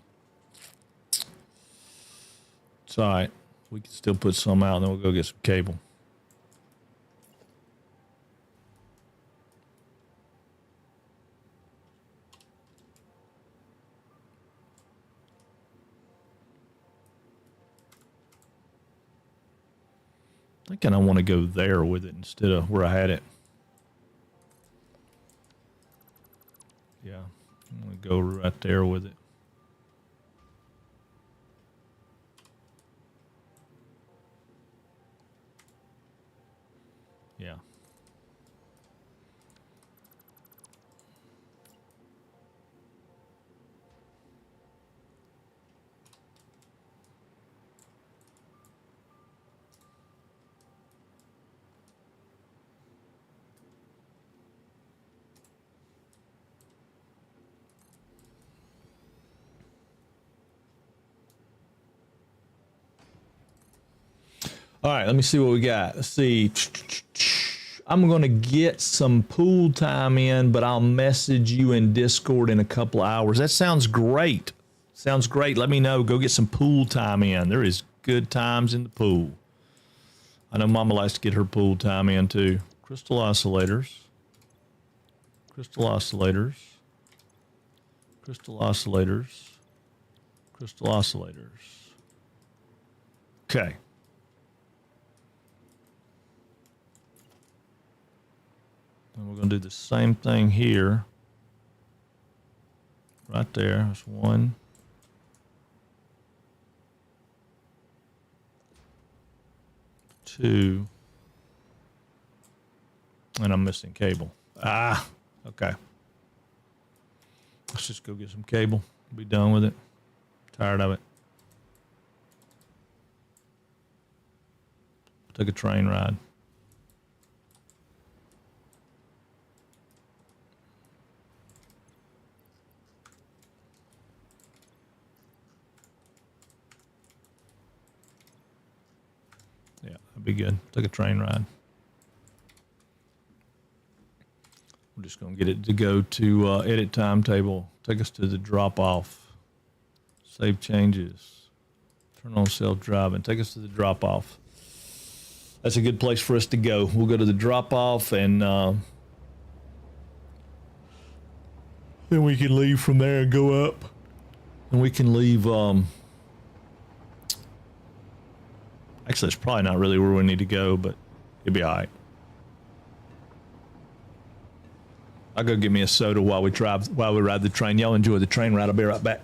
It's all right. We can still put some out and then we'll go get some cable. Thinking I want to go there with it instead of where I had it. Yeah, I'm going to go right there with it. Yeah. All right, let me see what we got. Let's see. I'm going to get some pool time in, but I'll message you in Discord in a couple of hours. That sounds great. Sounds great. Let me know. Go get some pool time in. There is good times in the pool. I know Mama likes to get her pool time in too. Crystal oscillators. Crystal oscillators. Crystal oscillators. Crystal oscillators. Okay. And we're going to do the same thing here. Right there. That's 1. 2. And I'm missing cable. Ah, okay. Let's just go get some cable. Be done with it. Tired of it. Take a train ride. Yeah, that'd be good. Take a train ride. We're just going to get it to go to edit timetable. Take us to the drop off. Save changes. Turn on self-driving. Take us to the drop off. That's a good place for us to go. We'll go to the drop off and then we can leave from there and go up. And we can leave. Actually, it's probably not really where we need to go, but it'll be all right. I'll go get me a soda while we ride the train. Y'all enjoy the train ride. I'll be right back.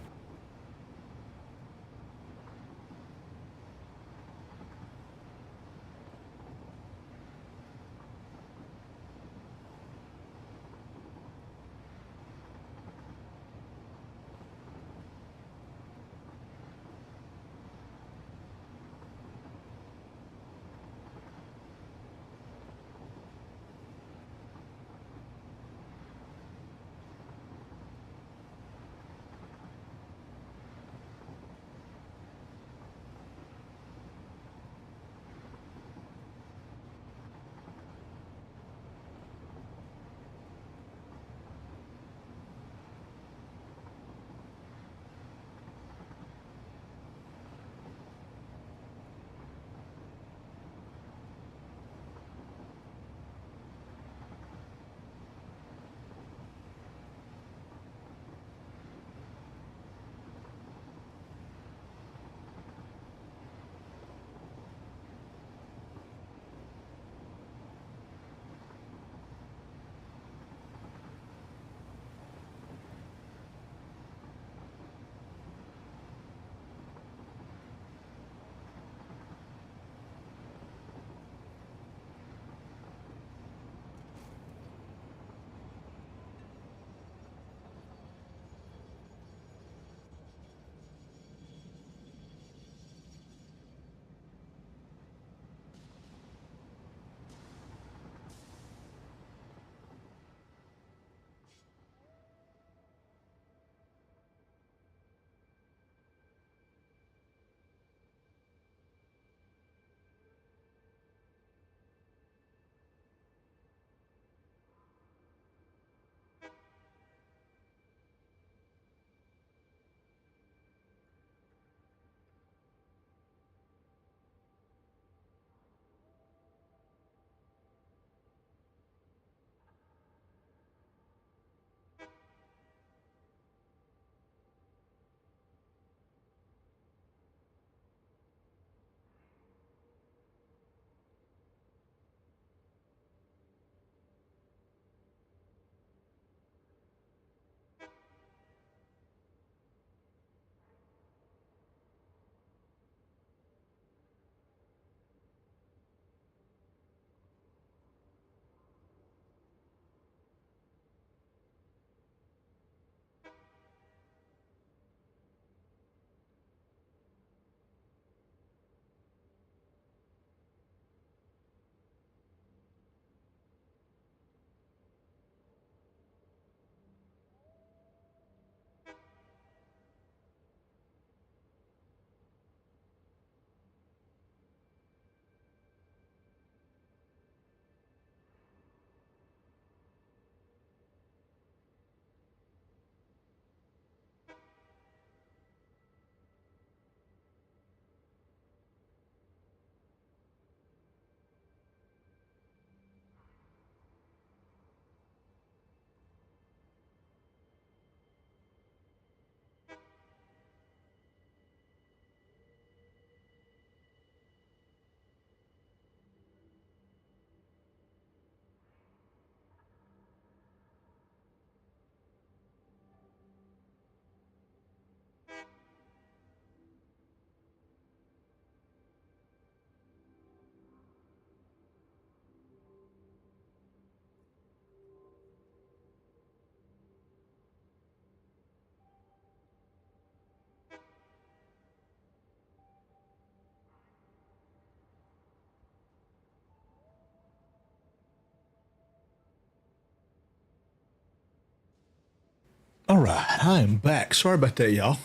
All right, I am back. Sorry about that, y'all.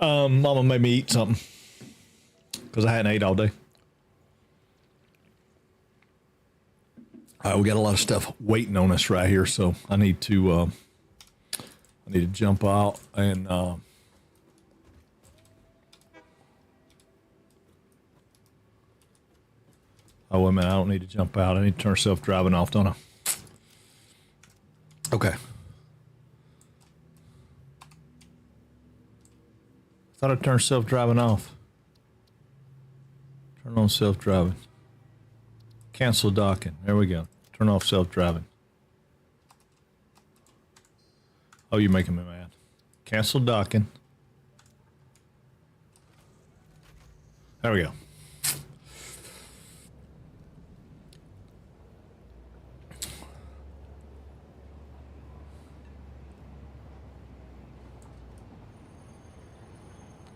Mama made me eat something because I hadn't ate all day. All right, we got a lot of stuff waiting on us right here, so I need to jump out and oh wait a minute, I don't need to jump out. I need to turn self-driving off, don't I? Okay. Thought I turned self-driving off. Turn on self-driving. Cancel docking. There we go. Turn off self-driving. Oh, you're making me mad. Cancel docking. There we go.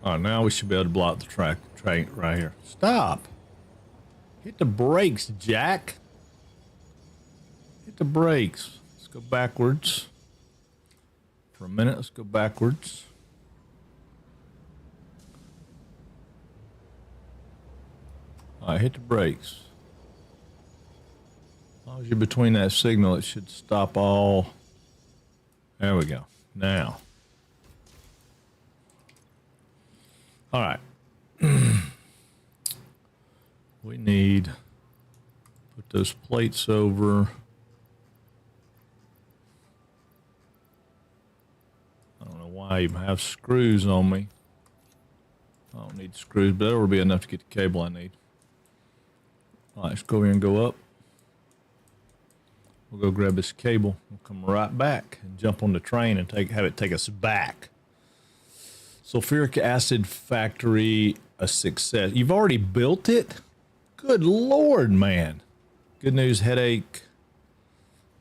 All right, now we should be able to block the track right here. Stop. Hit the brakes, Jack. Hit the brakes. Let's go backwards. For a minute, let's go backwards. All right, hit the brakes. As long as you're between that signal, it should stop all. There we go. Now. All right. We need put those plates over. I don't know why I even have screws on me. I don't need screws, but that'll be enough to get the cable I need. All right, let's go here and go up. We'll go grab this cable. We'll come right back and jump on the train and have it take us back. Sulfuric acid factory, a success. You've already built it? Good Lord, man. Good news, headache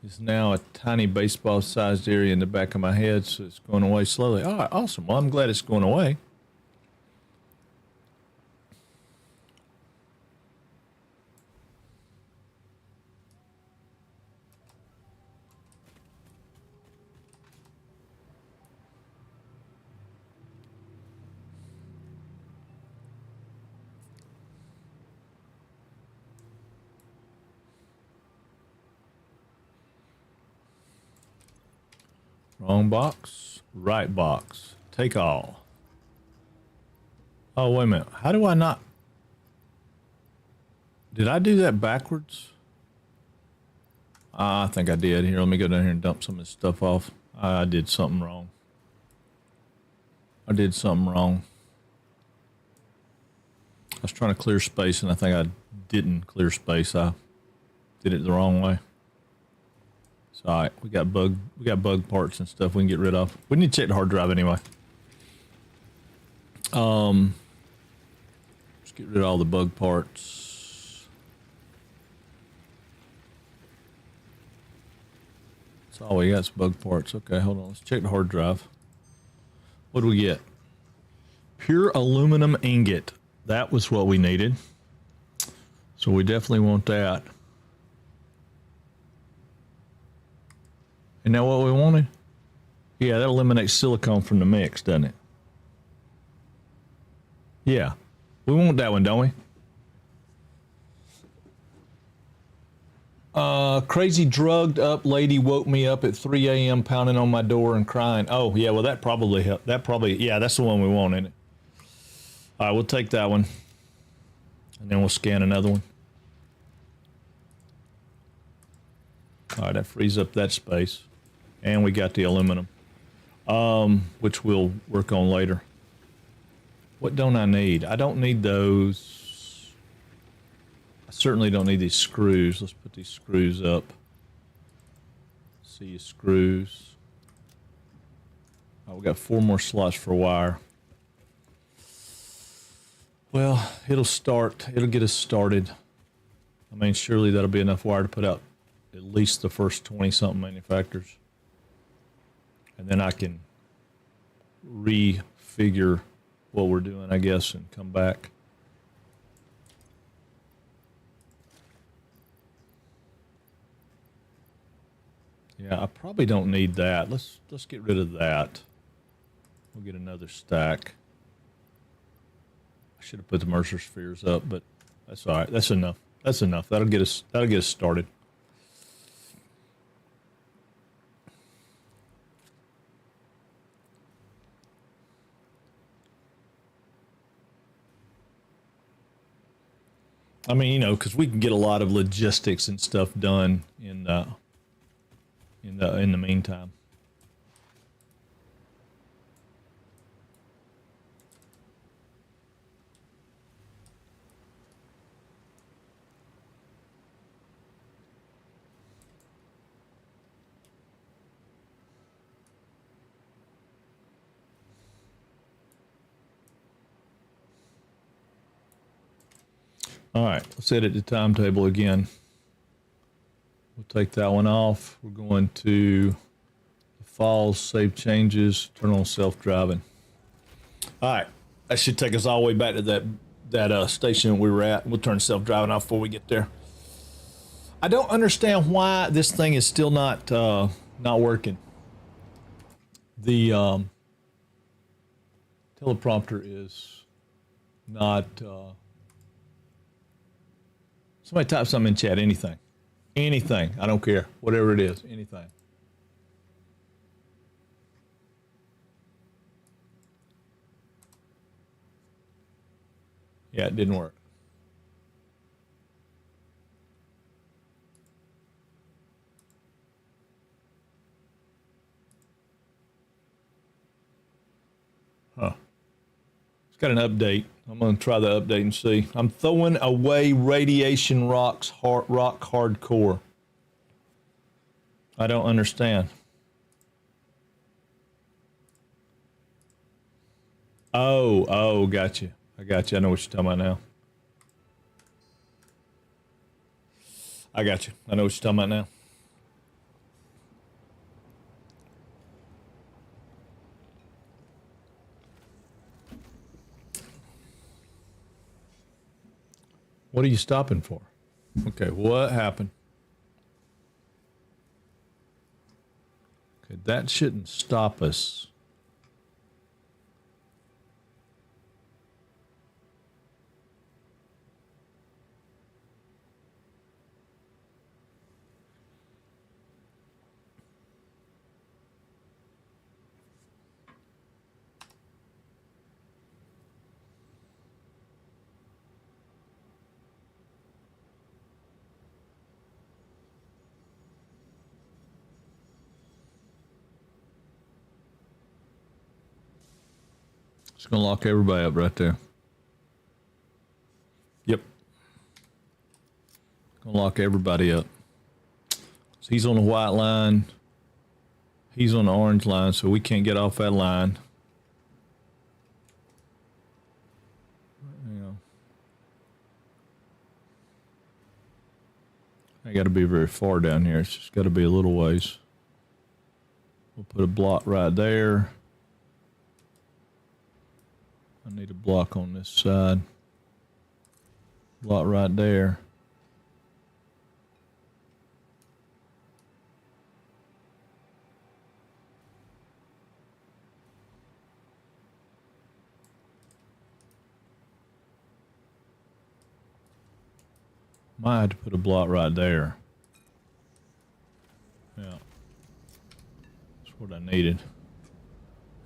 is now a tiny baseball-sized area in the back of my head, so it's going away slowly. All right, awesome. Well, I'm glad it's going away. Wrong box, right box. Take all. Oh, wait a minute. How do I not? Did I do that backwards? I think I did. Here, let me go down here and dump some of this stuff off. I did something wrong. I did something wrong. I was trying to clear space, and I think I didn't clear space. I did it the wrong way. So, all right, we got bug parts and stuff we can get rid of. We need to check the hard drive anyway. Let's get rid of all the bug parts. That's all we got is bug parts. Okay, hold on. Let's check the hard drive. What do we get? Pure aluminum ingot. That was what we needed. So we definitely want that. Isn't that what we wanted? Yeah, that eliminates silicone from the mix, doesn't it? Yeah. We want that one, don't we? Crazy drugged up lady woke me up at 3 a.m. pounding on my door and crying. Oh, yeah, well, that probably helped. Yeah, that's the one we want, isn't it? All right, we'll take that one. And then we'll scan another one. All right, that frees up that space. And we got the aluminum, which we'll work on later. What don't I need? I don't need those. I certainly don't need these screws. Let's put these screws up. See your screws. Oh, we got 4 more slots for wire. Well, it'll get us started. I mean, surely that'll be enough wire to put out at least the first 20-something manufacturers. And then I can refigure what we're doing, I guess, and come back. Yeah, I probably don't need that. Let's get rid of that. We'll get another stack. I should have put the Mercer spheres up, but that's all right. That's enough. That's enough. That'll get us started. I mean, you know, because we can get a lot of logistics and stuff done in the meantime. All right, let's edit the timetable again. We'll take that one off. We're going to the files, save changes, turn on self-driving. All right, that should take us all the way back to that station we were at. We'll turn self-driving off before we get there. I don't understand why this thing is still not working. The teleprompter is not. Somebody type something in chat. Anything. Anything. I don't care. Whatever it is. Anything. Yeah, it didn't work. Huh. It's got an update. I'm going to try the update and see. I'm throwing away Radiation Rock Hardcore. I don't understand. Oh, got you. I got you. I know what you're talking about now. I got you. I know what you're talking about now. What are you stopping for? Okay, what happened? Okay, that shouldn't stop us. It's going to lock everybody up right there. Yep. Going to lock everybody up. So he's on the white line. He's on the orange line, so we can't get off that line. You know. I got to be very far down here. It's just got to be a little ways. We'll put a block right there. I need a block on this side. Block right there. Might have to put a block right there. Yeah. That's what I needed.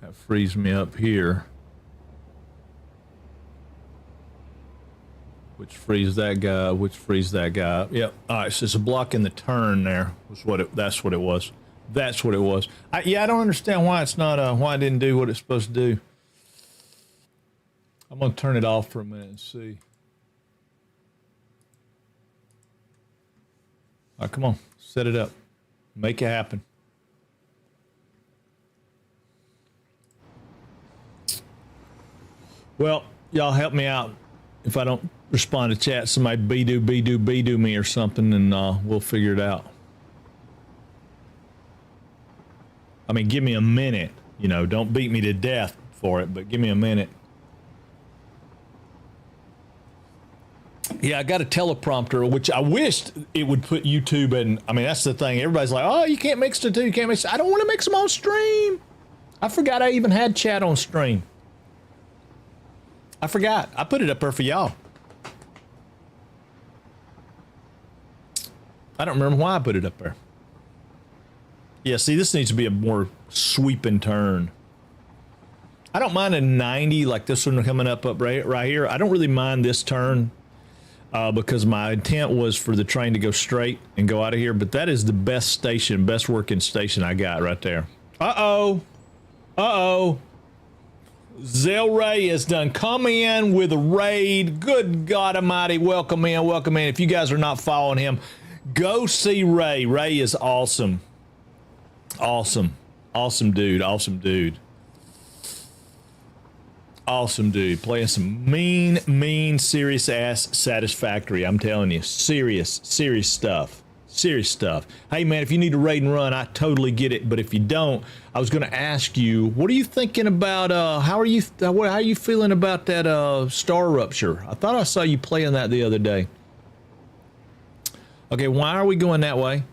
That frees me up here. Which frees that guy, which frees that guy up. Yep. All right, so it's a block in the turn there. That's what it was. That's what it was. I don't understand why it's not, why it didn't do what it's supposed to do. I'm going to turn it off for a minute and see. All right, come on. Set it up. Make it happen. Well, y'all help me out. If I don't respond to chat, somebody be-do me or something, and we'll figure it out. I mean, give me a minute. You know, don't beat me to death for it, but give me a minute. Yeah, I got a teleprompter, which I wished it would put YouTube in. I mean, that's the thing. Everybody's like, oh, you can't mix the two. You can't mix. I don't want to mix them on stream. I forgot I even had chat on stream. I forgot. I put it up there for y'all. I don't remember why I put it up there. Yeah, see, this needs to be a more sweep and turn. I don't mind a 90 like this one coming up right here. I don't really mind this turn because my intent was for the train to go straight and go out of here. But that is the best station, best working station I got right there. Uh-oh. Uh-oh. Zell Ray has done come in with a raid. Good God Almighty. Welcome in. Welcome in. If you guys are not following him, go see Ray. Ray is awesome. Awesome. Awesome dude. Awesome dude. Awesome dude. Playing some mean, serious ass Satisfactory. I'm telling you. Serious stuff. Serious stuff. Hey man, if you need to raid and run, I totally get it. But if you don't, I was going to ask you, what are you thinking about? How are you feeling about that star rupture? I thought I saw you playing that the other day. Okay, why are we going that way?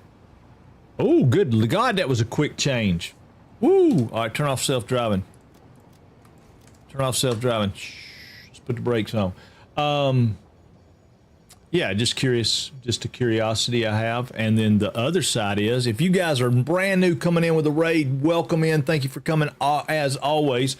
Oh, good God, that was a quick change. Woo! All right, turn off self-driving. Turn off self-driving. Let's put the brakes on. Yeah, just curious, just a curiosity I have. And then the other side is, if you guys are brand new coming in with a raid, welcome in. Thank you for coming, as always.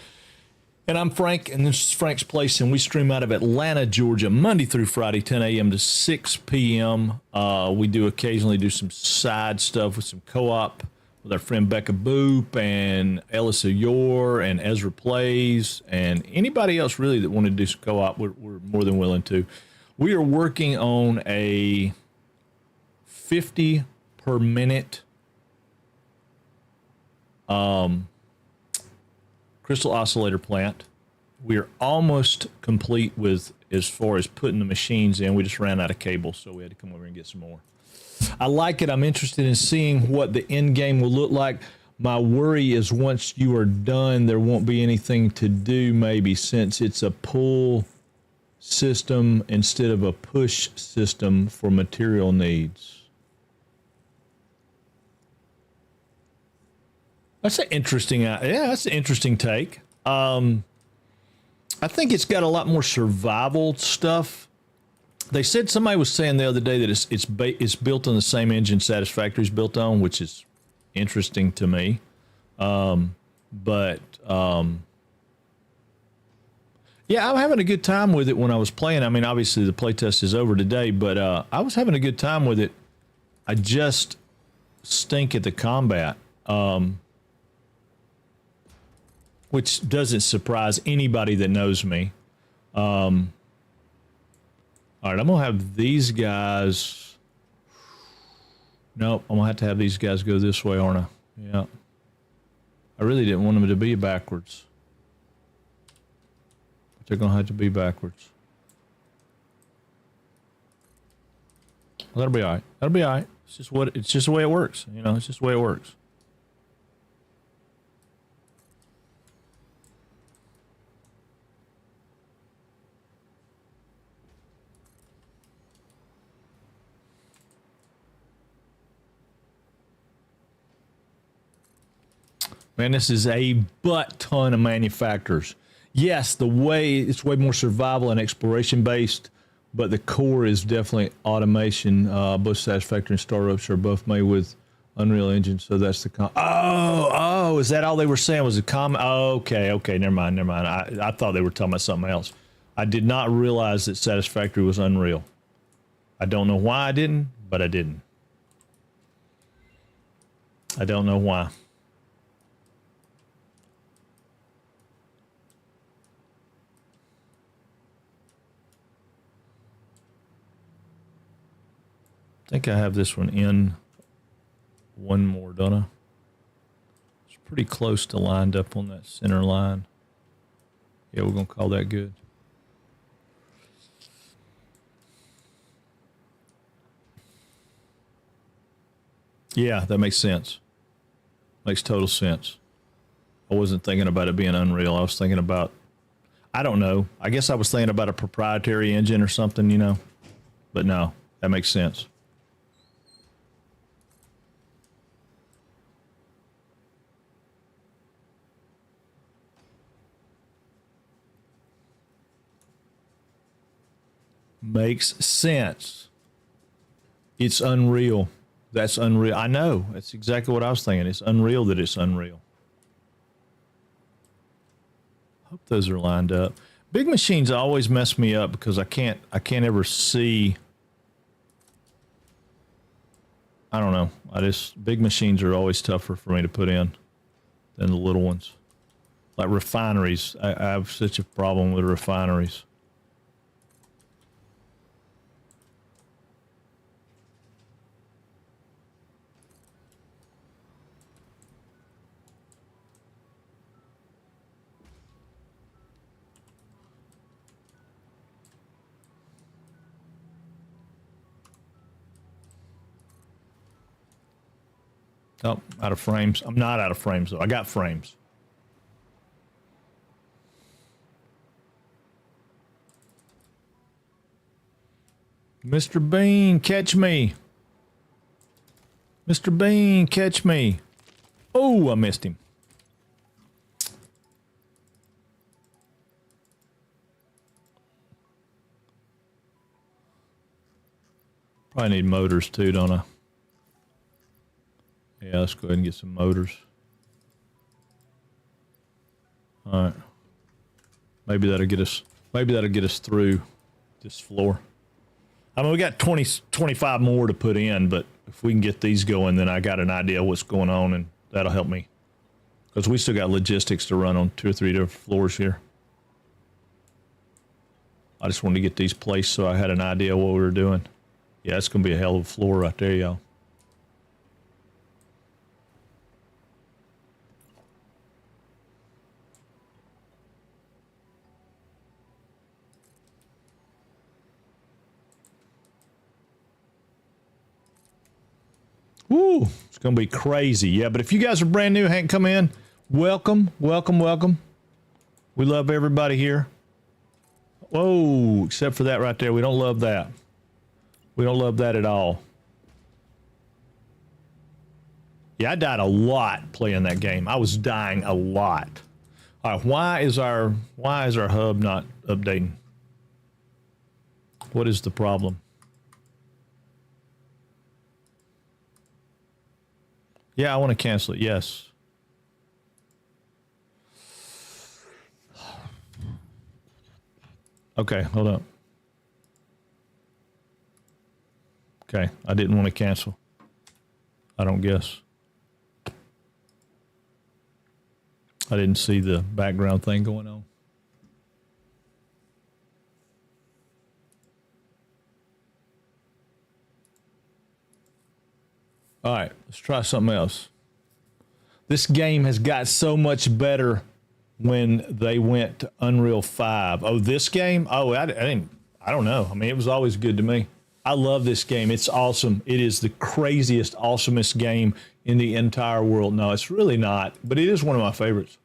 And I'm Frank, and this is Frank's Place, and we stream out of Atlanta, Georgia, Monday through Friday, 10 a.m. to 6 p.m. We do occasionally do some side stuff with some co-op with our friend Becca Boop and Ellis Ayor and Ezra Plays and anybody else really that wanted to do some co-op, we're more than willing to. We are working on a 50 per minute crystal oscillator plant. We are almost complete with as far as putting the machines in. We just ran out of cables, so we had to come over and get some more. I like it. I'm interested in seeing what the end game will look like. My worry is once you are done, there won't be anything to do maybe, since it's a pull system instead of a push system for material needs. That's an interesting, that's an interesting take. I think it's got a lot more survival stuff. They said, somebody was saying the other day that it's built on the same engine Satisfactory's built on, which is interesting to me. Yeah, I'm having a good time with it when I was playing. I mean, obviously the playtest is over today, but I was having a good time with it. I just stink at the combat, which doesn't surprise anybody that knows me. All right, I'm going to have these guys. Nope, I'm going to have these guys go this way, aren't I? Yeah. I really didn't want them to be backwards. But they're going to have to be backwards. Well, that'll be all right. That'll be all right. It's just the way it works. You know, it's just the way it works. Man, this is a butt ton of manufacturers. Yes, it's way more survival and exploration based, but the core is definitely automation. Both Satisfactory and Star Rupture are both made with Unreal Engine, so that's the Oh, is that all they were saying was a comment? Oh, okay, never mind. I thought they were talking about something else. I did not realize that Satisfactory was Unreal. I don't know why I didn't, but I didn't. I don't know why. I think I have this one in one more, don't I? It's pretty close to lined up on that center line. Yeah, we're going to call that good. Yeah, that makes sense. Makes total sense. I wasn't thinking about it being Unreal. I was thinking about, I don't know. I guess I was thinking about a proprietary engine or something, you know. But no, that makes sense. Makes sense. It's unreal. That's unreal. I know. That's exactly what I was thinking. It's unreal that it's unreal. Hope those are lined up. Big machines always mess me up because I can't ever see. I don't know. Big machines are always tougher for me to put in than the little ones. Like refineries. I have such a problem with refineries. Oh, out of frames. I'm not out of frames, though. I got frames. Mr. Bean, catch me. Mr. Bean, catch me. Oh, I missed him. Probably need motors, too, don't I? Yeah, let's go ahead and get some motors. All right. Maybe that'll get us through this floor. I mean, we got 25 more to put in, but if we can get these going, then I got an idea of what's going on, and that'll help me. Because we still got logistics to run on 2 or 3 different floors here. I just wanted to get these placed so I had an idea of what we were doing. Yeah, it's going to be a hell of a floor right there, y'all. Woo, it's going to be crazy. Yeah, but if you guys are brand new, hadn't come in, welcome, welcome, welcome. We love everybody here. Whoa, except for that right there. We don't love that. We don't love that at all. Yeah, I died a lot playing that game. I was dying a lot. All right, why is our hub not updating? What is the problem? Yeah, I want to cancel it. Yes. Okay, hold up. Okay, I didn't want to cancel. I don't guess. I didn't see the background thing going on. All right, let's try something else. This game has got so much better when they went to Unreal 5. Oh, this game? Oh, I don't know. I mean, it was always good to me. I love this game. It's awesome. It is the craziest, awesomest game in the entire world. No, it's really not, but it is one of my favorites.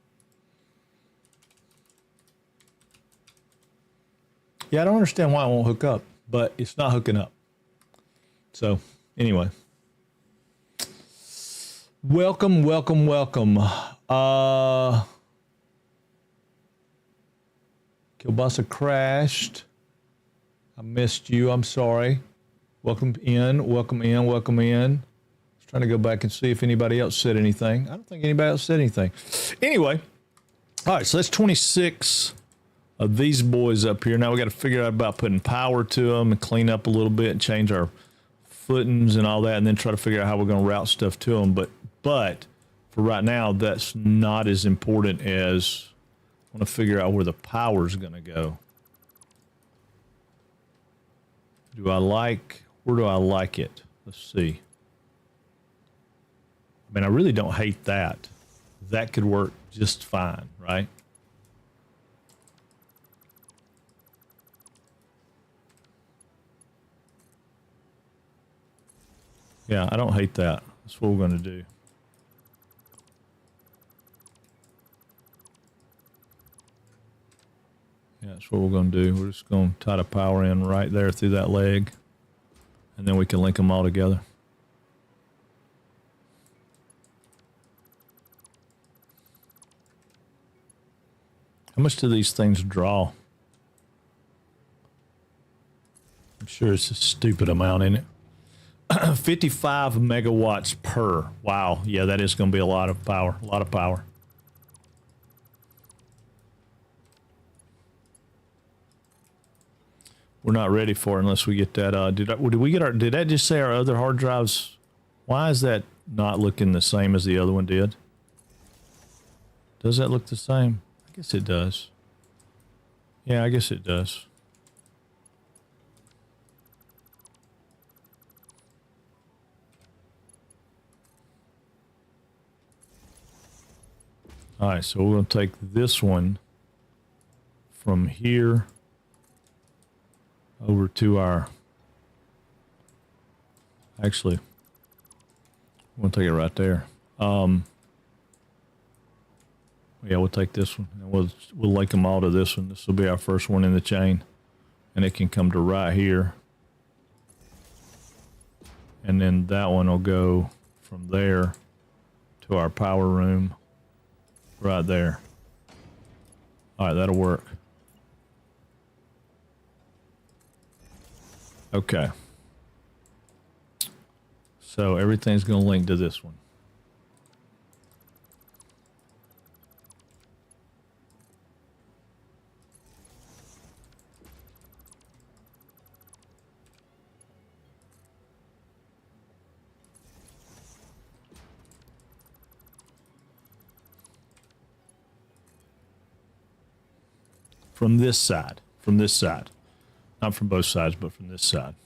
Yeah, I don't understand why it won't hook up, but it's not hooking up. So, anyway. Welcome, welcome, welcome. Kielbasa crashed. I missed you. I'm sorry. Welcome in, welcome in, welcome in. I was trying to go back and see if anybody else said anything. I don't think anybody else said anything. Anyway, all right, so that's 26 of these boys up here. Now we got to figure out about putting power to them and clean up a little bit and change our footings and all that, and then try to figure out how we're going to route stuff to them. But for right now, that's not as important as I want to figure out where the power's going to go. Where do I like it? Let's see. I mean, I really don't hate that. That could work just fine, right? Yeah, I don't hate that. That's what we're going to do. Yeah, that's what we're going to do. We're just going to tie the power in right there through that leg. and then we can link them all together. How much do these things draw? I'm sure it's a stupid amount in it. 55 megawatts per. Wow. Yeah, that is going to be a lot of power. A lot of power. We're not ready for it unless we get that. Did we get our? Did that just say our other hard drives? Why is that not looking the same as the other one did? Does that look the same? I guess it does. Yeah, I guess it does. All right, so we're going to take this one from here over to our, actually, we'll take it right there. Yeah, we'll take this one and we'll link them all to this one. This will be our first one in the chain, and it can come to right here. And then that one will go from there to our power room right there. All right, that'll work. Okay. So everything's going to link to this one. From this side. Not from both sides, but from this side.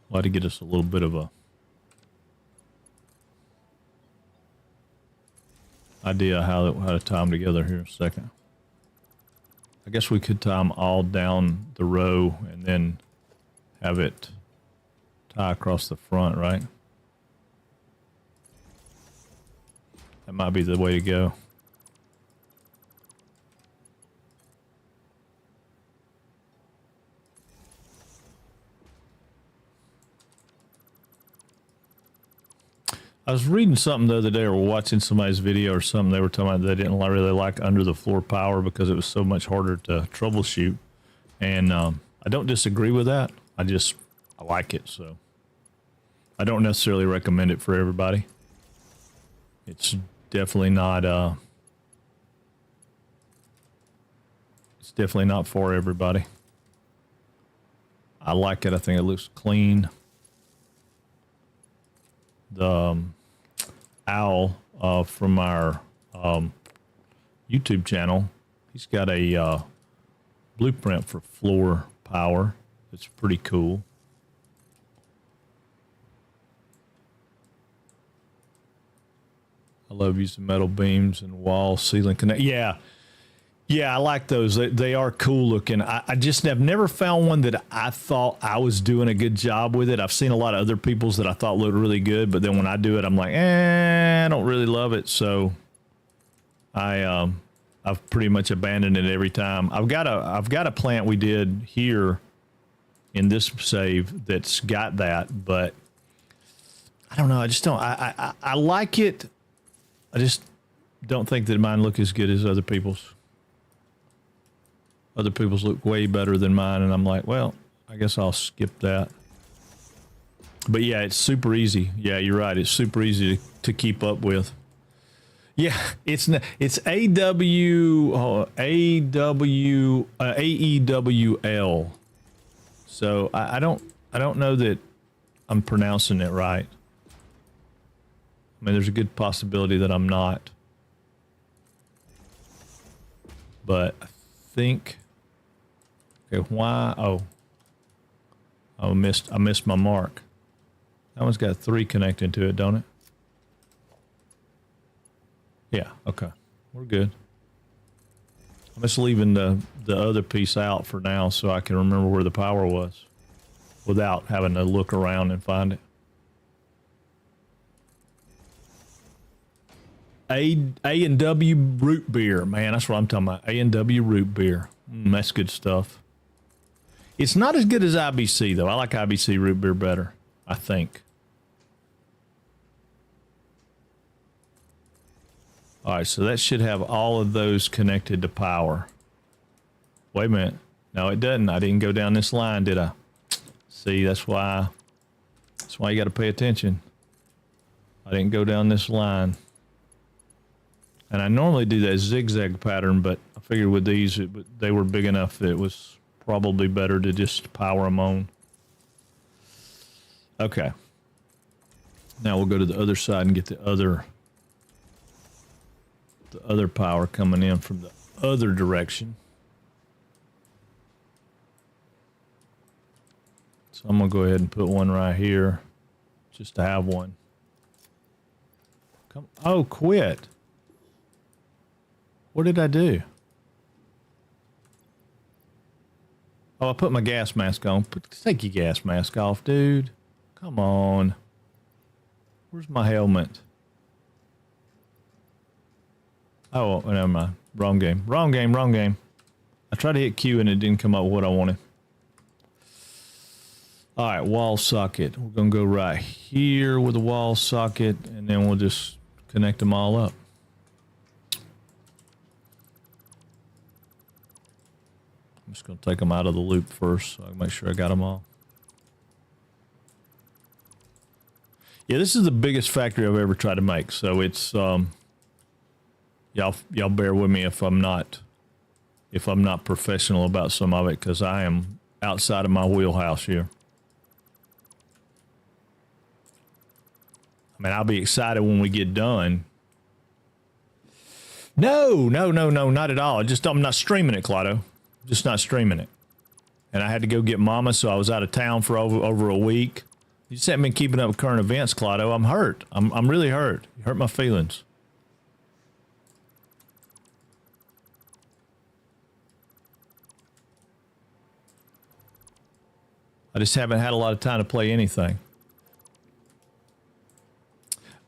We'll have to get us a little bit of a idea how to tie them together here in a second. I guess we could tie them all down the row and then have it tie across the front, right? That might be the way to go. I was reading something the other day or watching somebody's video or something. They were talking about they didn't really like under the floor power because it was so much harder to troubleshoot. And I don't disagree with that. I like it. So I don't necessarily recommend it for everybody. It's definitely not for everybody. I like it. I think it looks clean. The Owl from our YouTube channel, he's got a blueprint for floor power. It's pretty cool. I love using metal beams and wall ceiling connect. Yeah, I like those. They are cool looking. I just have never found one that I thought I was doing a good job with it. I've seen a lot of other people's that I thought looked really good, but then when I do it, I'm like, I don't really love it. So I've pretty much abandoned it every time. I've got a plant we did here in this save that's got that, but I don't know. I just don't. I like it. I just don't think that mine look as good as other people's. Other people's look way better than mine, and I'm like, well, I guess I'll skip that. But yeah, it's super easy. Yeah, you're right. It's super easy to keep up with. Yeah, it's AEWL. So I don't know that I'm pronouncing it right. I mean, there's a good possibility that I'm not. But I think, okay, why? Oh, I missed my mark. That one's got 3 connecting to it, don't it? Yeah, okay. We're good. I'm just leaving the other piece out for now so I can remember where the power was without having to look around and find it. and W root beer, man. That's what I'm talking about. A&W root beer. That's good stuff. It's not as good as IBC though. I like IBC root beer better, I think. All right, so that should have all of those connected to power. Wait a minute. No, it doesn't. I didn't go down this line, did I? See, that's why you got to pay attention. I didn't go down this line. And I normally do that zigzag pattern, but I figured with these, they were big enough that it was probably better to just power them on. Okay. Now we'll go to the other side and get the other power coming in from the other direction. So I'm going to go ahead and put one right here just to have one. Oh, quit. What did I do? Oh, I put my gas mask on. Take your gas mask off, dude. Come on. Where's my helmet? Oh, never mind. Wrong game. Wrong game. Wrong game. I tried to hit Q and it didn't come up with what I wanted. All right, wall socket. We're going to go right here with the wall socket, and then we'll just connect them all up. I'm just going to take them out of the loop first so I can make sure I got them all. Yeah, this is the biggest factory I've ever tried to make, so it's y'all bear with me if I'm not professional about some of it, because I am outside of my wheelhouse here. I mean, I'll be excited when we get done. No, not at all. I'm not streaming it, Claudio. Just not streaming it. And I had to go get Mama, so I was out of town for over a week. You just haven't been keeping up with current events, Claudio. I'm hurt. I'm really hurt. You hurt my feelings. I just haven't had a lot of time to play anything.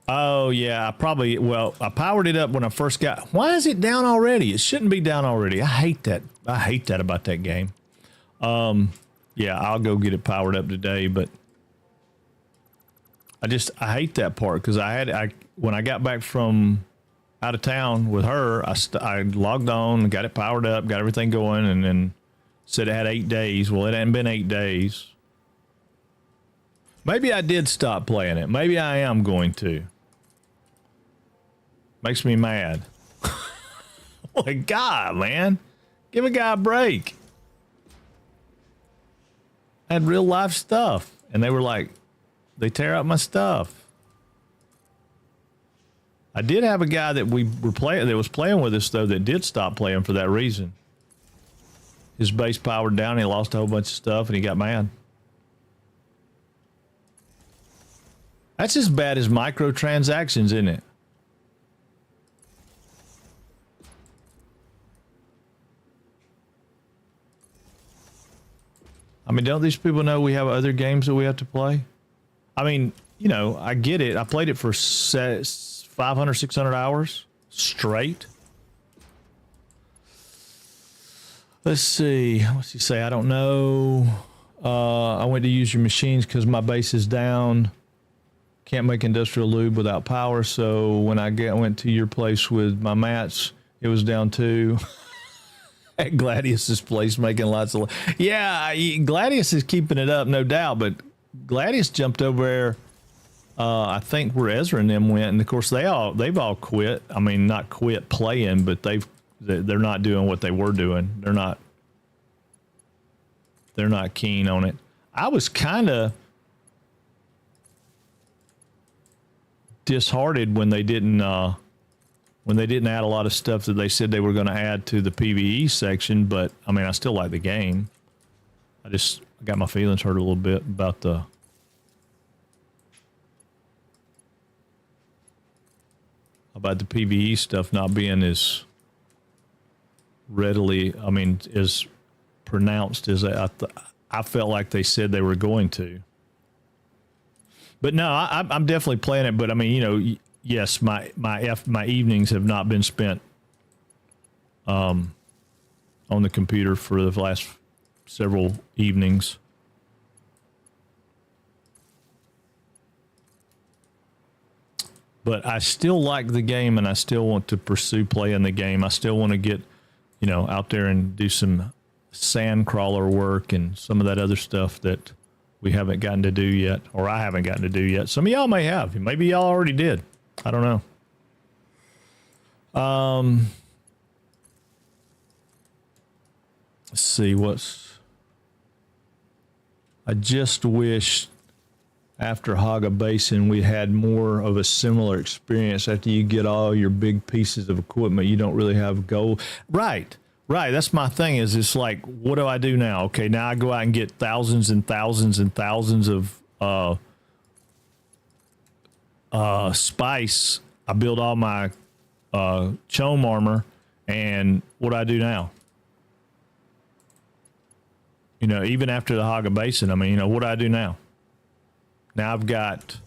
Oh, yeah, I powered it up when I first got... Why is it down already? It shouldn't be down already. I hate that. I hate that about that game. Yeah, I'll go get it powered up today, but I hate that part because when I got back from out of town with her, I logged on, got it powered up, got everything going, and then said it had 8 days. Well, it hadn't been 8 days. Maybe I did stop playing it. Maybe I am going to. Makes me mad. Oh my God, man. Give a guy a break. I had real life stuff. And they were like, they tear up my stuff. I did have a guy that was playing with us, though, that did stop playing for that reason. His base powered down, he lost a whole bunch of stuff, and he got mad. That's as bad as microtransactions, isn't it? I mean, don't these people know we have other games that we have to play? I mean, you know, I get it. I played it for 500, 600 hours straight. Let's see. What's he say? I don't know. I went to use your machines because my base is down. Can't make industrial lube without power. So when I went to your place with my mats, it was down too. At Gladius's place, making lots of... Yeah, Gladius is keeping it up, no doubt. But Gladius jumped over there, I think, where Ezra and them went. And, of course, they've all quit. I mean, not quit playing, but they're not doing what they were doing. They're not keen on it. I was kind of disheartened when they didn't add a lot of stuff that they said they were going to add to the PvE section, but I mean, I still like the game. I got my feelings hurt a little bit about the PvE stuff not being as readily, I mean, as pronounced as I felt like they said they were going to. But no, I'm definitely playing it, but I mean, you know, yes, my evenings have not been spent on the computer for the last several evenings. But I still like the game, and I still want to pursue playing the game. I still want to get, out there and do some sand crawler work and some of that other stuff that we haven't gotten to do yet, or I haven't gotten to do yet. Some of y'all may have. Maybe y'all already did. I don't know. Let's see I just wish after Haga Basin we had more of a similar experience. After you get all your big pieces of equipment, you don't really have gold. Right. That's my thing. Is it's like, what do I do now? Okay, now I go out and get thousands and thousands and thousands of spice. I build all my chome armor, and what do I do now? Even after the Haga Basin, what do I do now? Now I've got,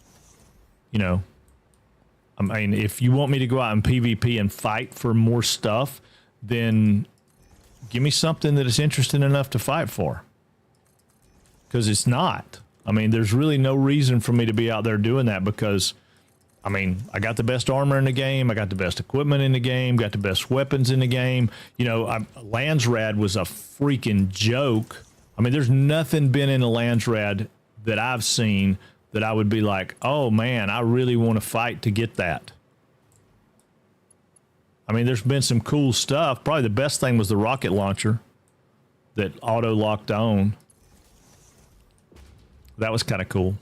if you want me to go out and PvP and fight for more stuff, then give me something that is interesting enough to fight for. Because it's not. There's really no reason for me to be out there doing that because, I got the best armor in the game. I got the best equipment in the game. Got the best weapons in the game. Landsrad was a freaking joke. There's nothing been in a Landsrad that I've seen that I would be like, oh man, I really want to fight to get that. There's been some cool stuff. Probably the best thing was the rocket launcher that auto locked on. That was kind of cool.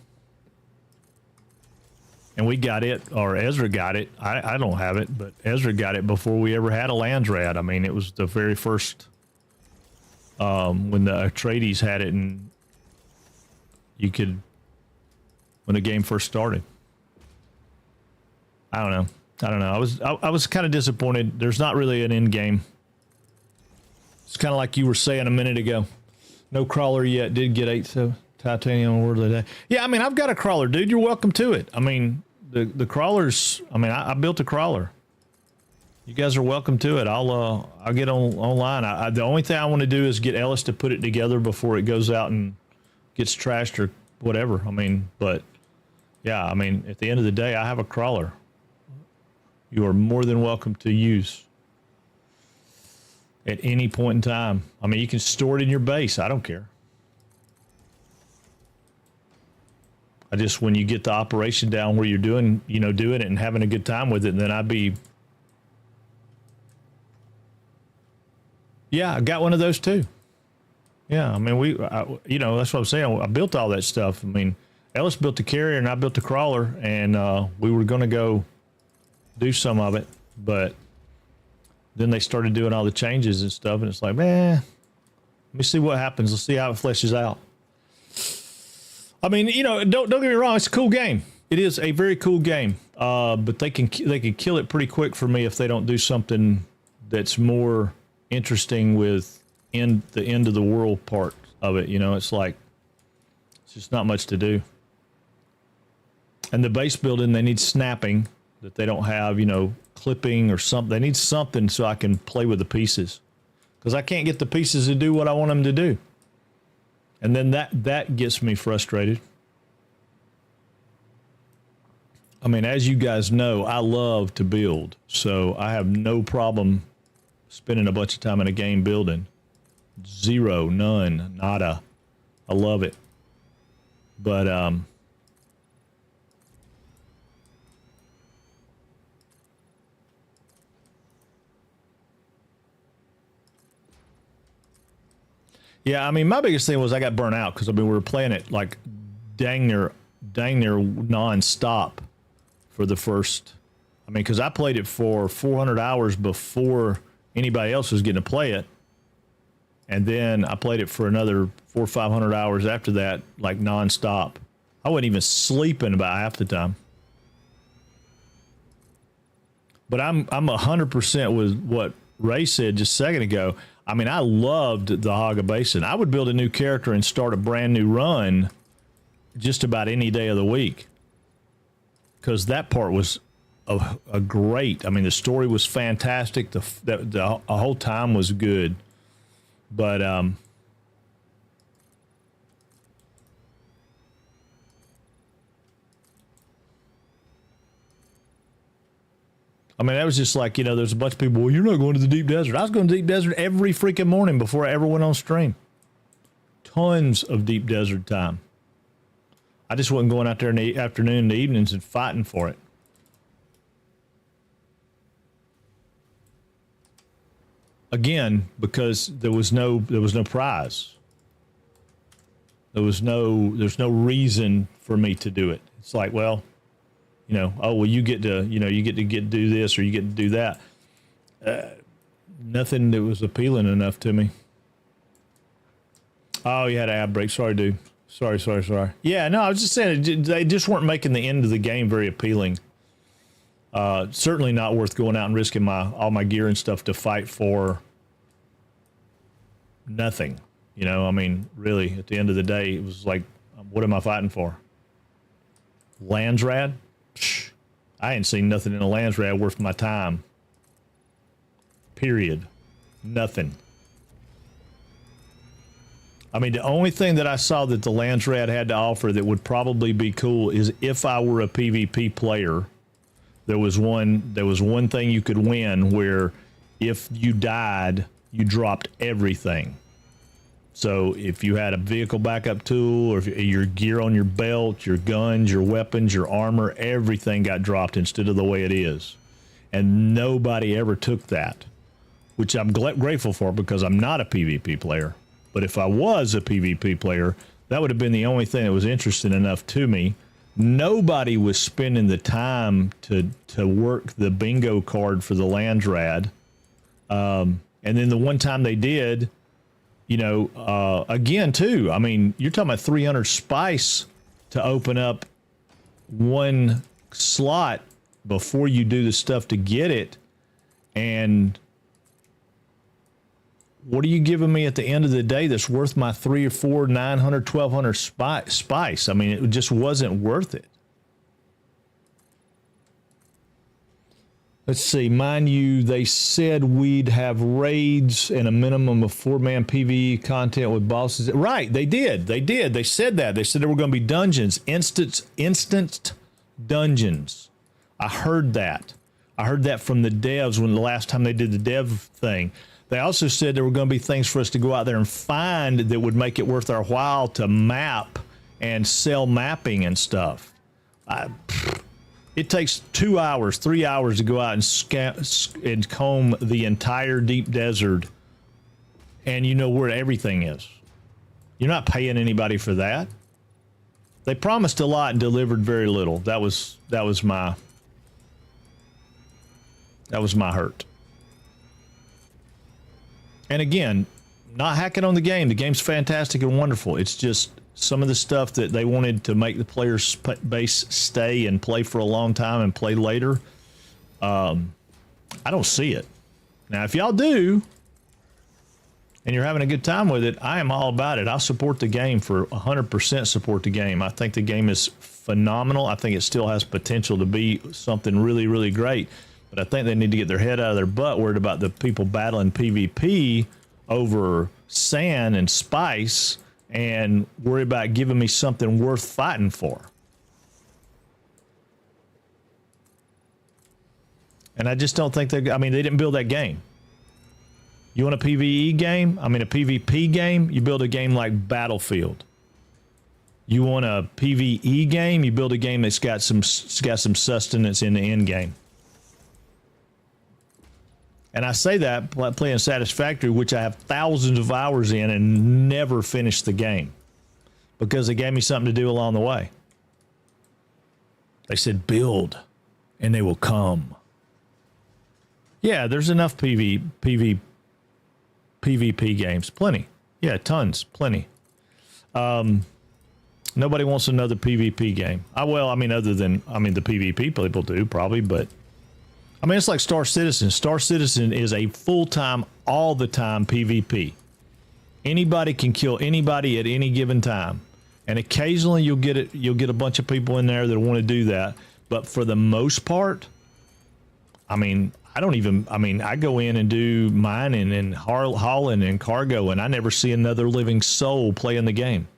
And we got it, or Ezra got it. I don't have it, but Ezra got it before we ever had a Landsrad. It was the very first, when the Atreides had it, and you could, when the game first started. I don't know. I was kind of disappointed. There's not really an end game. It's kind of like you were saying a minute ago. No crawler yet. Did get 8 titanium word of the day. Yeah, I've got a crawler, dude. You're welcome to it. The crawlers. I built a crawler. You guys are welcome to it. I'll get online. The only thing I want to do is get Ellis to put it together before it goes out and gets trashed or whatever. But yeah, at the end of the day, I have a crawler. You are more than welcome to use at any point in time. You can store it in your base. I don't care. When you get the operation down where you're doing it and having a good time with it, then I'd be, yeah, I got one of those too. Yeah. That's what I'm saying. I built all that stuff. Ellis built the carrier and I built the crawler, and we were going to go do some of it, but then they started doing all the changes and stuff, and it's like, man, let me see what happens. Let's see how it fleshes out. Don't get me wrong, it's a cool game. It is a very cool game, but they can kill it pretty quick for me if they don't do something that's more interesting with the end of the world part of it. It's like, it's just not much to do. And the base building, they need snapping that they don't have, clipping or something. They need something so I can play with the pieces, because I can't get the pieces to do what I want them to do. And then that gets me frustrated. As you guys know, I love to build, so I have no problem spending a bunch of time in a game building. Zero, none, nada. I love it. But yeah, my biggest thing was I got burnt out because we were playing it like dang near nonstop for the first. Because I played it for 400 hours before anybody else was getting to play it, and then I played it for another 400 or 500 hours after that, like nonstop. I wasn't even sleeping about half the time. But I'm 100% with what Ray said just a second ago. I loved the Haga Basin. I would build a new character and start a brand new run just about any day of the week, because that part was a great. I mean, the story was fantastic. The whole time was good, but I mean, that was just like, there's a bunch of people, well, you're not going to the deep desert. I was going to the deep desert every freaking morning before I ever went on stream. Tons of deep desert time. I just wasn't going out there in the afternoon and the evenings and fighting for it. Again, because there was no prize. There's no reason for me to do it. It's like, well, oh, well, you get to do this or you get to do that. Nothing that was appealing enough to me. Oh, you had an ad break. Sorry, dude. Sorry. Yeah, no, I was just saying they just weren't making the end of the game very appealing. Certainly not worth going out and risking all my gear and stuff to fight for nothing. I mean, really, at the end of the day, it was like, what am I fighting for? Landsrad? Psh, I ain't seen nothing in a Landsrad worth my time. Period. Nothing. I mean, the only thing that I saw that the Landsrad had to offer that would probably be cool is if I were a PvP player, there was one thing you could win where if you died, you dropped everything. So if you had a vehicle backup tool or if your gear on your belt, your guns, your weapons, your armor, everything got dropped instead of the way it is. And nobody ever took that, which I'm grateful for because I'm not a PvP player. But if I was a PvP player, that would have been the only thing that was interesting enough to me. Nobody was spending the time to work the bingo card for the Landsrad. And then the one time they did, again, too, I mean, you're talking about 300 spice to open up one slot before you do the stuff to get it. And what are you giving me at the end of the day that's worth my 300 or 400, 900, 1200 spice? I mean, it just wasn't worth it. Let's see, mind you, they said we'd have raids and a minimum of 4-man PvE content with bosses. Right, they did. They said that. They said there were going to be dungeons, instanced dungeons. I heard that. I heard that from the devs when the last time they did the dev thing. They also said there were going to be things for us to go out there and find that would make it worth our while to map and sell mapping and stuff. It takes 2 hours, 3 hours to go out and comb the entire deep desert, and you know where everything is. You're not paying anybody for that. They promised a lot and delivered very little. That was my hurt. And again, not hacking on the game. The game's fantastic and wonderful. It's just some of the stuff that they wanted to make the player's base stay and play for a long time and play later. I don't see it. Now, if y'all do, and you're having a good time with it, I am all about it. I'll support the game for 100% support the game. I think the game is phenomenal. I think it still has potential to be something really, really great. But I think they need to get their head out of their butt worried about the people battling PvP over sand and spice and worry about giving me something worth fighting for. And I just don't think they didn't build that game. You want a PvE game? I mean, a PvP game? You build a game like Battlefield. You want a PvE game? You build a game that's got some sustenance in the end game. And I say that playing Satisfactory, which I have thousands of hours in and never finished the game because they gave me something to do along the way. They said, build and they will come. Yeah, there's enough PvP games. Plenty. Yeah, tons. Plenty. Nobody wants another PvP game. Other than the PvP people do probably, but I mean, it's like Star Citizen. Star Citizen is a full-time, all-the-time PvP. Anybody can kill anybody at any given time. And occasionally you'll get a bunch of people in there that want to do that. But for the most part, I mean, I go in and do mining and hauling and cargo, and I never see another living soul playing the game.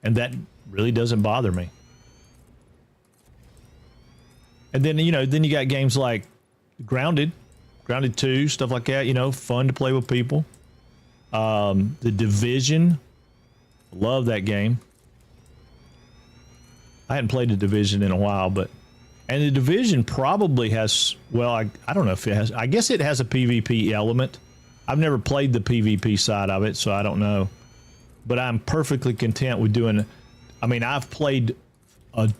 And that really doesn't bother me. And then, then you got games like Grounded 2, stuff like that, fun to play with people. The Division, love that game. I hadn't played the Division in a while, and the Division probably has, well, I don't know if it has, I guess it has a PvP element. I've never played the PvP side of it, so I don't know. But I'm perfectly content with doing, I've played a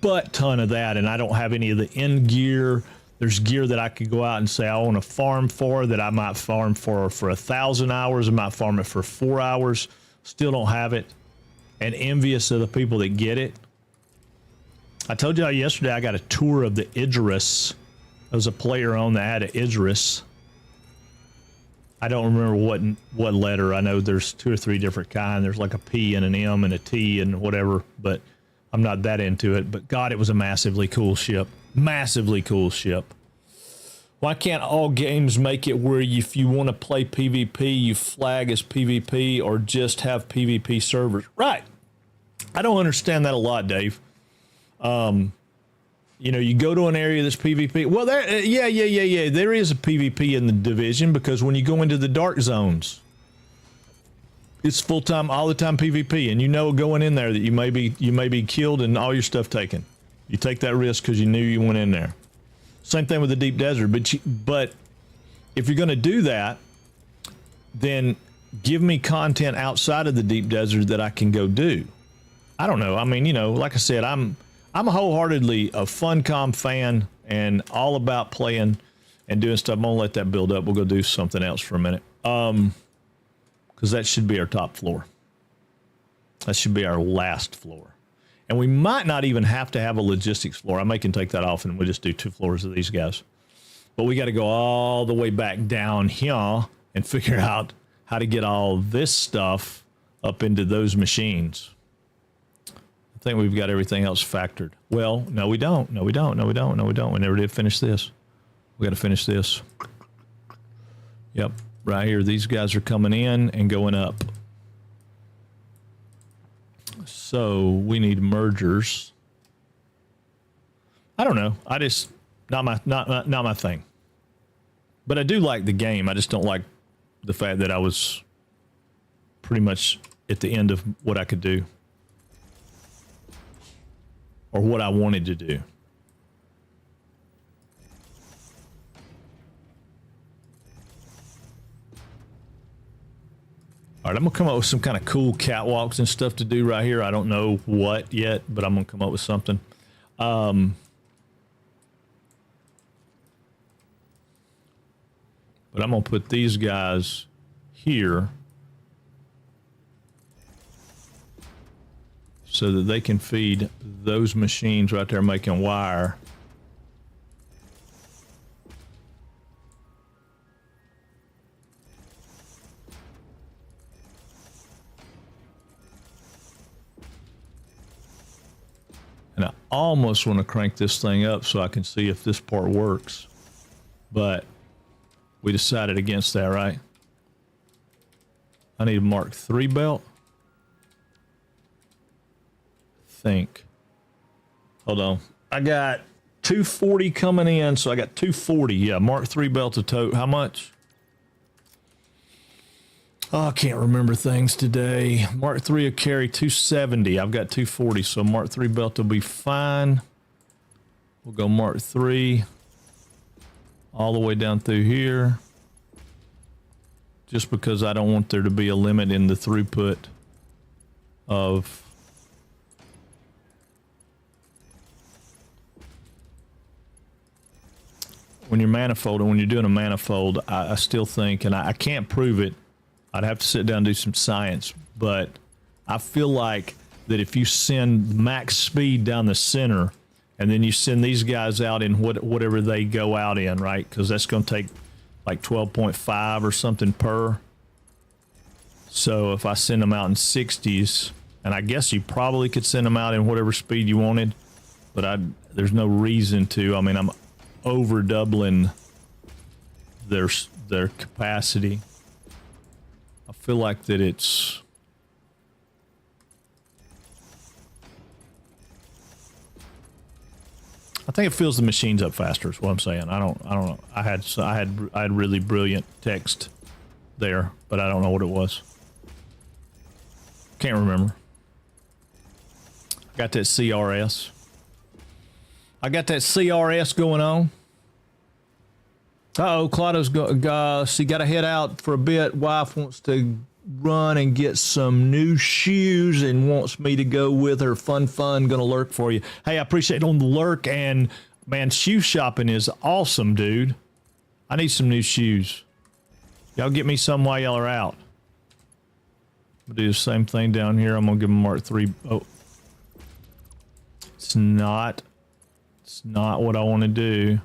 butt ton of that, and I don't have any of the end gear. There's gear that I could go out and say I want to farm for, that I might farm for 1,000 hours. I might farm it for 4 hours. Still don't have it. And envious of the people that get it. I told y'all yesterday I got a tour of the Idris. There was a player on that had an Idris. I don't remember what letter. I know there's 2 or 3 different kinds. There's like a P and an M and a T and whatever, but I'm not that into it. But God, it was a massively cool ship. Massively cool ship. Why can't all games make it where if you want to play PvP, you flag as PvP or just have PvP servers? Right. I don't understand that a lot, Dave. You go to an area that's PvP. Well, there, yeah. There is a PvP in the Division because when you go into the dark zones, it's full-time, all the time PvP, and going in there that you may be killed and all your stuff taken. You take that risk because you knew you went in there. Same thing with the deep desert. But if you're going to do that, then give me content outside of the deep desert that I can go do. I don't know. Like I said, I'm wholehearted a Funcom fan and all about playing and doing stuff. I'm gonna let that build up. We'll go do something else for a minute. Because that should be our top floor. That should be our last floor. And we might not even have to have a logistics floor. I can take that off and we'll just do 2 floors of these guys. But we got to go all the way back down here and figure out how to get all this stuff up into those machines. I think we've got everything else factored. Well, no, we don't. We never did finish this. We got to finish this. Yep. Right here. These guys are coming in and going up. So we need mergers. I don't know. I just not my thing. But I do like the game. I just don't like the fact that I was pretty much at the end of what I could do. Or what I wanted to do. All right, I'm going to come up with some kind of cool catwalks and stuff to do right here. I don't know what yet, but I'm going to come up with something. But I'm going to put these guys here so that they can feed those machines right there making wire. And I almost want to crank this thing up so I can see if this part works. But we decided against that, right? I need a Mark III belt. Think. Hold on. I got 240 coming in, so I got 240. Yeah, Mark III belt to tote. How much? Oh, I can't remember things today. Mark III will carry 270. I've got 240, so Mark III belt will be fine. We'll go Mark III all the way down through here. Just because I don't want there to be a limit in the throughput of when you're manifolding, when you're doing a manifold, I still think, and I can't prove it, I'd have to sit down and do some science, but I feel like that if you send max speed down the center and then you send these guys out in whatever they go out in, right? Because that's going to take like 12.5 or something per. So if I send them out in 60s, and I guess you probably could send them out in whatever speed you wanted, but there's no reason to. I mean, over doubling their capacity. I feel like that it's I think it fills the machines up faster is what I'm saying. I don't know. I had really brilliant text there, but I don't know what it was. Can't remember. I got that CRS. I got that CRS going on. Uh-oh, Claudo's she got to head out for a bit. Wife wants to run and get some new shoes and wants me to go with her. Fun, gonna lurk for you. Hey, I appreciate on the lurk, and man, shoe shopping is awesome, dude. I need some new shoes. Y'all get me some while y'all are out. I'll do the same thing down here. I'm gonna give them Mark III. Oh, it's not what I want to do.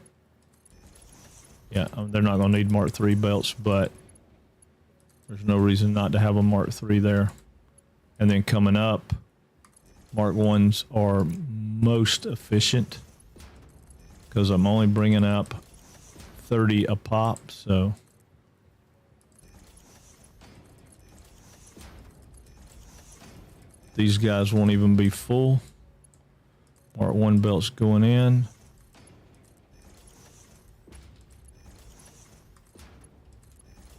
Yeah, they're not gonna need Mark III belts, but there's no reason not to have a Mark III there. And then coming up, Mark I's are most efficient because I'm only bringing up 30 a pop, so. These guys won't even be full. Mark I belt's going in.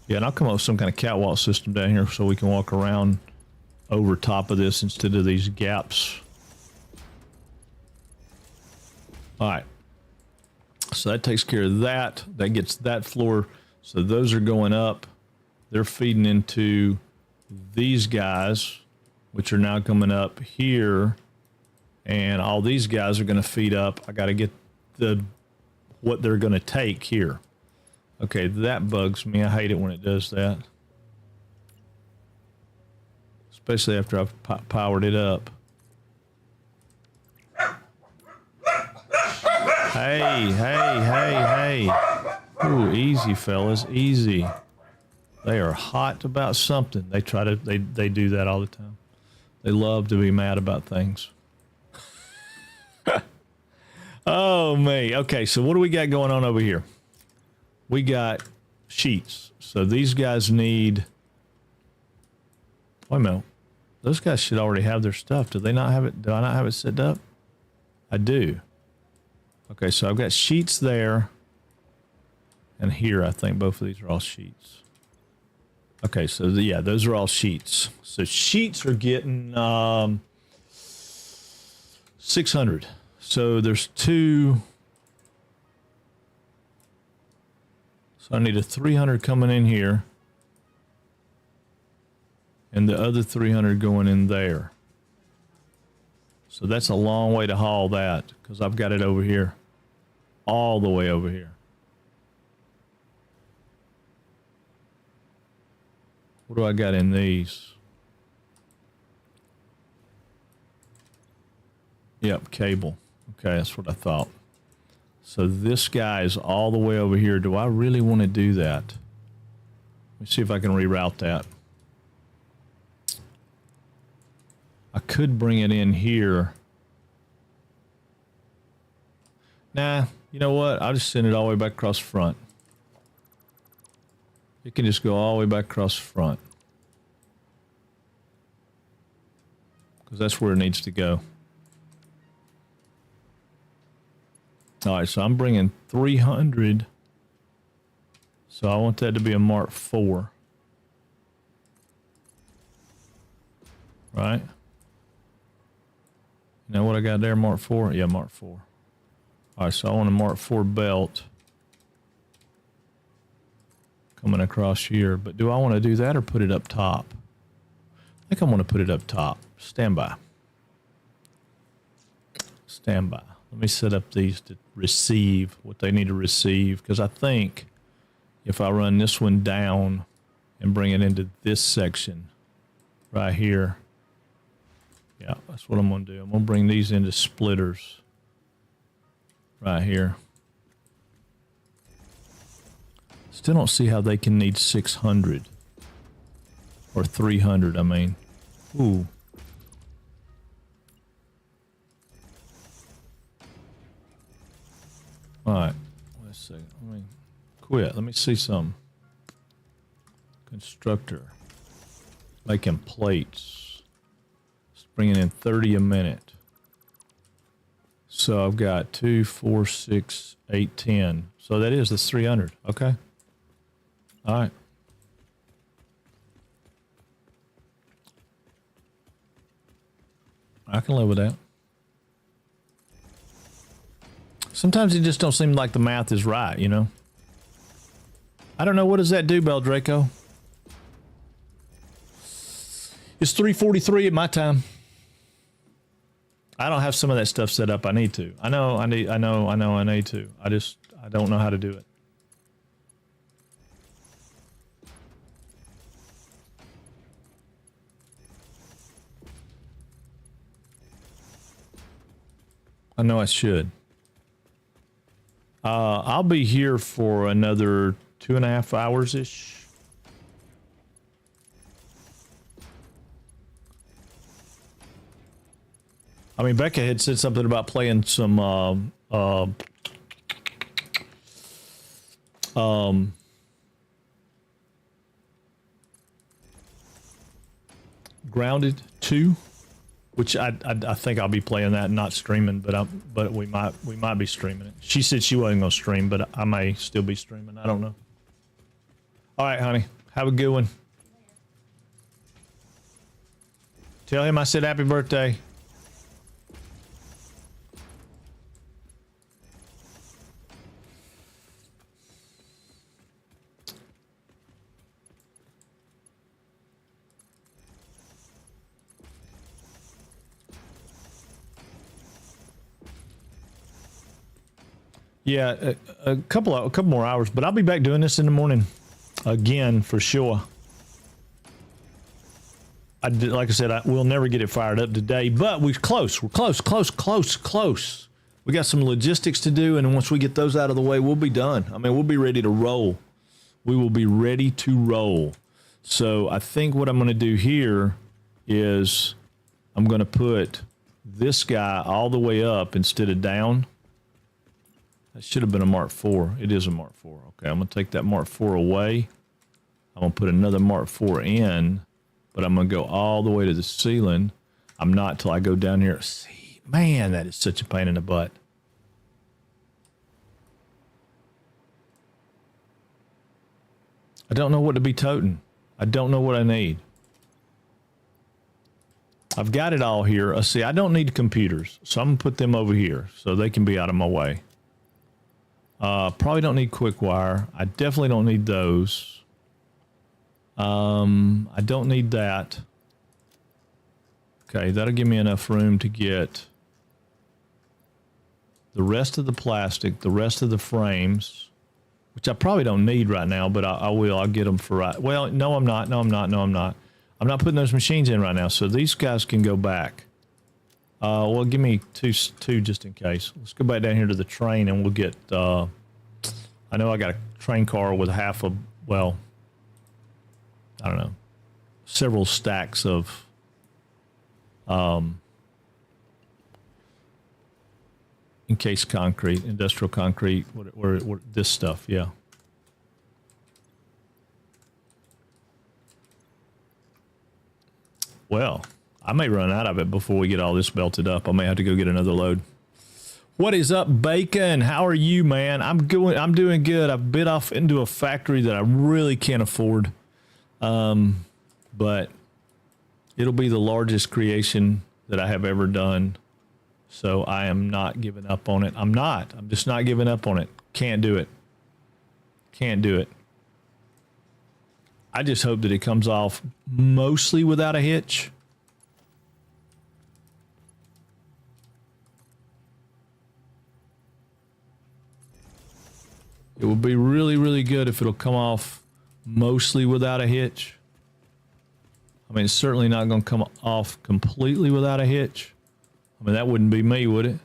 Yeah, and I'll come up with some kind of catwalk system down here so we can walk around over top of this instead of these gaps. All right. So that takes care of that. That gets that floor. So those are going up. They're feeding into these guys, which are now coming up here. And all these guys are going to feed up. I got to get what they're going to take here. Okay, that bugs me. I hate it when it does that. Especially after I've powered it up. Hey. Ooh, easy, fellas, easy. They are hot about something. They do that all the time. They love to be mad about things. Oh, me. Okay, so what do we got going on over here? We got sheets. So these guys need... Wait a minute. Those guys should already have their stuff. Do they not have it? Do I not have it set up? I do. Okay, so I've got sheets there. And here, I think both of these are all sheets. Okay, so yeah, those are all sheets. So sheets are getting 600. So there's two... So I need a 300 coming in here. And the other 300 going in there. So that's a long way to haul that, because I've got it over here. All the way over here. What do I got in these? Yep, cable. Okay, that's what I thought. So this guy is all the way over here. Do I really want to do that? Let me see if I can reroute that. I could bring it in here. Nah, you know what? I'll just send it all the way back across the front. It can just go all the way back across the front. Because that's where it needs to go. All right, so I'm bringing 300. So I want that to be a Mark IV. Right? You know what I got there, Mark IV? Yeah, Mark IV. All right, so I want a Mark IV belt coming across here. But do I want to do that or put it up top? I think I want to put it up top. Stand by. Stand by. Let me set up these to receive what they need to receive, because I think if I run this one down and bring it into this section right here, yeah, that's what I'm going to do. I'm going to bring these into splitters right here. Still don't see how they can need 600 or 300, I mean. Ooh. All right, second. Let me quit. Let me see some. Constructor. Making plates. It's bringing in 30 a minute. So I've got 2, 4, 6, 8, 10. So that's 300. Okay. All right. I can live with that. Sometimes it just don't seem like the math is right, you know? I don't know. What does that do, Beldraco? It's 3:43 at my time. I don't have some of that stuff set up. I need to. I know I need to. I don't know how to do it. I know I should. I'll be here for another 2.5 hours-ish. I mean, Becca had said something about playing some Grounded 2, which I think I'll be playing that and not streaming, but we might be streaming it. She said she wasn't gonna stream, but I may still be streaming. I don't know. All right, honey, have a good one. Tell him I said happy birthday. Yeah, a couple more hours, but I'll be back doing this in the morning again for sure. Like I said, we'll never get it fired up today, but we're close. We're close. We got some logistics to do, and once we get those out of the way, we'll be done. I mean, we'll be ready to roll. We will be ready to roll. So I think what I'm going to do here is I'm going to put this guy all the way up instead of down. That should have been a Mark IV. It is a Mark IV. Okay, I'm going to take that Mark IV away. I'm going to put another Mark IV in, but I'm going to go all the way to the ceiling. I'm not till I go down here. See, man, that is such a pain in the butt. I don't know what to be toting. I don't know what I need. I've got it all here. See, I don't need computers, so I'm going to put them over here so they can be out of my way. Probably don't need quick wire. I definitely don't need those. I don't need that. Okay, that'll give me enough room to get the rest of the plastic, the rest of the frames, which I probably don't need right now, but I will. I'll get them for right. Well, no, I'm not. No, I'm not. No, I'm not. I'm not putting those machines in right now, so these guys can go back. Well, give me two just in case. Let's go back down here to the train, and we'll get. I know I got a train car with half a, well, I don't know, several stacks of encased concrete, industrial concrete, where this stuff, yeah. Well, I may run out of it before we get all this belted up. I may have to go get another load. What is up, Bacon? How are you, man? I'm doing good. I've bit off into a factory that I really can't afford. But it'll be the largest creation that I have ever done. So I am not giving up on it. I'm just not giving up on it. Can't do it. Can't do it. I just hope that it comes off mostly without a hitch. It would be really, really good if it'll come off mostly without a hitch. I mean, it's certainly not going to come off completely without a hitch. I mean, that wouldn't be me, would it?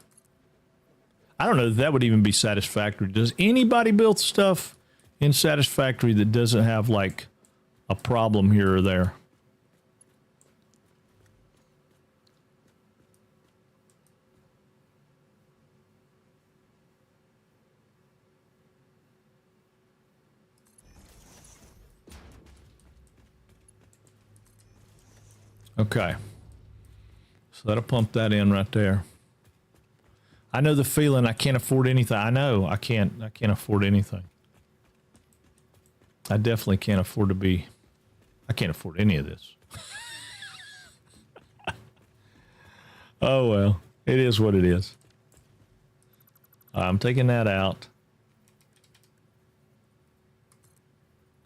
I don't know if that would even be Satisfactory. Does anybody build stuff in Satisfactory that doesn't have, like, a problem here or there? Okay. So that'll pump that in right there. I know the feeling. I can't afford anything. I know I can't afford anything. I definitely can't afford to be. I can't afford any of this. Oh, well, it is what it is. I'm taking that out.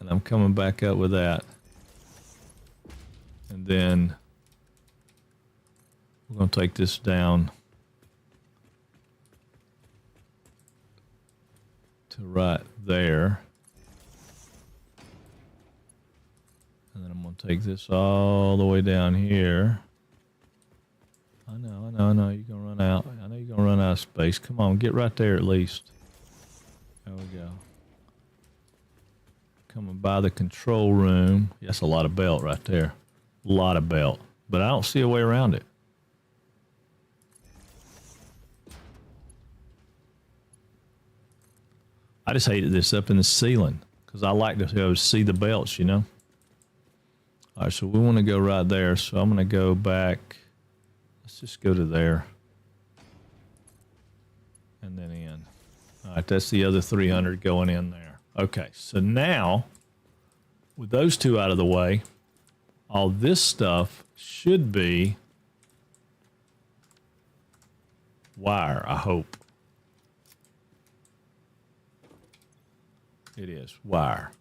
And I'm coming back up with that. And then we're going to take this down to right there. And then I'm going to take this all the way down here. I know. You're going to run out. I know you're going to run out of space. Come on, get right there at least. There we go. Coming by the control room. That's a lot of belt right there. A lot of belt. But I don't see a way around it. I just hated this up in the ceiling because I like to be able to see the belts, you know. All right, so we want to go right there. So I'm going to go back. Let's just go to there. And then in. All right, that's the other 300 going in there. Okay, so now, with those two out of the way, all this stuff should be wire, I hope. It is wire.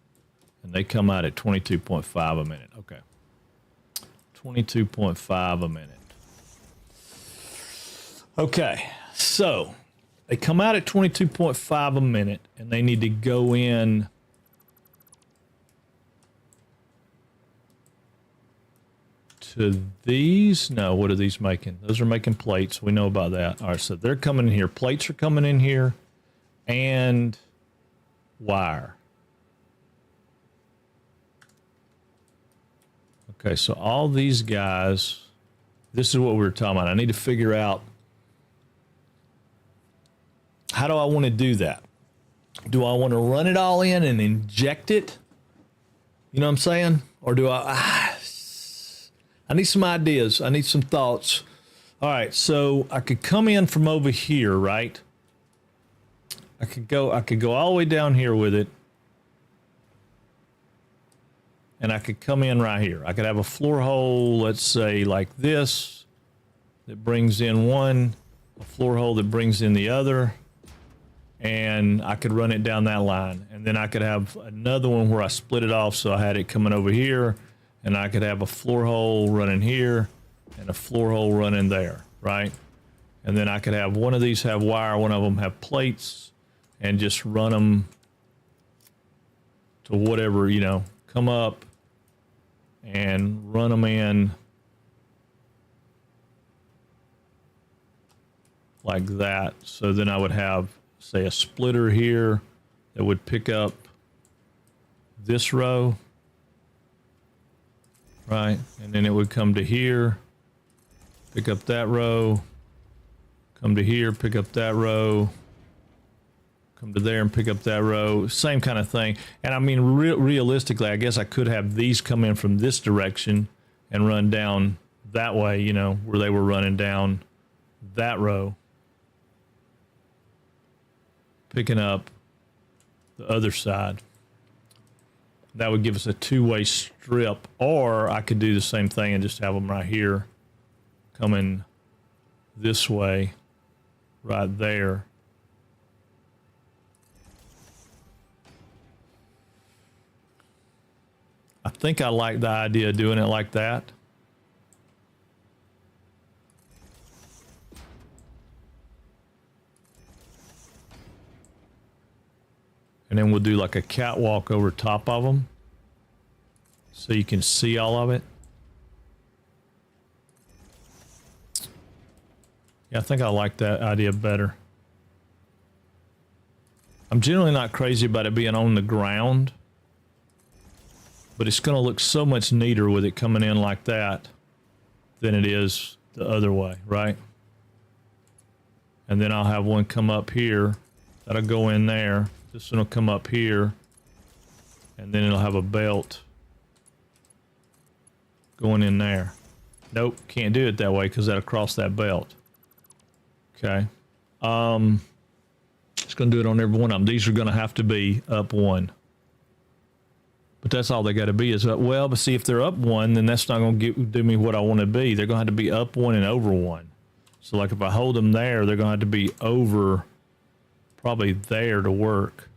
And they come out at 22.5 a minute. Okay. 22.5 a minute. Okay, so they come out at 22.5 a minute, and they need to go in to these. No, what are these making? Those are making plates. We know about that. All right, so they're coming in here. Plates are coming in here, and wire. Okay, so all these guys, this is what we were talking about. I need to figure out, how do I want to do that? Do I want to run it all in and inject it? You know what I'm saying? Or do I need some ideas. I need some thoughts. All right, so I could come in from over here, right? I could go all the way down here with it. And I could come in right here. I could have a floor hole, let's say like this, that brings in one, a floor hole that brings in the other, and I could run it down that line. And then I could have another one where I split it off, so I had it coming over here, and I could have a floor hole running here and a floor hole running there, right? And then I could have one of these have wire, one of them have plates, and just run them to whatever, you know, come up and run them in like that. So then I would have, say, a splitter here that would pick up this row, right? And then it would come to here, pick up that row, come to here, pick up that row, come to there and pick up that row, same kind of thing. And I mean, realistically, I guess I could have these come in from this direction and run down that way, you know, where they were running down that row, picking up the other side. That would give us a two-way strip, or I could do the same thing and just have them right here coming this way, right there. I think I like the idea of doing it like that. And then we'll do like a catwalk over top of them so you can see all of it. Yeah, I think I like that idea better. I'm generally not crazy about it being on the ground, but it's going to look so much neater with it coming in like that than it is the other way, right? And then I'll have one come up here. That'll go in there. This one will come up here. And then it'll have a belt going in there. Nope, can't do it that way because that'll cross that belt. Okay. Just going to do it on every one of them. These are going to have to be up one. But that's all they got to be is up. Well, but see, if they're up one, then that's not going to do me what I want to be. They're going to have to be up one and over one. So like if I hold them there, they're going to have to be over probably there to work.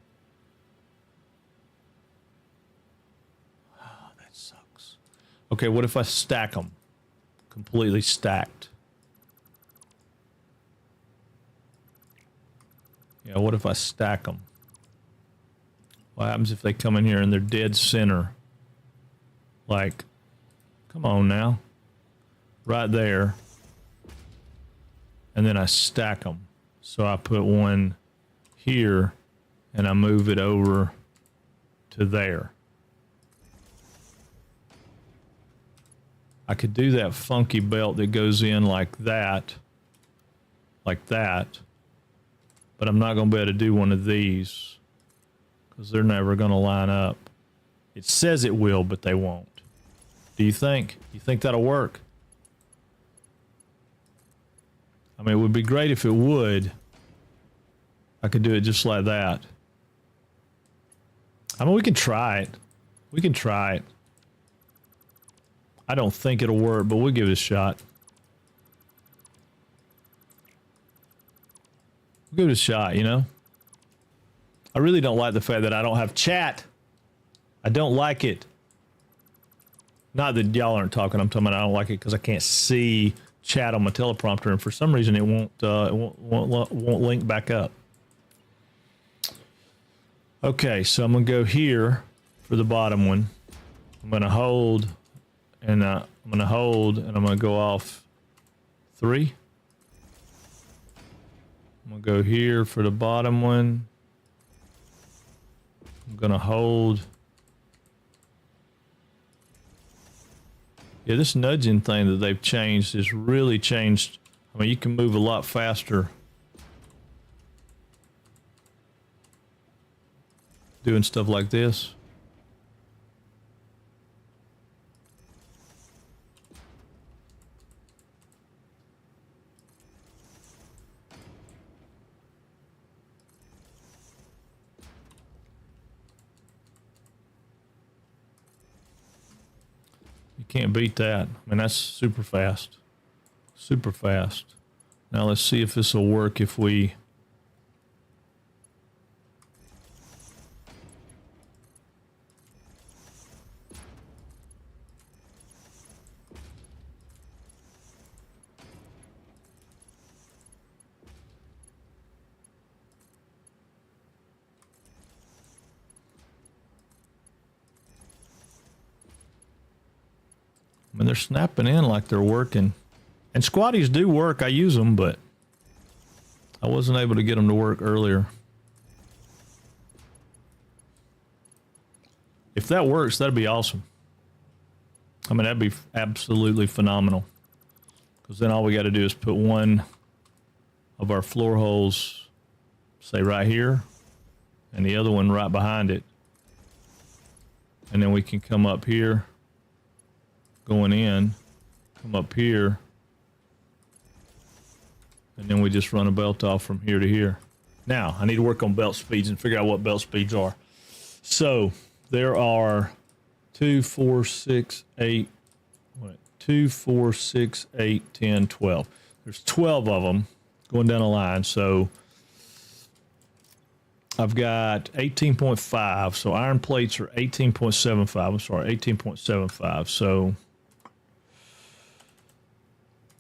Oh, that sucks. Okay, what if I stack them? Completely stacked. Yeah, what if I stack them? What happens if they come in here and they're dead center? Like, come on now. Right there. And then I stack them. So I put one here and I move it over to there. I could do that funky belt that goes in like that. Like that. But I'm not going to be able to do one of these because they're never going to line up. It says it will, but they won't. Do you think? You think that'll work? I mean, it would be great if it would. I could do it just like that. I mean, we can try it. We can try it. I don't think it'll work, but we'll give it a shot. We'll give it a shot, you know? I really don't like the fact that I don't have chat. I don't like it. Not that y'all aren't talking. I'm talking about I don't like it because I can't see chat on my teleprompter, and for some reason it won't link back up. Okay, so I'm gonna go here for the bottom one. I'm gonna hold, and I'm gonna go off 3. I'm gonna go here for the bottom one. I'm gonna hold. Yeah, this nudging thing that they've changed has really changed. I mean, you can move a lot faster doing stuff like this. Can't beat that. I mean, that's super fast. Super fast. Now let's see if this will work if we... I mean, they're snapping in like they're working. And squatties do work. I use them, but I wasn't able to get them to work earlier. If that works, that'd be awesome. I mean, that'd be absolutely phenomenal. Because then all we got to do is put one of our floor holes, say right here, and the other one right behind it. And then we can come up here. Going in, come up here, and then we just run a belt off from here to here. Now, I need to work on belt speeds and figure out what belt speeds are. So, there are 2, 4, 6, 8, 2, 4, 6, 8, 10, 12. There's 12 of them going down the line, so I've got 18.5, so iron plates are 18.75. I'm sorry, 18.75, so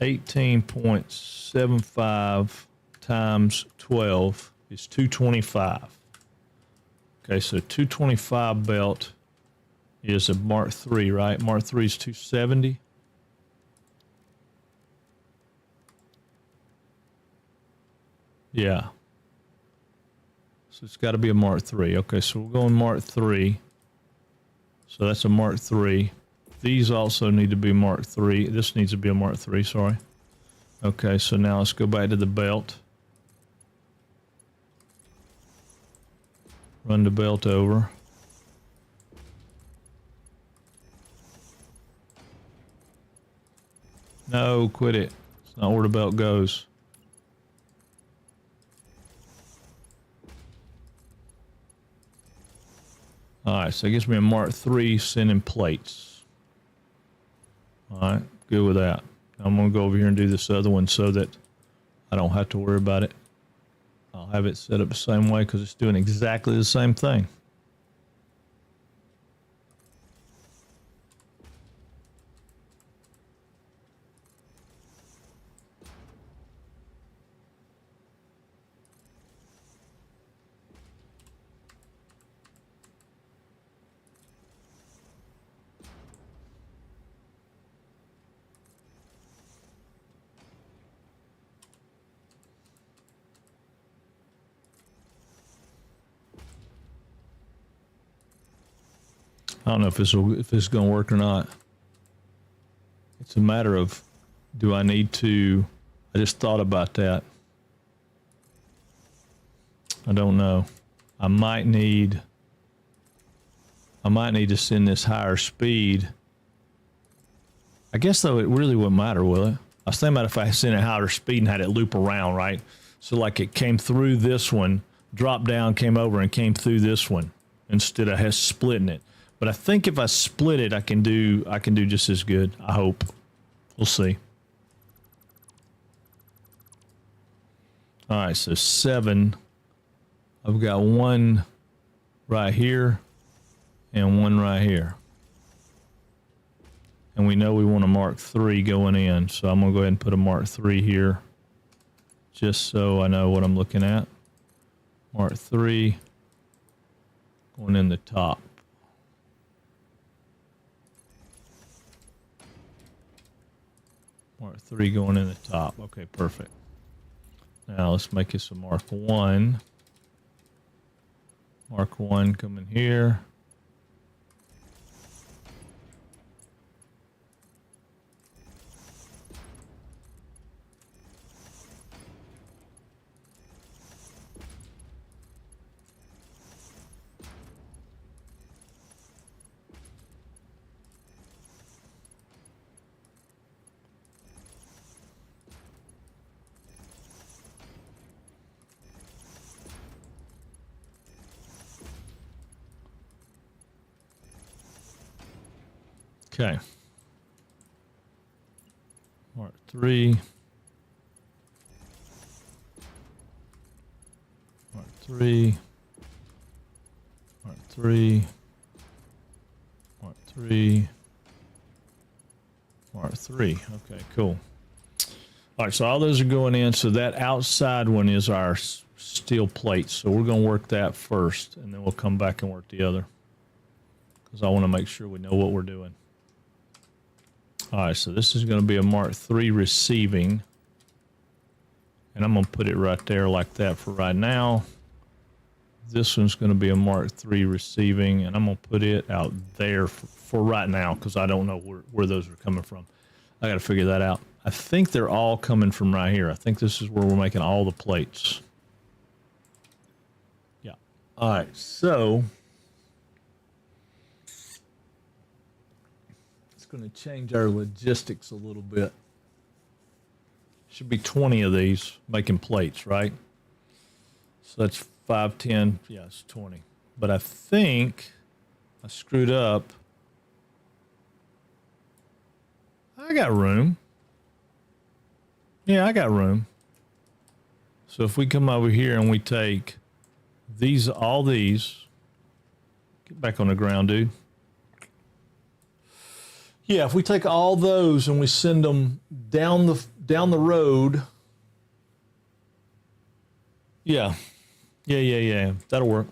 18.75 times 12 is 225. Okay, so 225 belt is a Mark III, right? Mark III is 270. Yeah. So it's got to be a Mark III. Okay, so we're going Mark III. So that's a Mark III. These also need to be Mark III. This needs to be a Mark III, sorry. Okay, so now let's go back to the belt. Run the belt over. No, quit it. It's not where the belt goes. Alright, so it gives me a Mark III sending plates. Alright, good with that. I'm going to go over here and do this other one so that I don't have to worry about it. I'll have it set up the same way because it's doing exactly the same thing. I don't know if this is going to work or not. It's a matter of, do I need to? I just thought about that. I don't know. I might need to send this higher speed. I guess though it really wouldn't matter, will it? I was thinking about if I sent it higher speed and had it loop around, right? So like it came through this one, dropped down, came over, and came through this one instead of splitting it. But I think if I split it, I can do just as good. I hope. We'll see. All right, so 7. I've got one right here and one right here. And we know we want a Mark III going in, so I'm going to go ahead and put a Mark III here just so I know what I'm looking at. Mark III going in the top. Mark III going in the top. Okay, perfect. Now let's make this a Mark I. Mark I coming here. Okay. Mark III. Mark III. Mark III. Mark III. Mark III. Okay, cool. All right, so all those are going in. So that outside one is our steel plates. So we're going to work that first, and then we'll come back and work the other. Because I want to make sure we know what we're doing. All right, so this is going to be a Mark III receiving. And I'm going to put it right there like that for right now. This one's going to be a Mark III receiving, and I'm going to put it out there for right now because I don't know where those are coming from. I got to figure that out. I think they're all coming from right here. I think this is where we're making all the plates. Yeah. All right, so going to change our logistics a little bit. Should be 20 of these making plates, right? So that's 5, 10, yeah, it's 20. But I think I screwed up. I got room. Yeah, I got room. So if we come over here and we take these, all these, get back on the ground, dude. Yeah, if we take all those and we send them down the road. Yeah. That'll work.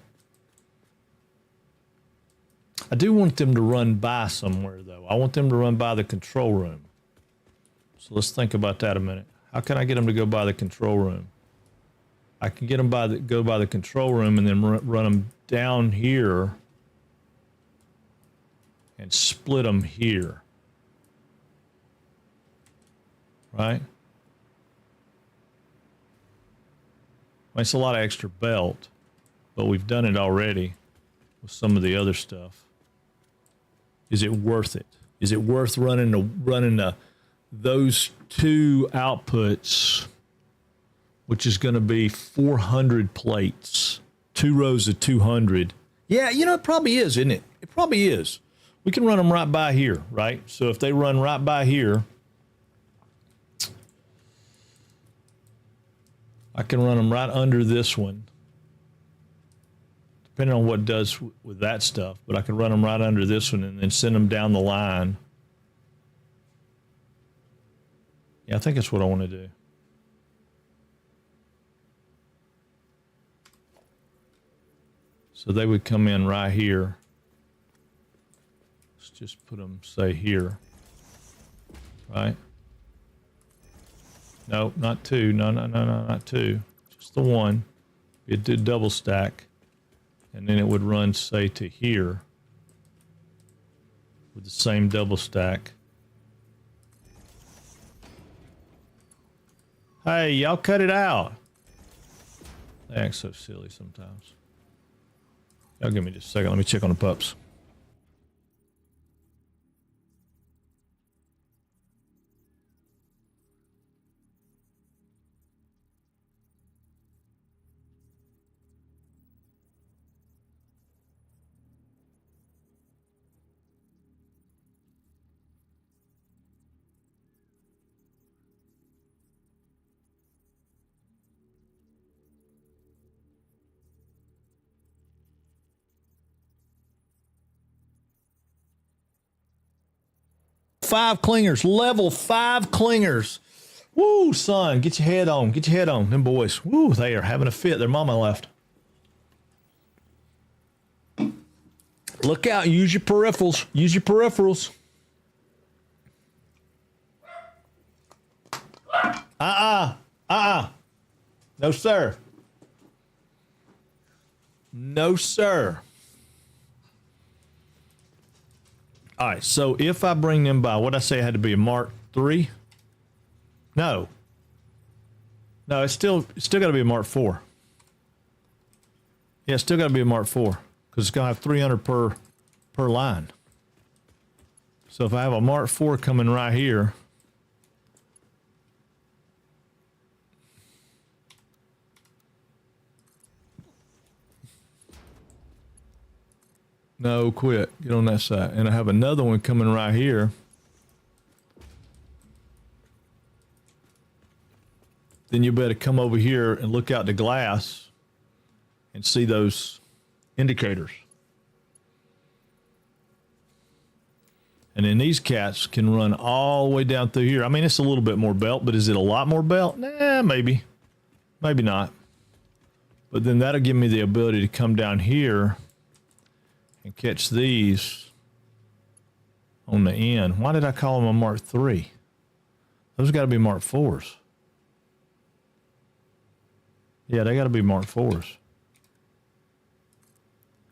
I do want them to run by somewhere, though. I want them to run by the control room. So let's think about that a minute. How can I get them to go by the control room? I can get them go by the control room and then run them down here and split them here. Right? It's a lot of extra belt, but we've done it already with some of the other stuff. Is it worth it? Is it worth running those two outputs, which is going to be 400 plates, 2 rows of 200. Yeah, you know, it probably is, isn't it? It probably is. We can run them right by here, right? So if they run right by here, I can run them right under this one, depending on what it does with that stuff. But I can run them right under this one and then send them down the line. Yeah, I think that's what I want to do. So they would come in right here. Let's just put them, say, here. Right? No, not 2. No, not 2. Just the 1. It'd do double stack. And then it would run, say, to here with the same double stack. Hey, y'all cut it out. They act so silly sometimes. Y'all give me just a second. Let me check on the pups. Five clingers, level 5 clingers. Woo, son, get your head on, get your head on. Them boys, woo, they are having a fit. Their mama left. Look out, use your peripherals, use your peripherals. No, sir. No, sir. All right, so if I bring them by, what I say had to be a Mark III? No, it's still got to be a Mark IV. Yeah, it's still got to be a Mark IV because it's gonna have 300 per line. So if I have a Mark IV coming right here, no, quit. Get on that side. And I have another one coming right here. Then you better come over here and look out the glass and see those indicators. And then these cats can run all the way down through here. I mean, it's a little bit more belt, but is it a lot more belt? Nah, maybe. Maybe not. But then that'll give me the ability to come down here and catch these on the end. Why did I call them a Mark III? Those got to be Mark IVs. Yeah, they got to be Mark IVs.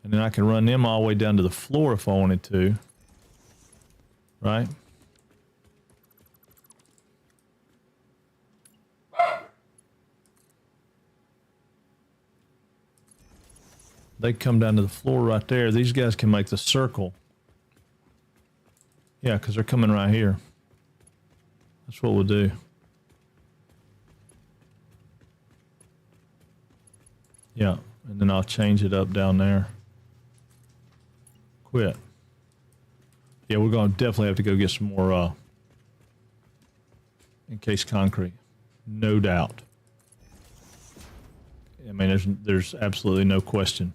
And then I can run them all the way down to the floor if I wanted to. Right? They come down to the floor right there. These guys can make the circle. Yeah, because they're coming right here. That's what we'll do. Yeah, and then I'll change it up down there. Quit. Yeah, we're going to definitely have to go get some more encased concrete. No doubt. I mean, there's absolutely no question.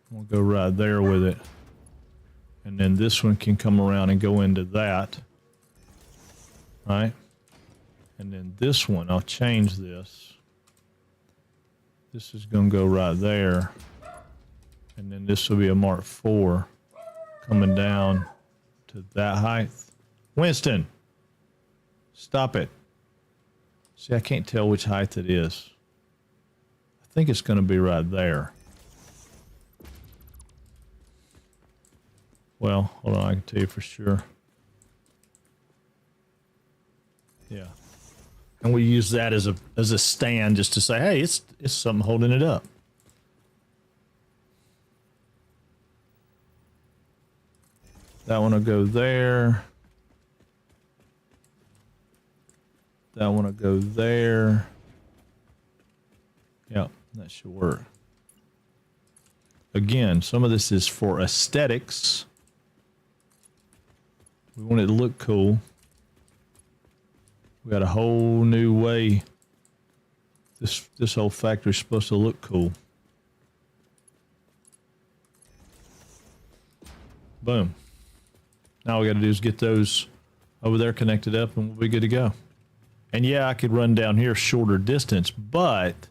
We'll go right there with it. And then this one can come around and go into that. Right? And then this one, I'll change this. This is going to go right there. And then this will be a Mark IV coming down to that height. Winston, stop it. See, I can't tell which height it is. I think it's going to be right there. Well, hold on, I can tell you for sure. Yeah. And we use that as a stand just to say, hey, it's something holding it up. That one will go there. That one will go there. Yep, that should work. Again, some of this is for aesthetics. We want it to look cool. We got a whole new way. This whole factory is supposed to look cool. Boom. Now all we got to do is get those over there connected up and we'll be good to go. And yeah, I could run down here shorter distance, but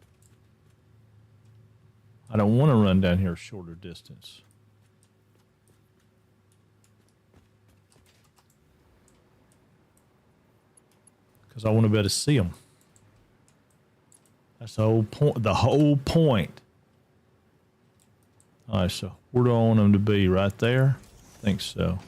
I don't want to run down here shorter distance. Because I want to be able to see them. That's the whole point. The whole point. All right, so where do I want them to be? Right there? I think so.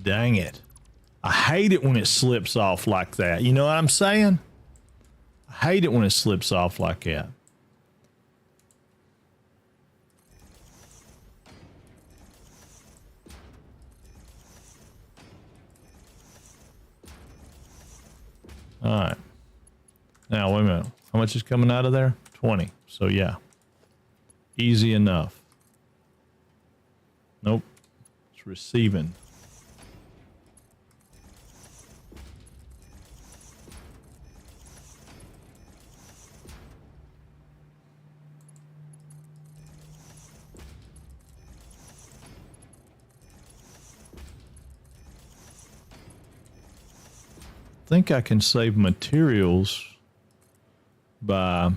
Dang it. I hate it when it slips off like that. You know what I'm saying? I hate it when it slips off like that. All right. Now, wait a minute. How much is coming out of there? 20. So, yeah. Easy enough. Nope. It's receiving. I think I can save materials by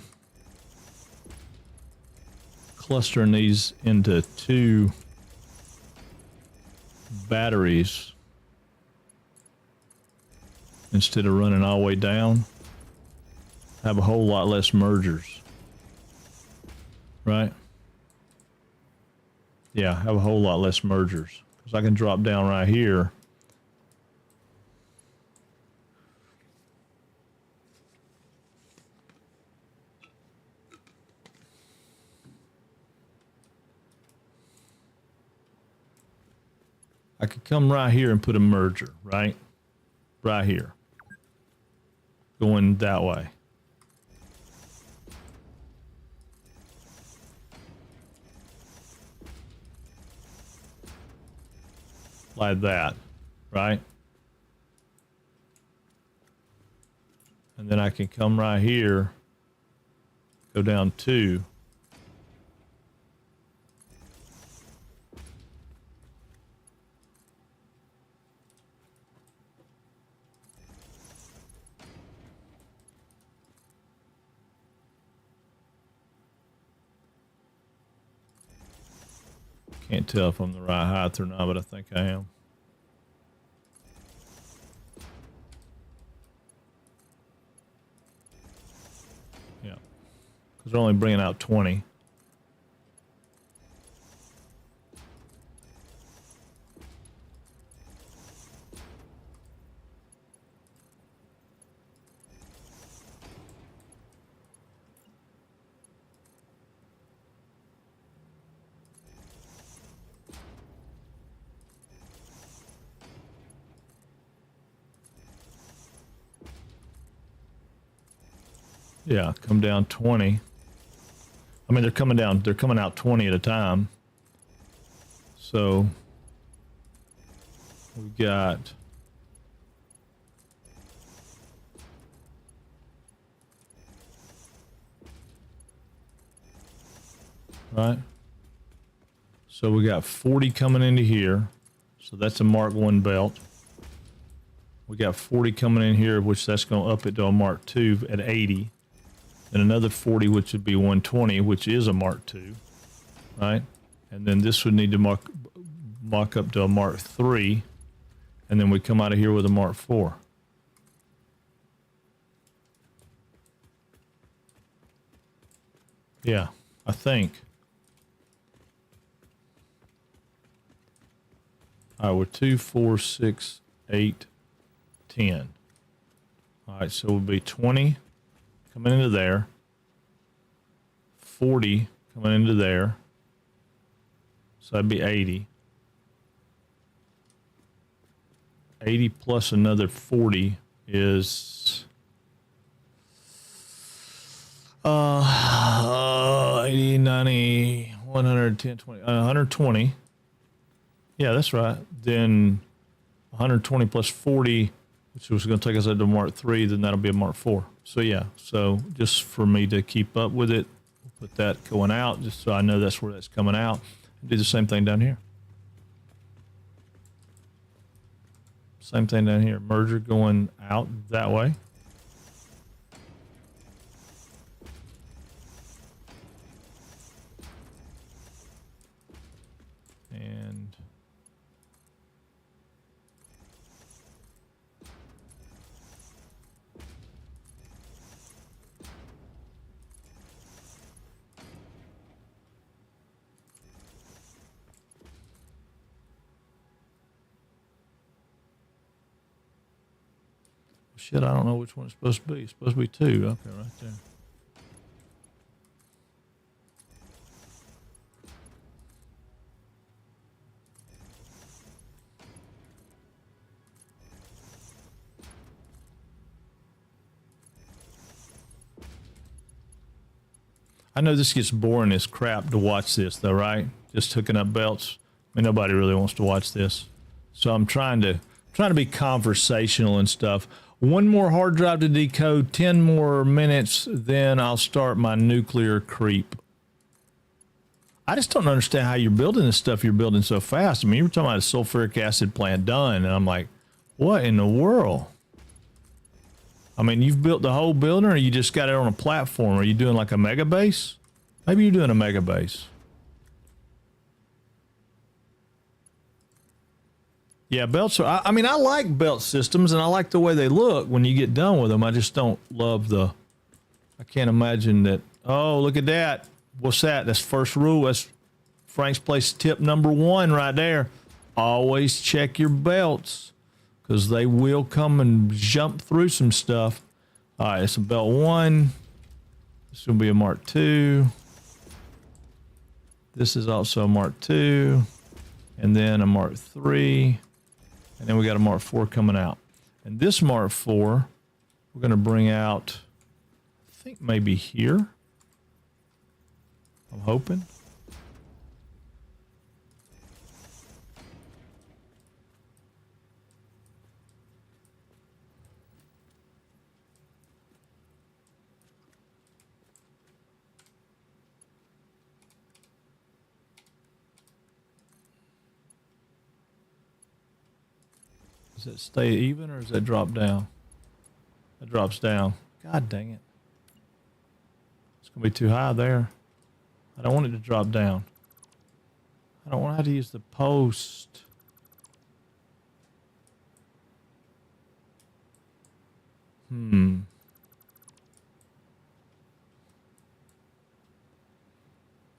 clustering these into 2 batteries instead of running all the way down. Have a whole lot less mergers, right? Yeah, have a whole lot less mergers because I can drop down right here. I could come right here and put a merger, right? Right here. Going that way. Like that, right? And then I can come right here, go down 2. Can't tell if I'm the right height or not, but I think I am. Yeah, because they're only bringing out 20. Yeah, come down 20. I mean, they're coming out 20 at a time. So we got right. So we got 40 coming into here. So that's a Mark 1 belt. We got 40 coming in here, which that's going to up it to a Mark 2 at 80. And another 40, which would be 120, which is a Mark II, right? And then this would need to mock up to a Mark 3, and then we come out of here with a Mark 4. Yeah, I think. All right, we're 2, 4, 6, 8, 10. All right, so it would be 20 coming into there, 40 coming into there, so that'd be 80. 80 plus another 40 is 80, 90, 110, 20, 120. Yeah, that's right. Then 120 plus 40, which was going to take us up to Mark 3, then that'll be a Mark 4. So yeah, so just for me to keep up with it, we'll put that going out just so I know that's where that's coming out. Do the same thing down here. Same thing down here. Merger going out that way. And shit, I don't know which one it's supposed to be. It's supposed to be 2. Okay, right there. I know this gets boring as crap to watch this, though, right? Just hooking up belts. I mean, nobody really wants to watch this. So I'm trying to be conversational and stuff. One more hard drive to decode, 10 more minutes, then I'll start my nuclear creep. I just don't understand how you're building this stuff you're building so fast. I mean, you were talking about a sulfuric acid plant done, and I'm like, what in the world? I mean, you've built the whole building, or you just got it on a platform? Are you doing like a mega base? Maybe you're doing a mega base. Yeah, belts are, I mean, I like belt systems, and I like the way they look when you get done with them. I just don't love I can't imagine that. Oh, look at that. What's that? That's first rule. That's Frank's Place tip number 1 right there. Always check your belts, because they will come and jump through some stuff. All right, it's a belt 1. This will be a Mark 2. This is also a Mark 2. And then a Mark 3. And then we got a Mark 4 coming out. And this Mark 4, we're going to bring out, I think maybe here. I'm hoping. Does it stay even, or does that drop down? It drops down. God dang it. It's going to be too high there. I don't want it to drop down. I don't want to have to use the post.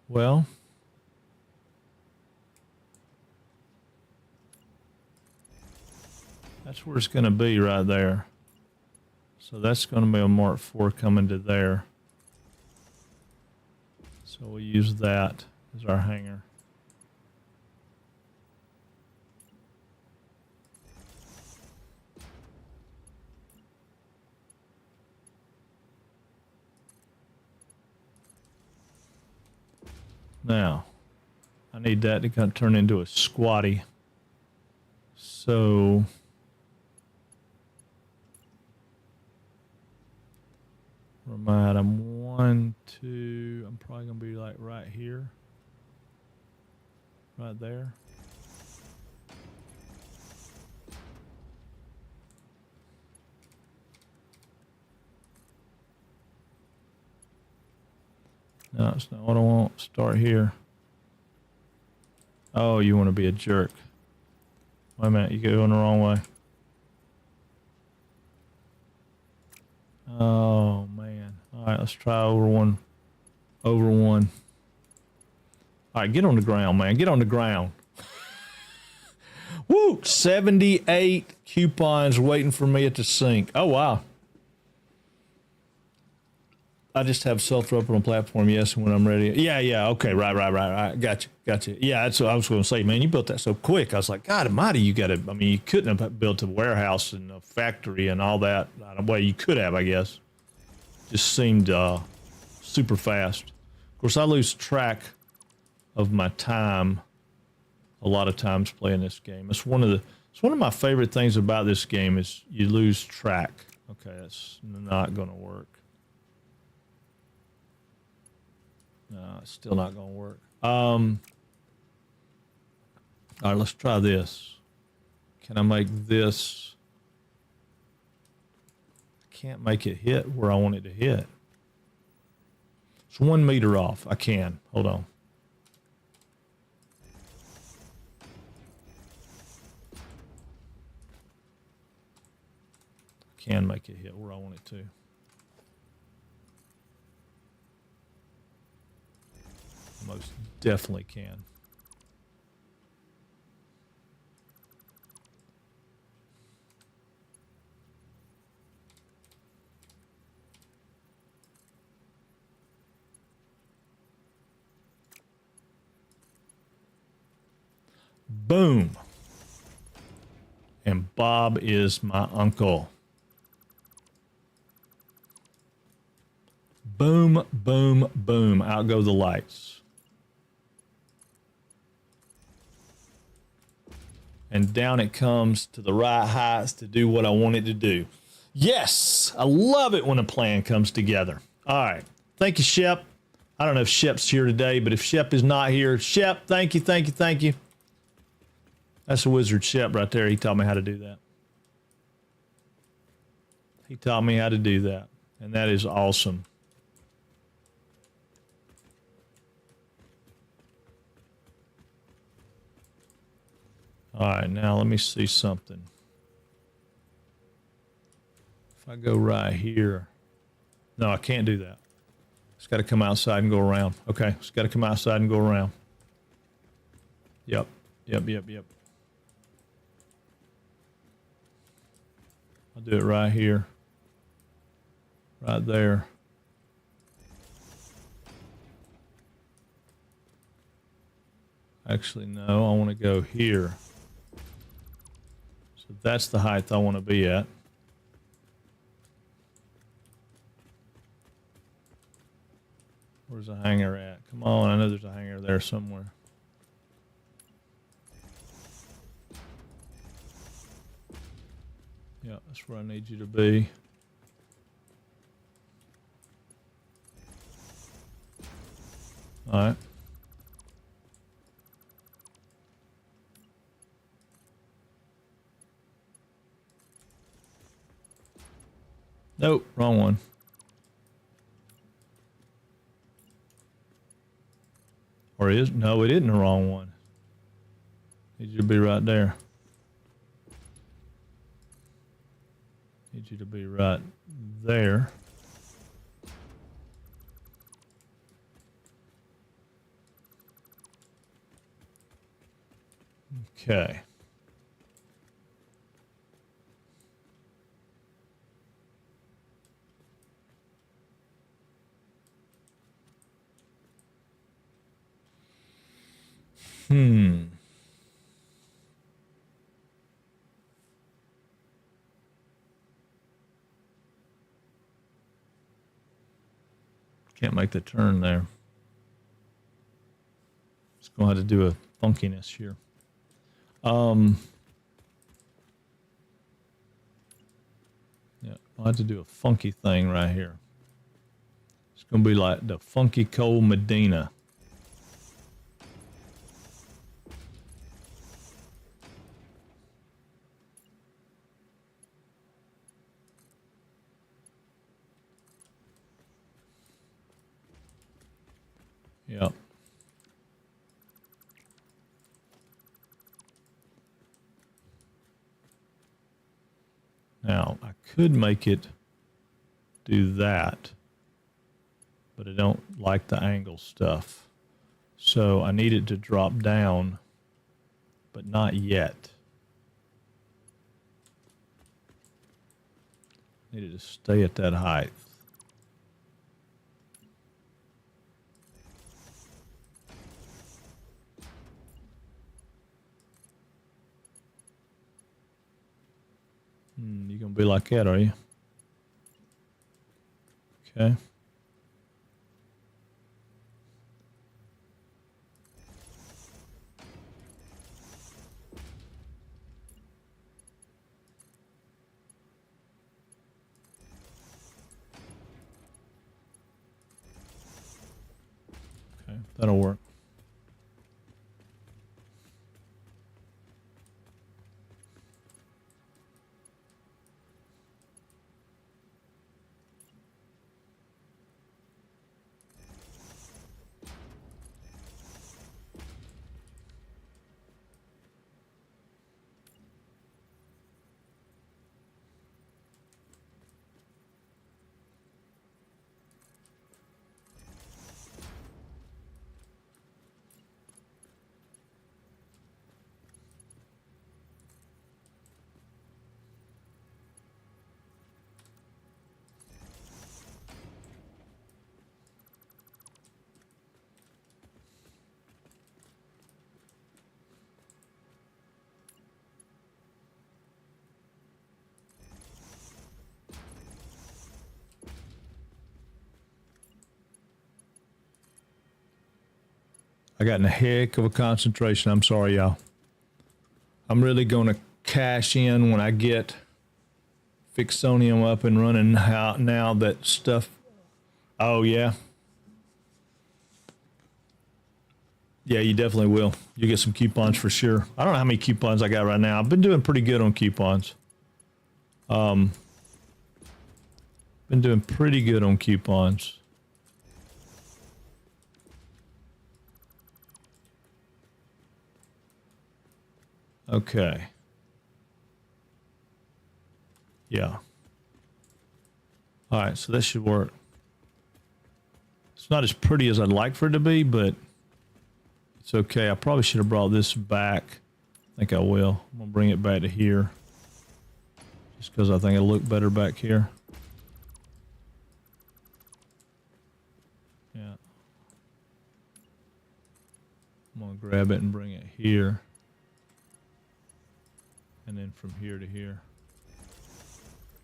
Well, that's where it's going to be right there. So that's going to be a Mark 4 coming to there. So we'll use that as our hanger. Now, I need that to kind of turn into a squatty. So where am I at? I'm 1, 2. I'm probably going to be like right here. Right there. No, it's not what I want. Start here. Oh, you want to be a jerk. Wait a minute, you're going the wrong way. Oh, man. All right, let's try over one. Over one. All right, get on the ground, man. Get on the ground. Woo! 78 coupons waiting for me at the sink. Oh, wow. I just have self-drop on a platform, yes, when I'm ready. Yeah, okay, right. Gotcha. Yeah, that's what I was going to say, man. You built that so quick. I was like, God almighty, you got to, I mean, you couldn't have built a warehouse and a factory and all that. Well, you could have, I guess. Just seemed super fast. Of course, I lose track of my time a lot of times playing this game. It's one of my favorite things about this game is you lose track. Okay, that's not going to work. No, it's still not going to work. All right, let's try this. Can I make this? I can't make it hit where I want it to hit. It's 1 meter off. I can. Hold on. I can make it hit where I want it to. Most definitely can. Boom. And Bob is my uncle. Boom, boom, boom. Out go the lights. And down it comes to the right heights to do what I want it to do. Yes, I love it when a plan comes together. All right. Thank you, Shep. I don't know if Shep's here today, but if Shep is not here, Shep, thank you. That's a wizard Shep right there. He taught me how to do that. And that is awesome. All right, now let me see something. If I go right here. No, I can't do that. It's got to come outside and go around. Okay, it's got to come outside and go around. Yep. I'll do it right here. Right there. Actually, no, I want to go here. So that's the height I want to be at. Where's the hanger at? Come on, I know there's a hanger there somewhere. Yeah, that's where I need you to be. All right. Nope, wrong one. Or is, no, it isn't the wrong one. Need you to be right there. Need you to be right there. Okay. Can't make the turn there. Just gonna have to do a funkiness here. Yeah, I'll have to do a funky thing right here. It's gonna be like the Funky Cold Medina. Yep. could make it do that, but I don't like the angle stuff. So I need it to drop down, but not yet. Need it to stay at that height. You gonna be like that, are you? Okay. Okay, that'll work. I got in a heck of a concentration. I'm sorry, y'all. I'm really going to cash in when I get Fixonium up and running now that stuff. Oh, yeah. Yeah, you definitely will. You get some coupons for sure. I don't know how many coupons I got right now. I've been doing pretty good on coupons. Been doing pretty good on coupons. Okay. Yeah. All right, so that should work. It's not as pretty as I'd like for it to be, but it's okay. I probably should have brought this back. I think I will. I'm going to bring it back to here. Just because I think it'll look better back here. Yeah. I'm going to grab it and bring it here. And then from here to here.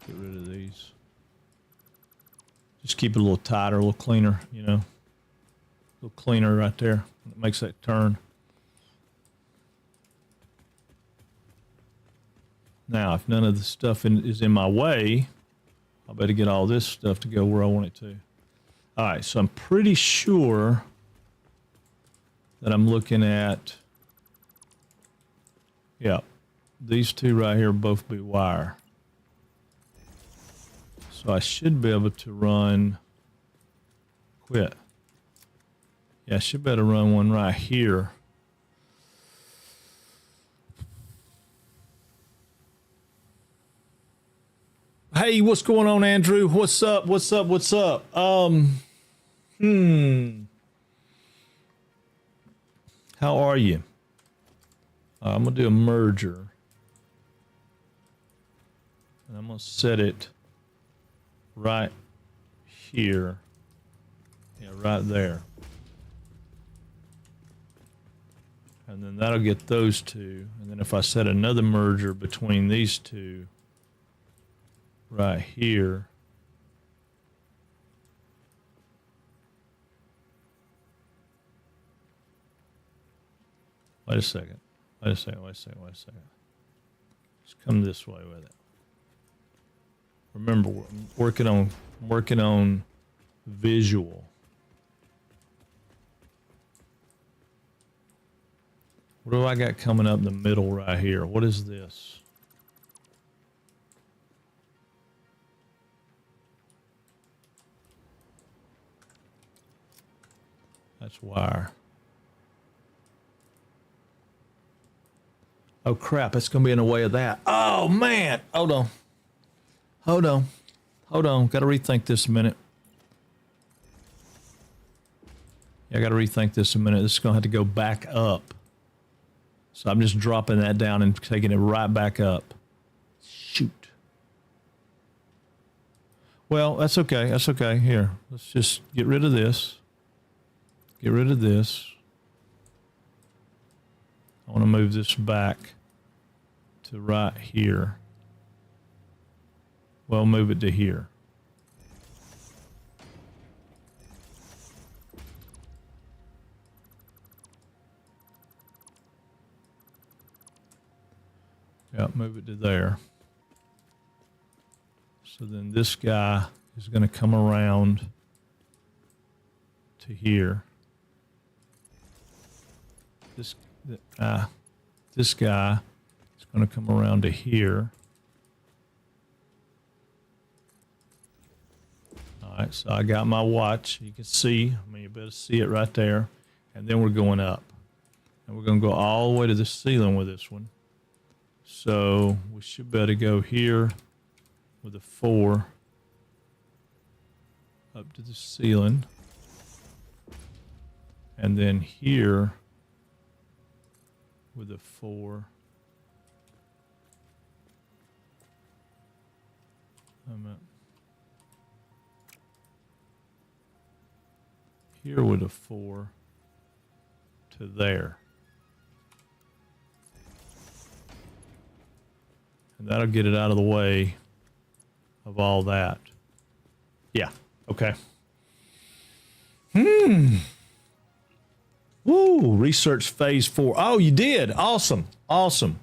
Get rid of these. Just keep it a little tighter, a little cleaner, you know. A little cleaner right there. It makes that turn. Now, if none of the stuff is in my way, I better get all this stuff to go where I want it to. All right, so I'm pretty sure that I'm looking at, yeah, these two right here both be wire. So I should be able to run, quit. Yeah, I should be able to run one right here. Hey, what's going on, Andrew? What's up? What's up? What's up? How are you? I'm gonna do a merger. And I'm gonna set it right here. Yeah, right there. And then that'll get those two. And then if I set another merger between these two right here. Wait a second. Wait a second. Wait a second. Wait a second. Just come this way with it. Remember, I'm working on visual. What do I got coming up in the middle right here? What is this? That's wire. Oh crap, it's gonna be in the way of that. Oh man, hold on. Hold on. Hold on. Got to rethink this a minute. Yeah, I got to rethink this a minute. This is going to have to go back up. So I'm just dropping that down and taking it right back up. Shoot. Well, that's okay. That's okay. Here, let's just get rid of this. Get rid of this. I want to move this back to right here. Well, move it to here. Yep, move it to there. So then this guy is going to come around to here. This guy is going to come around to here. All right, so I got my watch. You can see, I mean, you better see it right there. And then we're going up. And we're going to go all the way to the ceiling with this one. So we should better go here with a 4 up to the ceiling. And then here with a 4. Here with a 4 to there. And that'll get it out of the way of all that. Yeah. Okay. Woo. Research phase 4. Oh, you did. Awesome. Awesome.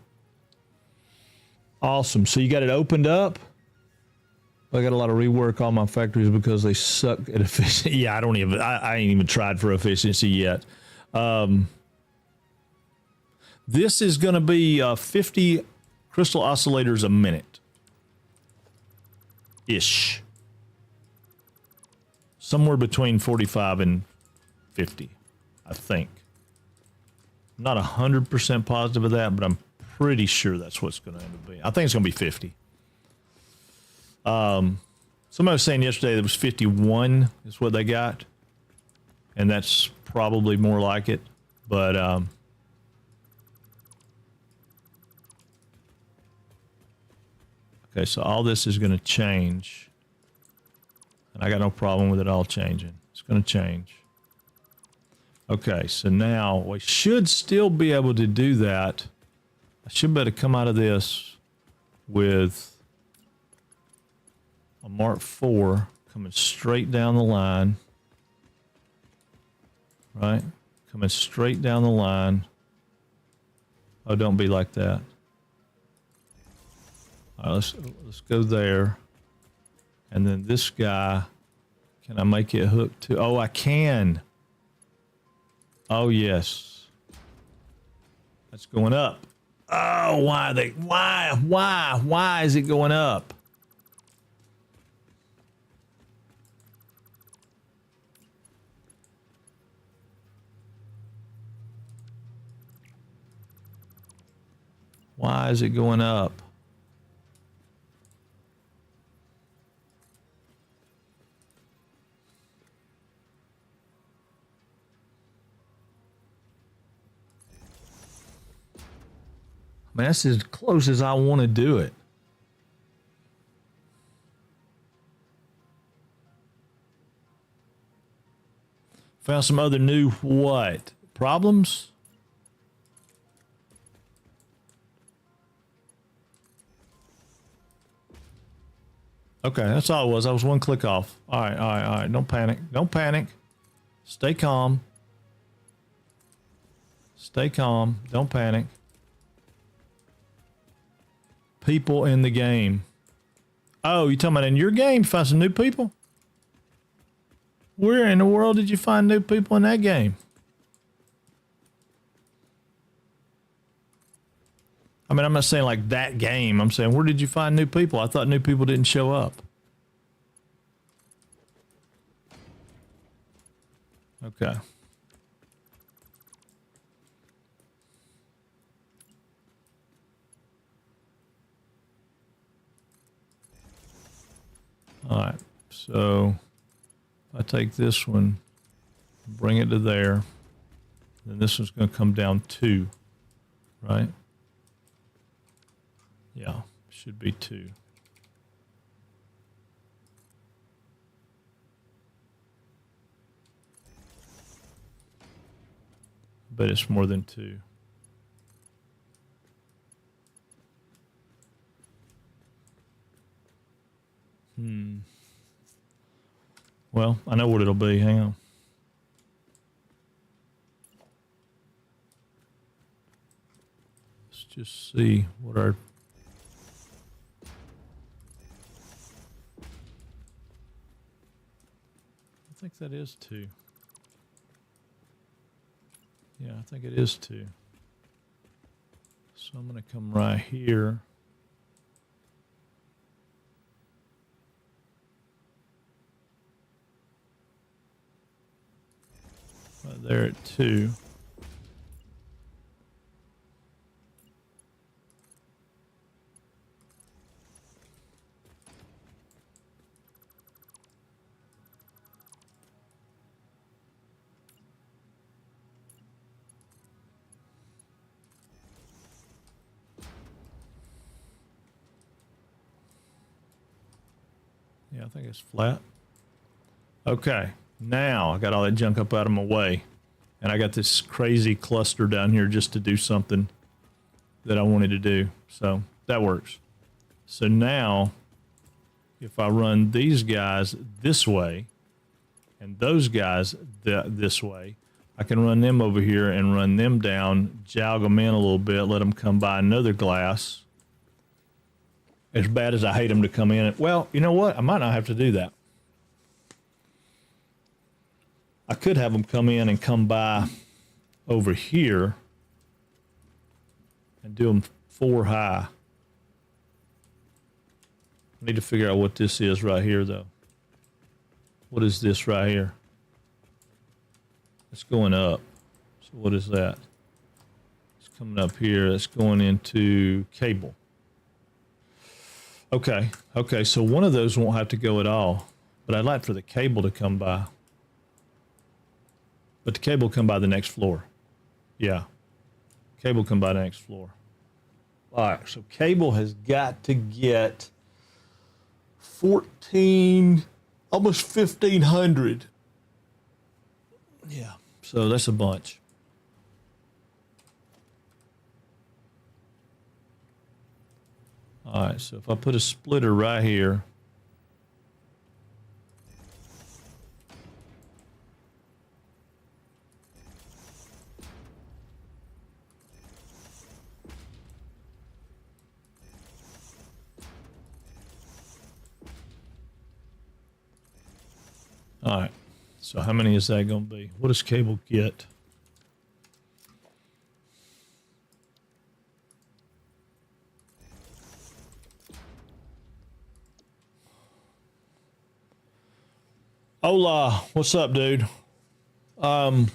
Awesome. So you got it opened up? I got a lot of rework on my factories because they suck at efficiency. Yeah, I ain't even tried for efficiency yet. This is going to be 50 crystal oscillators a minute. Ish. Somewhere between 45 and 50, I think. I'm not 100% positive of that, but I'm pretty sure that's what's going to end up being. I think it's going to be 50. Somebody was saying yesterday that it was 51 is what they got. And that's probably more like it. But, okay, so all this is going to change. And I got no problem with it all changing. It's going to change. Okay, so now we should still be able to do that. I should be able to come out of this with a Mark IV coming straight down the line. Right? Coming straight down the line. Oh, don't be like that. All right, let's go there. And then this guy, can I make it hook to? Oh, I can. Oh, yes. That's going up. Oh, why is it going up? Why is it going up? Man, that's as close as I want to do it. Found some other new what? Problems? Okay, that's all it was. I was one click off. All right, all right, all right. Don't panic. Don't panic. Stay calm. Stay calm. Don't panic. People in the game. Oh, you talking about in your game? Find some new people? Where in the world did you find new people in that game? I mean, I'm not saying like that game. I'm saying, where did you find new people? I thought new people didn't show up. Okay. All right, so if I take this one, bring it to there, then this one's going to come down 2, right? Yeah, should be 2. But it's more than 2. Well, I know what it'll be. Hang on. Let's just see what our... I think that is 2. Yeah, I think it is 2. So I'm going to come right here. Right there at 2. Yeah, I think it's flat. Okay, now I got all that junk up out of my way, and I got this crazy cluster down here just to do something that I wanted to do. So that works. So now, if I run these guys this way, and those guys this way, I can run them over here and run them down, jog them in a little bit, let them come by another glass. As bad as I hate them to come in. Well, you know what? I might not have to do that. I could have them come in and come by over here and do them 4 high. I need to figure out what this is right here, though. What is this right here? It's going up. So what is that? It's coming up here. It's going into cable. Okay, so one of those won't have to go at all, but I'd like for the cable to come by. But the cable come by the next floor. Yeah, cable come by the next floor. All right, so cable has got to get 14, almost 1,500. Yeah, so that's a bunch. All right, so if I put a splitter right here, all right, so how many is that going to be? What does cable get? Hola, what's up, dude? All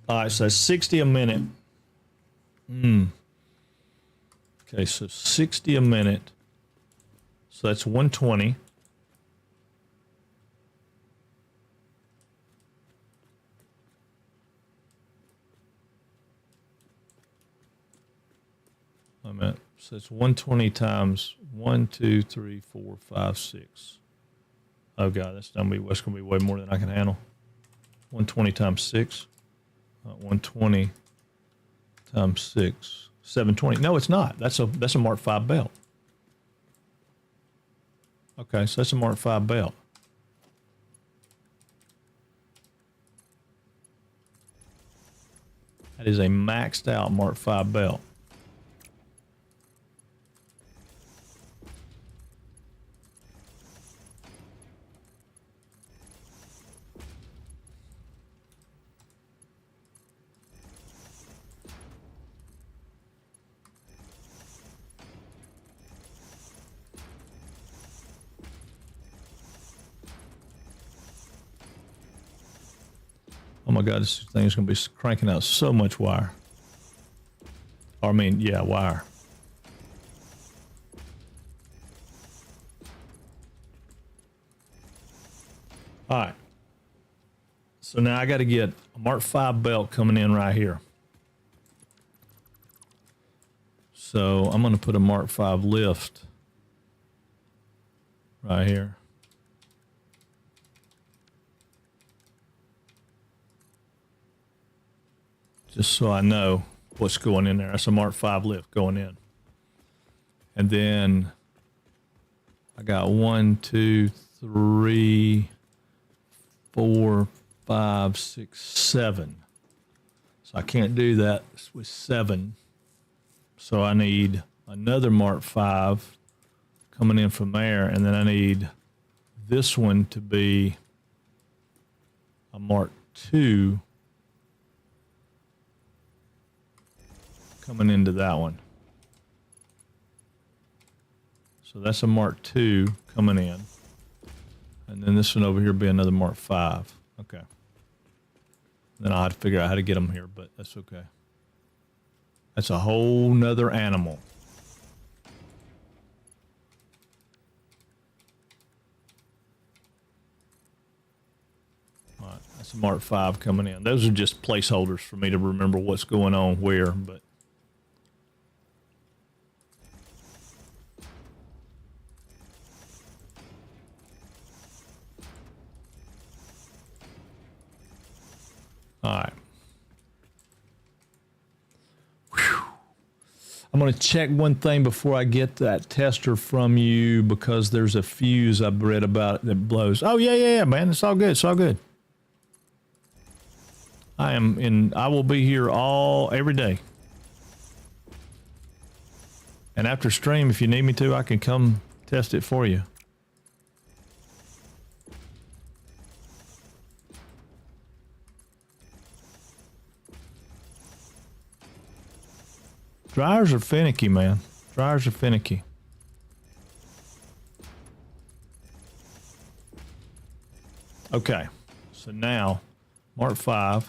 right, so that's 60 a minute. Okay, so 60 a minute. So that's 120. I meant, so it's 120 times 1, 2, 3, 4, 5, 6. Oh God, that's gonna be way more than I can handle. 120 times 6. 120 times 6. 720. No, it's not. That's a Mark 5 belt. Okay, so that's a Mark 5 belt. That is a maxed out Mark 5 belt. Oh my God, this thing is going to be cranking out so much wire. Or, I mean, yeah, wire. All right. So now I got to get a Mark 5 belt coming in right here. So I'm going to put a Mark 5 lift right here. Just so I know what's going in there. That's a Mark 5 lift going in. And then I got 1, 2, 3, 4, 5, 6, 7. So I can't do that with 7. So I need another Mark 5 coming in from there. And then I need this one to be a Mark 2 coming into that one. So that's a Mark 2 coming in. And then this one over here will be another Mark 5. Okay. Then I'll have to figure out how to get them here, but that's okay. That's a whole nother animal. All right, that's a Mark 5 coming in. Those are just placeholders for me to remember what's going on where, but all right. Whew. I'm going to check one thing before I get that tester from you because there's a fuse I've read about that blows. Oh, yeah, man. It's all good. It's all good. I will be here every day. And after stream, if you need me to, I can come test it for you. Dryers are finicky, man. Dryers are finicky. Okay, so now Mark 5.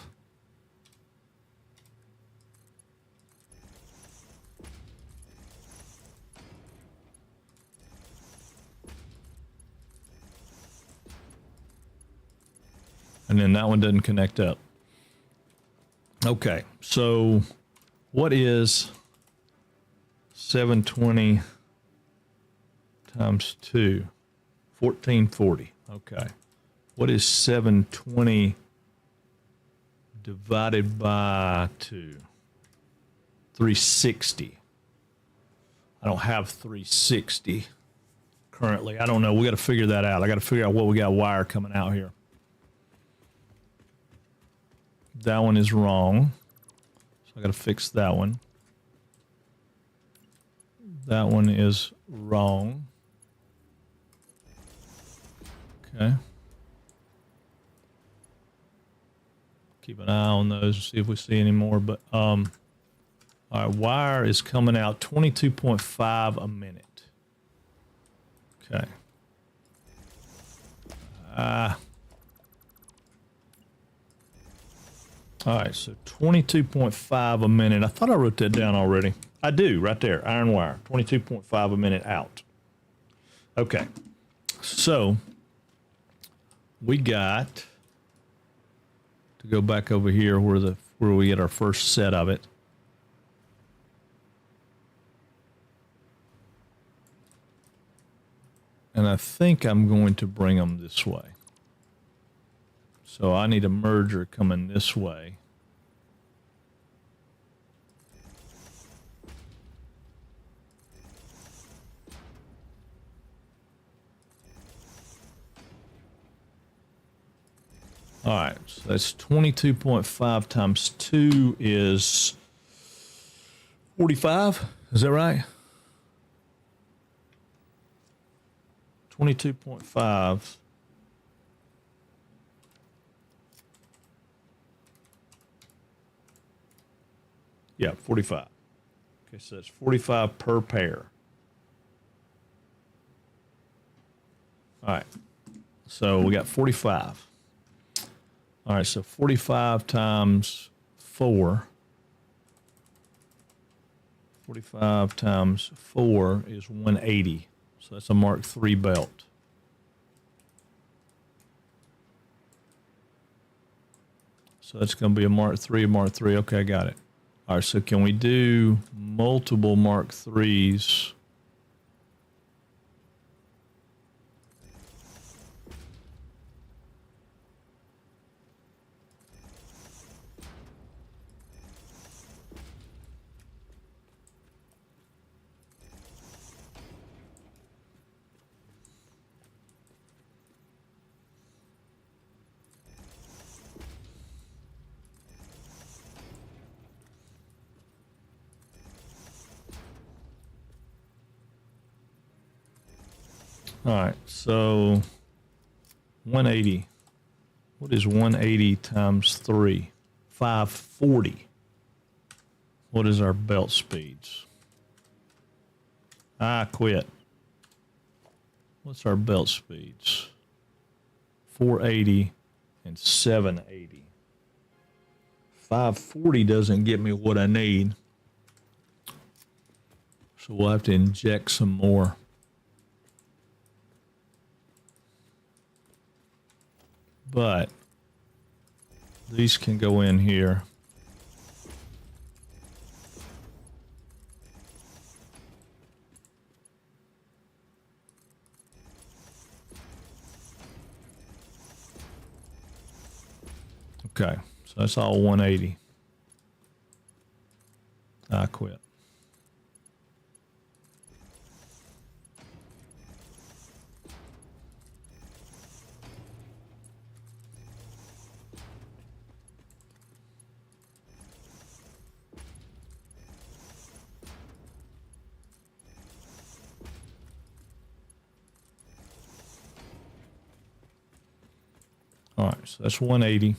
And then that one doesn't connect up. Okay, so what is 720 times 2? 1440. Okay. What is 720 divided by 2? 360. I don't have 360 currently. I don't know. We got to figure that out. I got to figure out what we got wire coming out here. That one is wrong. So I got to fix that one. That one is wrong. Okay. Keep an eye on those and see if we see any more. But all right, wire is coming out 22.5 a minute. Okay. All right, so 22.5 a minute. I thought I wrote that down already. I do, right there, iron wire, 22.5 a minute out. Okay, so we got to go back over here where we get our first set of it. And I think I'm going to bring them this way. So I need a merger coming this way. All right, so that's 22.5 times 2 is 45. Is that right? 22.5. Yeah, 45. Okay, so it's 45 per pair. All right, so we got 45. All right, so 45 times 4. 45 times 4 is 180. So that's a Mark III belt. So that's going to be a Mark III, Mark III. Okay, I got it. All right, so can we do multiple Mark IIIs? All right, so 180. What is 180 times 3? 540. What is our belt speeds? I quit. What's our belt speeds? 480 and 780. 540 doesn't get me what I need. So we'll have to inject some more. But these can go in here. Okay, so that's all 180. I quit. All right, so that's 180,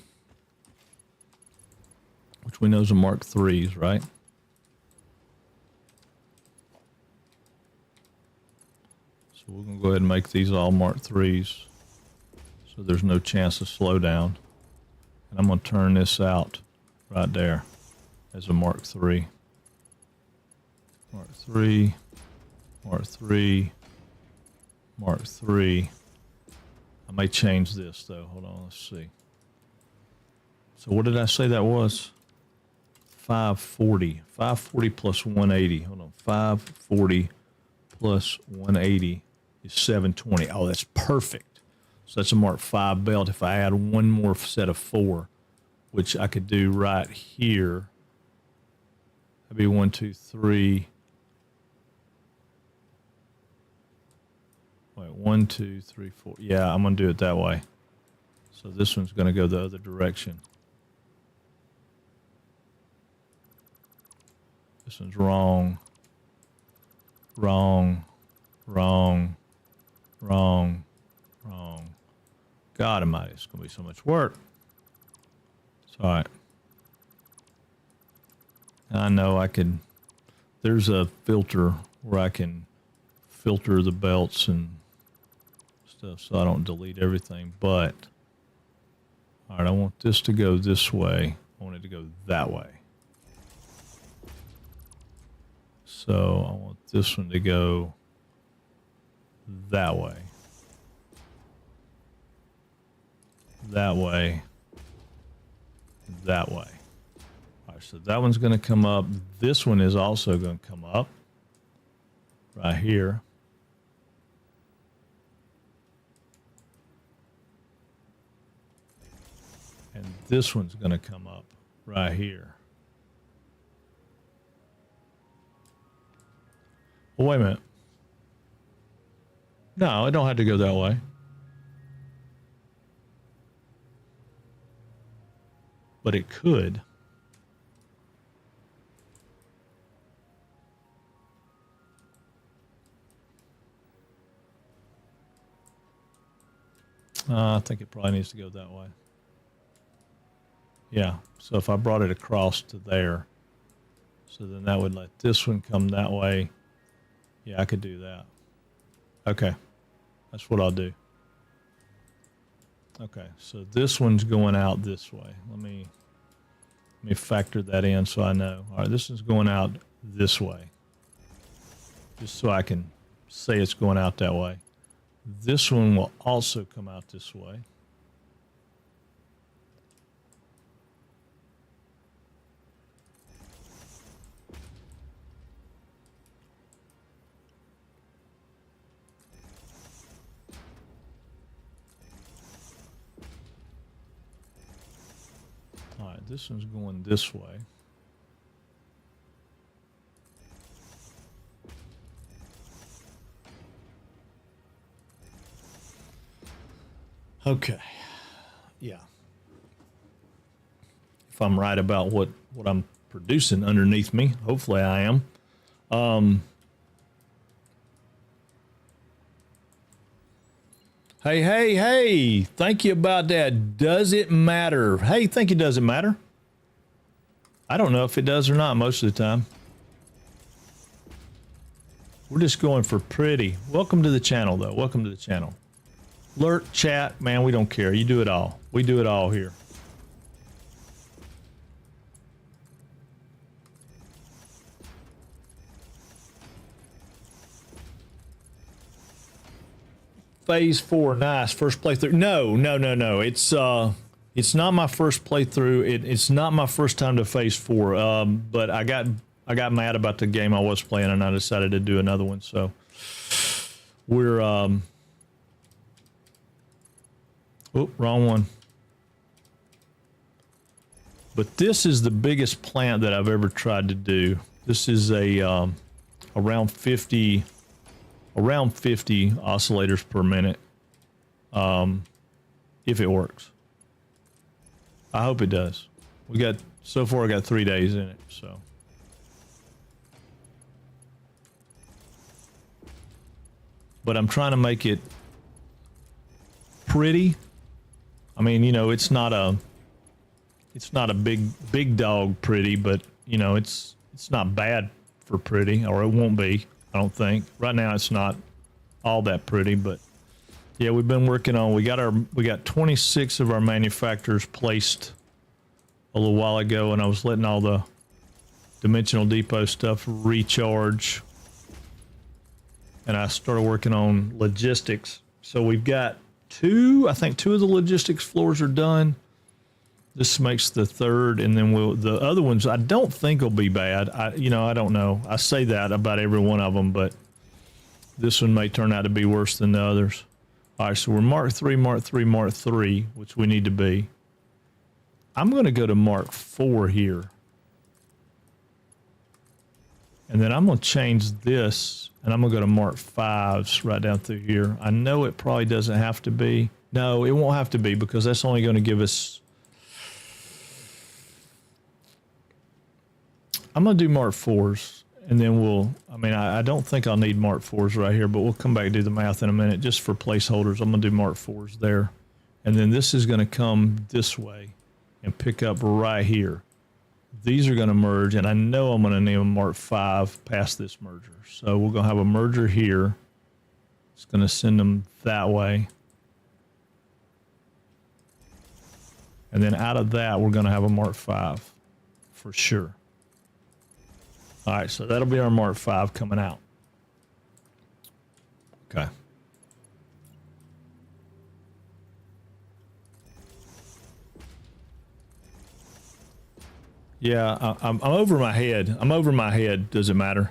which we know is a Mark IIIs, right? So we're going to go ahead and make these all Mark IIIs so there's no chance of slowdown. And I'm going to turn this out right there as a Mark III. Mark III, Mark III, Mark III. I may change this though. Hold on, let's see. So what did I say that was? 540. 540 plus 180. Hold on. 540 plus 180 is 720. Oh, that's perfect. So that's a Mark V belt. If I add one more set of 4, which I could do right here, that'd be 1, 2, 3. Wait, 1, 2, 3, 4. Yeah, I'm going to do it that way. So this one's going to go the other direction. This one's wrong. Wrong. Wrong. Wrong. Wrong. God almighty, it's going to be so much work. It's all right. I know I could. There's a filter where I can filter the belts and stuff so I don't delete everything, but all right, I want this to go this way. I want it to go that way. So I want this one to go that way. That way. That way. All right, so that one's going to come up. This one is also going to come up right here. And this one's going to come up right here. Well, wait a minute. No, it don't have to go that way. But it could. I think it probably needs to go that way. Yeah, so if I brought it across to there, so then that would let this one come that way. Yeah, I could do that. Okay, that's what I'll do. Okay, so this one's going out this way. Let me factor that in so I know. All right, this is going out this way. Just so I can say it's going out that way. This one will also come out this way. this one's going this way. Okay. Yeah. If I'm right about what I'm producing underneath me, hopefully I am. Hey, thank you about that. Does it matter? Hey, thank you, does it matter? I don't know if it does or not most of the time. We're just going for pretty. Welcome to the channel, though. Welcome to the channel. Alert, chat, man, we don't care. You do it all. We do it all here. Phase 4, nice. First playthrough. No. It's not my first playthrough. It's not my first time to phase 4. But I got mad about the game I was playing, and I decided to do another one. So we're oh, wrong one. But this is the biggest plant that I've ever tried to do. This is a around 50 oscillators per minute. If it works. I hope it does. So far I got 3 days in it, so. But I'm trying to make it pretty. I mean, you know, it's not a big dog pretty, but you know, it's not bad for pretty, or it won't be, I don't think. Right now it's not all that pretty, but yeah, we've been working on, we got 26 of our manufacturers placed a little while ago, and I was letting all the Dimensional Depot stuff recharge, and I started working on logistics. So we've got I think two of the logistics floors are done. This makes the third, and then the other ones I don't think will be bad. I don't know. I say that about every one of them, but this one may turn out to be worse than the others. All right, so we're Mark 3, Mark 3, Mark 3, which we need to be. I'm going to go to Mark 4 here. And then I'm going to change this, and I'm going to go to Mark 5s right down through here. I know it probably doesn't have to be. No, it won't have to be, because that's only going to give us... I'm going to do Mark 4s, and then I don't think I'll need Mark 4s right here, but we'll come back and do the math in a minute just for placeholders. I'm going to do Mark 4s there. And then this is going to come this way and pick up right here. These are going to merge, and I know I'm going to need a Mark 5 past this merger. So we're going to have a merger here. It's going to send them that way. And then out of that, we're going to have a Mark 5 for sure. All right, so that'll be our Mark 5 coming out. Okay. Yeah, I'm over my head. I'm over my head. Does it matter?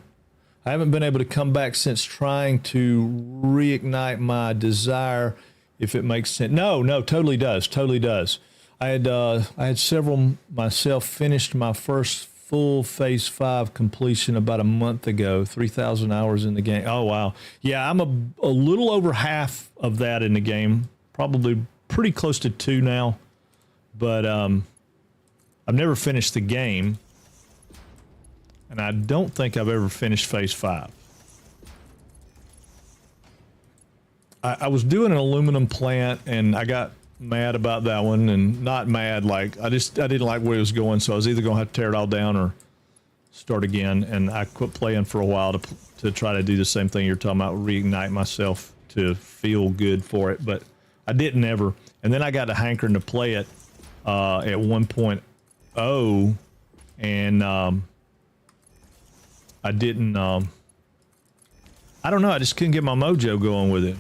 I haven't been able to come back since trying to reignite my desire, if it makes sense. No, totally does. Totally does. I had several myself finished my first full phase 5 completion about a month ago, 3,000 hours in the game. Oh, wow. Yeah, I'm a little over half of that in the game, probably pretty close to 2 now, but I've never finished the game, and I don't think I've ever finished phase 5. I was doing an aluminum plant, and I got mad about that one, and not mad, like I didn't like where it was going, so I was either going to have to tear it all down or start again, and I quit playing for a while to try to do the same thing you're talking about, reignite myself to feel good for it, but I didn't ever. And then I got a hankering to play it at 1.0, and I didn't, I don't know, I just couldn't get my mojo going with it.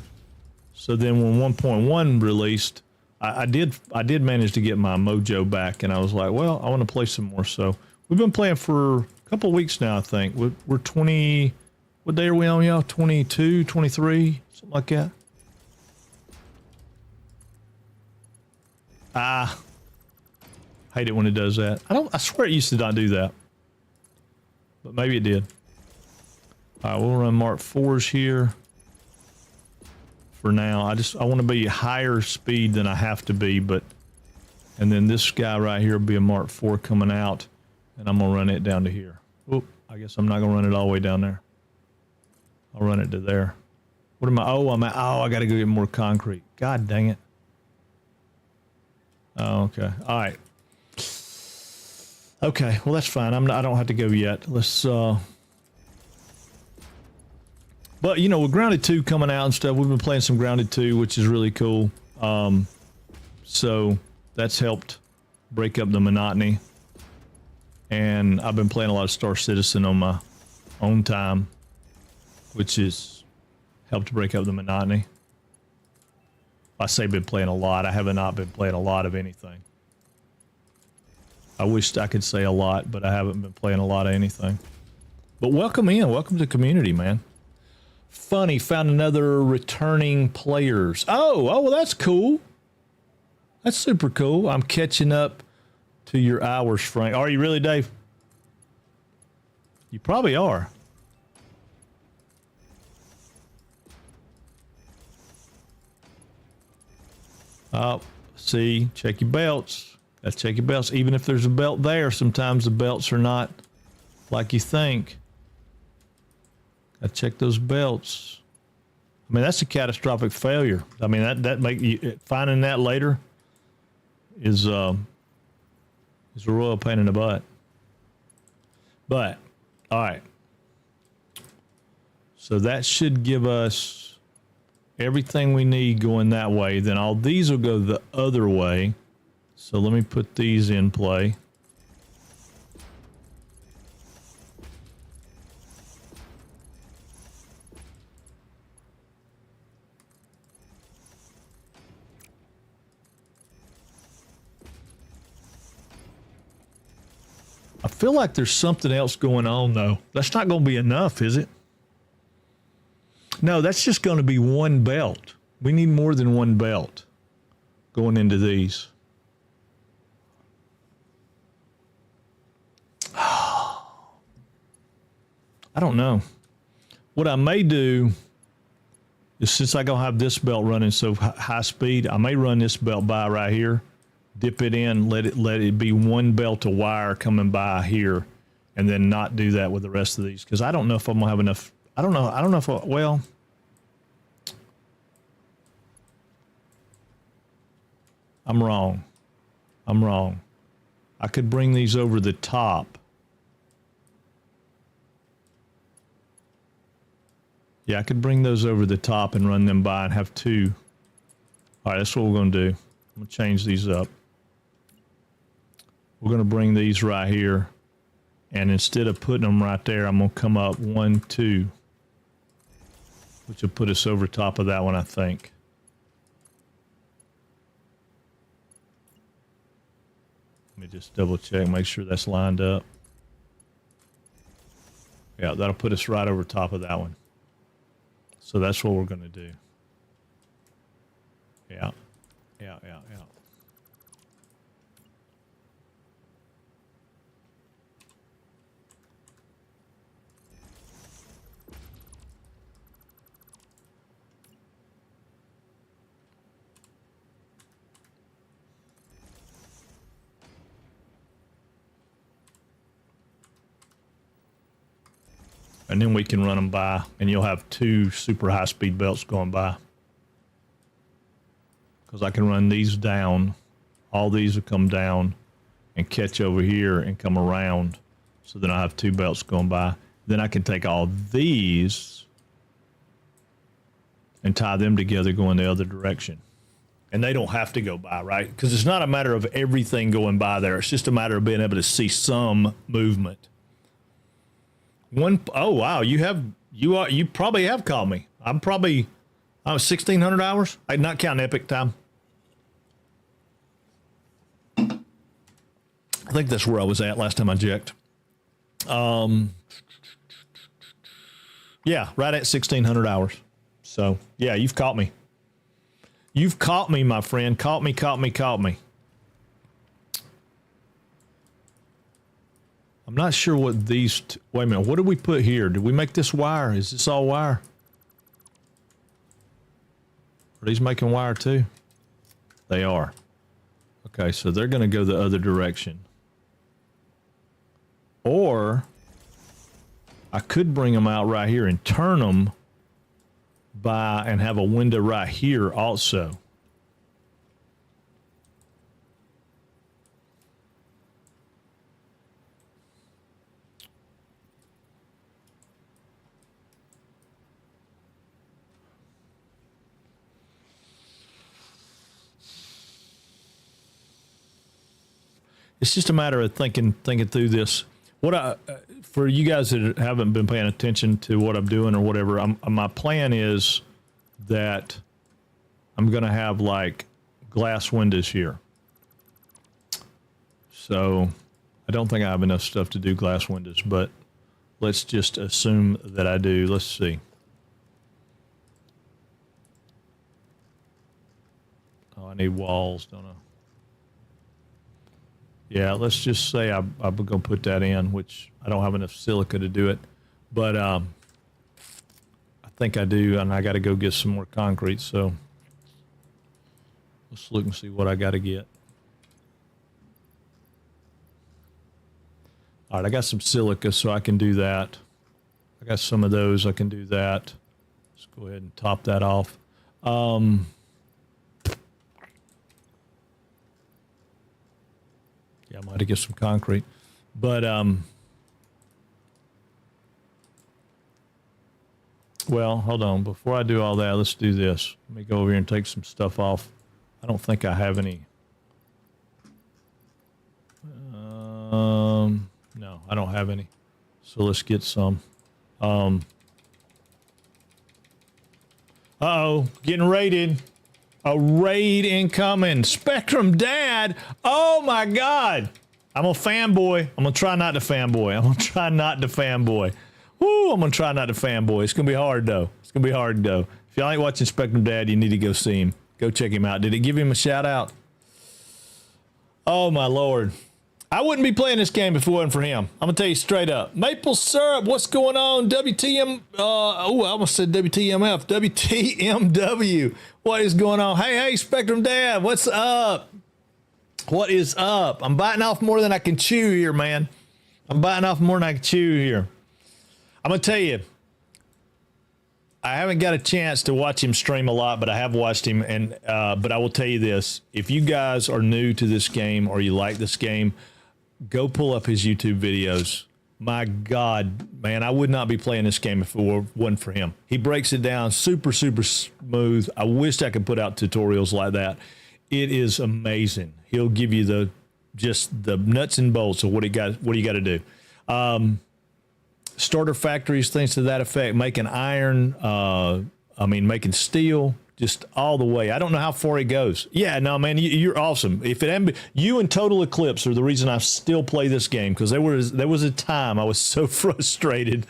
So then when 1.1 released, I did manage to get my mojo back, and I was like, well, I want to play some more. So we've been playing for a couple of weeks now, I think. We're 20, what day are we on, y'all? 22, 23, something like that. Hate it when it does that. I swear it used to not do that. But maybe it did. All right, we'll run Mark 4s here. For now, I want to be higher speed than I have to be, but... And then this guy right here will be a Mark 4 coming out. And I'm going to run it down to here. Oop, I guess I'm not going to run it all the way down there. I'll run it to there. What am I? Oh, I got to go get more concrete. God dang it. Oh, okay. All right. Okay, well, that's fine. I don't have to go yet. Let's, but, you know, with Grounded 2 coming out and stuff, we've been playing some Grounded 2, which is really cool. So that's helped break up the monotony. And I've been playing a lot of Star Citizen on my own time, which has helped break up the monotony. I say been playing a lot. I have not been playing a lot of anything. I wished I could say a lot, but I haven't been playing a lot of anything. But welcome in. Welcome to the community, man. Funny, found another returning players. Oh, well, that's cool. That's super cool. I'm catching up to your hours, Frank. Are you really, Dave? You probably are. Oh, see, check your belts. Gotta check your belts. Even if there's a belt there, sometimes the belts are not like you think. Gotta check those belts. I mean, that's a catastrophic failure. I mean, that make you finding that later is a royal pain in the butt. But all right. So that should give us everything we need going that way. Then all these will go the other way. So let me put these in play. I feel like there's something else going on, though. That's not going to be enough, is it? No, that's just going to be one belt. We need more than one belt going into these. I don't know. What I may do is, since I gonna have this belt running so high speed, I may run this belt by right here, dip it in, let it be one belt of wire coming by here, and then not do that with the rest of these, because I don't know if I'm gonna have enough. I don't know if well. I'm wrong. I could bring these over the top. Yeah, I could bring those over the top and run them by and have two. All right, that's what we're going to do. I'm going to change these up. We're going to bring these right here. And instead of putting them right there, I'm going to come up 1, 2. Which will put us over top of that one, I think. Let me just double check, make sure that's lined up. Yeah, that'll put us right over top of that one. So that's what we're going to do. Yeah. And then we can run them by, and you'll have 2 super high-speed belts going by. Because I can run these down. All these will come down and catch over here and come around. So then I have 2 belts going by. Then I can take all these and tie them together going the other direction. And they don't have to go by, right? Because it's not a matter of everything going by there. It's just a matter of being able to see some movement. Oh wow, you probably have called me. I'm 1,600 hours. I'm not counting epic time. I think that's where I was at last time I checked. Yeah, right at 1,600 hours. So yeah, you've caught me. You've caught me, my friend. Caught me. I'm not sure what these, wait a minute, what did we put here? Did we make this wire? Is this all wire? Are these making wire too? They are. Okay, so they're going to go the other direction. Or I could bring them out right here and turn them by and have a window right here also. It's just a matter of thinking through this. What for you guys that haven't been paying attention to what I'm doing or whatever, my plan is that I'm going to have like glass windows here. So I don't think I have enough stuff to do glass windows, but let's just assume that I do. Let's see. Oh, I need walls, don't I? Yeah, let's just say I'm going to put that in, which I don't have enough silica to do it. But I think I do, and I got to go get some more concrete. So let's look and see what I got to get. All right, I got some silica, so I can do that. I got some of those. I can do that. Let's go ahead and top that off. Yeah, I might have to get some concrete. But, well, hold on. Before I do all that, let's do this. Let me go over here and take some stuff off. I don't think I have any. No, I don't have any. So let's get some. Uh-oh, getting raided. A raid incoming. Spectrum Dad. Oh my God. I'm a fanboy. I'm going to try not to fanboy. I'm going to try not to fanboy. Woo, I'm going to try not to fanboy. It's going to be hard though. It's going to be hard though. If y'all ain't watching Spectrum Dad, you need to go see him. Go check him out. Did it give him a shout out? Oh my Lord. I wouldn't be playing this game if it wasn't for him. I'm going to tell you straight up. Maple syrup, what's going on? WTM, I almost said WTMF. WTMW. What is going on? Hey, Spectrum Dad, what's up? What is up? I'm biting off more than I can chew here, man. I'm biting off more than I can chew here. I'm going to tell you, I haven't got a chance to watch him stream a lot, but I have watched him. And but I will tell you this. If you guys are new to this game or you like this game, go pull up his YouTube videos. My God, man, I would not be playing this game if it wasn't for him. He breaks it down super, super smooth. I wish I could put out tutorials like that. It is amazing. He'll give you the nuts and bolts of what you got to do. Starter factories, things to that effect, making iron, making steel, just all the way. I don't know how far he goes. Yeah, no, man, you're awesome. If it hadn't been, you and Total Eclipse are the reason I still play this game, because there was a time I was so frustrated.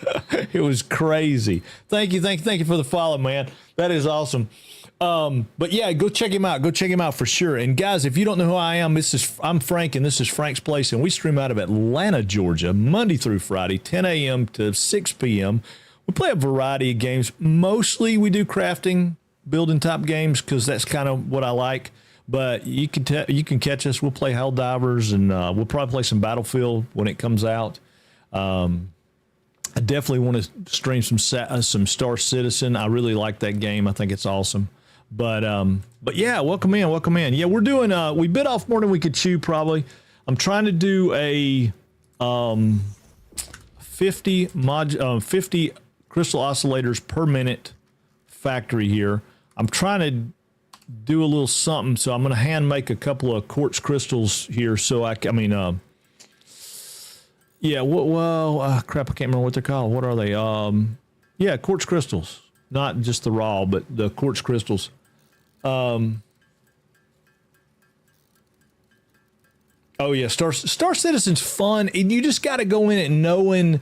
It was crazy. Thank you for the follow, man. That is awesome. But yeah, go check him out. Go check him out for sure. And guys, if you don't know who I am, I'm Frank, and this is Frank's Place, and we stream out of Atlanta, Georgia, Monday through Friday, 10 a.m. to 6 p.m. We play a variety of games. Mostly we do crafting, building type games, because that's kind of what I like. But you can catch us. We'll play Helldivers, and we'll probably play some Battlefield when it comes out. I definitely want to stream some Star Citizen. I really like that game. I think it's awesome. But yeah, welcome in. Yeah, we're doing, we bit off more than we could chew probably. I'm trying to do a 50 crystal oscillators per minute factory here. I'm trying to do a little something, so I'm going to hand make a couple of quartz crystals here. So crap, I can't remember what they're called. What are they? Yeah, quartz crystals, not just the raw, but the quartz crystals. Oh yeah, Star Citizen's fun. You just got to go in it knowing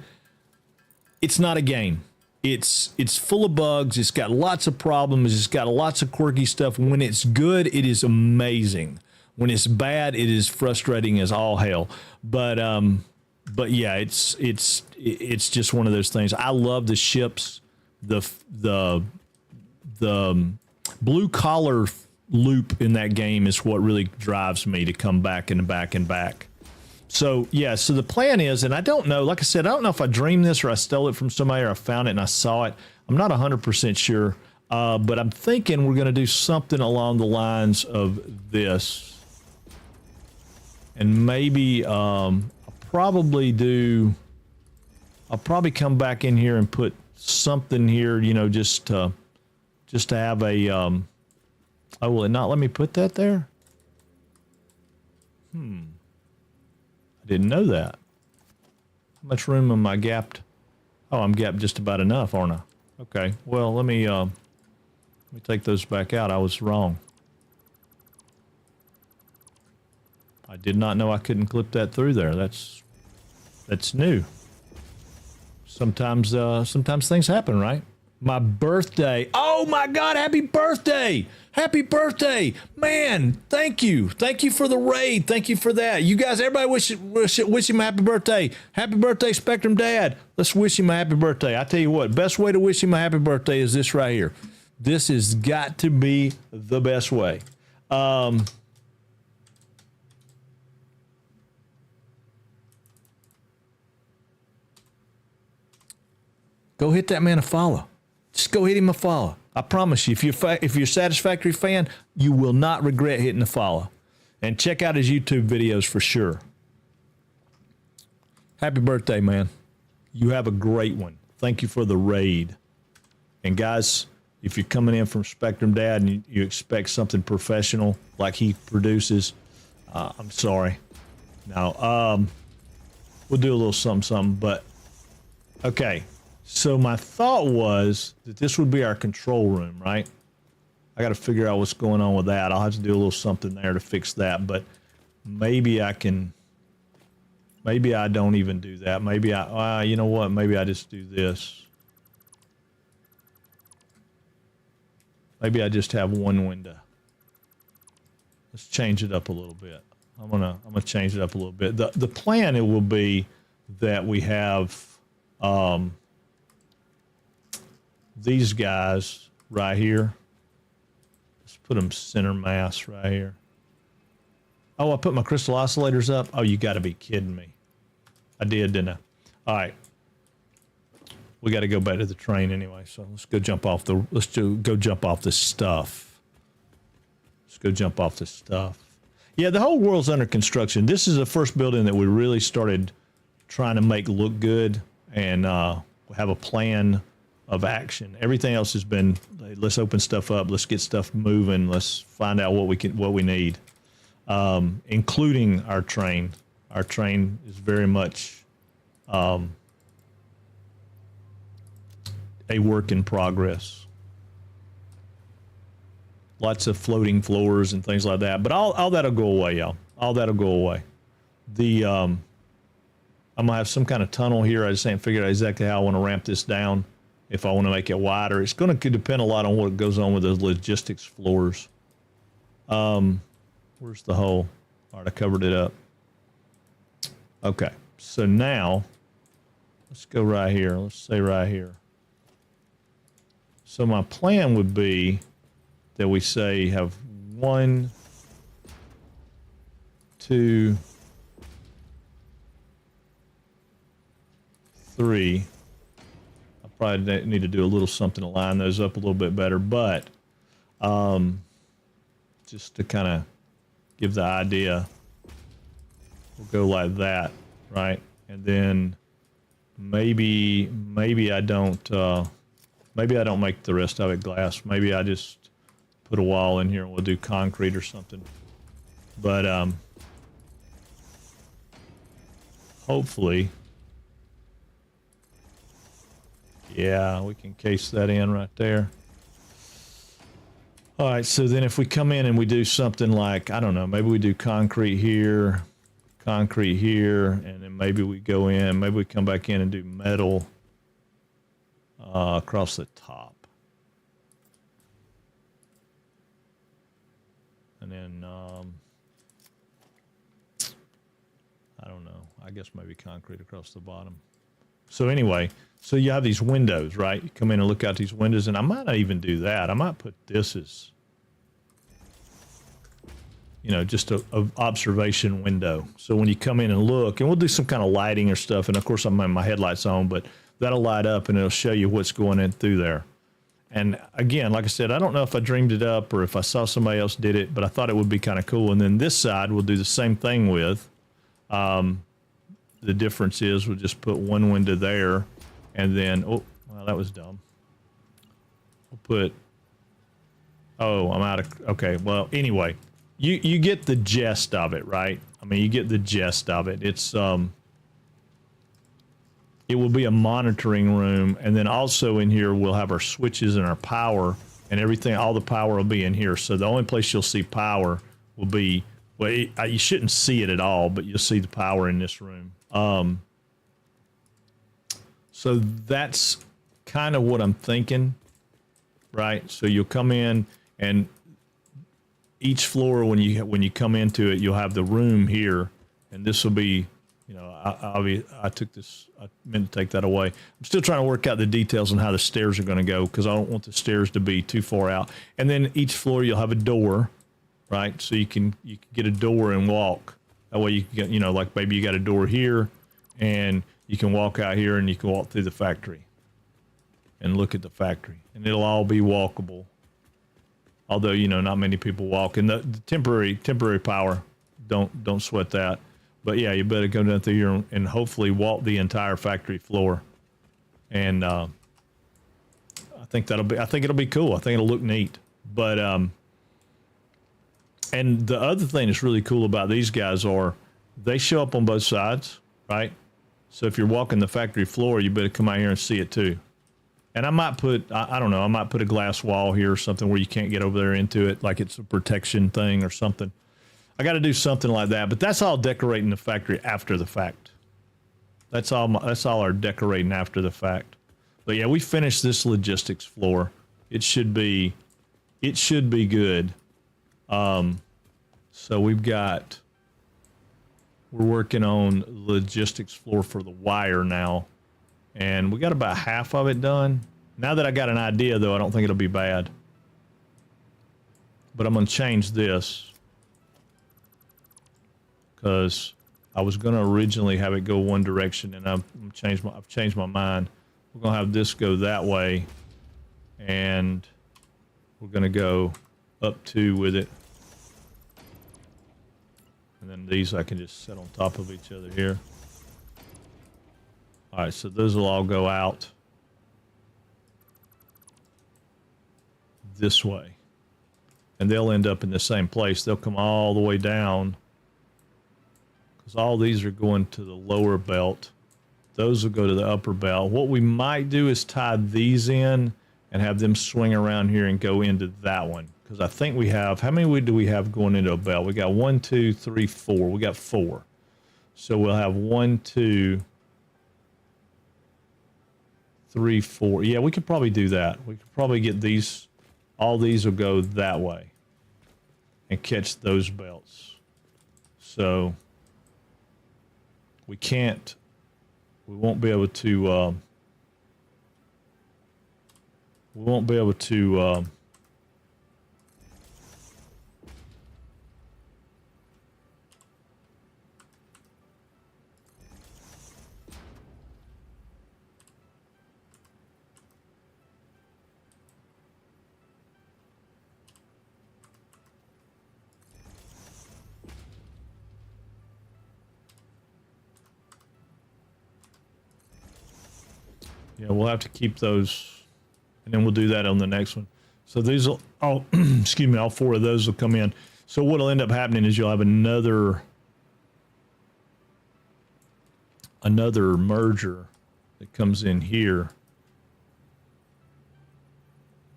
it's not a game. It's full of bugs. It's got lots of problems. It's got lots of quirky stuff. When it's good, it is amazing. When it's bad, it is frustrating as all hell. But but yeah, it's just one of those things. I love the ships, the blue collar loop in that game is what really drives me to come back and back and back. So yeah, so the plan is, and I don't know, like I said, I don't know if I dreamed this or I stole it from somebody or I found it and I saw it. I'm not 100% sure, but I'm thinking we're going to do something along the lines of this. And maybe I'll probably come back in here and put something here, you know, just to have a, oh, will it not let me put that there? I didn't know that. How much room am I gapped? Oh, I'm gapped just about enough, aren't I? Okay, well, let me take those back out. I was wrong. I did not know I couldn't clip that through there. That's new. Sometimes things happen, right? My birthday. Oh my God, happy birthday. Happy birthday. Man, thank you. Thank you for the raid. Thank you for that. You guys, everybody wish him a happy birthday. Happy birthday, Spectrum Dad. Let's wish him a happy birthday. I tell you what, best way to wish him a happy birthday is this right here. This has got to be the best way. Go hit that man a follow. Just go hit him a follow. I promise you, if you're a Satisfactory fan, you will not regret hitting the follow. And check out his YouTube videos for sure. Happy birthday, man. You have a great one. Thank you for the raid. And guys, if you're coming in from Spectrum Dad and you expect something professional like he produces, I'm sorry. No, we'll do a little something, but okay. So my thought was that this would be our control room, right? I got to figure out what's going on with that. I'll have to do a little something there to fix that, but maybe I don't even do that. Maybe you know what? Maybe I just do this. Maybe I just have one window. Let's change it up a little bit. I'm gonna change it up a little bit. The plan, it will be that we have these guys right here. Let's put them center mass right here. Oh, I put my crystal oscillators up. Oh, you got to be kidding me. I did, didn't I? All right. We got to go back to the train anyway. So let's go jump off the. Go jump off this stuff. Let's go jump off this stuff. Yeah, the whole world's under construction. This is the first building that we really started trying to make look good and have a plan of action. Everything else has been, let's open stuff up, let's get stuff moving, let's find out what we need, including our train. Our train is very much a work in progress. Lots of floating floors and things like that, but all that'll go away, y'all. All that'll go away. I'm gonna have some kind of tunnel here. I just ain't figured out exactly how I want to ramp this down. If I want to make it wider, it's going to depend a lot on what goes on with those logistics floors. Where's the hole? All right, I covered it up. Okay, so now let's go right here. Let's say right here. So my plan would be that we say have 1, 2, 3. Probably need to do a little something to line those up a little bit better, but just to kind of give the idea, we'll go like that, right? And then maybe I don't make the rest of it glass. Maybe I just put a wall in here and we'll do concrete or something. But hopefully. Yeah, we can case that in right there. All right, so then if we come in and we do something like, I don't know, maybe we do concrete here, and then maybe we go in, maybe we come back in and do metal across the top. And then, I don't know. I guess maybe concrete across the bottom. So anyway, so you have these windows, right? You come in and look out these windows, and I might not even do that. I might put this as, you know, just a observation window. So when you come in and look, and we'll do some kind of lighting or stuff, and of course I'm having my headlights on, but that'll light up and it'll show you what's going in through there. And again, like I said, I don't know if I dreamed it up or if I saw somebody else did it, but I thought it would be kind of cool. And then this side we'll do the same thing with. The difference is we'll just put one window there, and then, oh, well, that was dumb. We'll put, oh, I'm out of, okay, well, anyway. You get the gist of it, right? I mean, you get the gist of it. It's it will be a monitoring room, and then also in here we'll have our switches and our power and everything. All the power will be in here. So the only place you'll see power will be, well, you shouldn't see it at all, but you'll see the power in this room. So that's kind of what I'm thinking, right? So you'll come in, and each floor, when you come into it, you'll have the room here, and this will be, you know, I took this, I meant to take that away. I'm still trying to work out the details on how the stairs are going to go, because I don't want the stairs to be too far out. And then each floor you'll have a door, right? So you can get a door and walk. That way you can get, you know, like maybe you got a door here, and you can walk out here and you can walk through the factory and look at the factory, and it'll all be walkable. Although, you know, not many people walk, and the temporary power, don't sweat that. But yeah, you better go down through here and hopefully walk the entire factory floor. And I think it'll be cool. I think it'll look neat. But and the other thing that's really cool about these guys are they show up on both sides, right? So if you're walking the factory floor, you better come out here and see it too. And I might put, I don't know, I might put a glass wall here or something where you can't get over there into it, like it's a protection thing or something. I got to do something like that, but that's all decorating the factory after the fact. That's all our decorating after the fact. But yeah, we finished this logistics floor. It should be good. So we're working on logistics floor for the wire now. And we got about half of it done. Now that I got an idea, though, I don't think it'll be bad. But I'm going to change this, because I was going to originally have it go one direction, and I've changed my mind. We're going to have this go that way, and we're going to go up 2 with it. And then these I can just set on top of each other here. All right, so those will all go out this way, and they'll end up in the same place. They'll come all the way down, because all these are going to the lower belt. Those will go to the upper belt. What we might do is tie these in and have them swing around here and go into that one, because I think we have, how many do we have going into a belt? We got 1, 2, 3, 4. We got 4. So we'll have 1, 2, 3, 4. Yeah, we could probably do that. We could probably get these, all these will go that way and catch those belts. So we won't be able to, yeah, we'll have to keep those, and then we'll do that on the next one. So these will all, excuse me, all 4 of those will come in. So what'll end up happening is you'll have another merger that comes in here,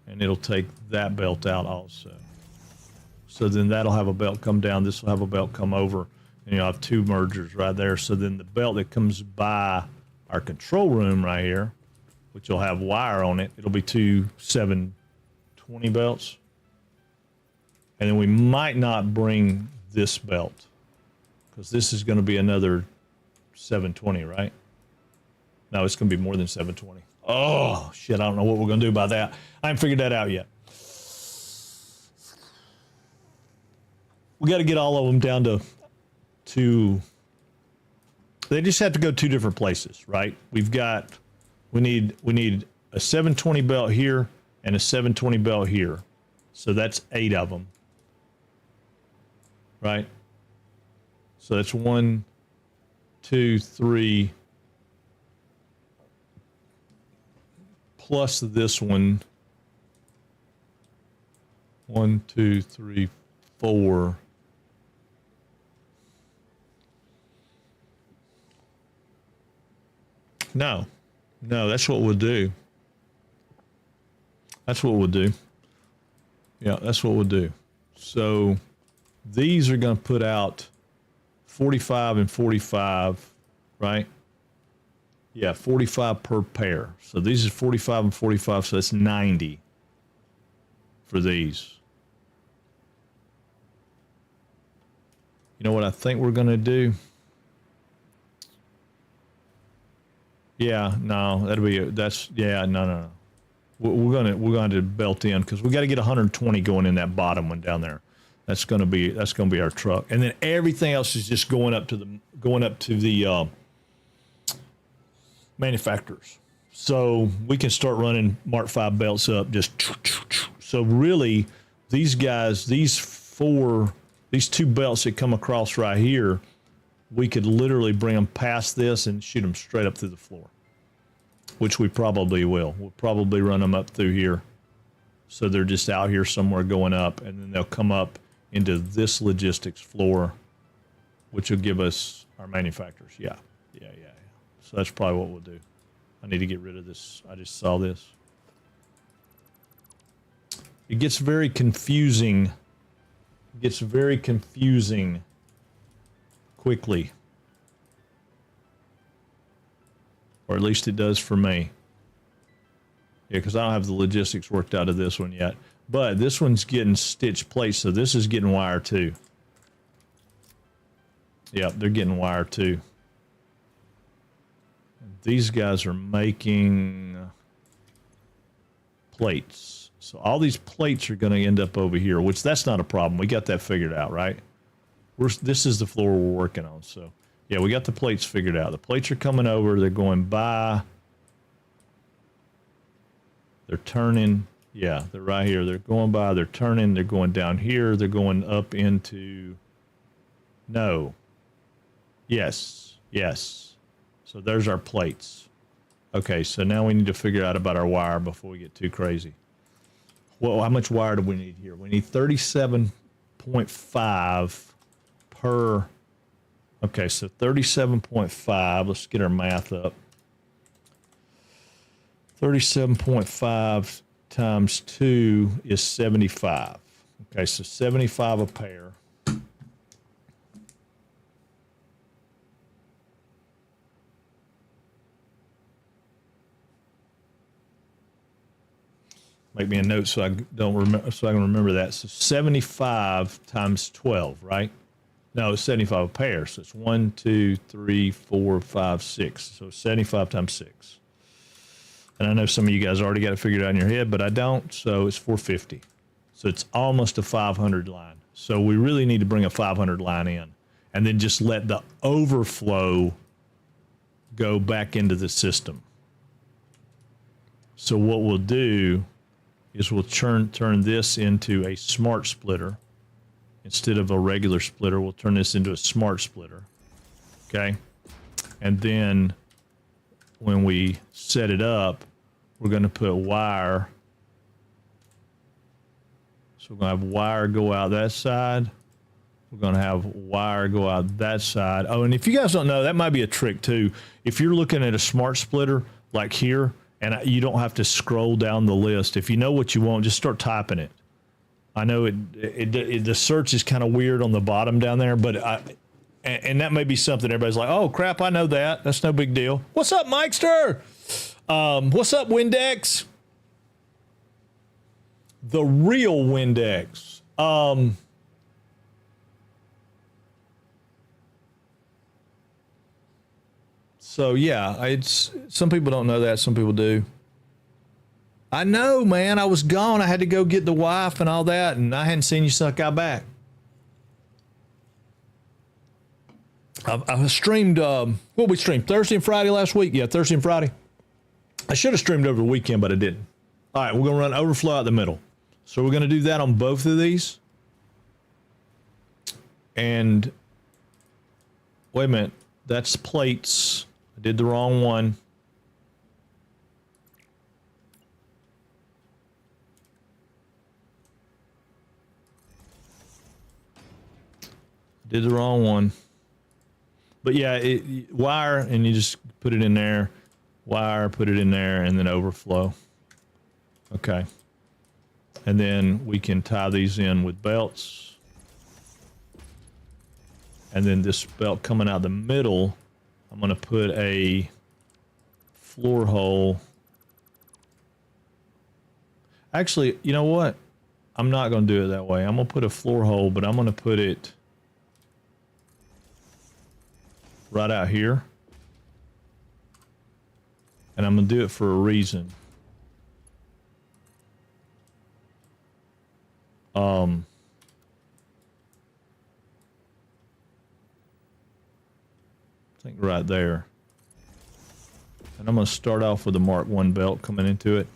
and it'll take that belt out also. So then that'll have a belt come down. This will have a belt come over, and you'll have 2 mergers right there. So then the belt that comes by our control room right here, which will have wire on it, it'll be 2 720 belts. And then we might not bring this belt, because this is going to be another 720, right? No, it's going to be more than 720. Oh, shit, I don't know what we're going to do about that. I haven't figured that out yet. We got to get all of them down to they just have to go two different places, right? We need a 720 belt here and a 720 belt here. So that's 8 of them. Right? So that's 1, 2, 3 plus this one. 1, 2, 3, 4. No, that's what we'll do. That's what we'll do. Yeah, that's what we'll do. So these are going to put out 45 and 45, right? Yeah, 45 per pair. So these are 45 and 45, so that's 90 for these. You know what I think we're going to do? Yeah, no, no. We're going to belt in because we got to get 120 going in that bottom one down there. That's going to be our truck, and then everything else is just going up to the manufacturers. So we can start running Mark V belts up. So really, these guys, these two belts that come across right here, we could literally bring them past this and shoot them straight up through the floor, which we probably will. We'll probably run them up through here. So they're just out here somewhere going up, and then they'll come up into this logistics floor, which will give us our manufacturers. Yeah. So that's probably what we'll do. I need to get rid of this. I just saw this. It gets very confusing. Quickly. Or at least it does for me. Yeah, because I don't have the logistics worked out of this one yet. But this one's getting stitched plates, so this is getting wire too. Yeah, they're getting wire too. These guys are making plates. So all these plates are going to end up over here, which that's not a problem. We got that figured out, right? This is the floor we're working on. So, yeah, we got the plates figured out. The plates are coming over. They're going by. They're turning. Yeah, they're right here. They're going by. They're turning. They're going down here. They're going up into. No. Yes. So there's our plates. Okay, so now we need to figure out about our wire before we get too crazy. Well, how much wire do we need here? We need 37.5 per. Okay, so 37.5. Let's get our math up. 37.5 times 2 is 75. Okay, so 75 a pair. Make me a note so I don't remember, so I can remember that. So 75 times 12, right? No, it's 75 a pair. So it's 1, 2, 3, 4, 5, 6. So 75 times 6. And I know some of you guys already got it figured out in your head, but I don't. So it's 450. So it's almost a 500 line. So we really need to bring a 500 line in, and then just let the overflow go back into the system. So what we'll do is we'll turn this into a smart splitter. Instead of a regular splitter, we'll turn this into a smart splitter. Okay? And then when we set it up, we're going to put wire. So we're going to have wire go out that side. We're going to have wire go out that side. Oh, and if you guys don't know, that might be a trick too. If you're looking at a smart splitter like here, and you don't have to scroll down the list. If you know what you want, just start typing it. I know the search is kind of weird on the bottom down there, but and that may be something everybody's like, oh crap, I know that. That's no big deal. What's up, Mikester? What's up, Windex? The real Windex. So yeah, it's some people don't know that, some people do. I know, man. I was gone. I had to go get the wife and all that, and I hadn't seen you since I got back. I streamed. What we streamed Thursday and Friday last week. Yeah, Thursday and Friday. I should have streamed over the weekend, but I didn't. All right, we're gonna run overflow out the middle. So we're gonna do that on both of these. And wait a minute, that's plates. I did the wrong one. Did the wrong one. But yeah, wire, and you just put it in there. Wire, put it in there, and then overflow. Okay. And then we can tie these in with belts. And then this belt coming out the middle, I'm going to put a floor hole. Actually, you know what? I'm not going to do it that way. I'm going to put a floor hole, but I'm going to put it right out here. And I'm going to do it for a reason. I think right there. And I'm going to start off with a Mark 1 belt coming into it.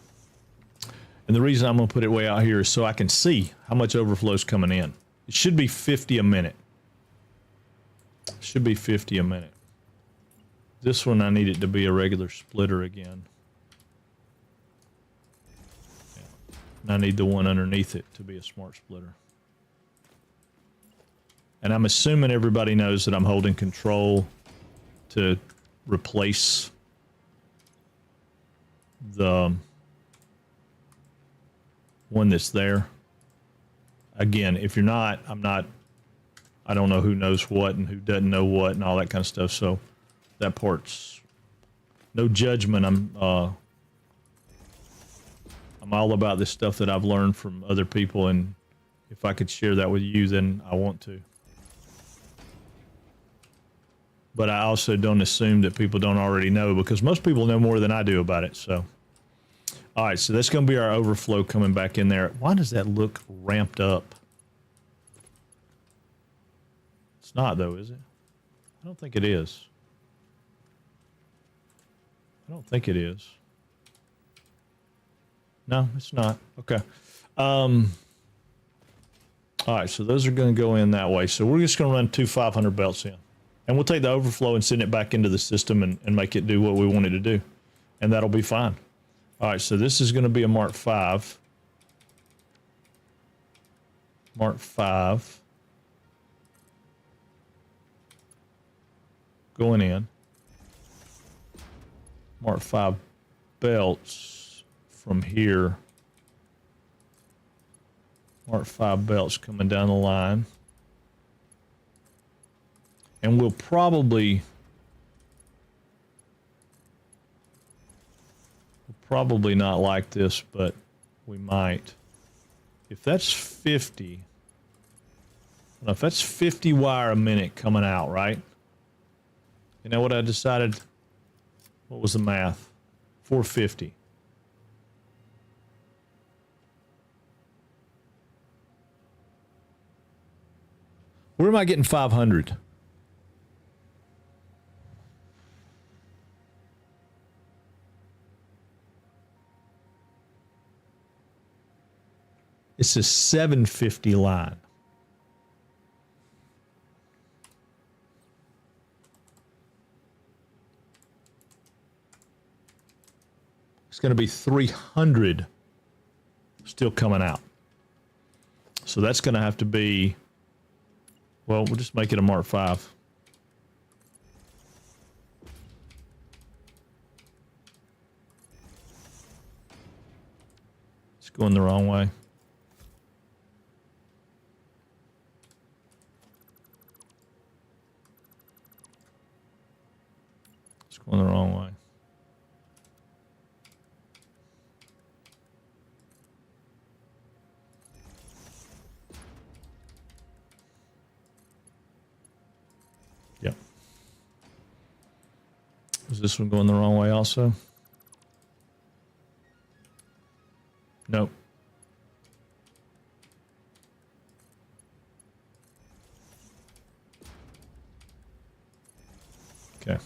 And the reason I'm going to put it way out here is so I can see how much overflow is coming in. It should be 50 a minute. Should be 50 a minute. This one, I need it to be a regular splitter again. Yeah. And I need the one underneath it to be a smart splitter. And I'm assuming everybody knows that I'm holding control to replace the one that's there. Again, if you're not, I don't know who knows what and who doesn't know what and all that kind of stuff. So that part's no judgment. I'm all about this stuff that I've learned from other people, and if I could share that with you, then I want to. But I also don't assume that people don't already know, because most people know more than I do about it. So, all right, so that's going to be our overflow coming back in there. Why does that look ramped up? It's not, though, is it? I don't think it is. I don't think it is. No, it's not. Okay. All right, so those are going to go in that way. So we're just going to run two 500 belts in. And we'll take the overflow and send it back into the system and make it do what we want it to do. And that'll be fine. All right, so this is going to be a Mark 5. Mark 5. Going in. Mark 5 belts from here. Mark 5 belts coming down the line. And we'll probably not like this, but we might. If that's 50, now if that's 50 wire a minute coming out, right? You know what I decided? What was the math? 450. Where am I getting 500? It's a 750 line. It's going to be 300 still coming out. So that's going to have to be, well, we'll just make it a Mark 5. It's going the wrong way. Going the wrong way. Yep. Is this one going the wrong way also? Nope. Okay.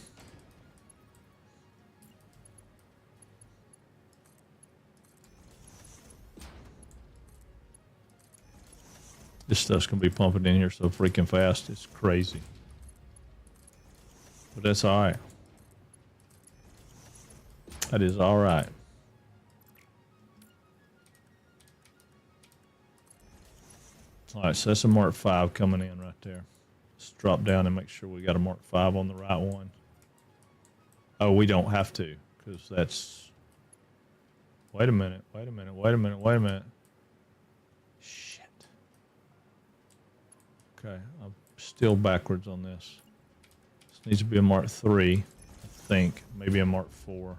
This stuff's going to be pumping in here so freaking fast. It's crazy. But that's all right. That is all right. All right, so that's a Mark 5 coming in right there. Let's drop down and make sure we got a Mark 5 on the right one. Oh, we don't have to, because that's... Wait a minute. Shit. Okay, I'm still backwards on this. This needs to be a Mark 3, I think. Maybe a Mark 4.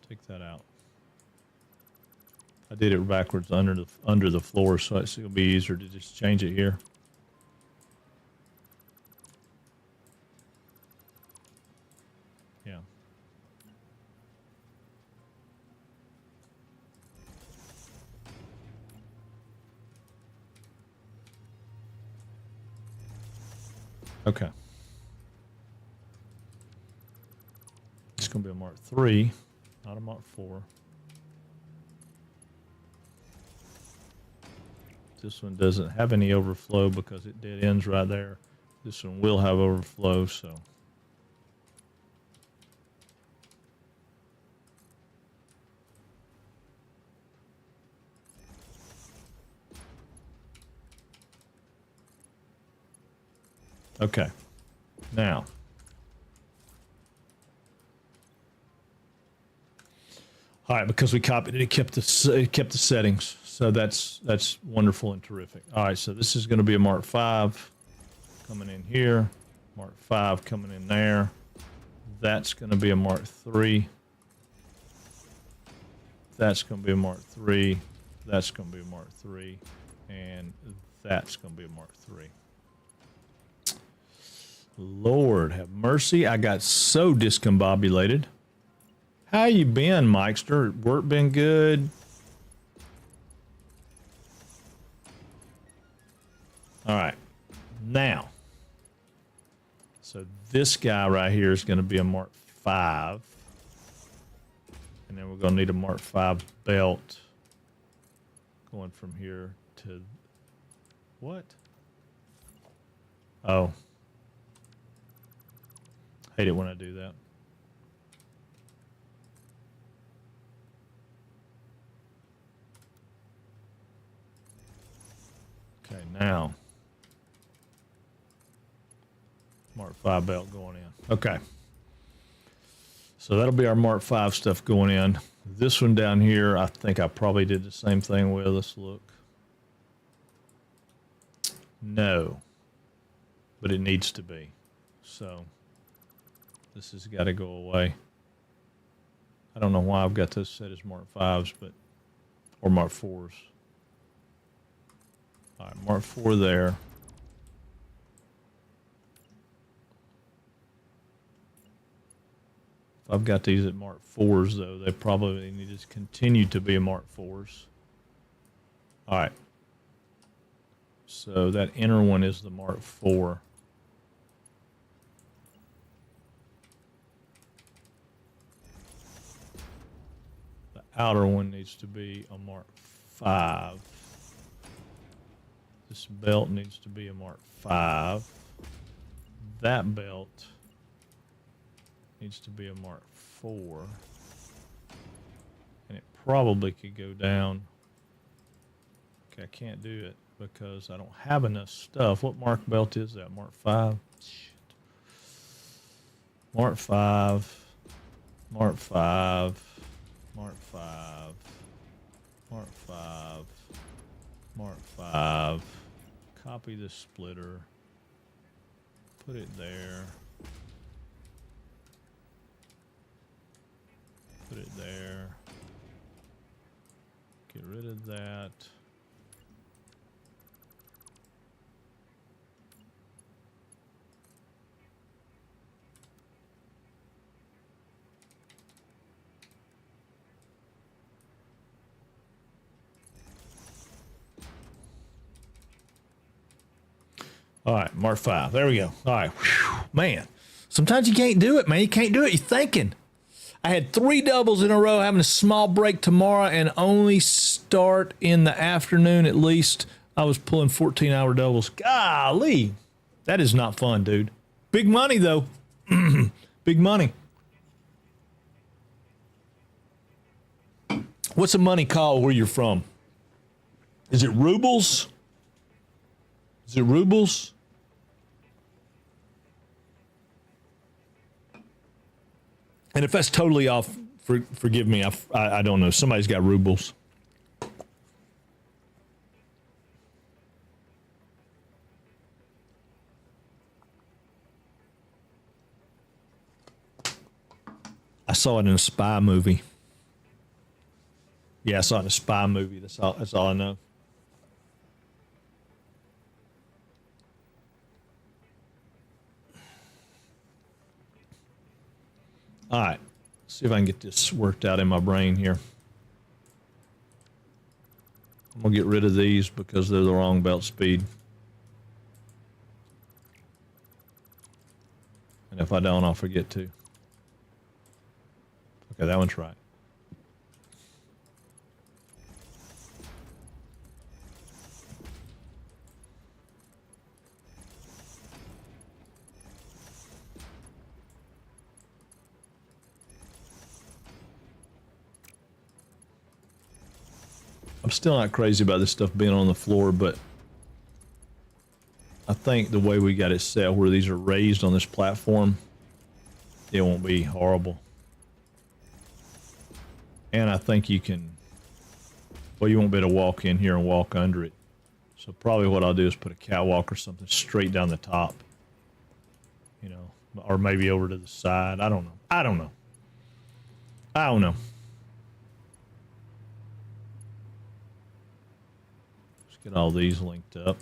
Take that out. I did it backwards under the floor, so it's going to be easier to just change it here. Yeah. Okay. It's going to be a Mark 3, not a Mark 4. This one doesn't have any overflow because it dead ends right there. This one will have overflow, so. Okay. Now. All right, because we copied it, it kept the settings. So that's wonderful and terrific. All right, so this is going to be a Mark 5 coming in here. Mark 5 coming in there. That's going to be a Mark 3. That's going to be a Mark 3. That's going to be a Mark 3. And that's going to be a Mark 3. Lord have mercy. I got so discombobulated. How you been, Mikester? Work been good? All right. Now, so this guy right here is going to be a Mark 5. And then we're going to need a Mark 5 belt going from here to what? Oh. Hate it when I do that. Okay, now Mark 5 belt going in. Okay. So that'll be our Mark 5 stuff going in. This one down here, I think I probably did the same thing with. Let's look. No. But it needs to be. So this has got to go away. I don't know why I've got this set as Mark 5s, but or Mark 4s. All right, Mark 4 there. If I've got these at Mark 4s, though, they probably need to continue to be Mark 4s. All right. So that inner one is the Mark 4. The outer one needs to be a Mark 5. This belt needs to be a Mark 5. That belt needs to be a Mark 4. And it probably could go down. Okay, I can't do it because I don't have enough stuff. What Mark belt is that? Mark 5? Shit. Mark 5. Mark 5. Mark 5. Mark 5. Mark 5. Copy the splitter. Put it there. Put it there. Get rid of that. All right, Mark 5. There we go. All right. Whew. Man, sometimes you can't do it, man. You can't do it. You're thinking. I had 3 doubles in a row, having a small break tomorrow and only start in the afternoon at least. I was pulling 14-hour doubles. Golly, that is not fun, dude. Big money, though. Big money. What's the money called where you're from? Is it rubles? Is it rubles? And if that's totally off, forgive me. I don't know. Somebody's got rubles. I saw it in a spy movie. Yeah, I saw it in a spy movie. That's all I know. All right. See if I can get this worked out in my brain here. I'm going to get rid of these because they're the wrong belt speed. And if I don't, I'll forget to. Okay, that one's right. I'm still not crazy about this stuff being on the floor, but I think the way we got it set where these are raised on this platform, it won't be horrible. And I think you can, well, you won't be able to walk in here and walk under it. So probably what I'll do is put a catwalk or something straight down the top, you know, or maybe over to the side. I don't know. I don't know. Let's get all these linked up.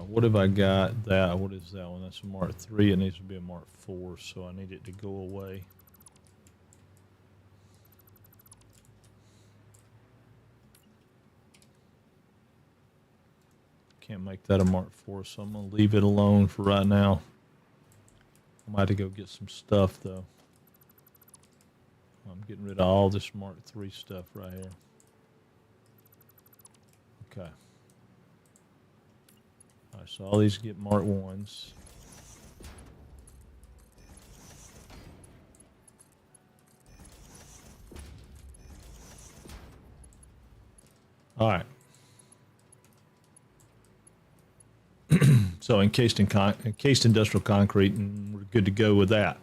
What have I got? That, what is that one? That's a Mark 3. It needs to be a Mark 4, so I need it to go away. Can't make that a Mark 4, so I'm going to leave it alone for right now. I might have to go get some stuff, though. I'm getting rid of all this Mark 3 stuff right here. Okay. All right, so all these get Mark 1s. All right. So encased industrial concrete, and we're good to go with that.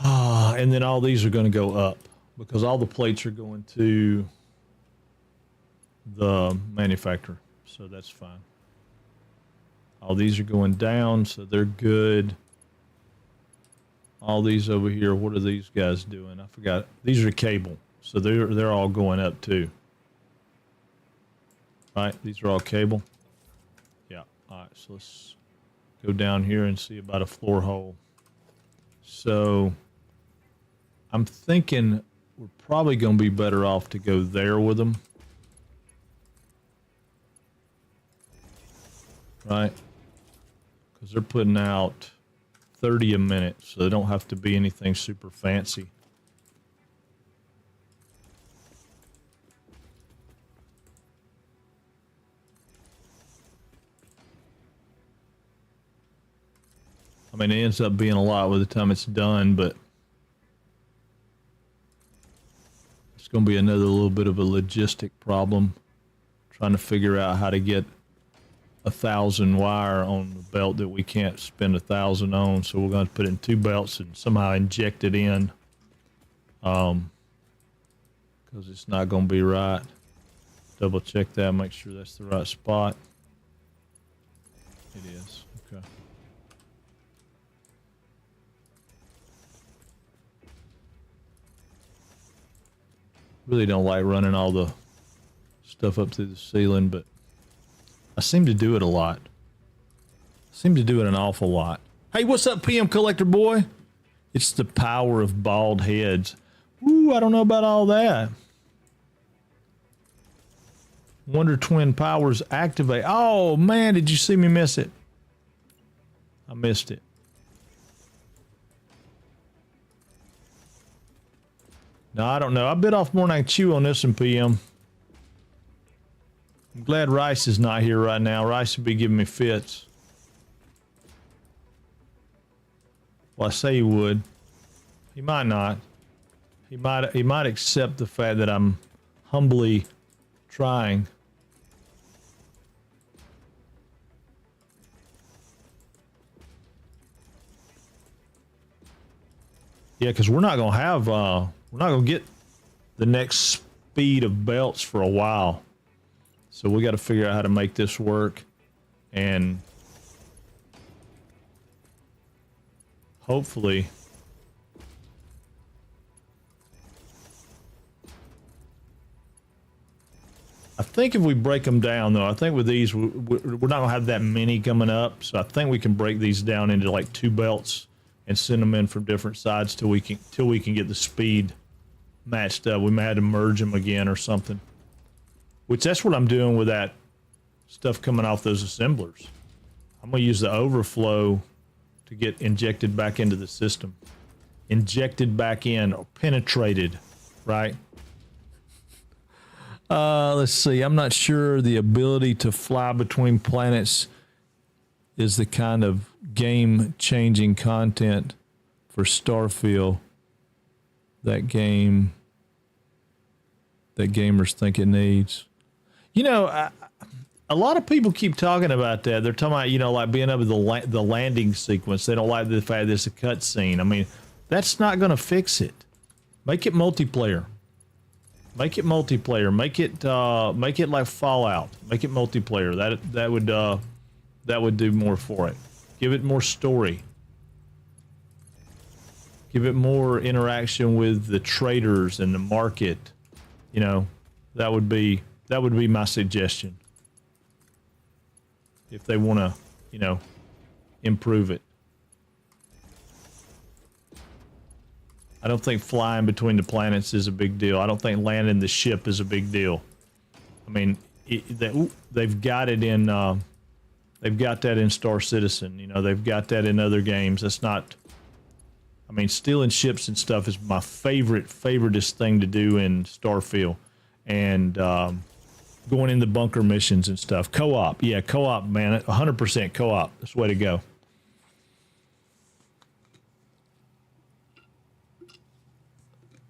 And then all these are going to go up because all the plates are going to the manufacturer, so that's fine. All these are going down, so they're good. All these over here, what are these guys doing? I forgot. These are cable, so they're all going up too. Right, these are all cable. Yeah. All right, so let's go down here and see about a floor hole. So I'm thinking we're probably going to be better off to go there with them. Right? Because they're putting out 30 a minute, so they don't have to be anything super fancy. I mean, it ends up being a lot by the time it's done, but it's going to be another little bit of a logistic problem trying to figure out how to get 1,000 wire on the belt that we can't spend 1,000 on. So we're going to put it in 2 belts and somehow inject it in, because it's not going to be right. Double check that, make sure that's the right spot. It is. Okay. Really don't like running all the stuff up through the ceiling, but I seem to do it a lot. I seem to do it an awful lot. Hey, what's up, PM Collector Boy? It's the power of bald heads. Ooh, I don't know about all that. Wonder Twin powers activate. Oh, man, did you see me miss it? I missed it. No, I don't know. I bit off more than I can chew on this one, PM. I'm glad Rice is not here right now. Rice would be giving me fits. Well, I say he would. He might not. He might accept the fact that I'm humbly trying. Yeah, because we're not gonna have we're not gonna get the next speed of belts for a while. So we got to figure out how to make this work, and hopefully I think if we break them down, though, I think with these we're not gonna have that many coming up, so I think we can break these down into like 2 belts and send them in from different sides till we can get the speed matched up. We may have to merge them again or something. Which that's what I'm doing with that stuff coming off those assemblers. I'm gonna use the overflow to get injected back into the system. Injected back in, or penetrated, right? Let's see. I'm not sure the ability to fly between planets is the kind of game-changing content for Starfield that gamers think it needs. You know, a lot of people keep talking about that. They're talking about, you know, like being able to the landing sequence. They don't like the fact that it's a cutscene. I mean, that's not going to fix it. Make it multiplayer. Make it multiplayer. Make it like Fallout. Make it multiplayer. That would do more for it. Give it more story. Give it more interaction with the traders and the market. You know, that would be my suggestion. If they want to, you know, improve it. I don't think flying between the planets is a big deal. I don't think landing the ship is a big deal. I mean, they've got it in, they've got that in Star Citizen. You know, they've got that in other games. That's not, I mean, stealing ships and stuff is my favoriteest thing to do in Starfield. And going in the bunker missions and stuff. Co-op. Yeah, co-op, man. 100% co-op. That's the way to go.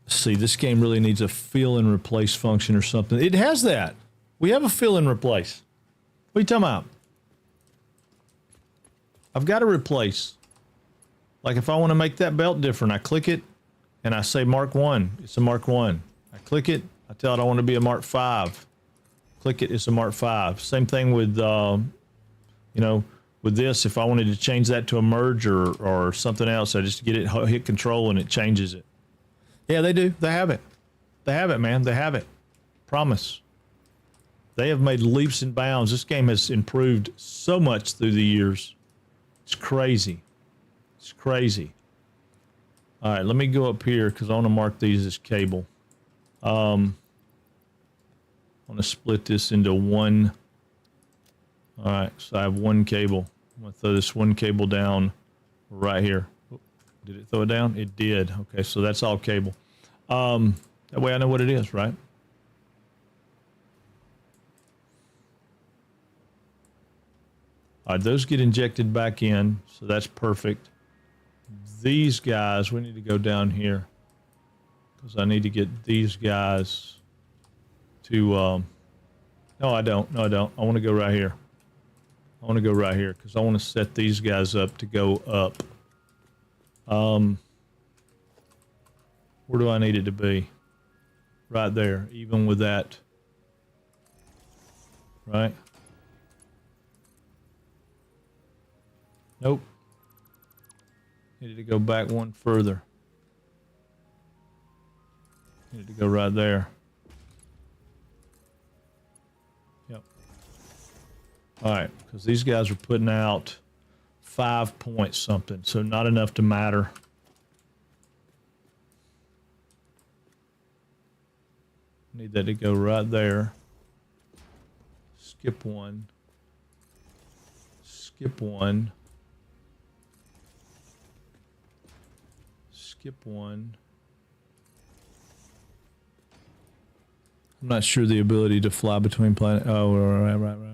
See, this game really needs a fill and replace function or something. It has that. We have a fill and replace. What are you talking about? I've got to replace. Like if I want to make that belt different, I click it and I say Mark 1. It's a Mark 1. I click it. I tell it I want to be a Mark 5. Click it. It's a Mark 5. Same thing with, you know, with this. If I wanted to change that to a merge or something else, I just get it, hit control and it changes it. Yeah, they do. They have it. They have it, man. They have it. Promise. They have made leaps and bounds. This game has improved so much through the years. It's crazy. It's crazy. All right, let me go up here because I want to mark these as cable. I want to split this into one. All right, so I have one cable. I'm going to throw this one cable down right here. Did it throw it down? It did. Okay, so that's all cable. That way I know what it is, right? All right, those get injected back in, so that's perfect. These guys, we need to go down here because I need to get these guys to, no, I don't. No, I don't. I want to go right here. I want to go right here because I want to set these guys up to go up. Where do I need it to be? Right there, even with that. Right? Nope. Needed to go back one further. Needed to go right there. Yep. All right, because these guys are putting out 5 point something, so not enough to matter. Need that to go right there. Skip one. Skip one. Skip one. I'm not sure the ability to fly between planets. Oh, right.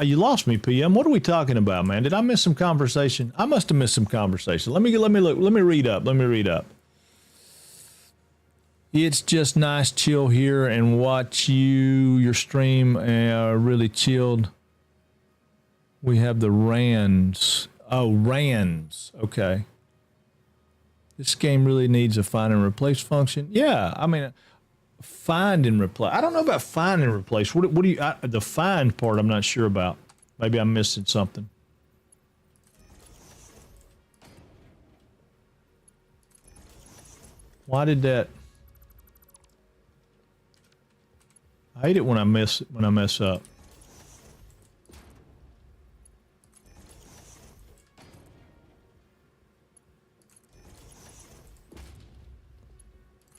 You lost me, PM. What are we talking about, man? Did I miss some conversation? I must have missed some conversation. Let me look. Let me read up. It's just nice, chill here and watch your stream. Really chilled. We have the Rands. Oh, Rands. Okay. This game really needs a find and replace function. Yeah, I mean, find and replace. I don't know about find and replace. What do you? The find part, I'm not sure about. Maybe I'm missing something. Why did that? I hate it when I mess up.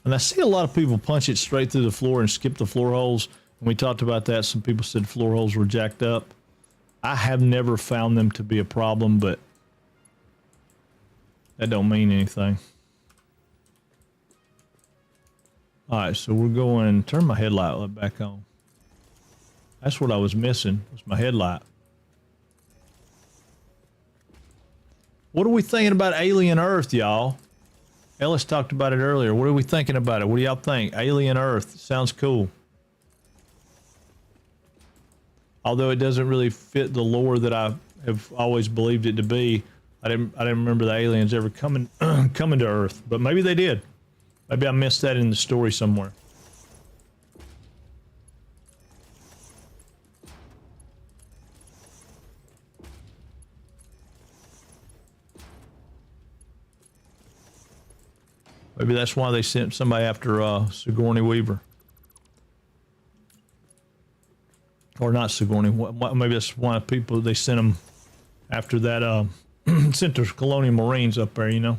And I see a lot of people punch it straight through the floor and skip the floor holes. And we talked about that. Some people said floor holes were jacked up. I have never found them to be a problem, but that don't mean anything. All right, so we're going, turn my headlight back on. That's what I was missing, was my headlight. What are we thinking about Alien Earth, y'all? Ellis talked about it earlier. What are we thinking about it? What do y'all think? Alien Earth sounds cool. Although it doesn't really fit the lore that I have always believed it to be. I didn't remember the aliens ever coming to Earth, but maybe they did. Maybe I missed that in the story somewhere. Maybe that's why they sent somebody after Sigourney Weaver. Or not Sigourney. Maybe that's why people, they sent them after that, sent those Colonial Marines up there, you know.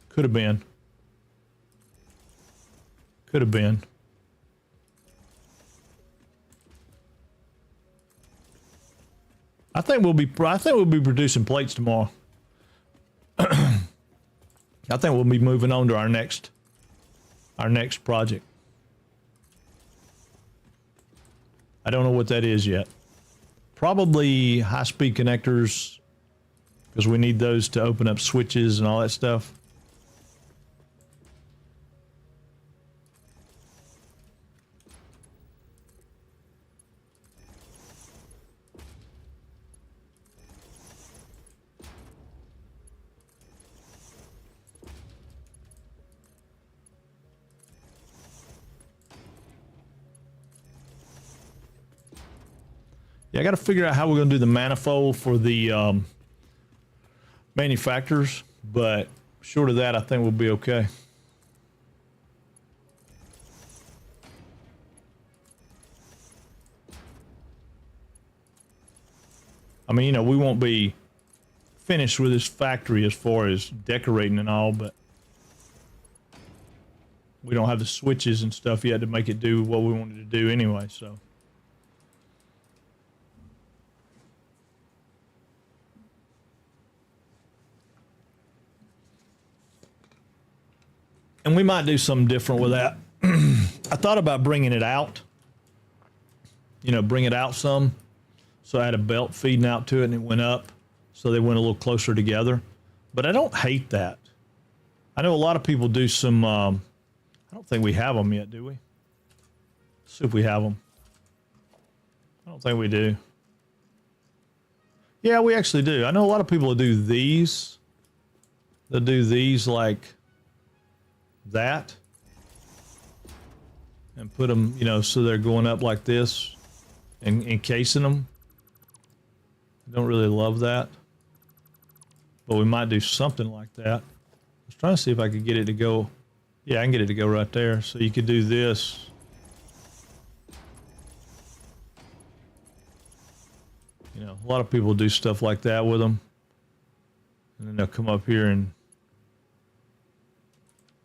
Could have been. Could have been. I think we'll be producing plates tomorrow. I think we'll be moving on to our next project. I don't know what that is yet. Probably high-speed connectors, because we need those to open up switches and all that stuff. Yeah, I got to figure out how we're going to do the manifold for the manufacturers, but short of that, I think we'll be okay. I mean, you know, we won't be finished with this factory as far as decorating and all, but we don't have the switches and stuff yet to make it do what we wanted to do anyway, so. And we might do something different with that. I thought about bringing it out. You know, bring it out some. So I had a belt feeding out to it and it went up. So they went a little closer together. But I don't hate that. I know a lot of people do some, I don't think we have them yet, do we? Let's see if we have them. I don't think we do. Yeah, we actually do. I know a lot of people will do these. They'll do these like that and put them, you know, so they're going up like this and encasing them. I don't really love that, but we might do something like that. I was trying to see if I could get it to go Yeah, I can get it to go right there. So you could do this. You know, a lot of people do stuff like that with them. And then they'll come up here and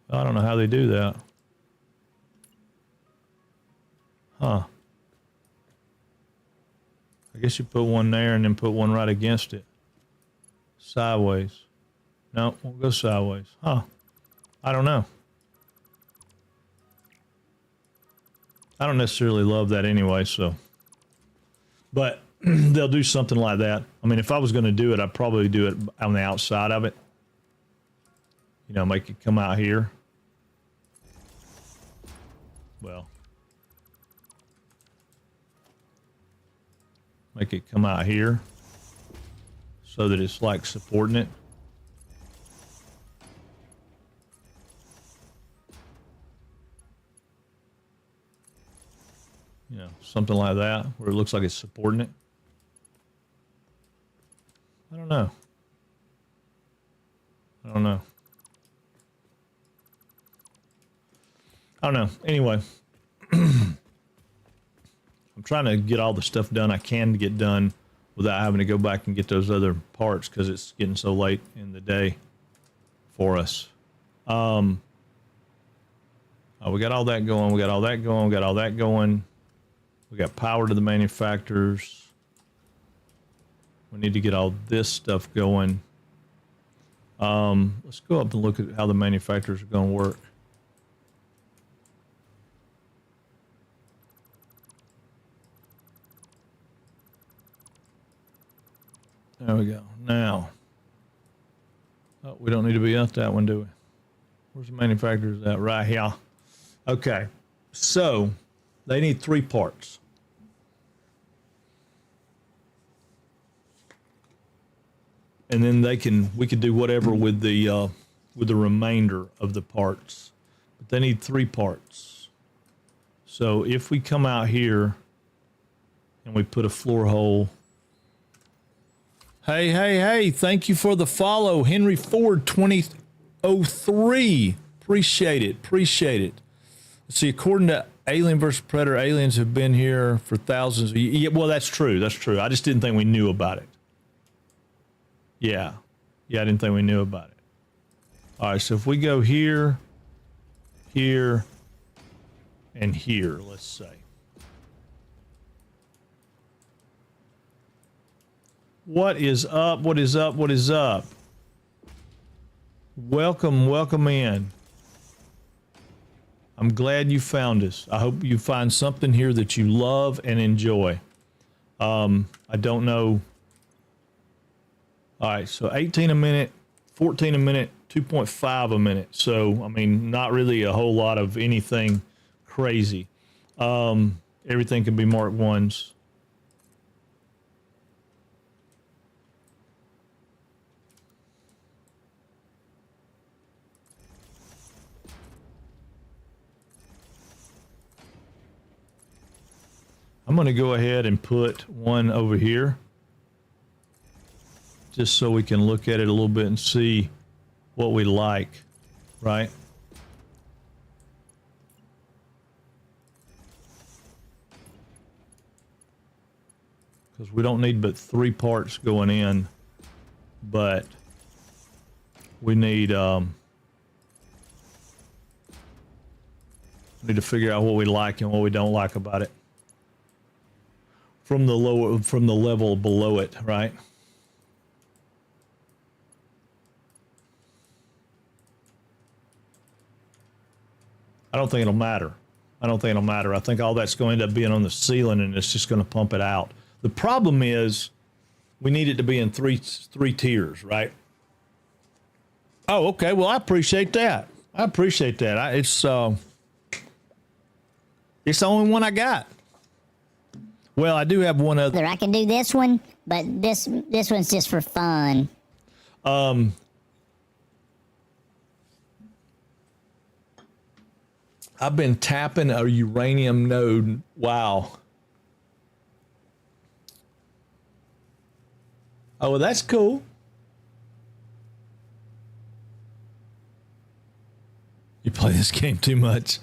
I don't know how they do that. Huh. I guess you put one there and then put one right against it. Sideways. No, we'll go sideways. Huh. I don't know. I don't necessarily love that anyway, so. But they'll do something like that. I mean, if I was going to do it, I'd probably do it on the outside of it. You know, make it come out here. Well. Make it come out here so that it's like supporting it. You know, something like that where it looks like it's supporting it. I don't know. I don't know. I don't know. Anyway. I'm trying to get all the stuff done I can to get done without having to go back and get those other parts because it's getting so late in the day for us. Oh, we got all that going. We got all that going. We got all that going. We got power to the manufacturers. We need to get all this stuff going. Let's go up and look at how the manufacturers are going to work. There we go. Now, oh, we don't need to be at that one, do we? Where's the manufacturers at? Right here. Okay. So they need 3 parts. And then we could do whatever with the remainder of the parts. But they need 3 parts. So if we come out here and we put a floor hole. Hey, thank you for the follow. Henry Ford 2003. Appreciate it. Let's see, according to Alien vs. Predator, aliens have been here for thousands of years. Yeah, well, that's true. I just didn't think we knew about it. Yeah, I didn't think we knew about it. All right, so if we go here, here, and here, let's say. What is up? What is up? Welcome in. I'm glad you found us. I hope you find something here that you love and enjoy. I don't know. All right, so 18 a minute, 14 a minute, 2.5 a minute. So, I mean, not really a whole lot of anything crazy. Everything can be Mark 1s. I'm going to go ahead and put one over here just so we can look at it a little bit and see what we like, right? Because we don't need but 3 parts going in, but we need to figure out what we like and what we don't like about it. From the level below it, right? I don't think it'll matter. I think all that's going to end up being on the ceiling and it's just going to pump it out. The problem is we need it to be in three tiers, right? Oh, okay. Well, I appreciate that. It's the only one I got. Well, I do have one other. I can do this one, but this one's just for fun. I've been tapping a uranium node. Wow. Oh, well, that's cool. You play this game too much.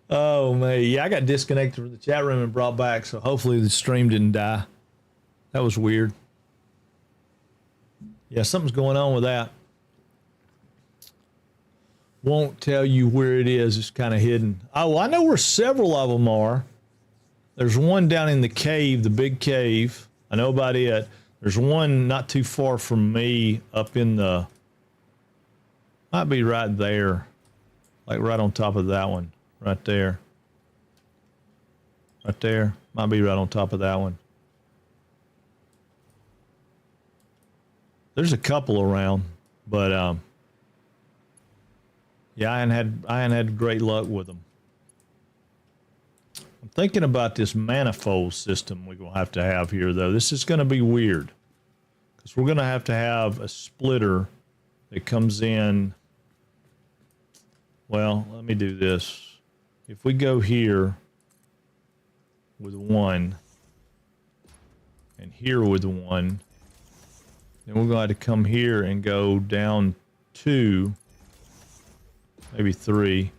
Oh, man. Yeah, I got disconnected from the chat room and brought back, so hopefully the stream didn't die. That was weird. Yeah, something's going on with that. Won't tell you where it is. It's kind of hidden. Oh, I know where several of them are. There's one down in the cave, the big cave. I know about it. There's one not too far from me up in the... Might be right there. Like right on top of that one. Right there. Right there. Might be right on top of that one. There's a couple around, but yeah, I hadn't had great luck with them. I'm thinking about this manifold system we're gonna have to have here, though. This is gonna be weird because we're gonna have to have a splitter that comes in. Well, let me do this. If we go here with one and here with one, then we're going to come here and go down 2, maybe 3,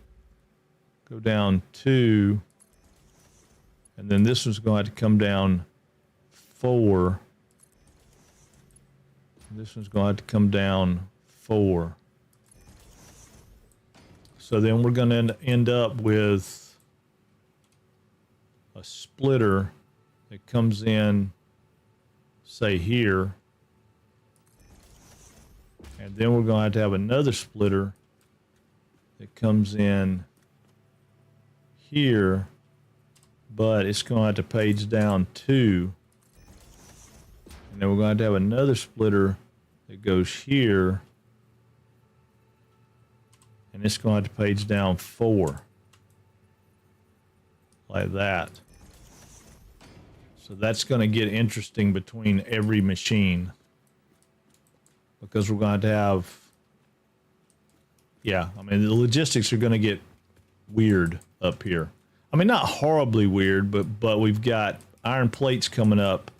go down 2, and then this one's going to have to come down 4. This one's going to have to come down 4. So then we're going to end up with a splitter that comes in, say, here. And then we're going to have another splitter that comes in here, but it's going to have to page down 2. And then we're going to have another splitter that goes here, and it's going to have to page down 4. Like that. So that's going to get interesting between every machine. Because we're going to have, yeah, I mean, the logistics are going to get weird up here. I mean, not horribly weird, but we've got iron plates coming up.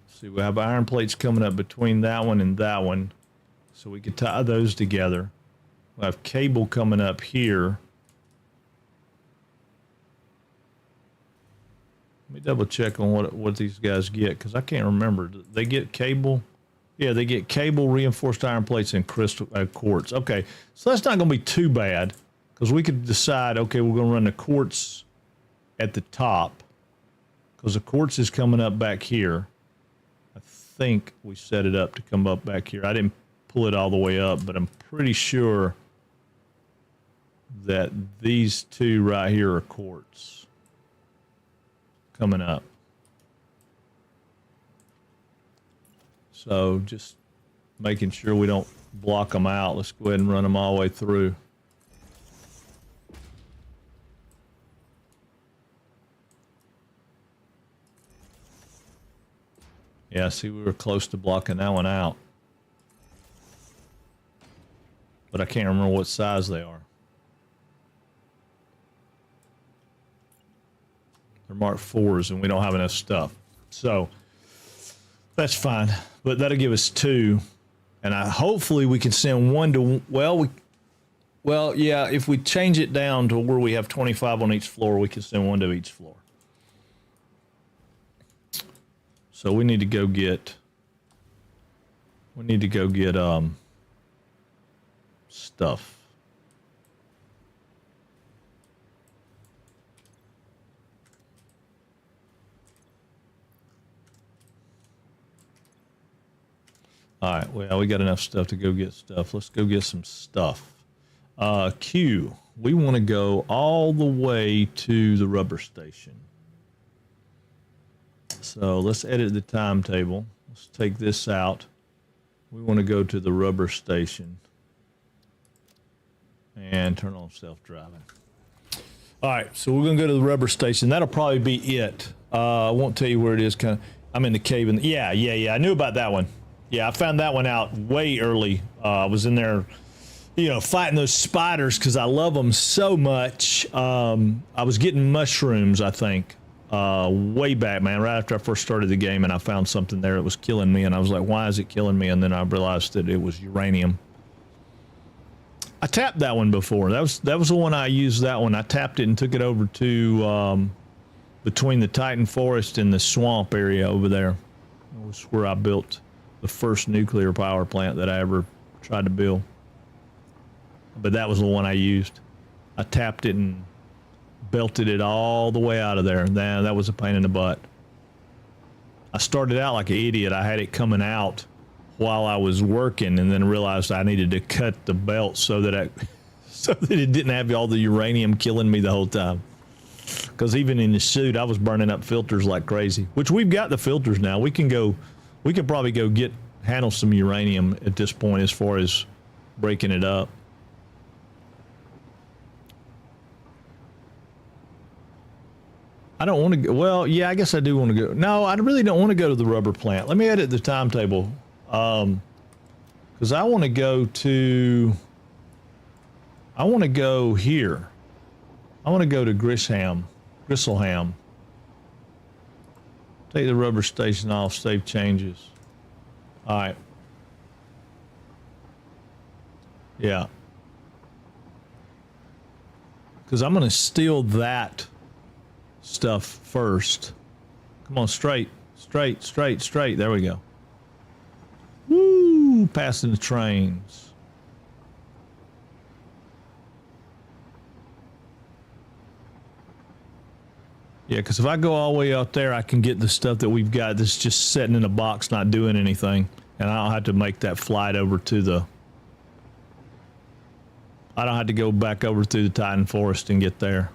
See, we have iron plates coming up between that one and that one. So we could tie those together. We have cable coming up here. Let me double check on what these guys get, because I can't remember. They get cable? Yeah, they get cable, reinforced iron plates, and crystal quartz. Okay, so that's not going to be too bad, because we could decide, okay, we're going to run the quartz at the top, because the quartz is coming up back here. I think we set it up to come up back here. I didn't pull it all the way up, but I'm pretty sure that these two right here are quartz coming up. So just making sure we don't block them out. Let's go ahead and run them all the way through. Yeah, see, we were close to blocking that one out. But I can't remember what size they are. They're marked 4s, and we don't have enough stuff. So that's fine. But that'll give us 2. And hopefully we can send one to, well, yeah, if we change it down to where we have 25 on each floor, we can send one to each floor. So we need to go get stuff. All right, well, we got enough stuff to go get stuff. Let's go get some stuff. Q, we want to go all the way to the rubber station. So let's edit the timetable. Let's take this out. We want to go to the rubber station and turn on self-driving. All right, so we're going to go to the rubber station. That'll probably be it. I won't tell you where it is. I'm in the cave. Yeah. I knew about that one. Yeah, I found that one out way early. I was in there, fighting those spiders because I love them so much. I was getting mushrooms, I think. way back, man, right after I first started the game, and I found something there that was killing me, and I was like, why is it killing me? And then I realized that it was uranium. I tapped that one before. That was the one I used. That one I tapped it and took it over to between the Titan Forest and the swamp area over there. It was where I built the first nuclear power plant that I ever tried to build. But that was the one I used. I tapped it and belted it all the way out of there. That was a pain in the butt. I started out like an idiot. I had it coming out while I was working, and then realized I needed to cut the belt so that it didn't have all the uranium killing me the whole time. Because even in the suit, I was burning up filters like crazy. Which we've got the filters now. We can probably go handle some uranium at this point as far as breaking it up. I don't want to go. Well, yeah, I guess I do want to go. No, I really don't want to go to the rubber plant. Let me edit the timetable. Because I want to go here. I want to go to Grisselham. Take the rubber station off, save changes. All right. Yeah. Because I'm going to steal that stuff first. Come on, straight. There we go. Woo! Passing the trains. Yeah, because if I go all the way up there, I can get the stuff that we've got that's just sitting in a box, not doing anything. And I don't have to make that flight over to the... I don't have to go back over through the Titan Forest and get there.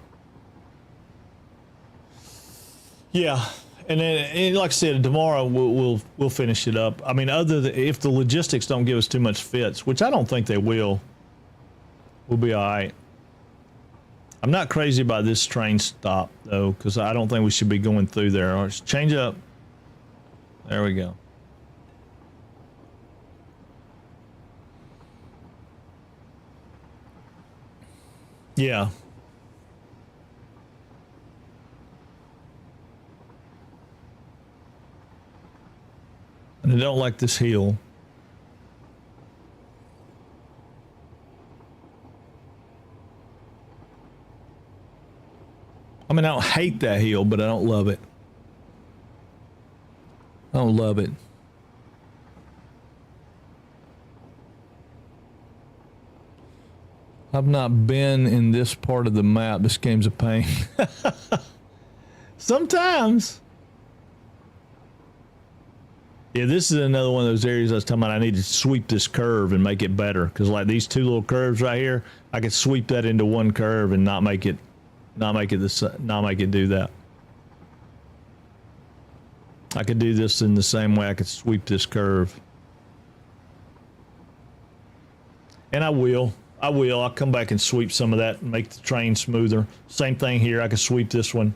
Yeah, and then, and like I said, tomorrow we'll finish it up. I mean, if the logistics don't give us too much fits, which I don't think they will, we'll be all right. I'm not crazy about this train stop though, because I don't think we should be going through there. Let's change up. There we go. Yeah. And I don't like this hill. I mean, I don't hate that hill, but I don't love it. I don't love it. I've not been in this part of the map. This game's a pain. Sometimes. Yeah, this is another one of those areas I was talking about. I need to sweep this curve and make it better. Because like these two little curves right here, I could sweep that into one curve and not make it do that. I could do this in the same way I could sweep this curve. And I will. I'll come back and sweep some of that and make the train smoother. Same thing here. I could sweep this one.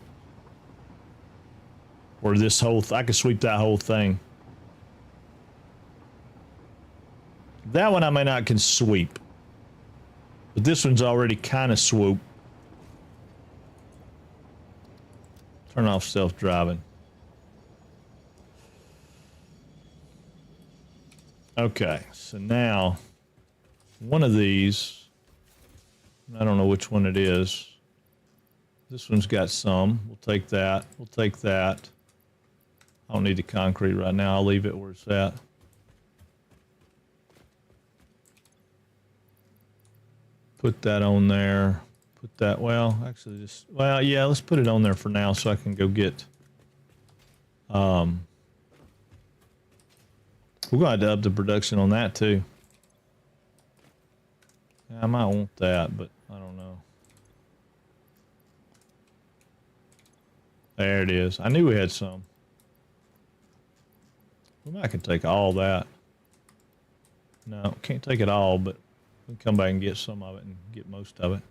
Or this whole... I could sweep that whole thing. That one I may not can sweep. But this one's already kind of swoop. Turn off self-driving. Okay, so now one of these, I don't know which one it is. This one's got some. We'll take that. We'll take that. I don't need the concrete right now. I'll leave it where it's at. Put that on there. Put that, well, actually just, well, yeah, let's put it on there for now so I can go get, we're going to have to up the production on that too. I might want that, but I don't know. There it is. I knew we had some. I can take all that. No, can't take it all, but we can come back and get some of it and get most of it.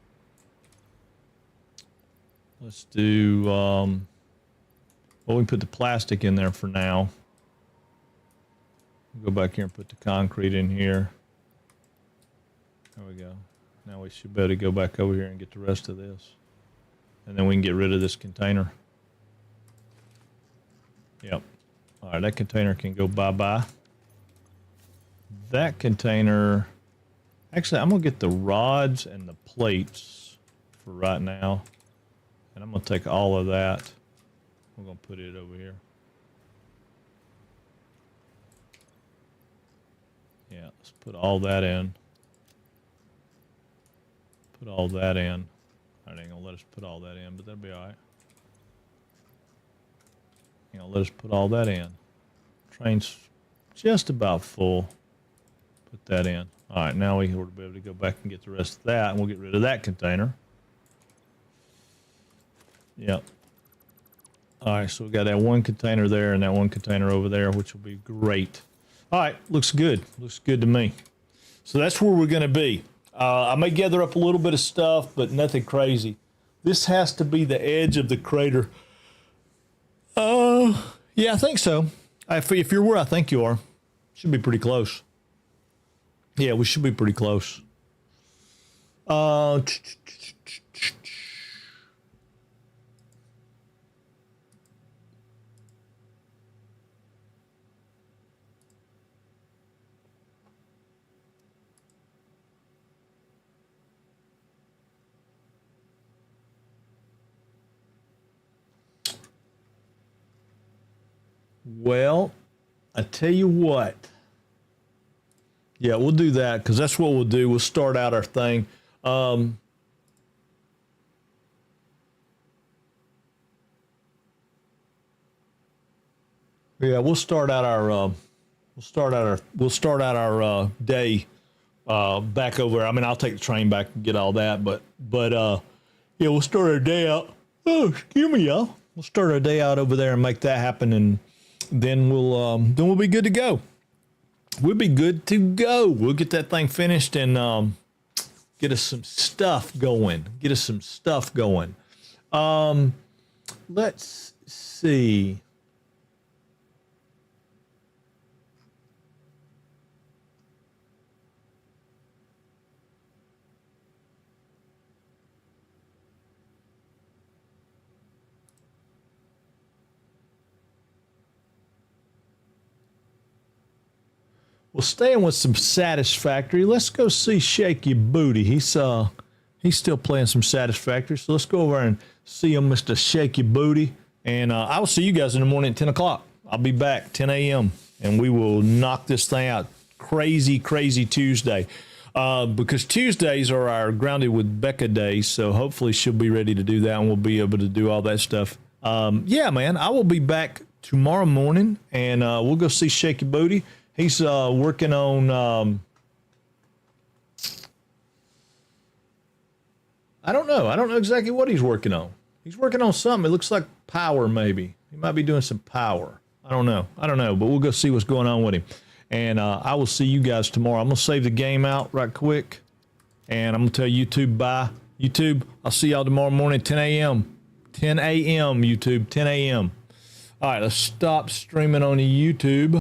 Let's do, well, we can put the plastic in there for now. Go back here and put the concrete in here. There we go. Now we should be able to go back over here and get the rest of this. And then we can get rid of this container. Yep. All right, that container can go bye-bye. That container... Actually, I'm going to get the rods and the plates for right now. And I'm going to take all of that. We're going to put it over here. Yeah, let's put all that in. Put all that in. I ain't gonna let us put all that in, but that'll be all right. You know, let us put all that in. Train's just about full. Put that in. All right, now we ought to be able to go back and get the rest of that, and we'll get rid of that container. Yep. All right, so we got that one container there and that one container over there, which will be great. All right, looks good. Looks good to me. So that's where we're going to be. I may gather up a little bit of stuff, but nothing crazy. This has to be the edge of the crater. Yeah, I think so. If you're where I think you are, should be pretty close. Yeah, we should be pretty close. Well, I tell you what. Yeah, we'll do that because that's what we'll do. We'll start out our thing. Yeah, we'll start out our day back over. I mean, I'll take the train back and get all that, but yeah, we'll start our day out. Oh, excuse me, y'all. We'll start our day out over there and make that happen, and then we'll be good to go. We'll be good to go. We'll get that thing finished and get us some stuff going. Let's see. Well, staying with some Satisfactory, let's go see Shaky Booty. He's still playing some Satisfactory, so let's go over and see him, Mr. Shaky Booty. And I will see you guys in the morning at 10 o'clock. I'll be back 10 a.m. and we will knock this thing out. Crazy, crazy Tuesday. Because Tuesdays are our Grounded with Becca days, so hopefully she'll be ready to do that and we'll be able to do all that stuff. Yeah, man, I will be back tomorrow morning and we'll go see Shaky Booty. He's working on, I don't know exactly what he's working on. He's working on something. It looks like power, maybe. He might be doing some power. I don't know, but we'll go see what's going on with him. And I will see you guys tomorrow. I'm going to save the game out right quick. And I'm going to tell YouTube bye. YouTube, I'll see y'all tomorrow morning, 10 a.m. 10 a.m., YouTube, 10 a.m. All right, let's stop streaming on YouTube.